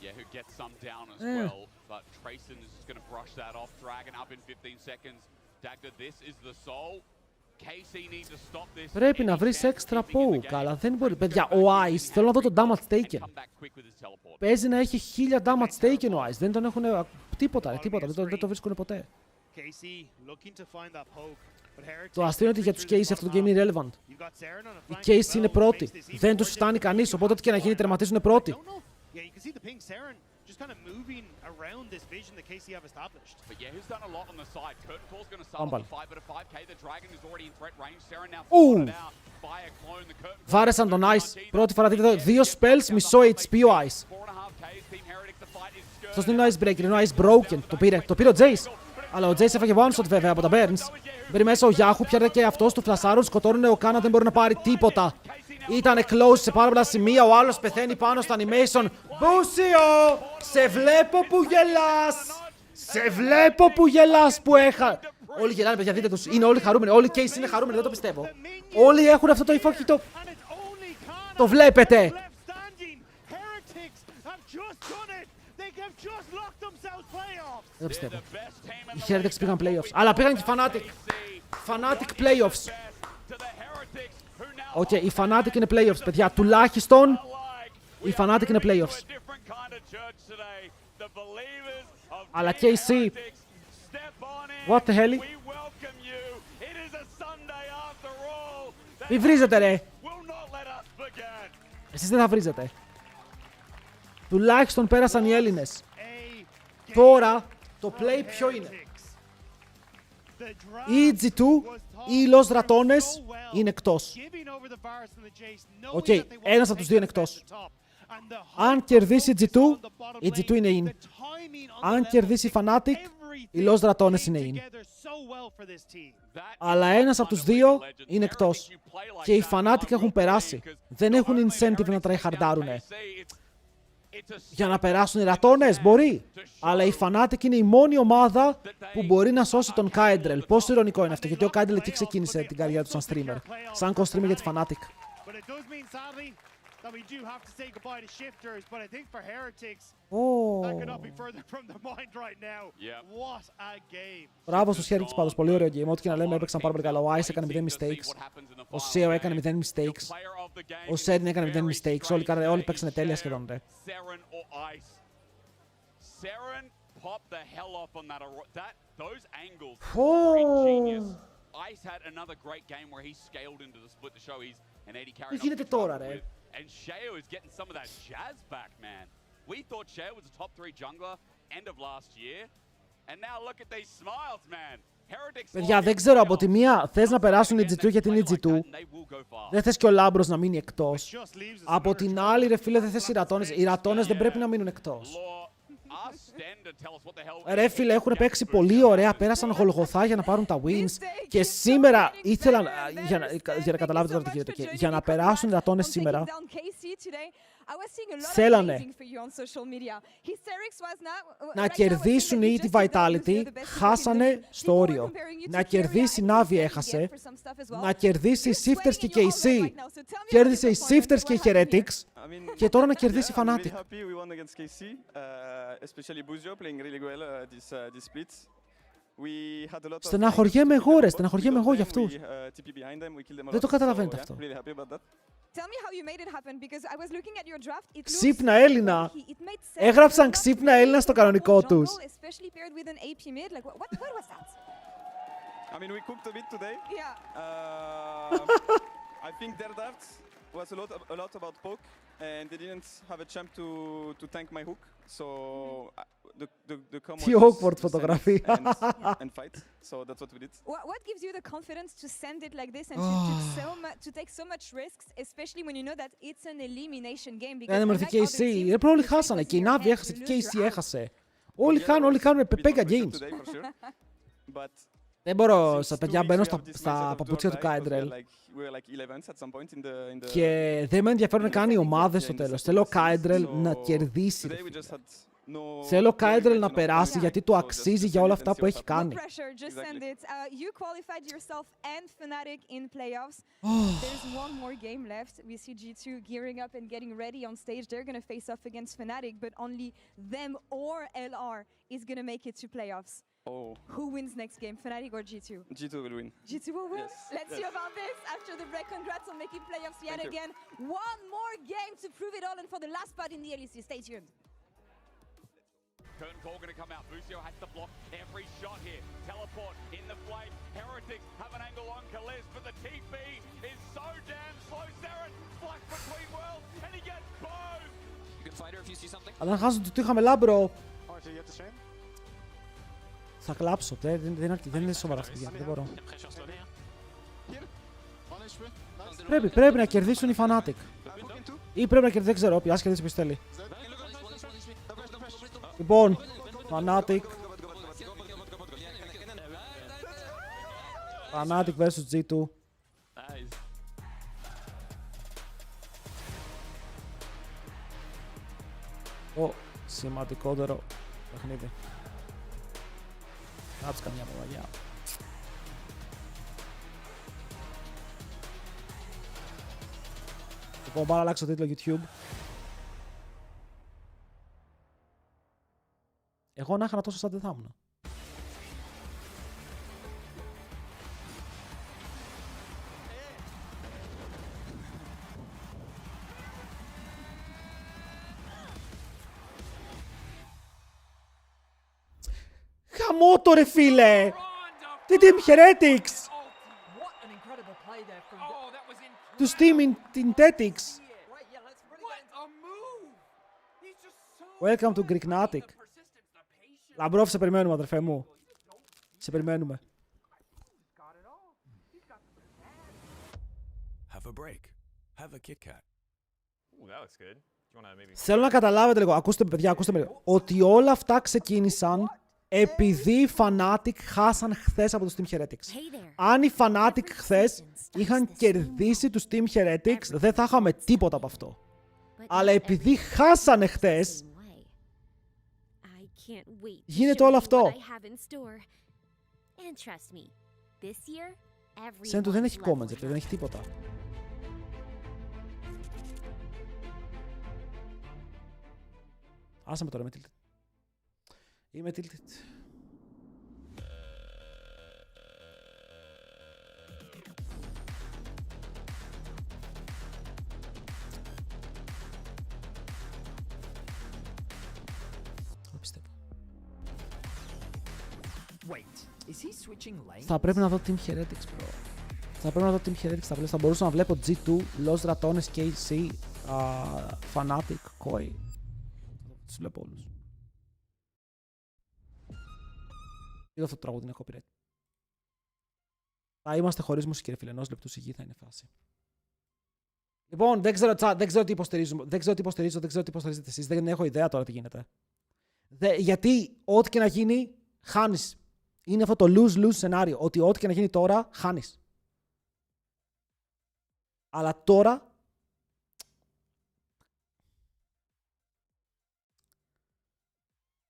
Yeah, who gets some down as well, but Trayson is just going to brush that off. Dragon up in 15 seconds. Dagger, this is the soul. KC needs to stop this. Πρέπει να βρεις extra poke, αλλά δεν μπορεί. Παιδιά, ο Ice, θέλω να δω το damage taken. Παίζει να έχει 1000 damage taken ο Ice, δεν τον έχουν τίποτα, δεν το βρίσκουν ποτέ. Το αστείο είναι ότι για τους KC αυτό το game είναι irrelevant. Οι KC είναι πρώτοι, δεν τους φτάνει κανείς, οπότε ό,τι και να γίνει τερματίζουν πρώτοι. Yeah, you can see the ping Saren just kind of moving around this vision that KC have established. But yeah, who's done a lot on the side? Curtain Call's going to start off the 5, but a 5k, the Dragon is already in threat range. Saren now spotted out by a clone. The Curtain Call. Βάρεσαν τον Ice. Πρώτη φορά δείτε εδώ 2 spells, μισό HP ο Ice. Αυτός είναι ο Ice Breaker, είναι ο Ice Broken. Το πήρε ο Jace. Αλλά ο Jace έφαγε one shot βέβαια από τα Burns. Μπαίνει μέσα ο Yahoo, πιάνε και αυτός του φλασάρουν, σκοτώνουν ο Κάνα, δεν μπορεί να πάρει τίποτα. Ήτανε close σε πάρα πολλά σημεία, ο άλλος πεθαίνει πάνω στο animation. Μπούσιο! Σε βλέπω που γελάς! Σε βλέπω που γελάς που Όλοι γελάνε, παιδιά, δείτε τους. Είναι όλοι χαρούμενοι. Όλοι και είναι χαρούμενοι, δεν το πιστεύω. Όλοι έχουν αυτό το υφάκι το βλέπετε. Δεν το πιστεύω. Οι Heretics πήγαν playoffs. Αλλά πήγαν και οι Fnatic. Fnatic playoffs. Οκ, οι Fnatic είναι playoffs, παιδιά. Τουλάχιστον οι Fnatic είναι playoffs. Αλλά KC. What the hell? Μη βρίζετε, ρε. Εσείς δεν θα βρίζετε. Τουλάχιστον πέρασαν οι Έλληνες. Τώρα το play ποιο είναι? Οι G2 ή οι Los Ratones είναι εκτός. Οκ, ένας από τους δύο είναι εκτός. Αν κερδίσει η G2, η G2 είναι in. Αν κερδίσει η Fnatic, οι Los Ratones είναι in. Αλλά ένας από τους δύο είναι εκτός. Και οι Fnatic έχουν περάσει. Δεν έχουν incentive να tryhardaρουνε. Για να περάσουν οι Ratones μπορεί. Αλλά η Fnatic είναι η μόνη ομάδα που μπορεί να σώσει τον Kaedrel. Πόσο ηρωνικό είναι αυτό, γιατί ο Kaedrel εκεί ξεκίνησε την καριέρα του σαν streamer. Σαν co-streamer για τη Fnatic. That we do have to say goodbye to shifters, but I think for Heretics, that could not be further from the mind right now. What a game. Μπράβο στους Heretics πάντως, πολύ ωραίο game. Ό,τι και να λέμε έπαιξαν πάρα πολύ καλά. Ο Ice έκανε 0 mistakes. Ο Seo έκανε 0 mistakes. Ο Sedin έκανε 0 mistakes. Όλοι παίξανε τέλεια σχεδόν. Seren popped the hell off on that. Those angles are ingenious. Ice had another great game where he scaled into the split to show he's an 80 carry. Τι γίνεται τώρα, ρε? And Sheo is getting some of that jazz back, man. We thought Sheo was a top 3 jungler end of last year. And now look at these smiles, man. Παιδιά, δεν ξέρω, από τη μία θες να περάσουν οι G2 γιατί είναι οι G2. Δεν θες και ο Λάμπρος να μείνει εκτός. Από την άλλη, ρε φίλε, δεν θες οι Ratones. Οι Ratones δεν πρέπει να μείνουν εκτός. Ρε φίλε, έχουν παίξει πολύ ωραία, πέρασαν γολγοθά για να πάρουν τα wins. Και σήμερα ήθελαν, για να καταλάβετε τώρα τι γίνεται, για να περάσουν οι Ratones σήμερα, θέλανε να κερδίσουν οι ET Vitality, χάσανε στο όριο. Να κερδίσει η Navi, έχασε. Να κερδίσει οι Shifters και η KC, κέρδισε οι Shifters και οι Heretics. Και τώρα να κερδίσει η Fnatic. Στεναχωριέμαι εγώ, ρε, στεναχωριέμαι εγώ για αυτούς. Δεν το καταλαβαίνετε αυτό. Ξύπνα Έλληνα. Έγραψαν ξύπνα Έλληνα στο κανονικό τους. I mean, we cooked a bit today. I think their draft was a lot about poke, and they didn't have a champ to tank my hook. So the come Τι awkward φωτογραφία. And fight. So that's what we did. What gives you the confidence to send it like this and to take so much risks, especially when you know that it's an elimination game? Δεν έμορφη και η KC. Ρε, όλοι χάσανε. Και η Navi έχασε και η KC έχασε. Όλοι κάνουν πεπέγκα games. Δεν μπορώ, στα παιδιά μπαίνω στα παπούτσια του Kaedrel και δεν με ενδιαφέρουν καν οι ομάδες στο τέλος. Θέλω ο Kaedrel να κερδίσει. Θέλω ο Kaedrel να περάσει γιατί του αξίζει για όλα αυτά που έχει κάνει. There's one more game left. We see G2 gearing up and getting ready on stage. They're going to face off against Fnatic, but only them or LR is going to make it to playoffs. Oh. Who wins next game, Fnatic or G2? G2 will win. G2 will win? Yes. Let's see about this after the break. Congrats on making playoffs yet again. One more game to prove it all and for the last part in the LEC. Stay tuned. Curtain call going to come out. Busio has to block every shot here. Teleport in the flame. Heretics have an angle on Kaliz, but the TP is so damn close. Seren flash between worlds, and he gets both. You can fight her if you see something. Αλλά να χάσω το είχαμε Λάμπρο. Θα κλάψω, δεν είναι σοβαρά αυτή, δεν μπορώ. Πρέπει να κερδίσουν οι Fnatic. Ή πρέπει να κερδίσει, δεν ξέρω, ας κερδίσει ποιος θέλει. Λοιπόν, Fnatic. Fnatic vs G2. Το σημαντικότερο παιχνίδι. Κάτσε καμιά μαγιά. Λοιπόν, πάω να αλλάξω το τίτλο YouTube. Εγώ να είχα τόσο σαν δεν θα ήμουν. Χαμότο ρε φίλε! Τι Team Heretics! Τους Team Intetics! Welcome to Greeknatic. Λαμπρόφ, σε περιμένουμε αδερφέ μου. Σε περιμένουμε. Have a break. Have a Kit Kat. Ooh, that looks good. Do you wanna maybe... Θέλω να καταλάβετε λίγο, ακούστε παιδιά, ακούστε με λίγο, ότι όλα αυτά ξεκίνησαν επειδή οι Fnatic χάσαν χθες από τους Team Heretics. Αν οι Fnatic χθες είχαν κερδίσει τους Team Heretics, δεν θα είχαμε τίποτα από αυτό. Αλλά επειδή χάσανε χθες, γίνεται όλο αυτό. Σαν του δεν έχει comments, δεν έχει τίποτα. Άσε με τώρα, είμαι tilted. Είμαι tilted. Θα πρέπει να δω Team Heretics, bro. Θα πρέπει να δω Team Heretics. Θα μπορούσα να βλέπω G2, Los Ratones, KC, Fnatic, Koi. Τους βλέπω όλους. Είδα αυτό το τραγούδι, είναι copyright. Θα είμαστε χωρίς μουσική, ρε φίλε. Ενός λεπτού σιγή θα είναι φάση. Λοιπόν, δεν ξέρω τι υποστηρίζουμε. Δεν ξέρω τι υποστηρίζω, δεν ξέρω τι υποστηρίζετε εσείς. Δεν έχω ιδέα τώρα τι γίνεται. Γιατί ό,τι και να γίνει, χάνεις. Είναι αυτό το lose-lose σενάριο. Ότι ό,τι και να γίνει τώρα, χάνεις. Αλλά τώρα...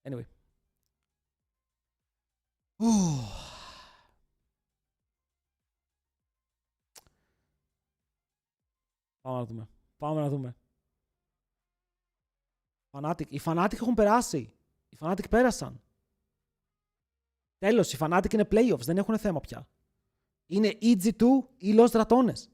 Anyway. Πάμε να δούμε. Πάμε να δούμε. Οι Fnatic έχουν περάσει. Οι Fnatic πέρασαν. Τέλος, οι Fnatic είναι playoffs. Δεν έχουν θέμα πια. Είναι ή G2 ή Los Ratones.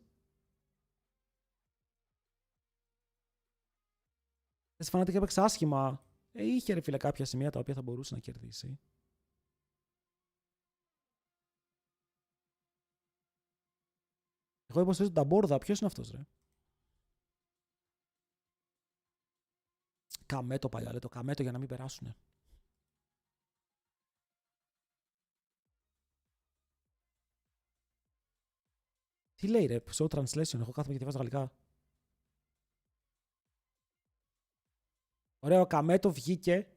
Οι Fnatic έπαιξε άσχημα. Είχε ρε φίλε κάποια σημεία τα οποία θα μπορούσε να κερδίσει. Εγώ υποστηρίζω τον Ταμπόρδα. Ποιος είναι αυτός, ρε? Καμέτο παλιά, λέει το καμέτο για να μην περάσουνε. Τι λέει ρε, show translation, εγώ κάθομαι και διαβάζω γαλλικά. Ωραίο, ο Καμέτο βγήκε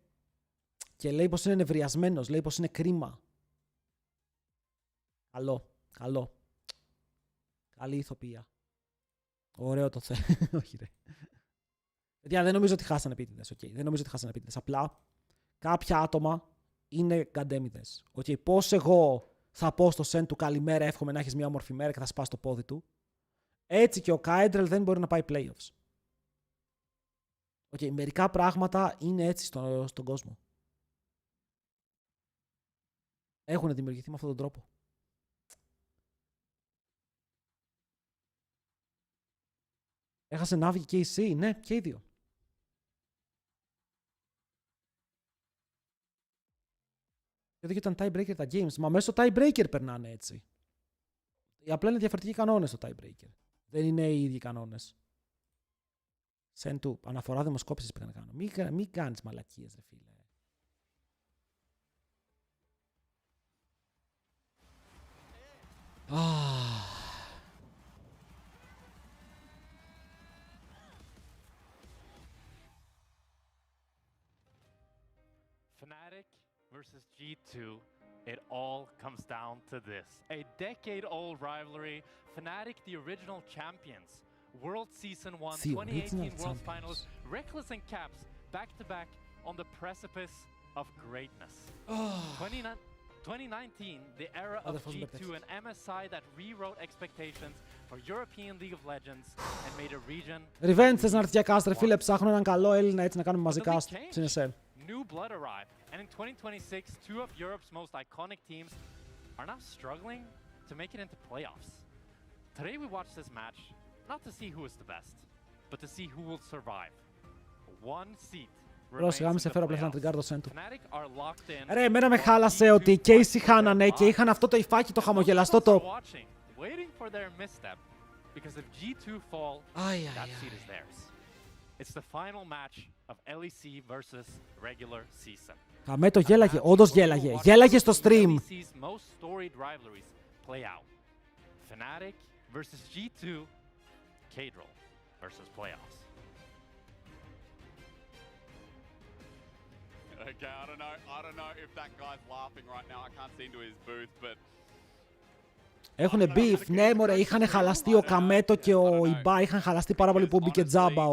και λέει πως είναι νευριασμένος, λέει πως είναι κρίμα. Καλό, καλό. Καλή ηθοποιία. Ωραίο το θέμα. Όχι ρε. Γιατί δεν νομίζω ότι χάσανε επίτηδες, okay. Δεν νομίζω ότι χάσανε επίτηδες. Απλά κάποια άτομα είναι γκαντέμιδες. Okay. Πώς εγώ θα πω στο σεν του καλημέρα, εύχομαι να έχεις μια όμορφη μέρα και θα σπάσει το πόδι του. Έτσι και ο Κάιντρελ δεν μπορεί να πάει playoffs. Okay. Μερικά πράγματα είναι έτσι στον κόσμο. Έχουν δημιουργηθεί με αυτόν τον τρόπο. Έχασε Navi και KC, ναι, και οι δύο. Εδώ ήταν tiebreaker τα games, μα μέσω tiebreaker περνάνε έτσι. Απλά είναι διαφορετικοί κανόνες το tiebreaker. Δεν είναι οι ίδιοι κανόνες. Σεν του, αναφορά δημοσκόπησης πήγα να κάνω. Μην κάνεις μαλακίες, ρε φίλε. Fnatic versus G2, it all comes down to this. A decade-old rivalry, Fnatic the original champions, World Season 1, 2018 World Finals, Reckless and Caps, back-to-back on the precipice of greatness. 2019, the era of G2, an MSI that rewrote expectations for European League of Legends and made a region. Revenge θες να έρθει για κάστρε, φίλε, ψάχνω έναν καλό Έλληνα έτσι να κάνουμε μαζί cast. Συνεσέλ. New blood arrived, and in 2026, two of Europe's most iconic teams are now struggling to make it into playoffs. Today we watched this match, not to see who is the best, but to see who will survive. One seat. Σιγά μη σε φέρω απλά να τριγκάρω το σέντου. Ρε, εμένα με χάλασε ότι οι Casey χάνανε και είχαν αυτό το υφάκι το χαμογελαστό το... Αμέ το γέλαγε, όντως γέλαγε. Γέλαγε στο stream. Fnatic versus G2, Cadrel versus playoffs. Okay, I don't know if that guy's laughing right now. I can't see into his booth, but... Έχουνε beef, ναι μωρέ, είχαν χαλαστεί ο Καμέτο και ο Ιμπά, είχαν χαλαστεί πάρα πολύ που μπήκε τζάμπα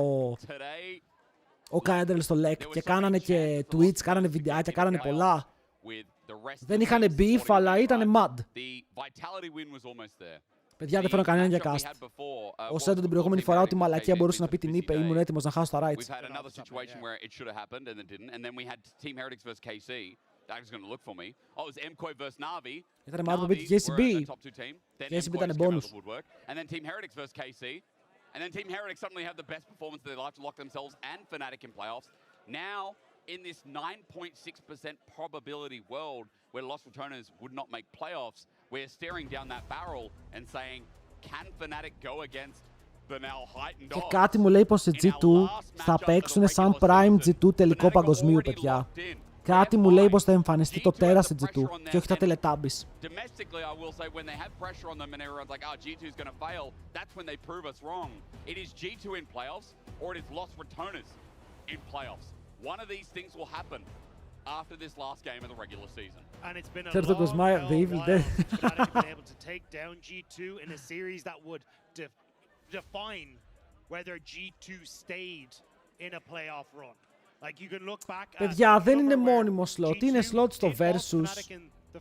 ο Κάιντρελ στο Lec και κάνανε και Twitch, κάνανε βιντεάκια, κάνανε πολλά. Δεν είχαν beef, αλλά ήτανε mad. Παιδιά, δεν φέρνω κανέναν για cast. Ο Σέντο την προηγούμενη φορά ότι μαλακία μπορούσε να πει την είπε, ήμουν έτοιμος να χάσω τα rights. Ήτανε μάλλον που πει και KCB. KCB ήτανε bonus. And then Team Heretics suddenly have the best performance of their life to lock themselves and Fnatic in playoffs. Now, in this 9.6% probability world where Lost Returners would not make playoffs, we're staring down that barrel and saying, can Fnatic go against the now heightened odds? Και κάτι μου λέει πως οι G2 θα παίξουν σαν Prime G2 τελικό παγκοσμίου, παιδιά. Κάτι μου λέει πως θα εμφανιστεί το τέρας σε G2 και όχι τα Teletubbies. Domestically, I will say, when they have pressure on them and everyone's like, oh, G2 is going to fail, that's when they prove us wrong. It is G2 in playoffs or it is Lost Returners in playoffs. One of these things will happen after this last game of the regular season. And it's been a long while Fnatic been able to take down G2 in a series that would define whether G2 stayed in a playoff run. Παιδιά, δεν είναι μόνιμο slot, είναι slot στο Versus,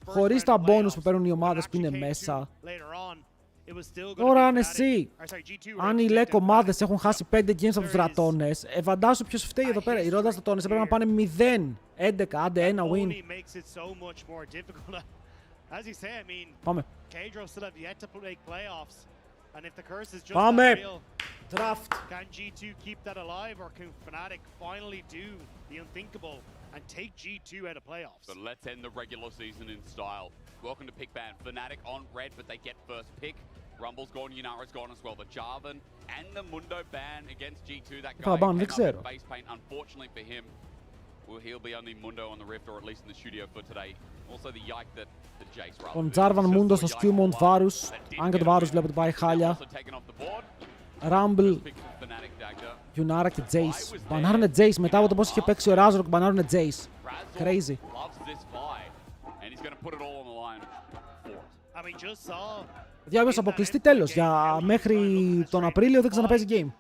χωρίς τα bonus που παίρνουν οι ομάδες που είναι μέσα. Τώρα αν εσύ, αν οι Lec ομάδες έχουν χάσει 5 games από τους Ρατώνες, φαντάσου ποιος φταίει εδώ πέρα. Οι Ρώτας Ρατώνες έπρεπε να πάνε 0-11, άντε ένα win. Πάμε. Πάμε! Draft. Can G2 keep that alive or can Fnatic finally do the unthinkable and take G2 out of playoffs? But let's end the regular season in style. Welcome to Pick Ban. Fnatic on red, but they get first pick. Rumble's gone, Yunara's gone as well. The Jarvan and the Mundo ban against G2. That guy came up with face paint. Unfortunately for him, well, he'll be only Mundo on the Rift, or at least in the studio for today. Also the Yike that the Jace rather. Τον Jarvan Mundo στο Skewmont Varus. Αν και το Varus βλέπω ότι πάει χάλια. Rumble, Yunara και Jace. Μπανάρουνε Jace μετά από το πώς είχε παίξει ο Razork, μπανάρουνε Jace. Crazy. Διάβιος αποκλειστεί τέλος. Για μέχρι τον Απρίλιο δεν ξαναπαίζει game.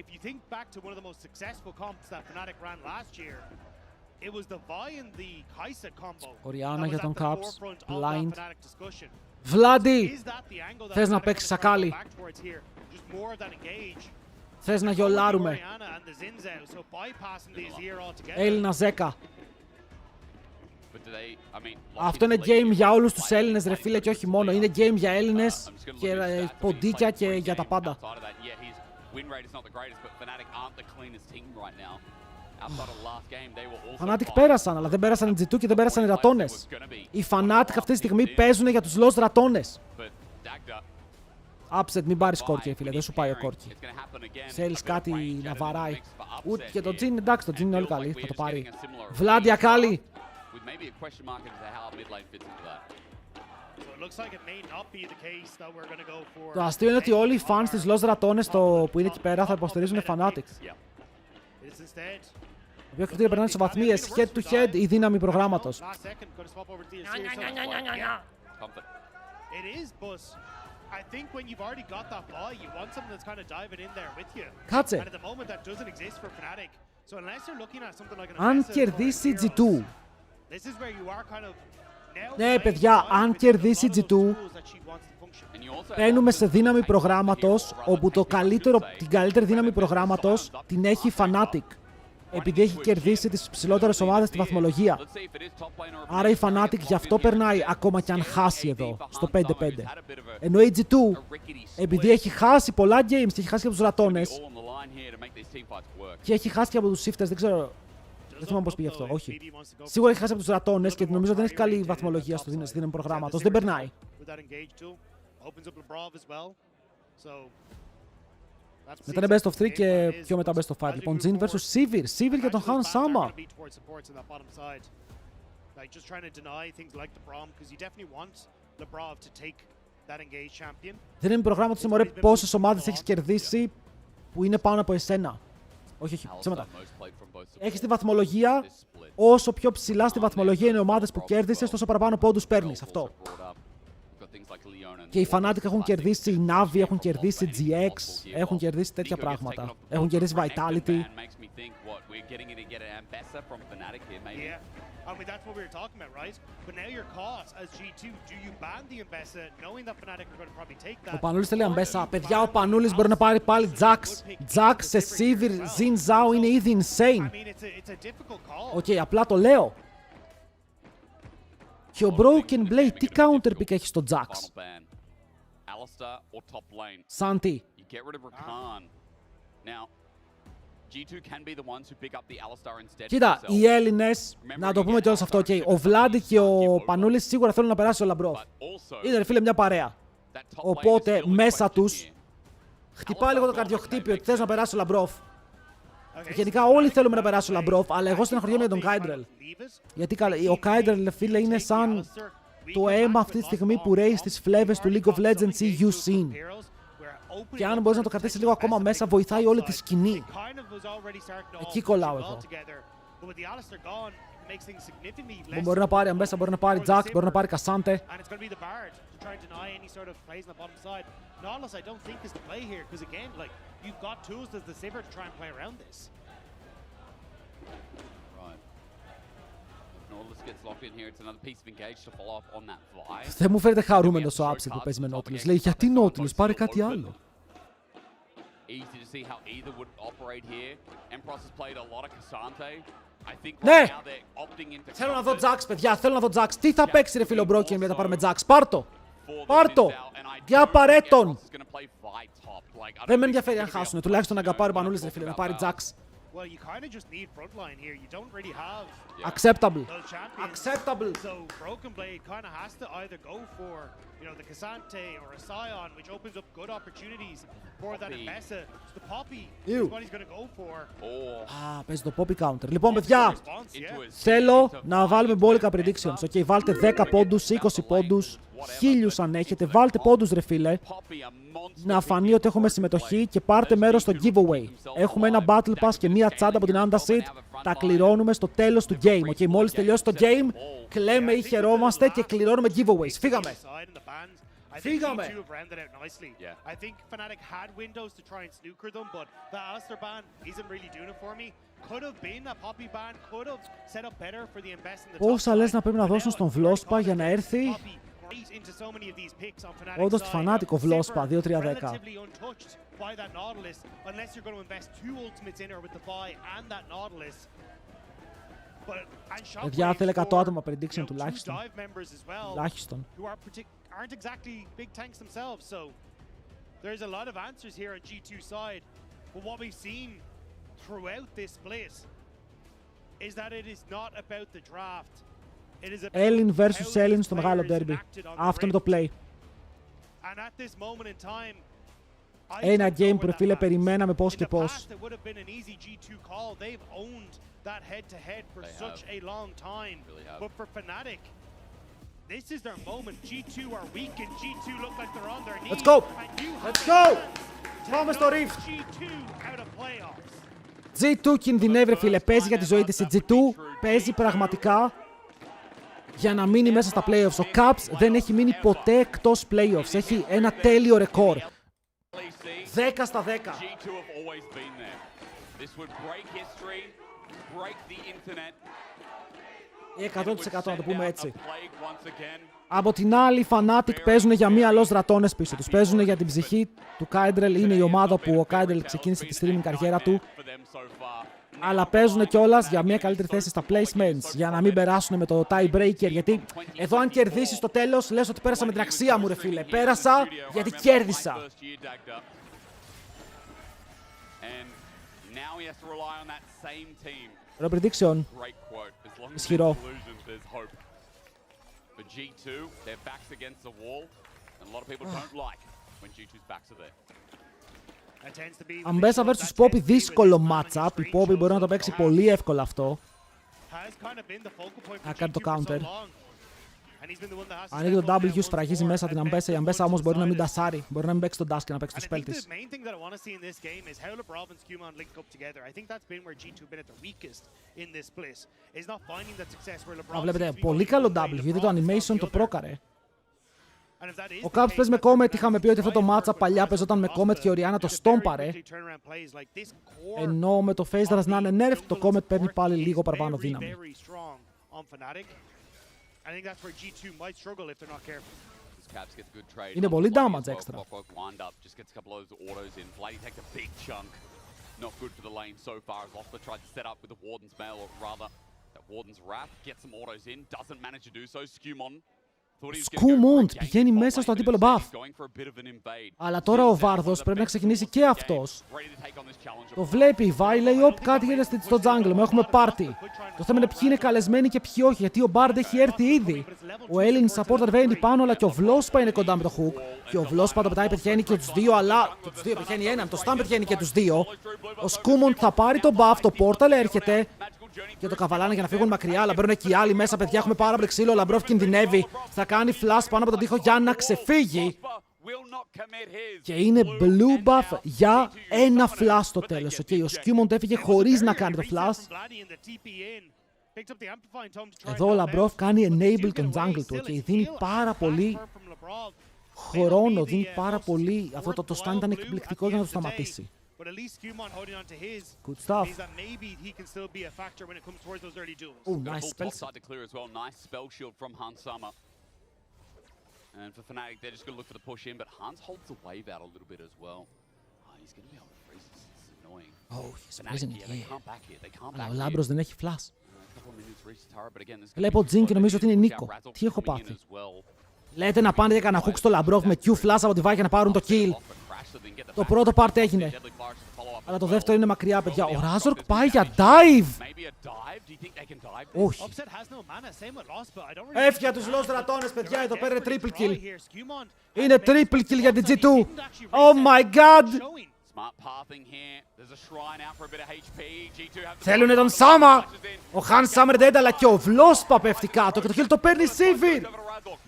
If you think back to one of the most successful comps that Fnatic ran last year, it was the Vi and the Kai'Sa combo. Oriana για τον Caps, blind. Βλάντι! Θες να παίξεις σακάλι. Θες να γιολάρουμε. Έλληνα Ζέκα. Αυτό είναι game για όλους τους Έλληνες ρε φίλε και όχι μόνο. Είναι game για Έλληνες και ποντίκια και για τα πάντα. Win rate is not the greatest, but Fnatic aren't the cleanest team right now. Outside of last game, they were also Fnatic πέρασαν, αλλά δεν πέρασαν οι G2 και δεν πέρασαν οι Ρατώνες. Οι Fnatic αυτή τη στιγμή παίζουν για τους Lost Ρατώνες. Upset, μην πάρεις κόρκι, φίλε, δεν σου πάει ο κόρκι. Θέλεις κάτι να βαράει. Ούτε και το Jhin, εντάξει, το Jhin είναι όλοι καλοί, θα το πάρει. Βλάντι Ακάλι. Το αστείο είναι ότι όλοι οι fans της Lost Ratones που είναι εκεί πέρα θα υποστηρίζουν Fnatic. Το οποίο κριτήριο περνάνε σε βαθμίες, head to head η δύναμη προγράμματος. Κάτσε. Αν κερδίσει G2. Ναι, παιδιά, αν κερδίσει G2, μπαίνουμε σε δύναμη προγράμματος, όπου την καλύτερη δύναμη προγράμματος την έχει η Fnatic. Επειδή έχει κερδίσει τις ψηλότερες ομάδες στη βαθμολογία. Άρα η Fnatic γι' αυτό περνάει ακόμα και αν χάσει εδώ, στο 5-5. Ενώ η G2, επειδή έχει χάσει πολλά games και έχει χάσει και από τους ρατώνες και έχει χάσει και από τους shifters, δεν ξέρω, δεν θυμάμαι πώς πήγε αυτό, όχι. Σίγουρα έχει χάσει από τους ρατώνες και νομίζω δεν έχει καλή βαθμολογία στο δύναμη προγράμματος, δεν περνάει. Μετά είναι best of 3 και πιο μετά best of 5. Λοιπόν, Jin vs Sivir. Sivir για τον Han Sama. Δεν είναι προγράμματος, είναι μωρέ πόσες ομάδες έχεις κερδίσει που είναι πάνω από εσένα. Όχι, όχι, ψέματα. Έχεις τη βαθμολογία, όσο πιο ψηλά στη βαθμολογία είναι οι ομάδες που κέρδισες, τόσο παραπάνω πόντους παίρνεις. Αυτό. Και οι Fnatic έχουν κερδίσει, οι Navi έχουν κερδίσει, GX, έχουν κερδίσει τέτοια πράγματα. Έχουν κερδίσει Vitality. Ο Πανούλης θέλει Αμπέσα. Παιδιά, ο Πανούλης μπορεί να πάρει πάλι Jax. Jax σε Sivir, Xin Zhao είναι ήδη insane. Οκ, απλά το λέω. Και ο Broken Blade, τι counter pick έχει στο Jax? Σαν τι? Κοίτα, οι Έλληνες, να το πούμε κιόλας αυτό, okay. Ο Βλάντι και ο Πανούλης σίγουρα θέλουν να περάσει ο Λαμπρόφ. Είναι ρε φίλε μια παρέα. Οπότε μέσα τους χτυπάει λίγο το καρδιοχτύπιο ότι θες να περάσει ο Λαμπρόφ. Γενικά όλοι θέλουμε να περάσει ο Λαμπρόφ, αλλά εγώ στεναχωριέμαι για τον Κάιντρελ. Γιατί ο Κάιντρελ, φίλε, είναι σαν το αίμα αυτή τη στιγμή που ρέει στις φλέβες του League of Legends ή U-Scene. Και αν μπορείς να το κρατήσεις λίγο ακόμα μέσα, βοηθάει όλη τη σκηνή. Εκεί κολλάω εγώ. Μπορεί να πάρει Αμπέσα, μπορεί να πάρει Jax, μπορεί να πάρει Κασάντε. Δεν μου φαίνεται χαρούμενος ο Upset που παίζει με Nautilus. Λέει, γιατί Nautilus, πάρε κάτι άλλο. Ναι! Θέλω να δω Jax, παιδιά, θέλω να δω Jax. Τι θα παίξει ρε φίλο Broken για να πάρουμε Jax? Πάρτο! Πάρτο! Για παρέτον! Δεν με ενδιαφέρει αν χάσουνε, τουλάχιστον να πάρει ο Πανούλης ρε φίλε, να πάρει Jax. Acceptable. Acceptable. So Broken Blade kind of has to either go for, you know, the K'Sante or a Scion, which opens up good opportunities for that Ambessa. The Poppy is what he's going to go for. Α, παίζει το Poppy counter. Λοιπόν, παιδιά, θέλω να βάλουμε μπόλικα predictions. Okay, βάλτε 10 πόντους, 20 πόντους, 1000 αν έχετε. Βάλτε πόντους ρε φίλε. Να φανεί ότι έχουμε συμμετοχή και πάρτε μέρος στο giveaway. Έχουμε ένα battle pass και μία τσάντα από την Underseed. Τα κληρώνουμε στο τέλος του game. Okay, μόλις τελειώσει το game, κλαίμε ή χαιρόμαστε και κληρώνουμε giveaways. Φύγαμε! Φύγαμε! I think Fnatic had windows to try and snooker them, but the Alistair ban isn't really doing it for me. Could have been a Poppy ban, could have set up better for the invest in the top. Πόσα λες να πρέπει να δώσουν στον Βλόσπα για να έρθει? Όντως τη Fnatic ο Βλόσπα, 2-3-10. Παιδιά, θέλει 100 άτομα prediction τουλάχιστον. Τουλάχιστον. Aren't exactly big tanks themselves, so there's a lot of answers here on G2 side. But what we've seen throughout this split is that it is not about the draft. It is about Έλλην versus Έλλην στο μεγάλο derby. Αυτό είναι το play. And at this moment in time, ένα game που φίλε περιμέναμε πώς και πώς. it would have been an easy G2 call. They've owned that head-to-head for such a long time. But for Fnatic, this is their moment. G2 are weak and G2 look like they're on their knees. Let's go! Let's go! Πάμε στο Rift! G2 out of playoffs. G2 κινδυνεύει φίλε, παίζει για τη ζωή της. Η G2 παίζει πραγματικά για να μείνει μέσα στα playoffs. Ο Caps δεν έχει μείνει ποτέ εκτός playoffs. Έχει ένα τέλειο ρεκόρ. 10 στα 10. ...100% να το πούμε έτσι. Από την άλλη, οι Fnatic παίζουν για μία αλώς δρατώνες πίσω τους. Παίζουν για την ψυχή του Κάιντρελ. Είναι η ομάδα που ο Κάιντρελ ξεκίνησε τη streaming καριέρα του. Αλλά παίζουν κιόλας για μία καλύτερη θέση στα placements. Για να μην περάσουν με το tiebreaker. Γιατί εδώ, αν κερδίσεις στο τέλος, λες ότι πέρασα με την αξία μου, ρε φίλε. Πέρασα γιατί κέρδισα. Ρο prediction. Ισχυρό. Ambessa vs Poppy, δύσκολο matchup. Η Poppy μπορεί να το παίξει πολύ εύκολα αυτό. Να κάνει το counter. Ανοίγει το W, σφραγίζει μέσα την Ambessa. Η Ambessa όμως μπορεί να μην τασάρει. Μπορεί να μην παίξει τον dash και να παίξει το spell της. Βλέπετε, πολύ καλό W, γιατί το animation το πρόκαρε. Ο Caps παίζει με Comet, είχαμε πει ότι αυτό το matchup παλιά παίζονταν με Comet και ο Rihanna το στόμπαρε. Ενώ με το Phase Rush να είναι nerf, το Comet παίρνει πάλι λίγο παραπάνω δύναμη. Είναι πολύ damage extra. Σκούμοντ πηγαίνει μέσα στο αντίπαλο buff. Αλλά τώρα ο Βάρδος πρέπει να ξεκινήσει και αυτός. Το βλέπει, βάει, λέει, όπ, κάτι γίνεται στο jungle, με έχουμε party. Το θέμα είναι ποιοι είναι καλεσμένοι και ποιοι όχι, γιατί ο Bard έχει έρθει ήδη. Ο Έλλην supporter βαίνει πάνω, αλλά και ο Vlospa είναι κοντά με το hook. Και ο Vlospa το πετάει, πετυχαίνει και τους δύο, αλλά και τους δύο πετυχαίνει έναν, το stun πετυχαίνει και τους δύο. Ο Σκούμοντ θα πάρει το buff, το portal έρχεται. Και το καβαλάνε για να φύγουν μακριά, αλλά μπαίνουν και οι άλλοι μέσα, παιδιά. Έχουμε πάρα πολύ ξύλο. Ο Λαμπρόφ κινδυνεύει. Θα κάνει flash πάνω από τον τοίχο για να ξεφύγει. Και είναι blue buff για ένα flash στο τέλος. Ο Σκιούμοντ έφυγε χωρίς να κάνει το flash. Εδώ ο Λαμπρόφ κάνει enable τον jungle του. Και δίνει πάρα πολύ χρόνο. Δίνει πάρα πολύ. Αυτό το stun ήταν εκπληκτικό για να το σταματήσει. Good stuff. Oh, nice spell. Nice spell shield from Hansama. And for Fnatic, they're just going to look for the push in, but Hans holds the wave out a little bit as well. He's going to be able to freeze this. This is annoying. Oh, he's freezing it. They can't back here. They can't back here. Αλλά ο Λάμπρος δεν έχει flash. Βλέπω Τζιν και νομίζω ότι είναι Νίκο. Τι έχω πάθει. Λέτε να πάνε για κανένα hook στο Λαμπρόφ με Q flash από τη βάγια για να πάρουν το kill. Το πρώτο part έγινε. Αλλά το δεύτερο είναι μακριά, παιδιά. Ο Razork πάει για dive! Όχι. Έφυγε τους Lost Dratώνες, παιδιά. Εδώ πέρα είναι triple kill. Είναι triple kill για την G2. Oh my god! Θέλουνε τον Sama! Ο Hans Summer dead, αλλά και ο Vlospa πέφτει κάτω και το kill το παίρνει Sivir!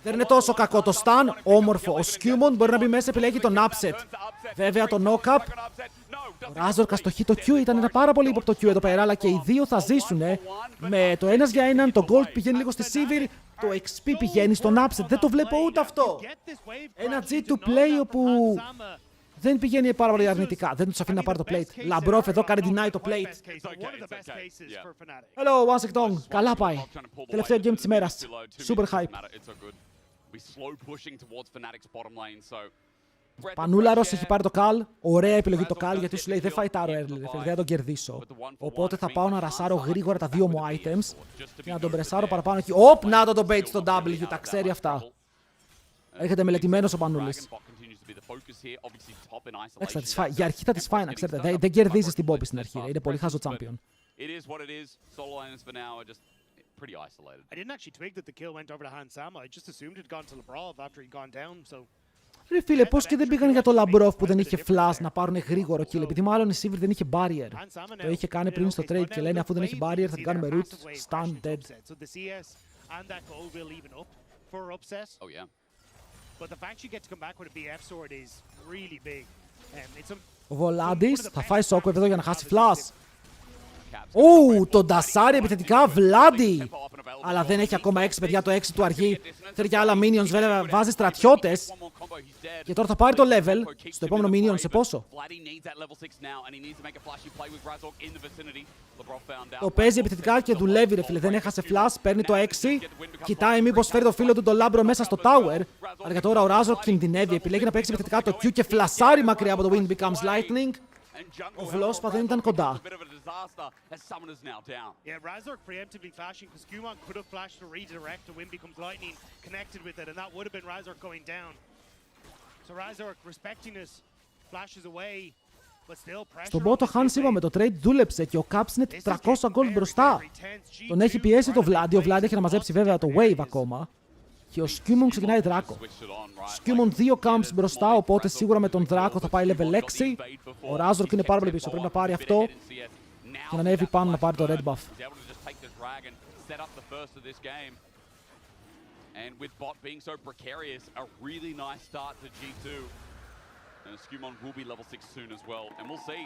Δεν είναι τόσο κακό το stun, όμορφο. Ο Skewmon μπορεί να μπει μέσα, επιλέγει τον upset. Βέβαια το knock-up. Ο Razork αστοχεί το Q, ήταν ένα πάρα πολύ ύποπτο Q εδώ πέρα, αλλά και οι δύο θα ζήσουνε. Με το ένας για έναν, το gold πηγαίνει λίγο στη Sivir, το XP πηγαίνει στον upset. Δεν το βλέπω ούτε αυτό. Ένα G2 play όπου δεν πηγαίνει πάρα πολύ αρνητικά. Δεν τους αφήνει να πάρει το plate. Λαμπρόφ εδώ κάνει deny το plate. Hello, one second. Καλά πάει. Τελευταίο game της ημέρας. Super hype. Πανούλαρος έχει πάρει το call. Ωραία επιλογή το call, γιατί σου λέει δεν φαϊτάρω early, δεν θα τον κερδίσω. Οπότε θα πάω να ρασάρω γρήγορα τα δύο μου items και να τον πρεσάρω παραπάνω εκεί. Οπ, να το bait στο W, τα ξέρει αυτά. Έρχεται μελετημένος ο Πανούλης. Για αρχή θα τις φάει, να ξέρετε. Δεν κερδίζεις την Poppy στην αρχή. Είναι πολύ χάζο champion. Ρε φίλε, πώς και δεν πήγαν για το Λαμπρόφ που δεν είχε flash να πάρουν γρήγορο kill, επειδή μάλλον η Sivir δεν είχε barrier. Το είχε κάνει πριν στο trade και λένε αφού δεν έχει barrier θα την κάνουμε root, stun, dead. Ο Βολάντης θα φάει σόκο εδώ για να χάσει flash. Ου, τον ντασάρι επιθετικά, Βλάντι! Αλλά δεν έχει ακόμα 6, παιδιά, το 6 του αργεί. Θέλει και άλλα minions, βέβαια, βάζει στρατιώτες. Και τώρα θα πάρει το level στο επόμενο minion σε πόσο. Το παίζει επιθετικά και δουλεύει ρε φίλε, δεν έχασε flash, παίρνει το 6. Κοιτάει μήπως φέρει το φίλο του τον Λάμπρο μέσα στο tower. Αλλά για τώρα ο Razork κινδυνεύει, επιλέγει να παίξει επιθετικά το Q και φλασάρει μακριά από το Wind Becomes Lightning. Ο Vlospa δεν ήταν κοντά. Yeah, Razork preemptively flashing because Skumon could have flashed to redirect to Wind Becomes Lightning, connected with it, and that would have been Razork going down. So Razork respecting this, flashes away, but still pressure. Στον bot ο Hans είπαμε το trade δούλεψε και ο Caps είναι 300 gold μπροστά. Τον έχει πιέσει το Vladi, ο Vladi έχει να μαζέψει βέβαια το wave ακόμα. Και ο Skumon ξεκινάει δράκο. Skumon 2 camps μπροστά, οπότε σίγουρα με τον δράκο θα πάει level 6. Ο Razork είναι πάρα πολύ πίσω, πρέπει να πάρει αυτό. Και να ανέβει πάνω να πάρει το red buff. And with bot being so precarious, a really nice start to G2. And Skumon will be level 6 soon as well. And we'll see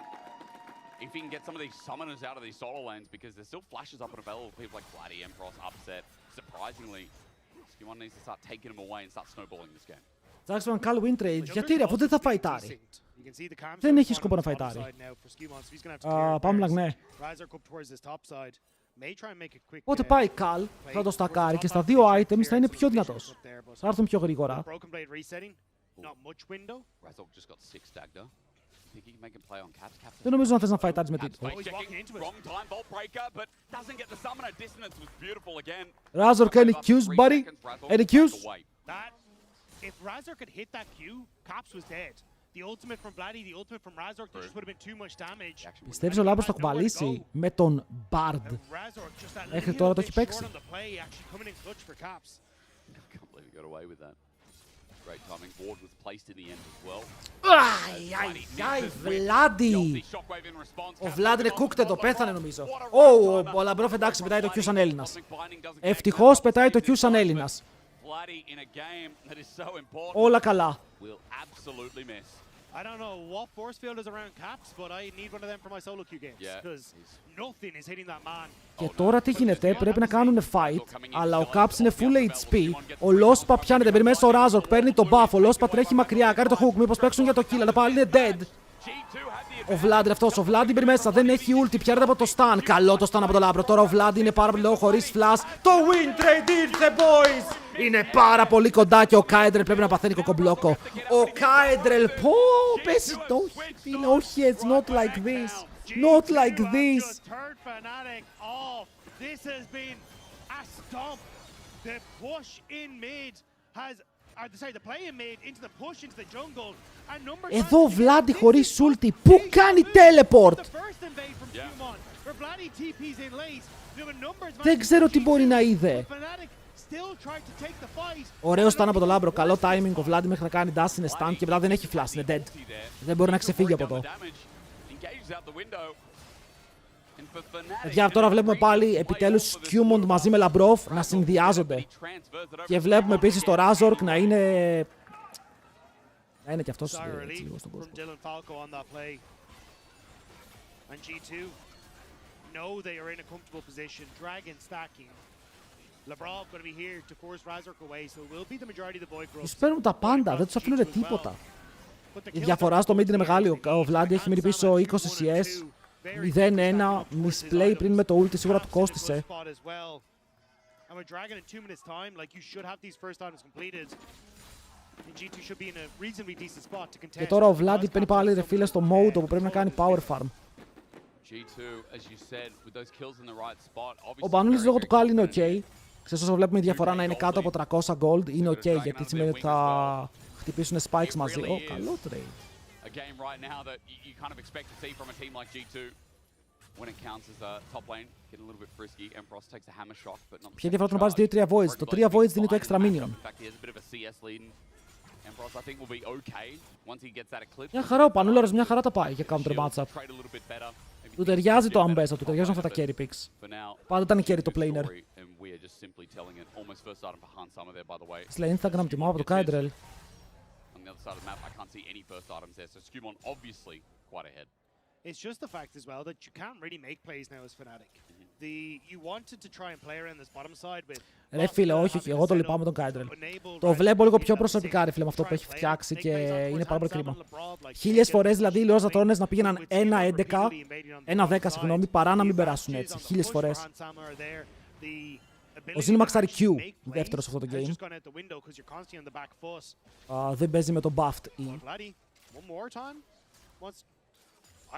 if he can get some of these summoners out of these solo lanes, because there's still flashes up and available. People like Vladi, Empross, Upset. Surprisingly, Skumon needs to start taking them away and start snowballing this game. Ψάξουμε έναν Cal win trade. Γιατί ρε, αφού δεν θα φαϊτάρει. Δεν έχει σκοπό να φαϊτάρει. Πάμε λαγνέ. Οπότε πάει Cal, θα το στακάρει και στα δύο items θα είναι πιο δυνατός. Θα έρθουν πιο γρήγορα. Δεν νομίζω να θες να φαϊτάρεις με τίτλο. Razork, any Qs, buddy? Any Qs? If Razork had hit that Q, Caps was dead. The ultimate from Vladi, the ultimate from Razork, there just would have been too much damage. Πιστεύεις ο Λάμπρος θα κουβαλήσει με τον Bard. Μέχρι τώρα το έχει παίξει. Αϊ, Βλάντι! Ο Βλάντι είναι cooked εδώ, πέθανε νομίζω. Ο Λαμπρόφ εντάξει πετάει το Q σαν Έλληνας. Ευτυχώς πετάει το Q σαν Έλληνας. Όλα καλά. I don't know what force field is around Caps, but I need one of them for my solo queue games, because nothing is hitting that man. Και τώρα τι γίνεται, πρέπει να κάνουν fight, αλλά ο Caps είναι full HP, ο Lospa πιάνεται, μπαίνει μέσα στο Razork, παίρνει το buff, ο Lospa τρέχει μακριά, κάνει το hook, μήπως παίξουν για το kill, αλλά πάλι είναι dead. Ο Vlad είναι αυτός, ο Vlad μπαίνει μέσα, δεν έχει ulti, πιάνεται από το stun, καλό το stun από το Λάμπρο, τώρα ο Vlad είναι πάρα πολύ low, χωρίς flash, το win trade ήρθε boys! Είναι πάρα πολύ κοντά και ο Κάιντρελ πρέπει να παθαίνει κοκομπλόκο. Ο Κάιντρελ, πω, πέσει το όχι, φίλε, όχι, it's not like this. Not like this. This has been a stomp. The push in mid has, sorry, the play in mid into the push into the jungle. Εδώ ο Βλάντι χωρίς ulti, πού κάνει teleport. Δεν ξέρω τι μπορεί να είδε. Ωραίος ήταν από το Λάμπρο, καλό timing, ο Βλάντι μέχρι να κάνει dash είναι stun και μετά δεν έχει flash, είναι dead. Δεν μπορεί να ξεφύγει από εδώ. Τώρα βλέπουμε πάλι επιτέλους Skumon μαζί με Λαμπρόφ να συνδυάζονται. Και βλέπουμε επίσης το Razork να είναι... να είναι και αυτός έτσι λίγο στον κόσμο. Τους παίρνουν τα πάντα, δεν τους αφήνουν τίποτα. Η διαφορά στο mid είναι μεγάλη, ο Vladi έχει μείνει πίσω 20 CS, 0-1, misplay πριν με το ulti σίγουρα του κόστισε. Και τώρα ο Vladi παίρνει πάλι ρε φίλε στο mode όπου πρέπει να κάνει power farm. Ο Μπανούλης λόγω του Cal είναι ok. Ξέρεις όσο βλέπουμε η διαφορά να είναι κάτω από 300 gold είναι ok γιατί σημαίνει ότι θα χτυπήσουν spikes μαζί. Καλό trade. Ποια διαφορά του να πάρεις 2-3 voids. Το 3 voids δίνει το extra minion. Μια χαρά ο Πανούλαρος, μια χαρά τα πάει για counter matchup. Του ταιριάζει το Ambessa, του ταιριάζουν αυτά τα carry picks. Πάντα ήταν carry το planer. Στα Instagram τιμάω από το Kaidrel. It's just the fact as well that you can't really make plays now as Fnatic. You wanted to try and play around this bottom side with Ρε φίλε, όχι, εγώ το λυπάμαι τον Κάιντρελ. Το βλέπω λίγο πιο προσωπικά, ρε φίλε, με αυτό που έχει φτιάξει και είναι πάρα πολύ κρίμα. 1000 φορές δηλαδή οι Λεόζατρώνες να πήγαιναν 1-10, παρά να μην περάσουν έτσι. 1000 φορές. Ο Ζήν μαξάρει Q, δεύτερος σε αυτό το game. Δεν παίζει με το buffed E.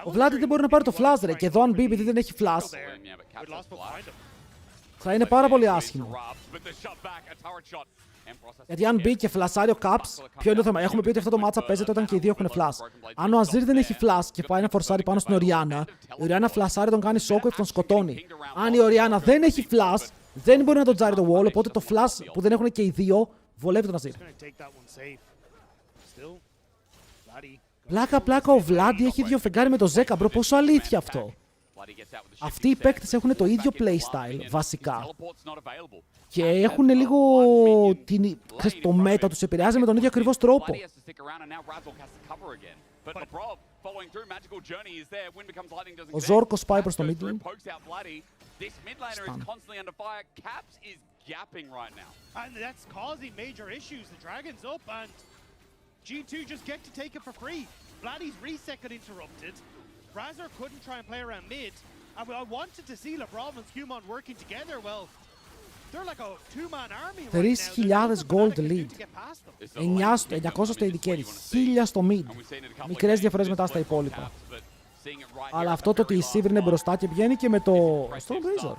Ο Βλάντι δεν μπορεί να πάρει το flash, ρε, και εδώ αν μπει επειδή δεν έχει flash, θα είναι πάρα πολύ άσχημο. Γιατί αν μπει και φλασάρει ο Caps, ποιο είναι το θέμα? Έχουμε πει ότι αυτό το matchup παίζεται όταν και οι δύο έχουν flash. Αν ο Αζίρ δεν έχει flash και πάει να φορσάρει πάνω στην Οριάννα, η Οριάννα φλασάρει, τον κάνει shockwave, τον σκοτώνει. Αν η Οριάννα δεν έχει flash, δεν μπορεί να τον τζάρει το wall, οπότε το flash που δεν έχουν και οι δύο βολεύει τον Αζίρ. Πλάκα, ο Βλάντι έχει δύο φεγγάρι με το Ζέκα, μπρο, πόσο αλήθεια αυτό. Αυτοί οι παίκτες έχουν το ίδιο playstyle, βασικά. Και έχουν λίγο το μέτα τους επηρεάζει με τον ίδιο ακριβώς τρόπο. Ο Ζόρκος πάει προς το mid lane. G2 just get to take it for free. Vladdy's reset got interrupted. Razor couldn't try and play around mid. And I wanted to see Labrov and Skumon working together. Well, they're like a two-man army right now. 3.000 gold lead. 900 στο AD carry. 1000 στο mid. Μικρές διαφορές μετά στα υπόλοιπα. Αλλά αυτό το ότι η Sivir είναι μπροστά και βγαίνει και με το Storm Razor.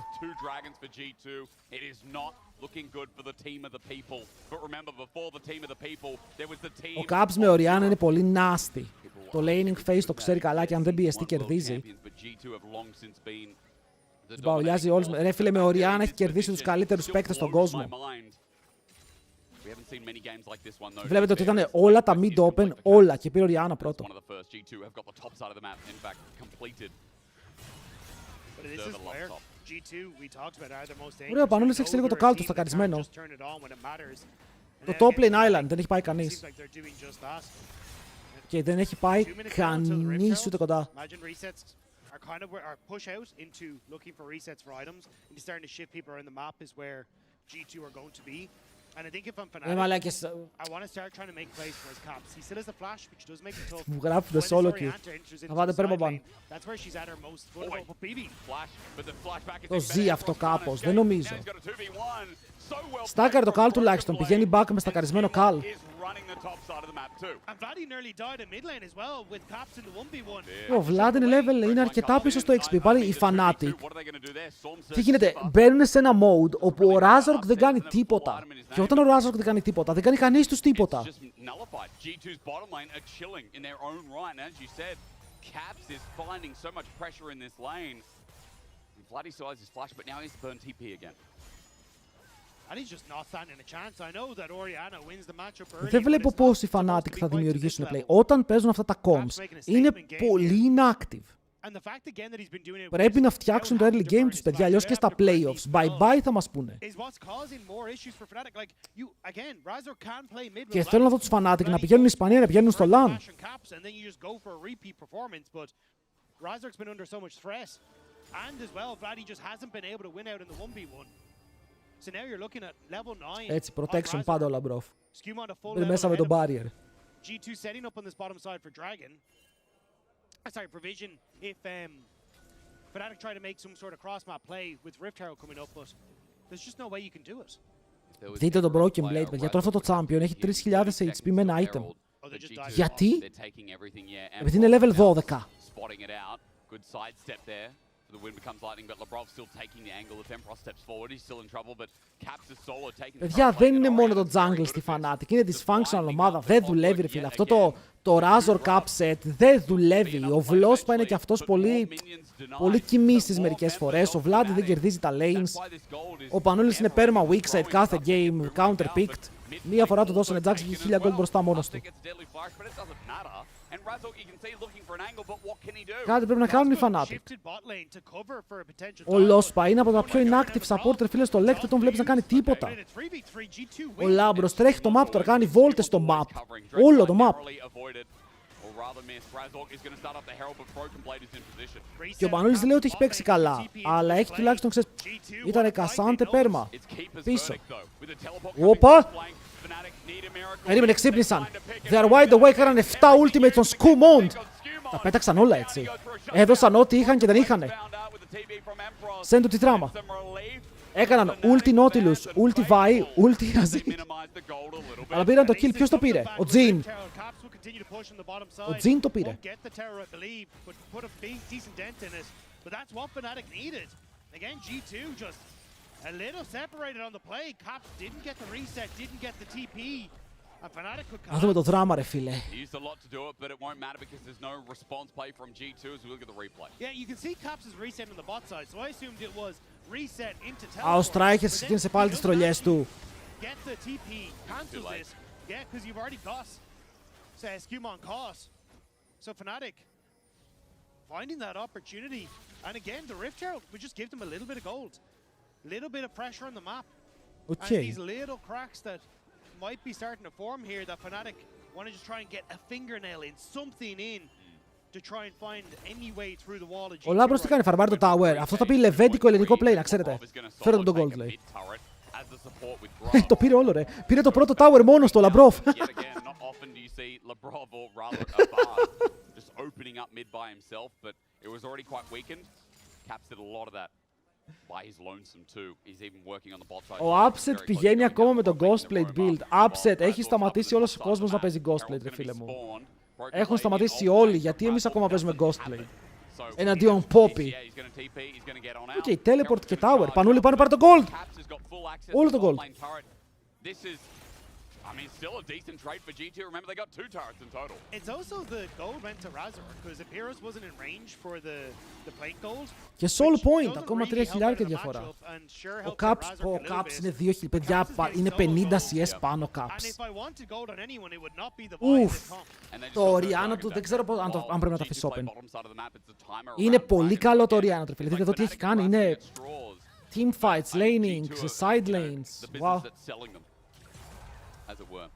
Ο Caps με Οριάννα είναι πολύ nasty. Το laning phase το ξέρει καλά και αν δεν πιεστεί κερδίζει. Τους μπαουλιάζει όλους. Ρε φίλε, με Οριάννα έχει κερδίσει τους καλύτερους παίκτες στον κόσμο. Βλέπετε ότι ήταν όλα τα mid open, όλα, και πήρε Οριάννα πρώτο. Ωραία, ο Πανούλης έχει λίγο το κάλτο στο κακαρισμένο. Το top lane island δεν έχει πάει κανείς. Και δεν έχει πάει κανείς ούτε κοντά. Μου γράφουνε solo queue. Θα πάτε πέρα μπαν. Το ζει αυτό κάπως, δεν νομίζω. Στάκαρε το Καλ τουλάχιστον, πηγαίνει back με στακαρισμένο Καλ. Ο Vlad είναι level, είναι αρκετά πίσω στο XP. Πάλι η Fnatic. Τι γίνεται, μπαίνουν σε ένα mode όπου ο Razork δεν κάνει τίποτα. Και όταν ο Razork δεν κάνει τίποτα, δεν κάνει κανείς τους τίποτα. Δεν βλέπω πώς οι Fnatic θα δημιουργήσουν play. Όταν παίζουν αυτά τα comps, είναι πολύ inactive. Πρέπει να φτιάξουν το early game τους, παιδιά, αλλιώς και στα playoffs. Bye-bye θα μας πούνε. Και θέλω να δω τους Fnatic να πηγαίνουν στην Ισπανία, να πηγαίνουν στο LAN. Έτσι, protection πάντα ο Λαμπρόφ. Είναι μέσα με τον barrier. G2 setting up on this bottom side for Dragon. Sorry, for Vision. If Fnatic try to make some sort of cross-map play with Rift Herald coming up, but there's just no way you can do it. Δείτε τον Broken Blade, παιδιά. Τώρα αυτό το champion έχει 3.000 HP με ένα item. Γιατί? Επειδή είναι level 12. Παιδιά, δεν είναι μόνο το jungle στη Fnatic, είναι dysfunctional ομάδα, δεν δουλεύει ρε φίλε. Αυτό το Razor Cap set δεν δουλεύει. Ο Vlospa είναι και αυτός πολύ κοιμήσεις μερικές φορές. Ο Vlad δεν κερδίζει τα lanes. Ο Πανούλης είναι perma weak side κάθε game, counter picked. Μία φορά του δώσανε Jax και 1000 gold μπροστά μόνος του. Κάτι πρέπει να κάνουν οι Fnatic. Ο Lospa είναι από τα πιο inactive supporter φίλε στο Lec, δεν τον βλέπεις να κάνει τίποτα. Ο Λάμπρος τρέχει το map τώρα, κάνει βόλτες στο map. Όλο το map. Και ο Μανώλης λέει ότι έχει παίξει καλά, αλλά έχει τουλάχιστον ήταν κασάντε πέρμα. Πίσω. Όπα! Περίμενε, ξύπνησαν. They are wide awake, έκαναν 7 ultimates on Scoo Mount. Τα πέταξαν όλα έτσι. Έδωσαν ό,τι είχαν και δεν είχανε. Σέντου τη τράμα. Έκαναν ulti Nautilus, ulti Vi, ulti Azir. Αλλά πήραν το kill. Ποιος το πήρε? Ο Jhin. Ο Jhin το πήρε. A little separated on the play. Caps didn't get the reset, didn't get the TP. And Fnatic could Να δούμε το δράμα, ρε φίλε. Used a lot to do it, but it won't matter because there's no response play from G2 as we look at the replay. Yeah, you can see Caps' reset on the bot side, so I assumed it was reset into teleport. Α, ο Striker ξεκίνησε πάλι τις τρολιές του. Get the TP, cancels this. Yeah, because you've already got Skumon cost. So Fnatic finding that opportunity. And again, the Rift Herald would just give them a little bit of gold. Little bit of pressure on the map. Okay. And these little cracks that might be starting to form here that Fnatic want to just try and get a fingernail in, something in, to try and find any way through the wall of G2. Ο Λάμπρος τι κάνει, φαρμάρει το tower. Αυτό θα πει λεβέντικο ελληνικό play, να ξέρετε. Φέρε τον gold, λέει. Το πήρε όλο, ρε. Πήρε το πρώτο tower μόνος του, ο Λαμπρόφ. Ο Upset πηγαίνει ακόμα με το Ghostplate build. Upset, έχει σταματήσει όλος ο κόσμος να παίζει Ghostplate, ρε φίλε μου. Έχουν σταματήσει όλοι, γιατί εμείς ακόμα παίζουμε Ghostplate. Εναντίον Poppy. Οκ, teleport και tower. Πανούλη, πάνε πάρε το gold. Όλο το gold. I mean, still a decent trade for G2. Remember, they got 2 turrets in total. It's also the gold went to Razor, because if Heroes wasn't in range for the plate gold. Και soul point, ακόμα 3.000 και διαφορά. Ο Caps είναι 2.000, παιδιά, είναι 50 CS πάνω Caps. Ουφ, το Orianna του δεν ξέρω αν πρέπει να τα αφήσει open. Είναι πολύ καλό το Orianna του, φίλε. Δείτε εδώ τι έχει κάνει, είναι team fights, laning, side lanes. Wow. As it were.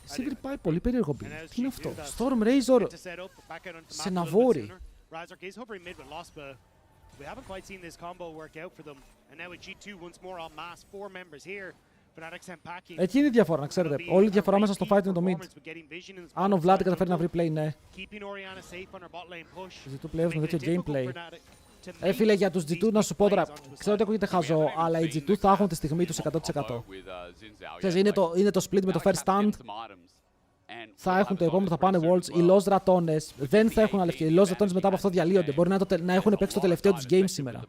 Σίγουρη πάει πολύ περίεργο build. Τι είναι αυτό? Storm Razor σε Ναβόρι. We haven't quite seen this combo work out for them. And now with G2 once more en masse, 4 members here. Εκεί είναι η διαφορά, να ξέρετε. Όλη η διαφορά μέσα στο fight είναι το mid. Αν ο Vlad καταφέρει να βρει play, ναι. G2 play με τέτοιο gameplay. Φίλε, για τους G2 να σου πω τώρα, ξέρω ότι ακούγεται χαζό, αλλά οι G2 θα έχουν τη στιγμή τους 100%. Ξέρεις, είναι το split με το first stand. Θα έχουν το επόμενο, θα πάνε Worlds. Οι Lost Ratones δεν θα έχουν αλευκή. Οι Lost Ratones μετά από αυτό διαλύονται. Μπορεί να έχουν παίξει το τελευταίο τους game σήμερα.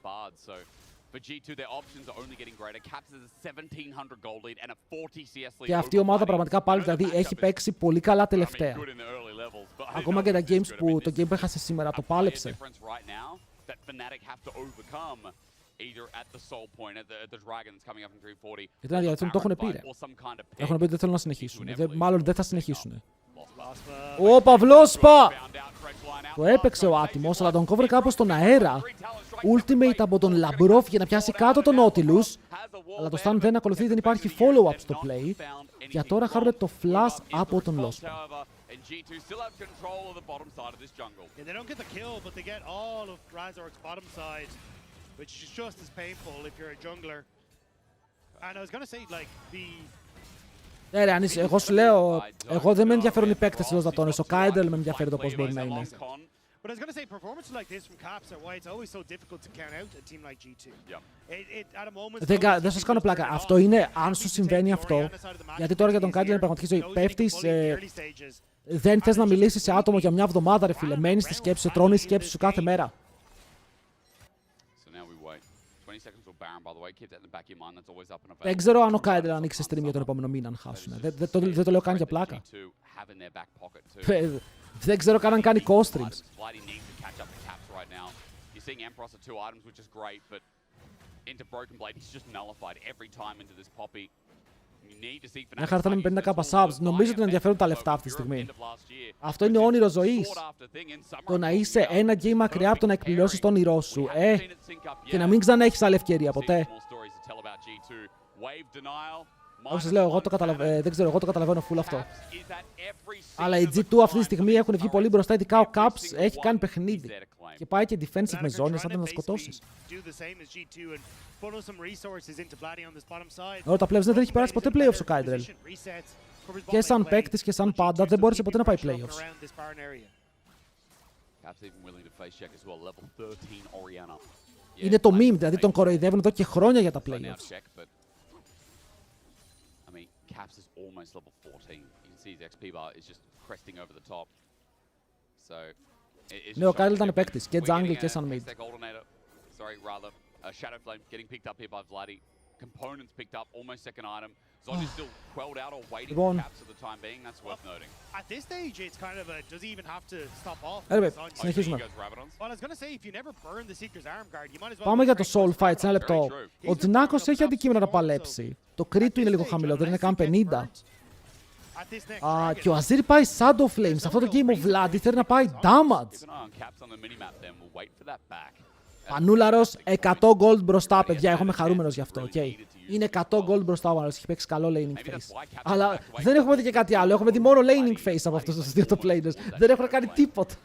Και αυτή η ομάδα πραγματικά πάλι δηλαδή έχει παίξει πολύ καλά τελευταία. Ακόμα και τα games που το game που έχασε σήμερα το πάλεψε. Γιατί να διαλυθούν, το έχουν πει, ρε. Έχουν πει ότι δεν θέλουν να συνεχίσουν. Μάλλον δεν θα συνεχίσουν. Ω, Παυλόσπα! Το έπαιξε ο άτιμος, αλλά τον κόβρε κάπως στον αέρα. Ultimate από τον Λαμπρόφ για να πιάσει κάτω τον Nautilus. Αλλά το stun δεν ακολουθεί, δεν υπάρχει follow-up στο play. Για τώρα χάρουν το flash από τον Lospa. G2 still have control of the bottom side of this jungle. Yeah, they don't get the kill, but they get all of Razork's bottom side, which is just as painful if you're a jungler. And I was gonna say, like, the... Ναι, ρε, εγώ σου λέω, εγώ δεν με ενδιαφέρουν οι παίκτες της Lost Ratones, ο Kaidel με ενδιαφέρει το πώς μπορεί να είναι. But I was going to say, performances like this from Caps are why it's always so difficult to count out a team like G2. At a moment... Δεν σας κάνω πλάκα. Αυτό είναι, αν σου συμβαίνει αυτό, γιατί τώρα για τον Kaidel είναι πραγματική ζωή. Πέφτεις, δεν θες να μιλήσεις σε άτομο για μια εβδομάδα, ρε φίλε. Μένεις στη σκέψη σου, τρώνεις στη σκέψη σου κάθε μέρα. Δεν ξέρω αν ο Kaidel ανοίξει stream για τον επόμενο μήνα αν χάσουν. Δεν το λέω καν για πλάκα. Δεν ξέρω καν αν κάνει COSTREAMs. Μια χαρά θα είναι με 50k subs. Νομίζω ότι ενδιαφέρουν τα λεφτά αυτή τη στιγμή. Αυτό είναι όνειρο ζωής. Το να είσαι ένα game μακριά από το να εκπληρώσεις το όνειρό σου. Και να μην ξανά έχεις άλλη ευκαιρία ποτέ. Όπως σας λέω, δεν ξέρω, εγώ το καταλαβαίνω full αυτό. Αλλά οι G2 αυτή τη στιγμή έχουν βγει πολύ μπροστά, ειδικά ο Caps έχει κάνει παιχνίδι. Και πάει και defensive με ζώνες, σαν να σκοτώσεις. Εδώ τα playoffs δεν έχει περάσει ποτέ playoffs ο Kydrel. Και σαν παίκτης και σαν πάντα δεν μπόρεσε ποτέ να πάει playoffs. Είναι το meme, δηλαδή τον κοροϊδεύουν εδώ και χρόνια για τα playoffs. Caps is almost level 14. You can see his XP bar is just cresting over the top. So ναι, ο Kyle ήταν παίκτης και jungle και σαν mid. Sorry, rather Shadow Flame getting picked up here by Vladdy. Components picked up, almost second item. Zonja still quelled out or waiting for Caps at the time being. That's worth noting. At this stage, it's kind of a does he even have to stop off? Συνεχίζουμε. Well, I was gonna say if you never burn the Seeker's arm guard, you might as well. Πάμε για το Soul Fights, ένα λεπτό. Ο Τζινάκος έχει αντικείμενα να παλέψει. Το crit του είναι λίγο χαμηλό, δεν είναι καν 50. Και ο Azir πάει Shadow Flame. Σε αυτό το game ο Vladdy θέλει να πάει damage. Πανούλαρος, 100 gold μπροστά, παιδιά. Εγώ είμαι χαρούμενος γι' αυτό. Okay. Είναι 100 gold μπροστά ο Πανούλαρος. Έχει παίξει καλό laning face. Αλλά δεν έχουμε δει και κάτι άλλο. Έχουμε δει μόνο laning face από αυτούς τους δύο το players. Δεν έχουν κάνει τίποτα.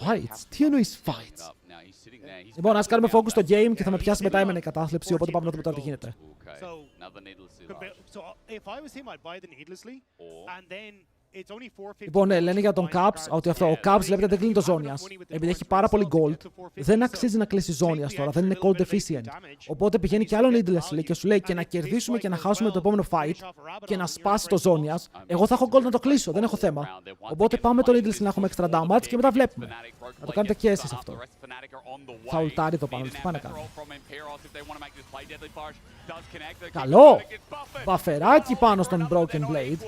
Fights. Τι εννοείς fights? Λοιπόν, ας κάνουμε focus στο game και θα με πιάσει μετά εμένα η κατάθλιψη. Οπότε πάμε να δούμε τώρα τι γίνεται. Λοιπόν, ναι, λένε για τον Caps ότι αυτό, ο Caps βλέπετε δεν κλείνει το Zonias. Επειδή έχει πάρα πολύ gold, δεν αξίζει να κλείσει Zonias τώρα, δεν είναι gold deficient. Οπότε πηγαίνει κι άλλο needlessly και σου λέει και να κερδίσουμε και να χάσουμε το επόμενο fight και να σπάσει το Zonias. Εγώ θα έχω gold να το κλείσω, δεν έχω θέμα. Οπότε πάμε το needlessly να έχουμε extra damage και μετά βλέπουμε. Να το κάνετε και εσείς αυτό. Θα ουλτάρει το πάνω, τι πάει να κάνει. Καλό! Μπαφεράκι πάνω στον Broken Blade.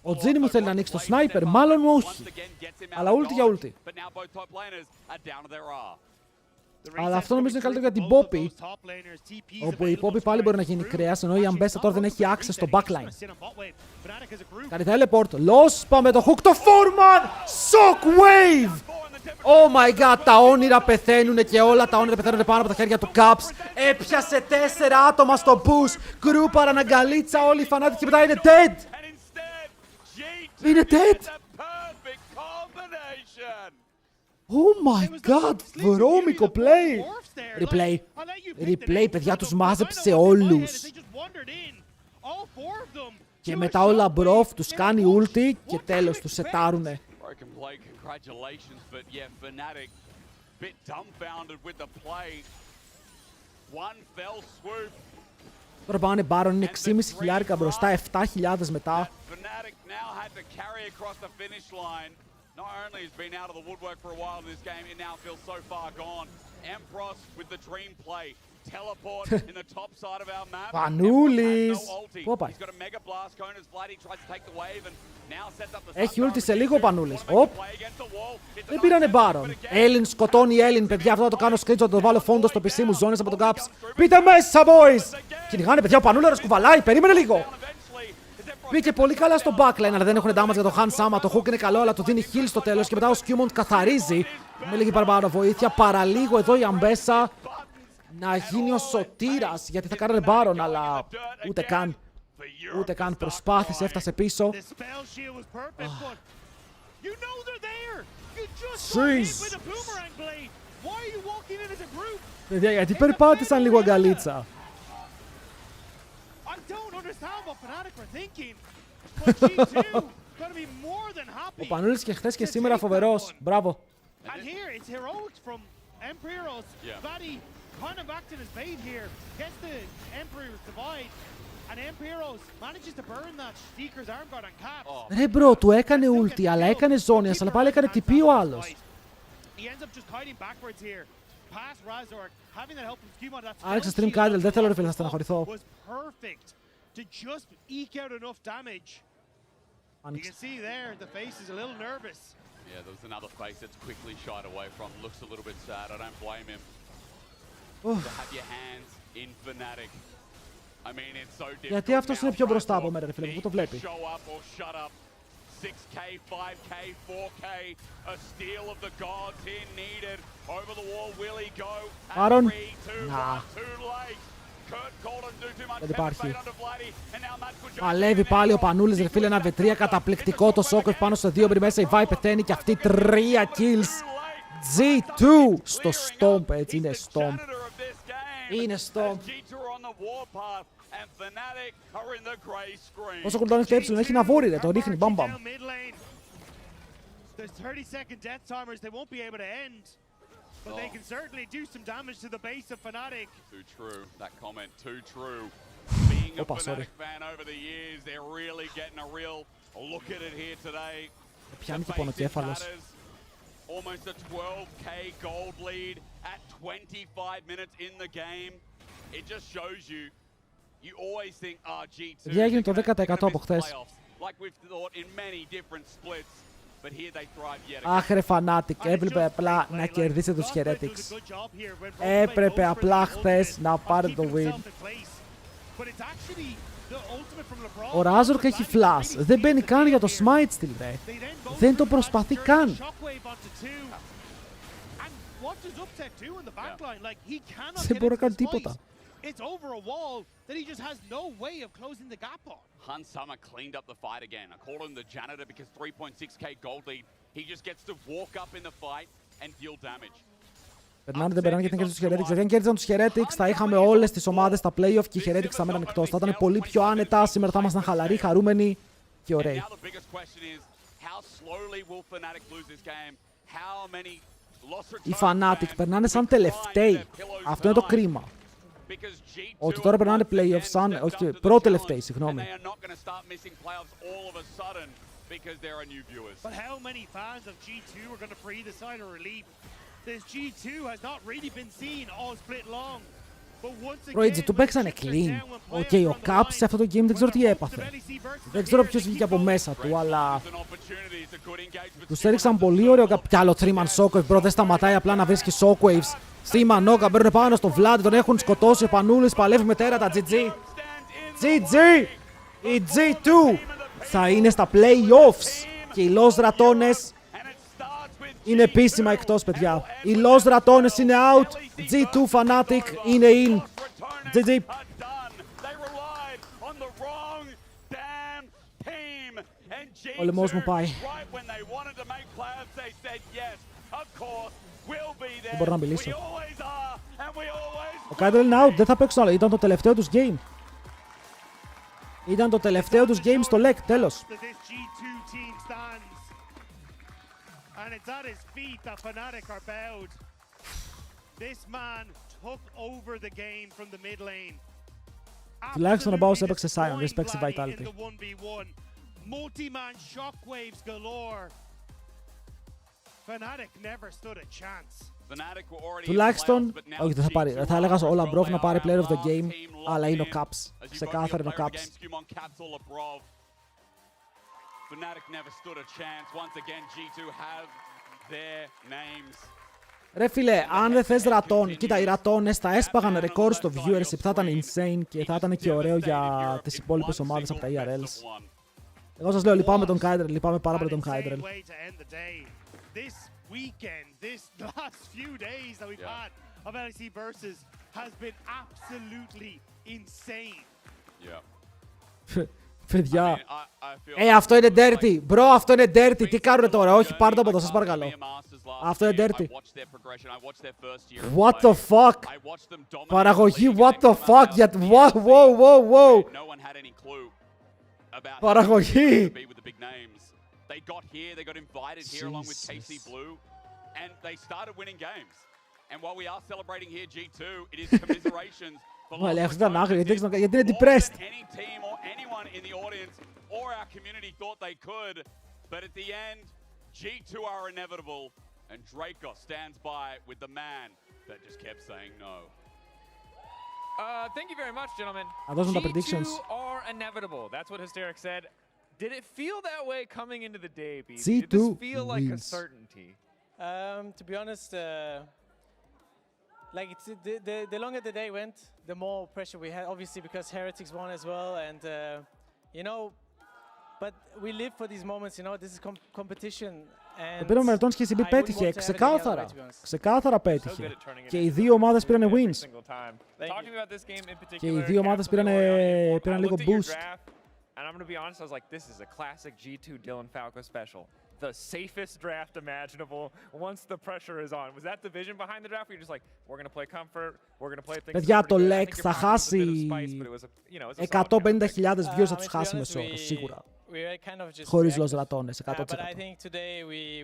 Ο Τζίνι μου θέλει να ανοίξει το sniper, μάλλον όχι. Αλλά ulti για ulti. Αλλά αυτό νομίζω είναι καλύτερο για την Poppy. Όπου η Poppy πάλι μπορεί να γίνει κρέας, ενώ η Ambessa τώρα δεν έχει access στο backline. Κάνει teleport, loss, πάμε το hook, το Foreman! Shockwave! Oh my god, τα όνειρα πεθαίνουν και όλα τα όνειρα πεθαίνουν πάνω από τα χέρια του Caps. Έπιασε 4 άτομα στο push, κρούπαρα αναγκαλίτσα όλοι οι φανάτες και μετά είναι dead! Είναι dead! Oh my god, βρώμικο play! Replay, παιδιά, τους μάζεψε όλους. Και μετά ο Λαμπρόφ τους κάνει ulti και τέλος τους σετάρουνε. Τώρα πάνε Baron, είναι 6.500 μπροστά, 7.000 μετά. Not only has been out of the woodwork for a while in this game, it now feels so far gone. Empros with the dream play. Teleport in the top side of our map. Πανούλης! Πού πάει? He's got a mega blast cone as Vladdy tries to take the wave and now sets up the έχει ulti σε λίγο ο Πανούλης. Οπ! Δεν πήρανε Baron. Έλλην σκοτώνει Έλλην, παιδιά. Αυτό θα το κάνω screenshot, θα το βάλω φόντο στο PC μου, ζώνες από τον Caps. Πείτε μέσα, boys! Κυνηγάνε, παιδιά, ο Πανούλαρος κουβαλάει. Περίμενε λίγο. Μπήκε πολύ καλά στο backline, αλλά δεν έχουν damage για το Hans Sama. Το hook είναι καλό, αλλά του δίνει heal στο τέλος. Και μετά ο Skewmont καθαρίζει με λίγη παραπάνω βοήθεια. Παραλίγο εδώ η Ambessa να γίνει ο σωτήρας, γιατί θα κάνανε Baron, αλλά ούτε καν προσπάθησε, έφτασε πίσω. Παιδιά, γιατί περπάτησαν λίγο αγκαλίτσα. Ο Πανούλης και χθες και σήμερα φοβερός. Μπράβο. Ρε μπρο, του έκανε ulti, αλλά έκανε ζώνιας, αλλά πάλι έκανε TP ο άλλος. Άλεξα stream Kydrel, δεν θέλω ρε φίλε να στεναχωρηθώ. To just eke out enough damage. You can see there, the face is a little nervous. Yeah, there was another face that's quickly shied away from. Looks a little bit sad. I don't blame him. To have your hands in Fnatic. I mean, it's so difficult. Γιατί αυτός είναι πιο μπροστά από μένα, ρε φίλε, πού το βλέπει. 6K, 5K, 4K, a steal of the gods here needed. Over the wall, will he go? Baron. 3, 2, 1, too late. Δεν υπάρχει. Παλεύει πάλι ο Πανούλης, ρε φίλε, ένα V3 καταπληκτικό. Το Σόκοφ πάνω στο 2 μέσα, η Vibe πεθαίνει και αυτή 3 kills. G2 στο Stomp, έτσι είναι Stomp. Είναι Stomp. Όσο cooldown έχει το έχει να βόρει, ρε, το ρίχνει, μπαμπαμ. There's 30-second death timers, they won't be able to end. But they can certainly do some damage to the base of Fnatic. Too true, that comment, too true. Being a Fnatic fan over the years, they're really getting a real look at it here today. Πιάνει και πονοκέφαλος. Almost a 12k gold lead at 25 minutes in the game. It just shows you, you always think, G2 Δεν έγινε το 10% από χθες. like we've thought in many different splits. Αχ ρε Fnatic, έπρεπε απλά να κερδίσετε τους Heretics. Έπρεπε απλά χθες να πάρετε το win. Ο Razork έχει flash, δεν μπαίνει καν για το smite still, ρε. Δεν το προσπαθεί καν. Δεν μπορώ να κάνει τίποτα. It's over a wall that he just has no way of closing the gap on. Hun Summer cleaned up the fight again. I called him the janitor because 3.6k gold lead. He just gets to walk up in the fight and deal damage. Περνάνε, δεν περνάνε γιατί δεν κέρδισαν τους Heretics. Γιατί αν κέρδισαν τους Heretics θα είχαμε όλες τις ομάδες στα playoff και οι Heretics θα μέναν εκτός. Θα ήταν πολύ πιο άνετα, σήμερα θα ήμασταν χαλαροί, χαρούμενοι και ωραίοι. Οι Fnatic περνάνε σαν τελευταίοι. Αυτό είναι το κρίμα. Ότι τώρα περνάνε playoffs σαν, όχι, πρώτη-τελευταίοι, συγγνώμη. But how many fans of G2 are going to breathe a sigh of relief? This G2 has not really been seen all split long. Bro, οι G2 παίξανε clean. Οκ, ο Caps σε αυτό το game δεν ξέρω τι έπαθε. Δεν ξέρω ποιος βγήκε από μέσα του, αλλά τους έριξαν πολύ ωραίο. Κι άλλο 3-man Shockwave, bro, δεν σταματάει απλά να βρίσκει Shockwaves. Στη Μανόκα, μπαίνουν πάνω στο Vlad, τον έχουν σκοτώσει. Ο Πανούλης παλεύει με τέρατα. GG. GG. Η G2 θα είναι στα playoffs. Και οι Los Ratones είναι επίσημα εκτός, παιδιά. Οι Los Ratones είναι out. G2 Fnatic είναι in. GG. Ο λαιμός μου πάει. Δεν μπορώ να μιλήσω. Ο Kydrel είναι out, δεν θα παίξω άλλο. Ήταν το τελευταίο τους game. Ήταν το τελευταίο τους game στο Lec, τέλος. And it's at his feet that Fnatic are bowed. This man took over the game from the mid lane. Τουλάχιστον ο Baus έπαιξε Sion, δεν παίξει Vitality. Multi-man shockwaves galore. Fnatic never stood a chance. Τουλάχιστον, όχι δεν θα πάρει, θα έλεγα στο Olabrov να πάρει player of the game, αλλά είναι ο Caps, ξεκάθαρα είναι ο Caps. Ρε φίλε, αν δεν θες ρατών, κοίτα οι ρατώνες θα έσπαγαν ρεκόρ στο viewership, θα ήταν insane και θα ήταν και ωραίο για τις υπόλοιπες ομάδες από τα ERLs. Εγώ σας λέω, λυπάμαι τον Kydrel, λυπάμαι πάρα πολύ τον Kydrel. Weekend, this last few days that we've had of Fnc Versus has been absolutely insane. Παιδιά, αυτό είναι dirty. Bro, αυτό είναι dirty. Τι κάνουνε τώρα, όχι πάρτε από εδώ, σας παρακαλώ. Αυτό είναι dirty. What the fuck. Παραγωγή, what the fuck. Wow. Παραγωγή. They got here, they got invited here along with KC Blue, and they started winning games. And while we are celebrating here G2, it is commiserations for γιατί είναι depressed. Any team or anyone in the audience or our community thought they could, but at the end, G2 are inevitable, and Dracos stands by with the man that just kept saying no. Thank you very much, gentlemen. Predictions. G2 are inevitable. That's what Hysteric said. Did it feel that way coming into the day, BB? G2 Did this feel like a certainty? To be honest, like it's the longer the day went, the more pressure we had. Obviously, because Heretics won as well, and you know, but we live for these moments. You know, this is competition, Το πήραμε με τον KCB πέτυχε, ξεκάθαρα. Ξεκάθαρα πέτυχε. Και οι δύο ομάδες πήραν wins. Και οι δύο ομάδες πήραν λίγο boost. And I'm going to be honest, I was like, this is a classic G2 Dylan Falco special. The safest draft imaginable once the pressure is on. Was that the vision behind the draft? Where you're just like, we're going to play comfort, we're going to play things. Παιδιά, το Lec θα χάσει 150,000 views, θα τους χάσει μεσόωρο, σίγουρα. Χωρίς los ratones, 100%. But I think today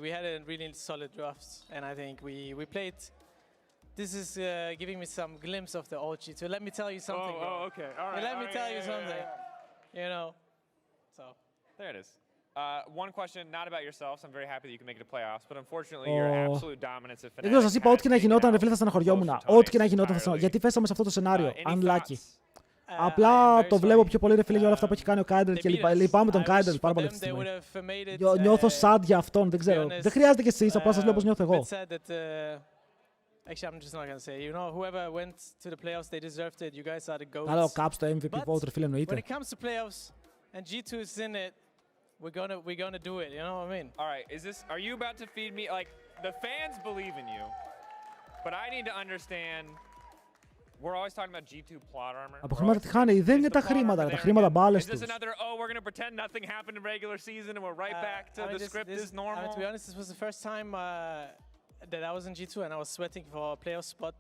we had a really solid draft, and I think we played. This is giving me some glimpse of the old G2. Let me tell you something. Oh, okay, all right. Let me tell you something. You know, so. There it is. One question, not about yourselves. I'm very happy that you can make it to playoffs, but unfortunately, your absolute dominance of Fnatic. Εγώ σας είπα, ό,τι και να γινόταν, ρε φίλε, θα στεναχωριόμουν. Ό,τι και να γινόταν, θα στεναχωριόμουν. Γιατί φέσαμε σε αυτό το σενάριο. Unlucky. Απλά το βλέπω πιο πολύ, ρε φίλε, για όλα αυτά που έχει κάνει ο Κάιντερ και λυπάμαι τον Κάιντερ πάρα πολύ αυτή τη στιγμή. Νιώθω sad για αυτόν, δεν ξέρω. Δεν χρειάζεται κι εσείς, απλά σας λέω πώς νιώθω εγώ. Actually, I'm just not gonna say. You know, whoever went to the playoffs, they deserved it. You guys are the goats. Καλά, ο Caps το MVP vote, ρε φίλε, εννοείται. When it comes to playoffs, and G2 is in it, we're gonna do it. You know what I mean? All right, are you about to feed me? Like, the fans believe in you, but I need to understand. We're always talking about G2 plot armor. Από χρήματα τη χάνει, δεν είναι τα χρήματα, τα χρήματα μπάλες τους. Is this another, oh, we're gonna pretend nothing happened in regular season and we're right back to the script is normal? To be honest, this was the first time that I was in G2 and I was sweating for a playoff spot.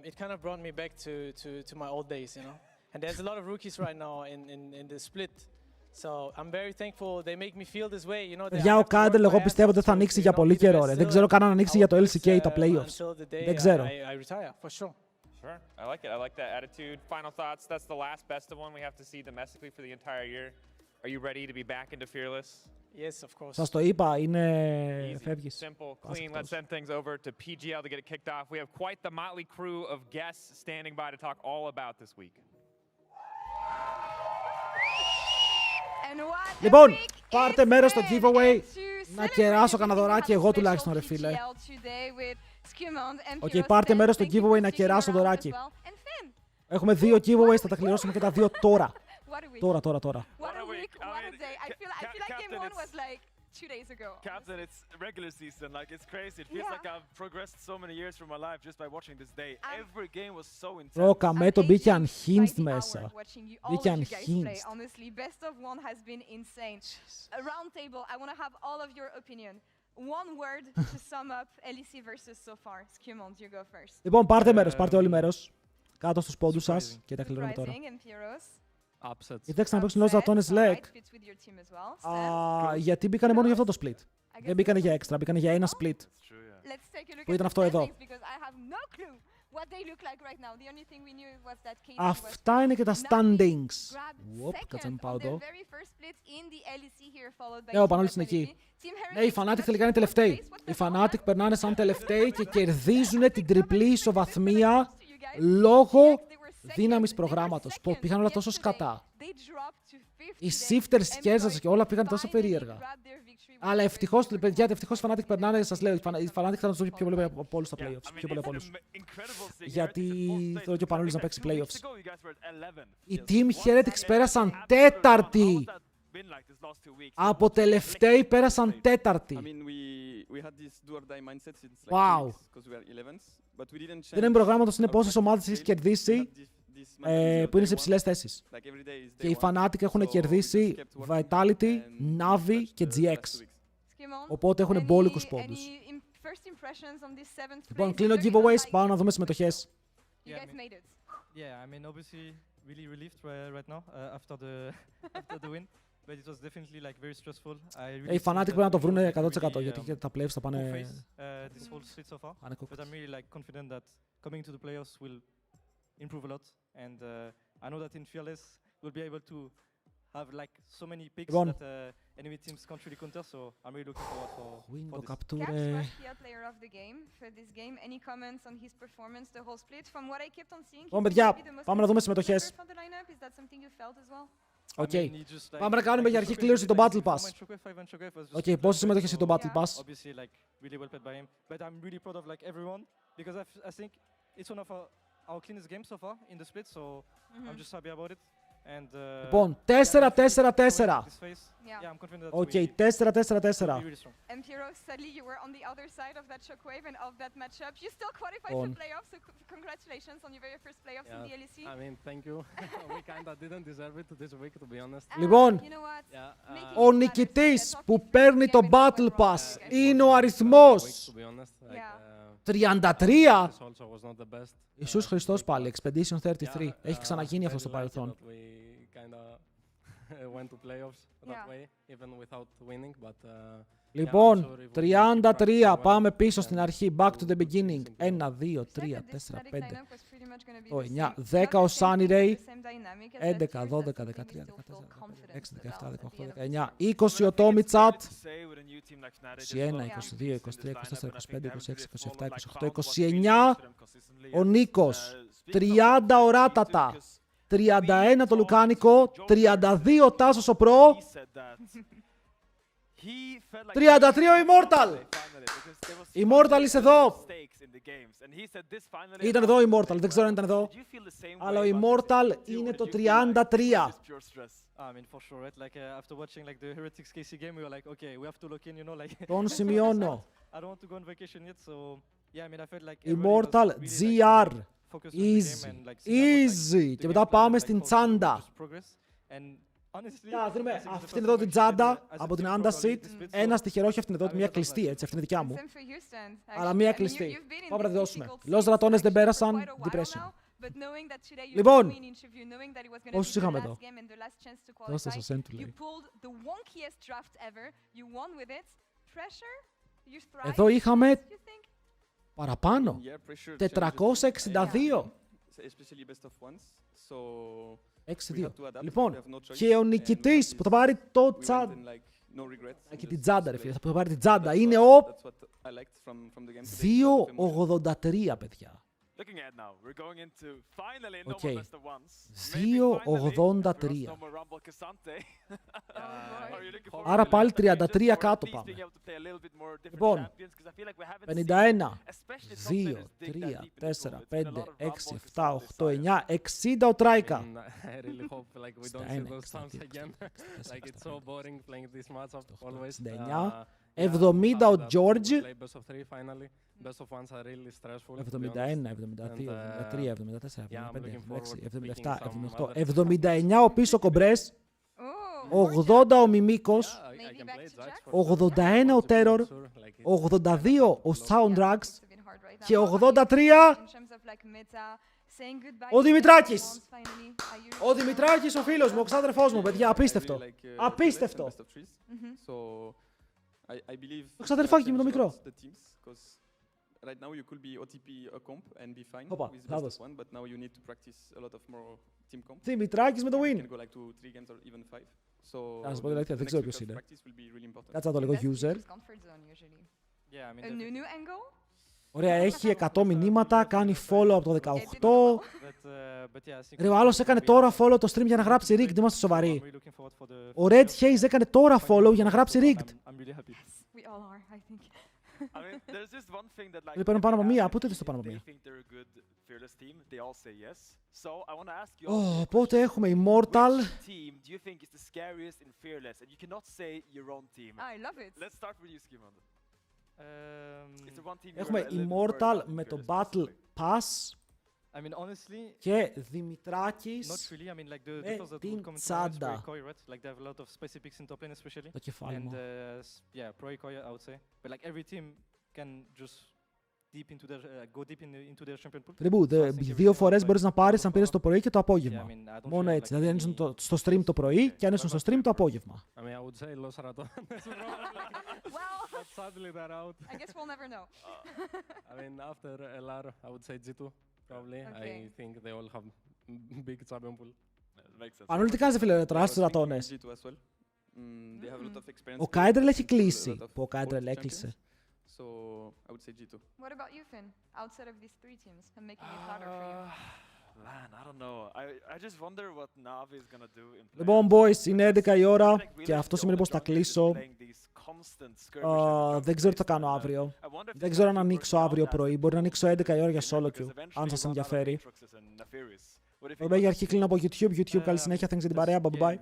It kind of brought me back to my old days, you know. And there's a lot of rookies right now in the split. So I'm very thankful they make me feel this way, you know. Για ο Κάιντερ, εγώ πιστεύω ότι θα ανοίξει για πολύ καιρό, ρε. Δεν ξέρω καν αν ανοίξει για το LCK ή τα playoffs. Δεν ξέρω. I retire, for sure. Sure, I like it. I like that attitude. Final thoughts. That's the last best of one we have to see domestically for the entire year. Are you ready to be back into Fearless? Yes, of course. Σας το είπα, είναι φεύγεις. Simple, clean. Let's send things over to PGL to get it kicked off. We have quite the motley crew of guests standing by to talk all about this week. Λοιπόν, πάρτε μέρος στο giveaway. Να κεράσω κανένα δωράκι εγώ τουλάχιστον, ρε φίλε. Οκ, πάρτε μέρος στο giveaway να κεράσω δωράκι. Έχουμε 2 giveaways, θα τα κληρώσουμε και τα 2 τώρα. Τώρα. What a week, what a day. I feel like game 1 was like 2 days ago. Captain, it's regular season. Like, it's crazy. It feels like I've progressed so many years from my life just by watching this day. Every game was so intense. Ρο, καμέτο μπήκε unhinged μέσα. Μπήκε unhinged. Honestly, best of one has been insane. A round table, I want to have all of your opinion. One word to sum up Lec Versus so far. Skimond, you go first. Λοιπόν, πάρτε όλοι μέρος. Κάτω στους πόντους σας και τα κληρώνουμε τώρα. Κοιτάξτε να παίξουν los ratones Lec. Γιατί μπήκανε μόνο για αυτό το split. Δεν μπήκανε για extra, μπήκανε για ένα split. Που ήταν αυτό εδώ. Αυτά είναι και τα standings. Κάτσε να πάω εδώ. Ο Πανόλης είναι εκεί. Ναι, οι Fnatic τελικά είναι τελευταίοι. Οι Fnatic περνάνε σαν τελευταίοι και κερδίζουν την τριπλή ισοβαθμία λόγω δύναμης προγράμματος. Πήγαν όλα τόσο σκατά. Οι shifters κέρδισαν και όλα πήγαν τόσο περίεργα. Αλλά ευτυχώς, παιδιά, ευτυχώς οι Fnatic περνάνε, σας λέω, οι Fnatic θα τους δουν πιο πολύ από όλους στα playoffs. Πιο πολύ από όλους. Γιατί θέλω και ο Πανούλης να παίξει playoffs. Οι Team Heretics πέρασαν τέταρτη. Από τελευταίοι πέρασαν τέταρτη. Wow. Δεν είναι προγράμματος, είναι πόσες ομάδες έχεις κερδίσει που είναι σε υψηλές θέσεις. Και οι Fnatic έχουν κερδίσει Vitality, Navi και GX. Οπότε έχουν μπόλικους πόντους. Λοιπόν, κλείνω giveaways, πάω να δούμε συμμετοχές. Yeah, I mean, obviously, really relieved right now after the win. But it was definitely like very stressful. Οι Fnatic πρέπει να το βρουν 100% γιατί και τα playoffs θα πάνε. This whole split so far. But I'm really like confident that coming to the playoffs will improve a lot. And I know that in Fearless we'll be able to have like so many picks that enemy teams can't really counter. So I'm really looking forward for this. Caps was the player of the game for this game. Any comments on his performance the whole split? From what I kept on seeing, he was the most impressive for the lineup. Is that something you felt as well? Οκ. Πάμε να κάνουμε για αρχή κλήρωση το Battle Pass. Οκ, πόσες συμμετοχές είναι το Battle Pass? Obviously, like really well played by him, but I'm really proud of like everyone because I think it's one of our cleanest games so far in the split, so I'm just happy about it. Λοιπόν, 4-4-4. Οκ, 4-4-4. Λοιπόν, ο νικητής που παίρνει το Battle Pass είναι ο αριθμός 33. Ιησούς Χριστός πάλι, Expedition 33. Έχει ξαναγίνει αυτό στο παρελθόν. Λοιπόν, 33. Πάμε πίσω στην αρχή. Back to the beginning. 1, 2, 3, 4, 5, 9, 10 ο Sunny Ray. 11, 12, 13, 14, 16, 17, 18, 19, 20 ο Tommy Chat. 21, 22, 23, 24, 25, 26, 27, 28, 29 ο Νίκος. 30 ο Ράτατα. 31 το Λουκάνικο. 32 ο Τάσος ο Προ. 33 ο Immortal. Immortal είσαι εδώ. Ήταν εδώ ο Immortal, δεν ξέρω αν ήταν εδώ. Αλλά ο Immortal είναι το 33. Τον σημειώνω. Immortal GR. Easy. Και μετά πάμε στην τσάντα. Να δούμε αυτήν εδώ την τσάντα από την Underseat. Ένα τυχερό, όχι αυτήν εδώ, μια κλειστή έτσι, αυτή είναι δικιά μου. Αλλά μια κλειστή. Πάμε να τη δώσουμε. Λόγω ρατώνες δεν πέρασαν, depression. Λοιπόν, όσους είχαμε εδώ. Δώστε στο send του λέει. Εδώ είχαμε παραπάνω. 462. 6-2. Λοιπόν, και ο νικητής που θα πάρει το τσάντα. Και την τσάντα, ρε φίλε, που θα πάρει την τσάντα είναι ο 2.83, παιδιά. Οκ. 2.83. Άρα πάλι 33 κάτω πάμε. Λοιπόν, 51, 2, 3, 4, 5, 6, 7, 8, 9, 60 ο Τράικα. 70 ο Τζόρτζ. 71, 72, 73, 74, 75, 76, 77, 78, 79 ο πίσω Κομπρές. 80 ο Μιμίκος. 81 ο Terror. 82 ο Soundrax. Και 83 ο Δημητράκης. Ο Δημητράκης ο φίλος μου, ο ξάδερφός μου, παιδιά, απίστευτο. Απίστευτο. Το ξαδερφάκι μου το μικρό. Right now you could be OTP a comp and be fine with best of one, but now you need to practice a lot of more team comp. Δημητράκης με το win. You can go like to 3 games or even 5. So να σας πω δηλαδή, δεν ξέρω ποιος είναι. Κάτσε να το λέγω user. Ωραία, έχει 100 μηνύματα, κάνει follow από το 18. Ρε, ο άλλος έκανε τώρα follow το stream για να γράψει rigged, δεν είμαστε σοβαροί. Ο Red Haze έκανε τώρα follow για να γράψει rigged. Δεν παίρνω πάνω από μία, πού δεν το πάνω από μία. Οπότε έχουμε Immortal. Έχουμε Immortal με το Battle Pass. Και Δημητράκης με την τσάντα. Το κεφάλι μου. Τριμπού, 2 φορές μπορείς να πάρεις αν πήρες το πρωί και το απόγευμα. Μόνο έτσι, δηλαδή αν ήσουν στο stream το πρωί και αν ήσουν στο stream το απόγευμα. Sadly, they're out. I guess we'll never know. I mean, after LR, I would say G2. Probably. I think they all have big champion pool. Πανούλη, τι κάνεις, φίλε, τώρα στους ρατώνες. Ο Κάιντρελ έχει κλείσει. Που ο Κάιντρελ έκλεισε. So, I would say G2. What about you, Finn? Outside of these 3 teams and making it harder for you? Man, I don't know. I just wonder what Navi is gonna do in play. Λοιπόν, boys, είναι 11 η ώρα και αυτό σημαίνει πως θα κλείσω. Δεν ξέρω τι θα κάνω αύριο. Δεν ξέρω αν ανοίξω αύριο πρωί. Μπορεί να ανοίξω 11 η ώρα για solo queue, αν σας ενδιαφέρει. Ο Μπέγερ κλείνω από YouTube. YouTube, καλή συνέχεια. Thanks για την παρέα. Bye bye.